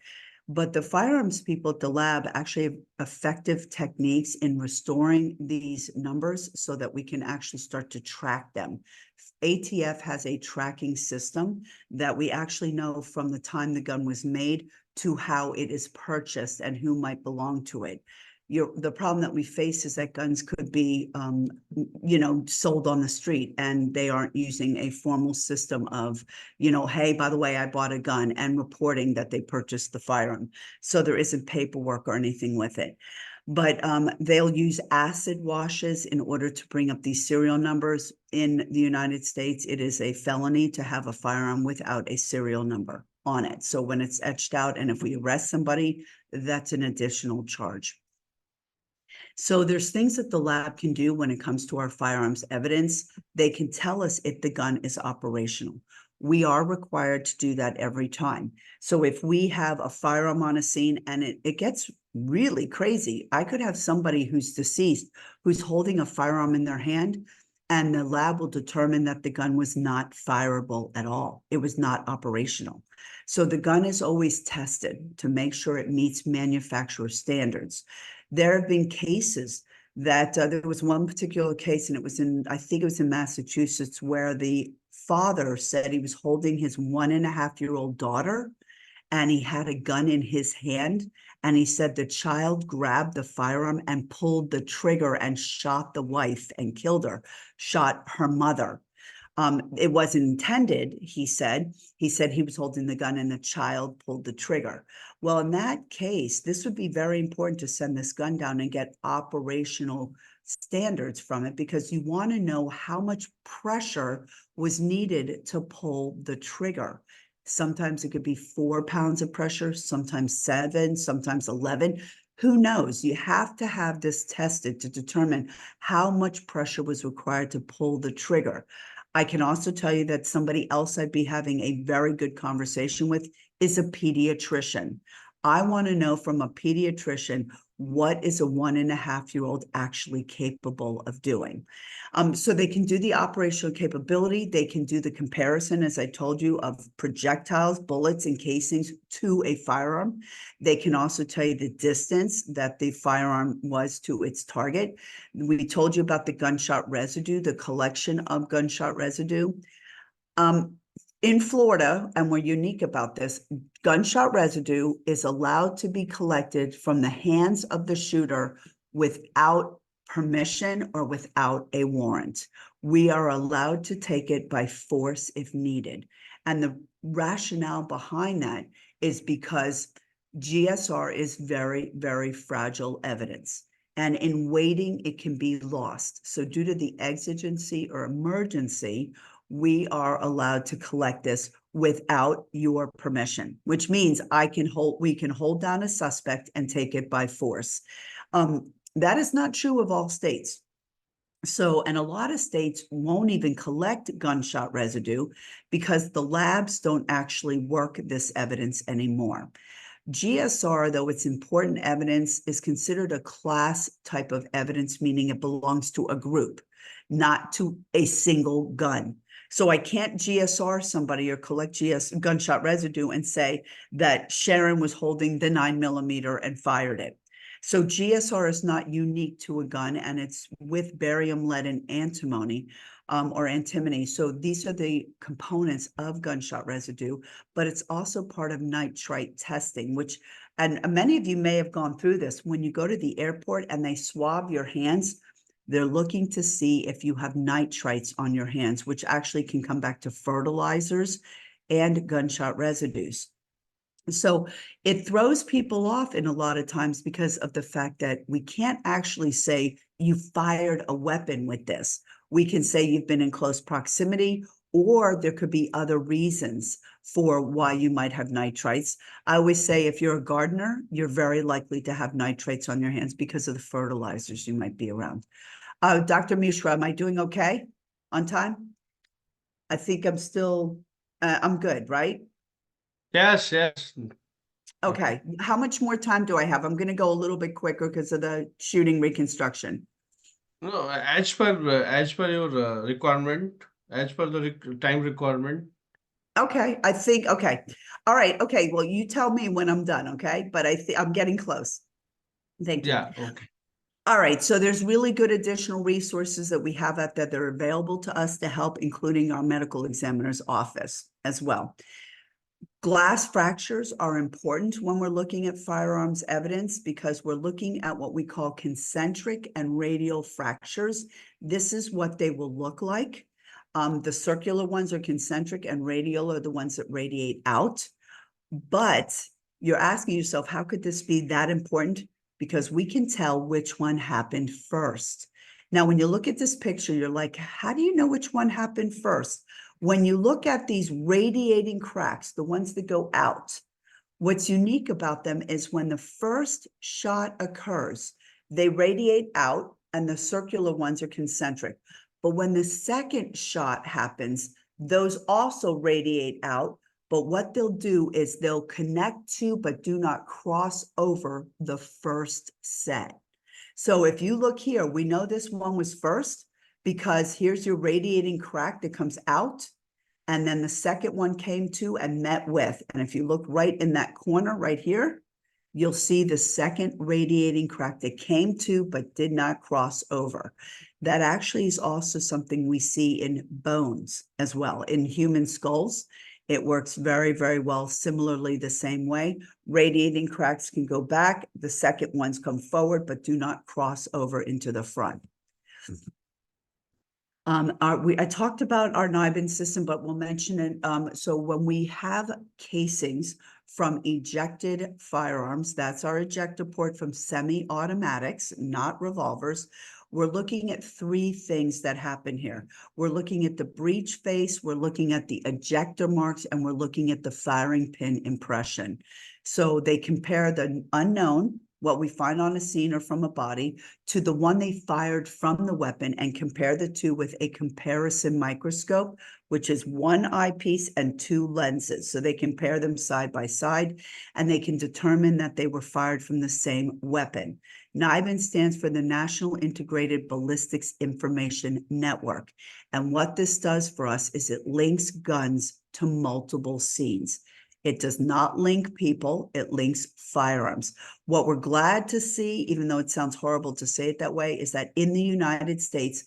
But the firearms people at the lab actually have effective techniques in restoring these numbers so that we can actually start to track them. ATF has a tracking system that we actually know from the time the gun was made to how it is purchased and who might belong to it. The problem that we face is that guns could be, sold on the street and they aren't using a formal system of, hey, by the way, I bought a gun, and reporting that they purchased the firearm. So there isn't paperwork or anything with it. But they'll use acid washes in order to bring up these serial numbers. In the United States, it is a felony to have a firearm without a serial number on it. So when it's etched out, and if we arrest somebody, that's an additional charge. So there's things that the lab can do when it comes to our firearms evidence. They can tell us if the gun is operational. We are required to do that every time. So if we have a firearm on a scene and it gets really crazy, I could have somebody who's deceased who's holding a firearm in their hand, and the lab will determine that the gun was not fireable at all. It was not operational. So the gun is always tested to make sure it meets manufacturer standards. There have been cases that there was one particular case, and it was I think it was in Massachusetts, where the father said he was holding his 1.5-year-old daughter, and he had a gun in his hand. And he said the child grabbed the firearm and pulled the trigger and shot the wife and killed her, shot her mother. It wasn't intended, he said. He said he was holding the gun and the child pulled the trigger. Well, in that case, this would be very important to send this gun down and get operational standards from it, because you want to know how much pressure was needed to pull the trigger. Sometimes it could be 4 pounds of pressure, sometimes 7, sometimes 11. Who knows? You have to have this tested to determine how much pressure was required to pull the trigger. I can also tell you that somebody else I'd be having a very good conversation with is a pediatrician. I want to know from a pediatrician, what is a 1.5-year-old actually capable of doing? So they can do the operational capability. They can do the comparison, as I told you, of projectiles, bullets, and casings to a firearm. They can also tell you the distance that the firearm was to its target. We told you about the gunshot residue, the collection of gunshot residue. In Florida, and we're unique about this, gunshot residue is allowed to be collected from the hands of the shooter without permission or without a warrant. We are allowed to take it by force if needed. And the rationale behind that is because GSR is very, very fragile evidence. And in waiting, it can be lost. So due to the exigency or emergency, we are allowed to collect this without your permission, which means we can hold down a suspect and take it by force. That is not true of all states. So, and a lot of states won't even collect gunshot residue because the labs don't actually work this evidence anymore. GSR, though it's important evidence, is considered a class type of evidence, meaning it belongs to a group, not to a single gun. So I can't GSR somebody or collect gunshot residue and say that Sharon was holding the 9mm and fired it. So GSR is not unique to a gun, and it's with barium, lead, and antimony, or antimony. So these are the components of gunshot residue, but it's also part of nitrite testing, which, and many of you may have gone through this. When you go to the airport and they swab your hands, they're looking to see if you have nitrites on your hands, which actually can come back to fertilizers and gunshot residues. So it throws people off in a lot of times because of the fact that we can't actually say you fired a weapon with this. We can say you've been in close proximity, or there could be other reasons for why you might have nitrites. I always say if you're a gardener, you're very likely to have nitrates on your hands because of the fertilizers you might be around. Dr. Mishra, am I doing okay on time? I think I'm still, I'm good, right? Yes, yes. Okay, how much more time do I have? I'm going to go a little bit quicker because of the shooting reconstruction. No, as per your requirement, as per the time requirement. Okay, I think, okay. All right, okay, well, you tell me when I'm done, okay? But I'm getting close. Thank you. Yeah, okay. All right, so there's really good additional resources that we have that are available to us to help, including our medical examiner's office as well. Glass fractures are important when we're looking at firearms evidence because we're looking at what we call concentric and radial fractures. This is what they will look like. The circular ones are concentric and radial are the ones that radiate out. But you're asking yourself, how could this be that important? Because we can tell which one happened first. Now, when you look at this picture, you're like, how do you know which one happened first? When you look at these radiating cracks, the ones that go out, what's unique about them is when the first shot occurs, They radiate out and the circular ones are concentric. But when the second shot happens, those also radiate out. But what they'll do is they'll connect to, but do not cross over the first set. So if you look here, we know this one was first because here's your radiating crack that comes out. And then the second one came to and met with. And if you look right in that corner right here, you'll see the second radiating crack that came to but did not cross over. That actually is also something we see in bones as well. In human skulls, it works very, very well. Similarly, the same way, radiating cracks can go back. The second ones come forward, but do not cross over into the front. I talked about our NIBIN system, but we'll mention it. So when we have casings from ejected firearms, that's our ejector port from semi-automatics, not revolvers. We're looking at three things that happen here. We're looking at the breech face, we're looking at the ejector marks, and we're looking at the firing pin impression. So they compare the unknown, what we find on a scene or from a body, to the one they fired from the weapon and compare the two with a comparison microscope, which is one eyepiece and two lenses. So they compare them side by side and they can determine that they were fired from the same weapon. NIBIN stands for the National Integrated Ballistics Information Network. And what this does for us is it links guns to multiple scenes. It does not link people, it links firearms. What we're glad to see, even though it sounds horrible to say it that way, is that in the United States,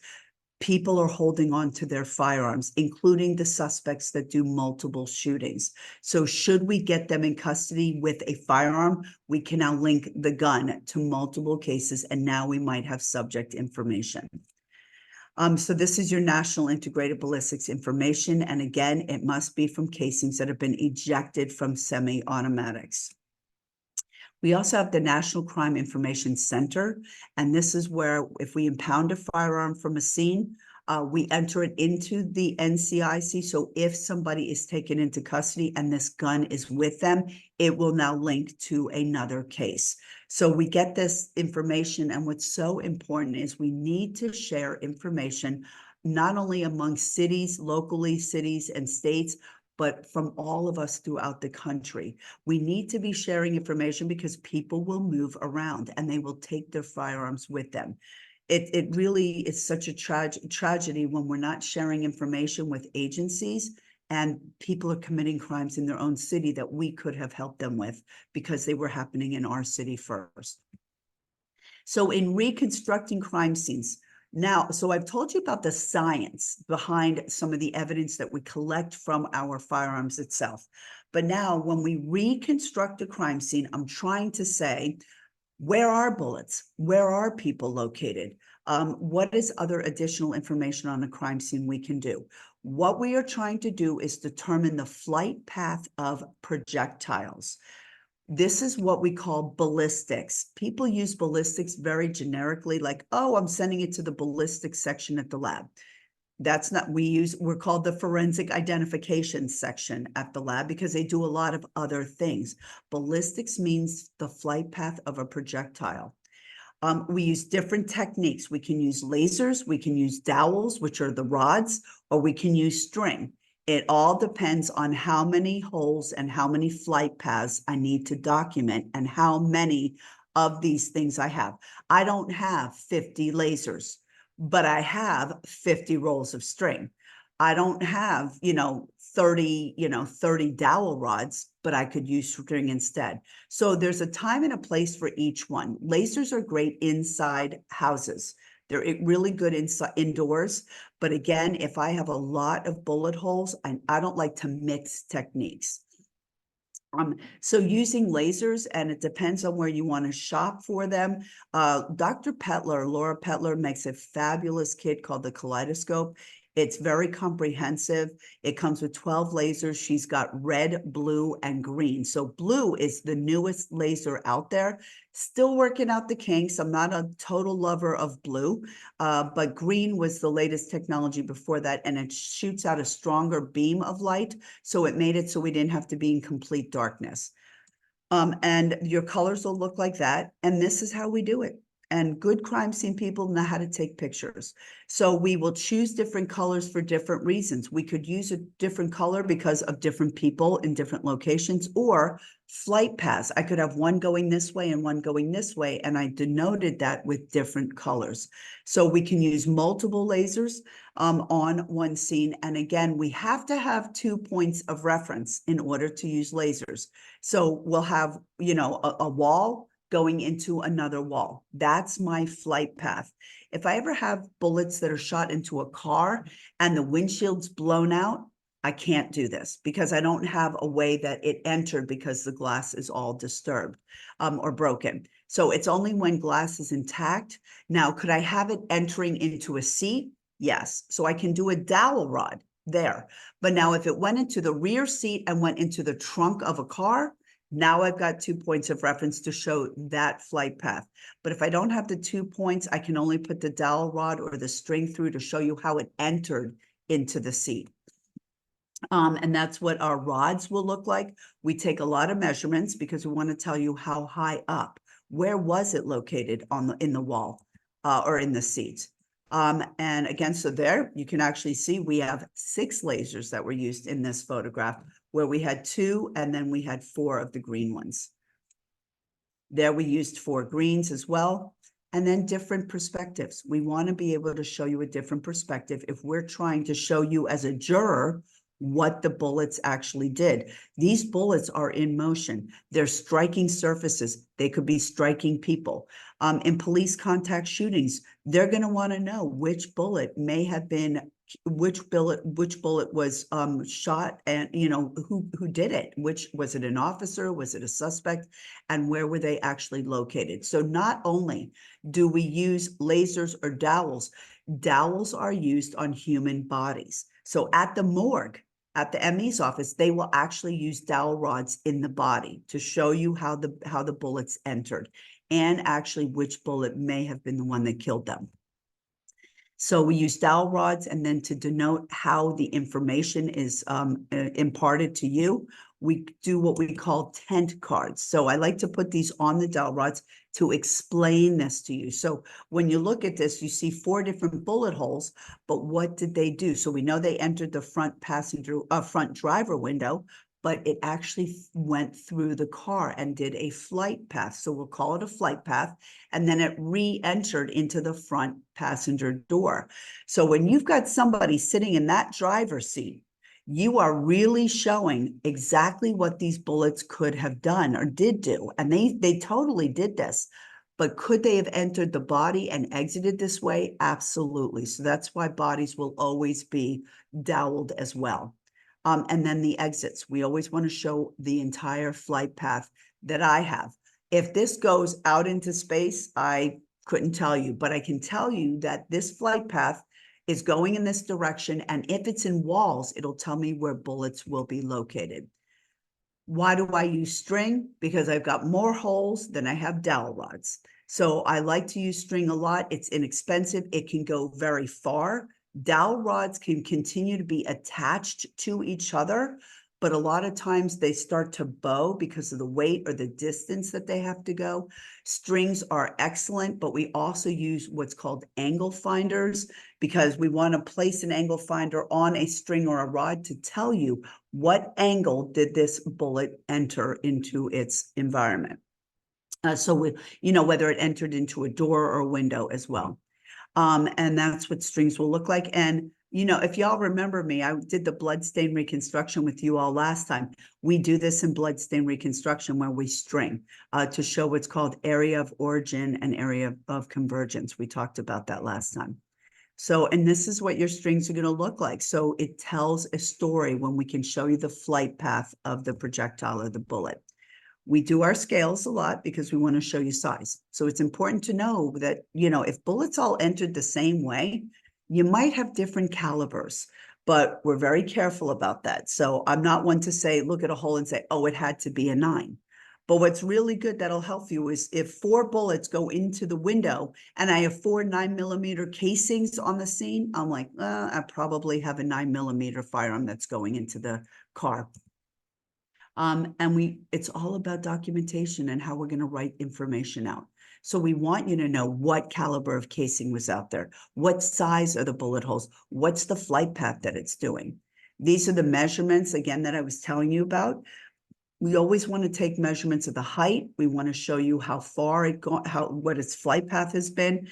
people are holding on to their firearms, including the suspects that do multiple shootings. So should we get them in custody with a firearm, we can now link the gun to multiple cases, and now we might have subject information. So this is your National Integrated Ballistics Information. And again, it must be from casings that have been ejected from semi-automatics. We also have the National Crime Information Center. And this is where if we impound a firearm from a scene, we enter it into the NCIC. So if somebody is taken into custody and this gun is with them, it will now link to another case. So we get this information, and what's so important is we need to share information not only among cities, locally, cities and states, but from all of us throughout the country. We need to be sharing information because people will move around and they will take their firearms with them. It really is such a tragedy when we're not sharing information with agencies and people are committing crimes in their own city that we could have helped them with because they were happening in our city first. So in reconstructing crime scenes, now, so I've told you about the science behind some of the evidence that we collect from our firearms itself. But now when we reconstruct a crime scene, I'm trying to say, where are bullets? Where are people located? What is other additional information on a crime scene we can do? What we are trying to do is determine the flight path of projectiles. This is what we call ballistics. People use ballistics very generically, like, oh, I'm sending it to the ballistics section at the lab. That's not, we're called the forensic identification section at the lab because they do a lot of other things. Ballistics means the flight path of a projectile. We use different techniques. We can use lasers, we can use dowels, which are the rods, or we can use string. It all depends on how many holes and how many flight paths I need to document and how many of these things I have. I don't have 50 lasers, but I have 50 rolls of string. I don't have, 30 dowel rods, but I could use string instead. So there's a time and a place for each one. Lasers are great inside houses. They're really good indoors. But again, if I have a lot of bullet holes, I don't like to mix techniques. So using lasers, and it depends on where you want to shop for them. Dr. Petler, Laura Petler, makes a fabulous kit called the Kaleidoscope. It's very comprehensive. It comes with 12 lasers. She's got red, blue, and green. So blue is the newest laser out there. Still working out the kinks. I'm not a total lover of blue, but green was the latest technology before that, and it shoots out a stronger beam of light. So it made it so we didn't have to be in complete darkness. And your colors will look like that. And this is how we do it. And good crime scene people know how to take pictures. So we will choose different colors for different reasons. We could use a different color because of different people in different locations, or flight paths. I could have one going this way and one going this way, and I denoted that with different colors. So we can use multiple lasers on one scene. And again, we have to have 2 points of reference in order to use lasers. So we'll have, a wall going into another wall. That's my flight path. If I ever have bullets that are shot into a car and the windshield's blown out, I can't do this because I don't have a way that it entered because the glass is all disturbed or broken. So it's only when glass is intact. Now, could I have it entering into a seat? Yes. So I can do a dowel rod there. But now if it went into the rear seat and went into the trunk of a car, now I've got 2 points of reference to show that flight path. But if I don't have the 2 points, I can only put the dowel rod or the string through to show you how it entered into the seat. And that's what our rods will look like. We take a lot of measurements because we want to tell you how high up, where was it located in the wall or in the seat. And again, so there you can actually see we have 6 lasers that were used in this photograph, where we had 2 and then we had 4 of the green ones. There we used 4 greens as well. And then different perspectives. We want to be able to show you a different perspective if we're trying to show you as a juror what the bullets actually did. These bullets are in motion. They're striking surfaces. They could be striking people. In police contact shootings, they're going to want to know which bullet may have been, which bullet was shot, and who did it. Which was it, an officer? Was it a suspect? And where were they actually located? So not only do we use lasers or dowels, dowels are used on human bodies. So at the morgue, at the ME's office, they will actually use dowel rods in the body to show you how the bullets entered, and actually which bullet may have been the one that killed them. So we use dowel rods, and then to denote how the information is imparted to you, we do what we call tent cards. So I like to put these on the dowel rods to explain this to you. So when you look at this, you see 4 different bullet holes, but what did they do? So we know they entered the front front driver window, but it actually went through the car and did a flight path. So we'll call it a flight path. And then it re-entered into the front passenger door. So when you've got somebody sitting in that driver's seat, you are really showing exactly what these bullets could have done or did do. And they totally did this. But could they have entered the body and exited this way? Absolutely. So that's why bodies will always be doweled as well. And then the exits. We always want to show the entire flight path that I have. If this goes out into space, I couldn't tell you, but I can tell you that this flight path is going in this direction. And if it's in walls, it'll tell me where bullets will be located. Why do I use string? Because I've got more holes than I have dowel rods. So I like to use string a lot. It's inexpensive. It can go very far. Dowel rods can continue to be attached to each other, but a lot of times they start to bow because of the weight or the distance that they have to go. Strings are excellent, but we also use what's called angle finders because we want to place an angle finder on a string or a rod to tell you what angle did this bullet enter into its environment. So whether it entered into a door or a window as well. And that's what strings will look like. And, if y'all remember me, I did the bloodstain reconstruction with you all last time. We do this in bloodstain reconstruction where we string to show what's called area of origin and area of convergence. We talked about that last time. So, and this is what your strings are going to look like. So it tells a story when we can show you the flight path of the projectile or the bullet. We do our scales a lot because we want to show you size. So it's important to know that, if bullets all entered the same way, you might have different calibers, but we're very careful about that. So I'm not one to say, look at a hole and say, oh, it had to be a 9. But what's really good that'll help you is if 4 bullets go into the window and I have 4 9mm casings on the scene, I'm like, I probably have a 9mm firearm that's going into the car. And it's all about documentation and how we're going to write information out. So we want you to know what caliber of casing was out there, what size are the bullet holes, what's the flight path that it's doing. These are the measurements, again, that I was telling you about. We always want to take measurements of the height. We want to show you how far what its flight path has been,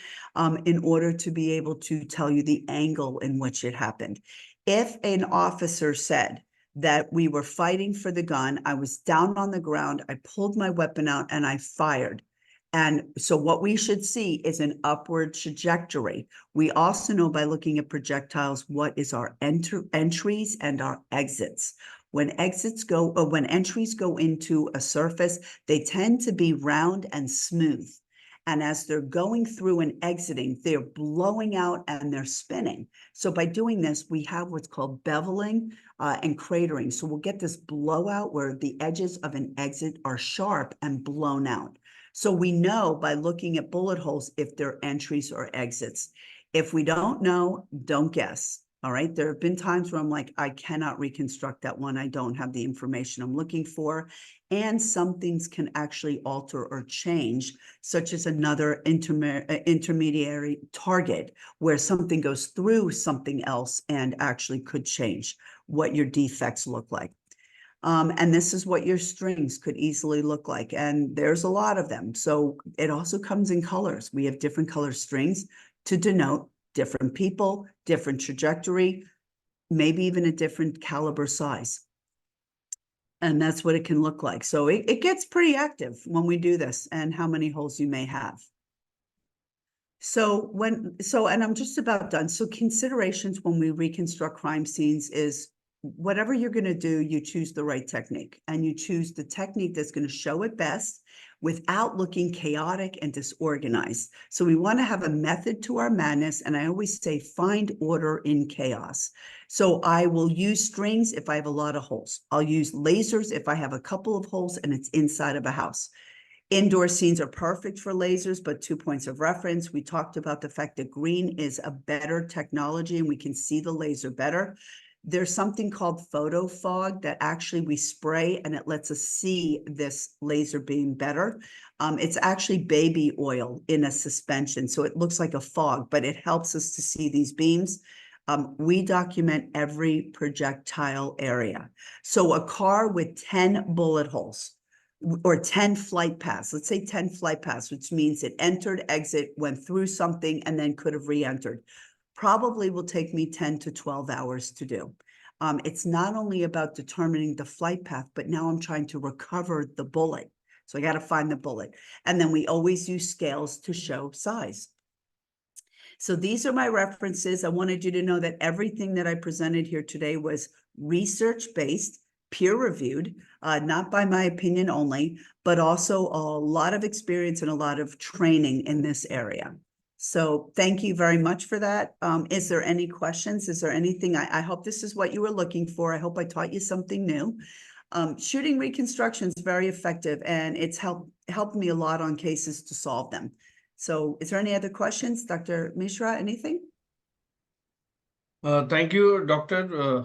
in order to be able to tell you the angle in which it happened. If an officer said that we were fighting for the gun, I was down on the ground, I pulled my weapon out and I fired. And so what we should see is an upward trajectory. We also know by looking at projectiles, what is our entries and our exits. When entries go into a surface, they tend to be round and smooth. And as they're going through and exiting, they're blowing out and they're spinning. So by doing this, we have what's called beveling and cratering. So we'll get this blowout where the edges of an exit are sharp and blown out. So we know by looking at bullet holes if they're entries or exits. If we don't know, don't guess. All right. There have been times where I'm like, I cannot reconstruct that one. I don't have the information I'm looking for. And some things can actually alter or change, such as another intermediary target where something goes through something else and actually could change what your defects look like. And this is what your strings could easily look like. And there's a lot of them. So it also comes in colors. We have different color strings to denote different people, different trajectory, maybe even a different caliber size. And that's what it can look like. So it gets pretty active when we do this and how many holes you may have. And I'm just about done. So considerations when we reconstruct crime scenes is whatever you're going to do, you choose the right technique and you choose the technique that's going to show it best without looking chaotic and disorganized. So we want to have a method to our madness. And I always say, find order in chaos. So I will use strings if I have a lot of holes. I'll use lasers if I have a couple of holes and it's inside of a house. Indoor scenes are perfect for lasers, but 2 points of reference. We talked about the fact that green is a better technology and we can see the laser better. There's something called photo fog that actually we spray and it lets us see this laser beam better. It's actually baby oil in a suspension. So it looks like a fog, but it helps us to see these beams. We document every projectile area. So a car with 10 bullet holes or 10 flight paths, let's say 10 flight paths, which means it entered, exit, went through something, and then could have re-entered. Probably will take me 10 to 12 hours to do. It's not only about determining the flight path, but now I'm trying to recover the bullet. So I got to find the bullet. And then we always use scales to show size. So these are my references. I wanted you to know that everything that I presented here today was research-based, peer-reviewed, not by my opinion only, but also a lot of experience and a lot of training in this area. So thank you very much for that. Is there any questions? Is there anything? I hope this is what you were looking for. I hope I taught you something new. Shooting reconstruction is very effective and it's helped me a lot on cases to solve them. So is there any other questions? Dr. Mishra, anything? Thank you, Doctor.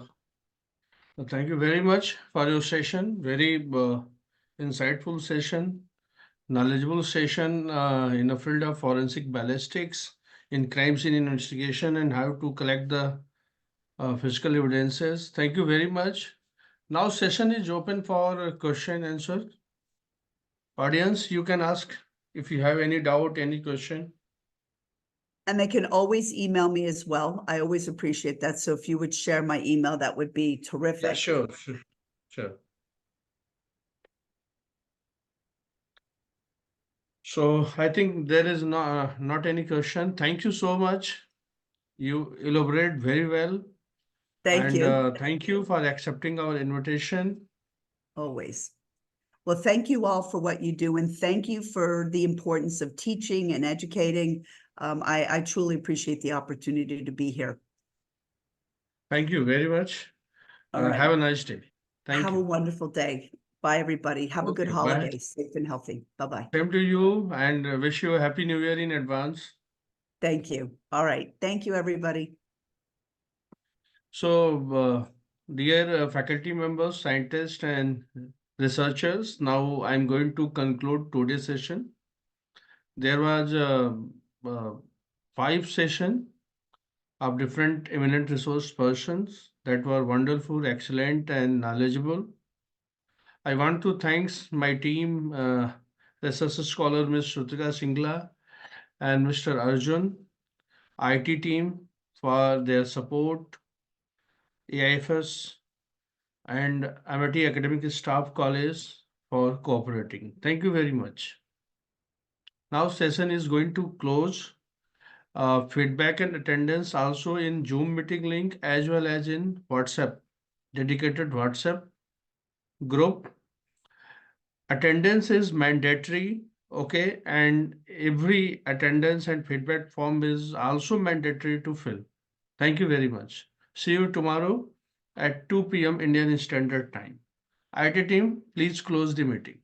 Thank you very much for your session. Very insightful session. Knowledgeable session in the field of forensic ballistics in crime scene investigation and how to collect the physical evidences. Thank you very much. Now session is open for question and answer. Audience, you can ask if you have any doubt, any question. And they can always email me as well. I always appreciate that. So if you would share my email, that would be terrific. Yeah, sure. So I think there is not any question. Thank you so much. You elaborate very well. Thank you. Thank you for accepting our invitation. Always. Well, thank you all for what you do. And thank you for the importance of teaching and educating. I truly appreciate the opportunity to be here. Thank you very much. All right. Have a nice day. Thank Have you. a wonderful day. Bye, everybody. Have a good Okay, holiday. bye. Safe and healthy. Bye-bye. Same to you and wish you a happy new year in advance. Thank you. All right. Thank you, everybody. So, dear faculty members, scientists, and researchers, now I'm going to conclude today's session. There was 5 session of different eminent resource persons that were wonderful, excellent, and knowledgeable. I want to thanks my team, research scholar Ms. Shrutika Singla and Mr. Arjun, IT team for their support, AIFS and Amity Academic Staff College for cooperating. Thank you very much. Now session is going to close. Feedback and attendance also in Zoom meeting link as well as in WhatsApp, dedicated WhatsApp group. Attendance is mandatory, okay, and every attendance and feedback form is also mandatory to fill. Thank you very much. See you tomorrow at 2 p.m. Indian Standard Time. IT team, please close the meeting.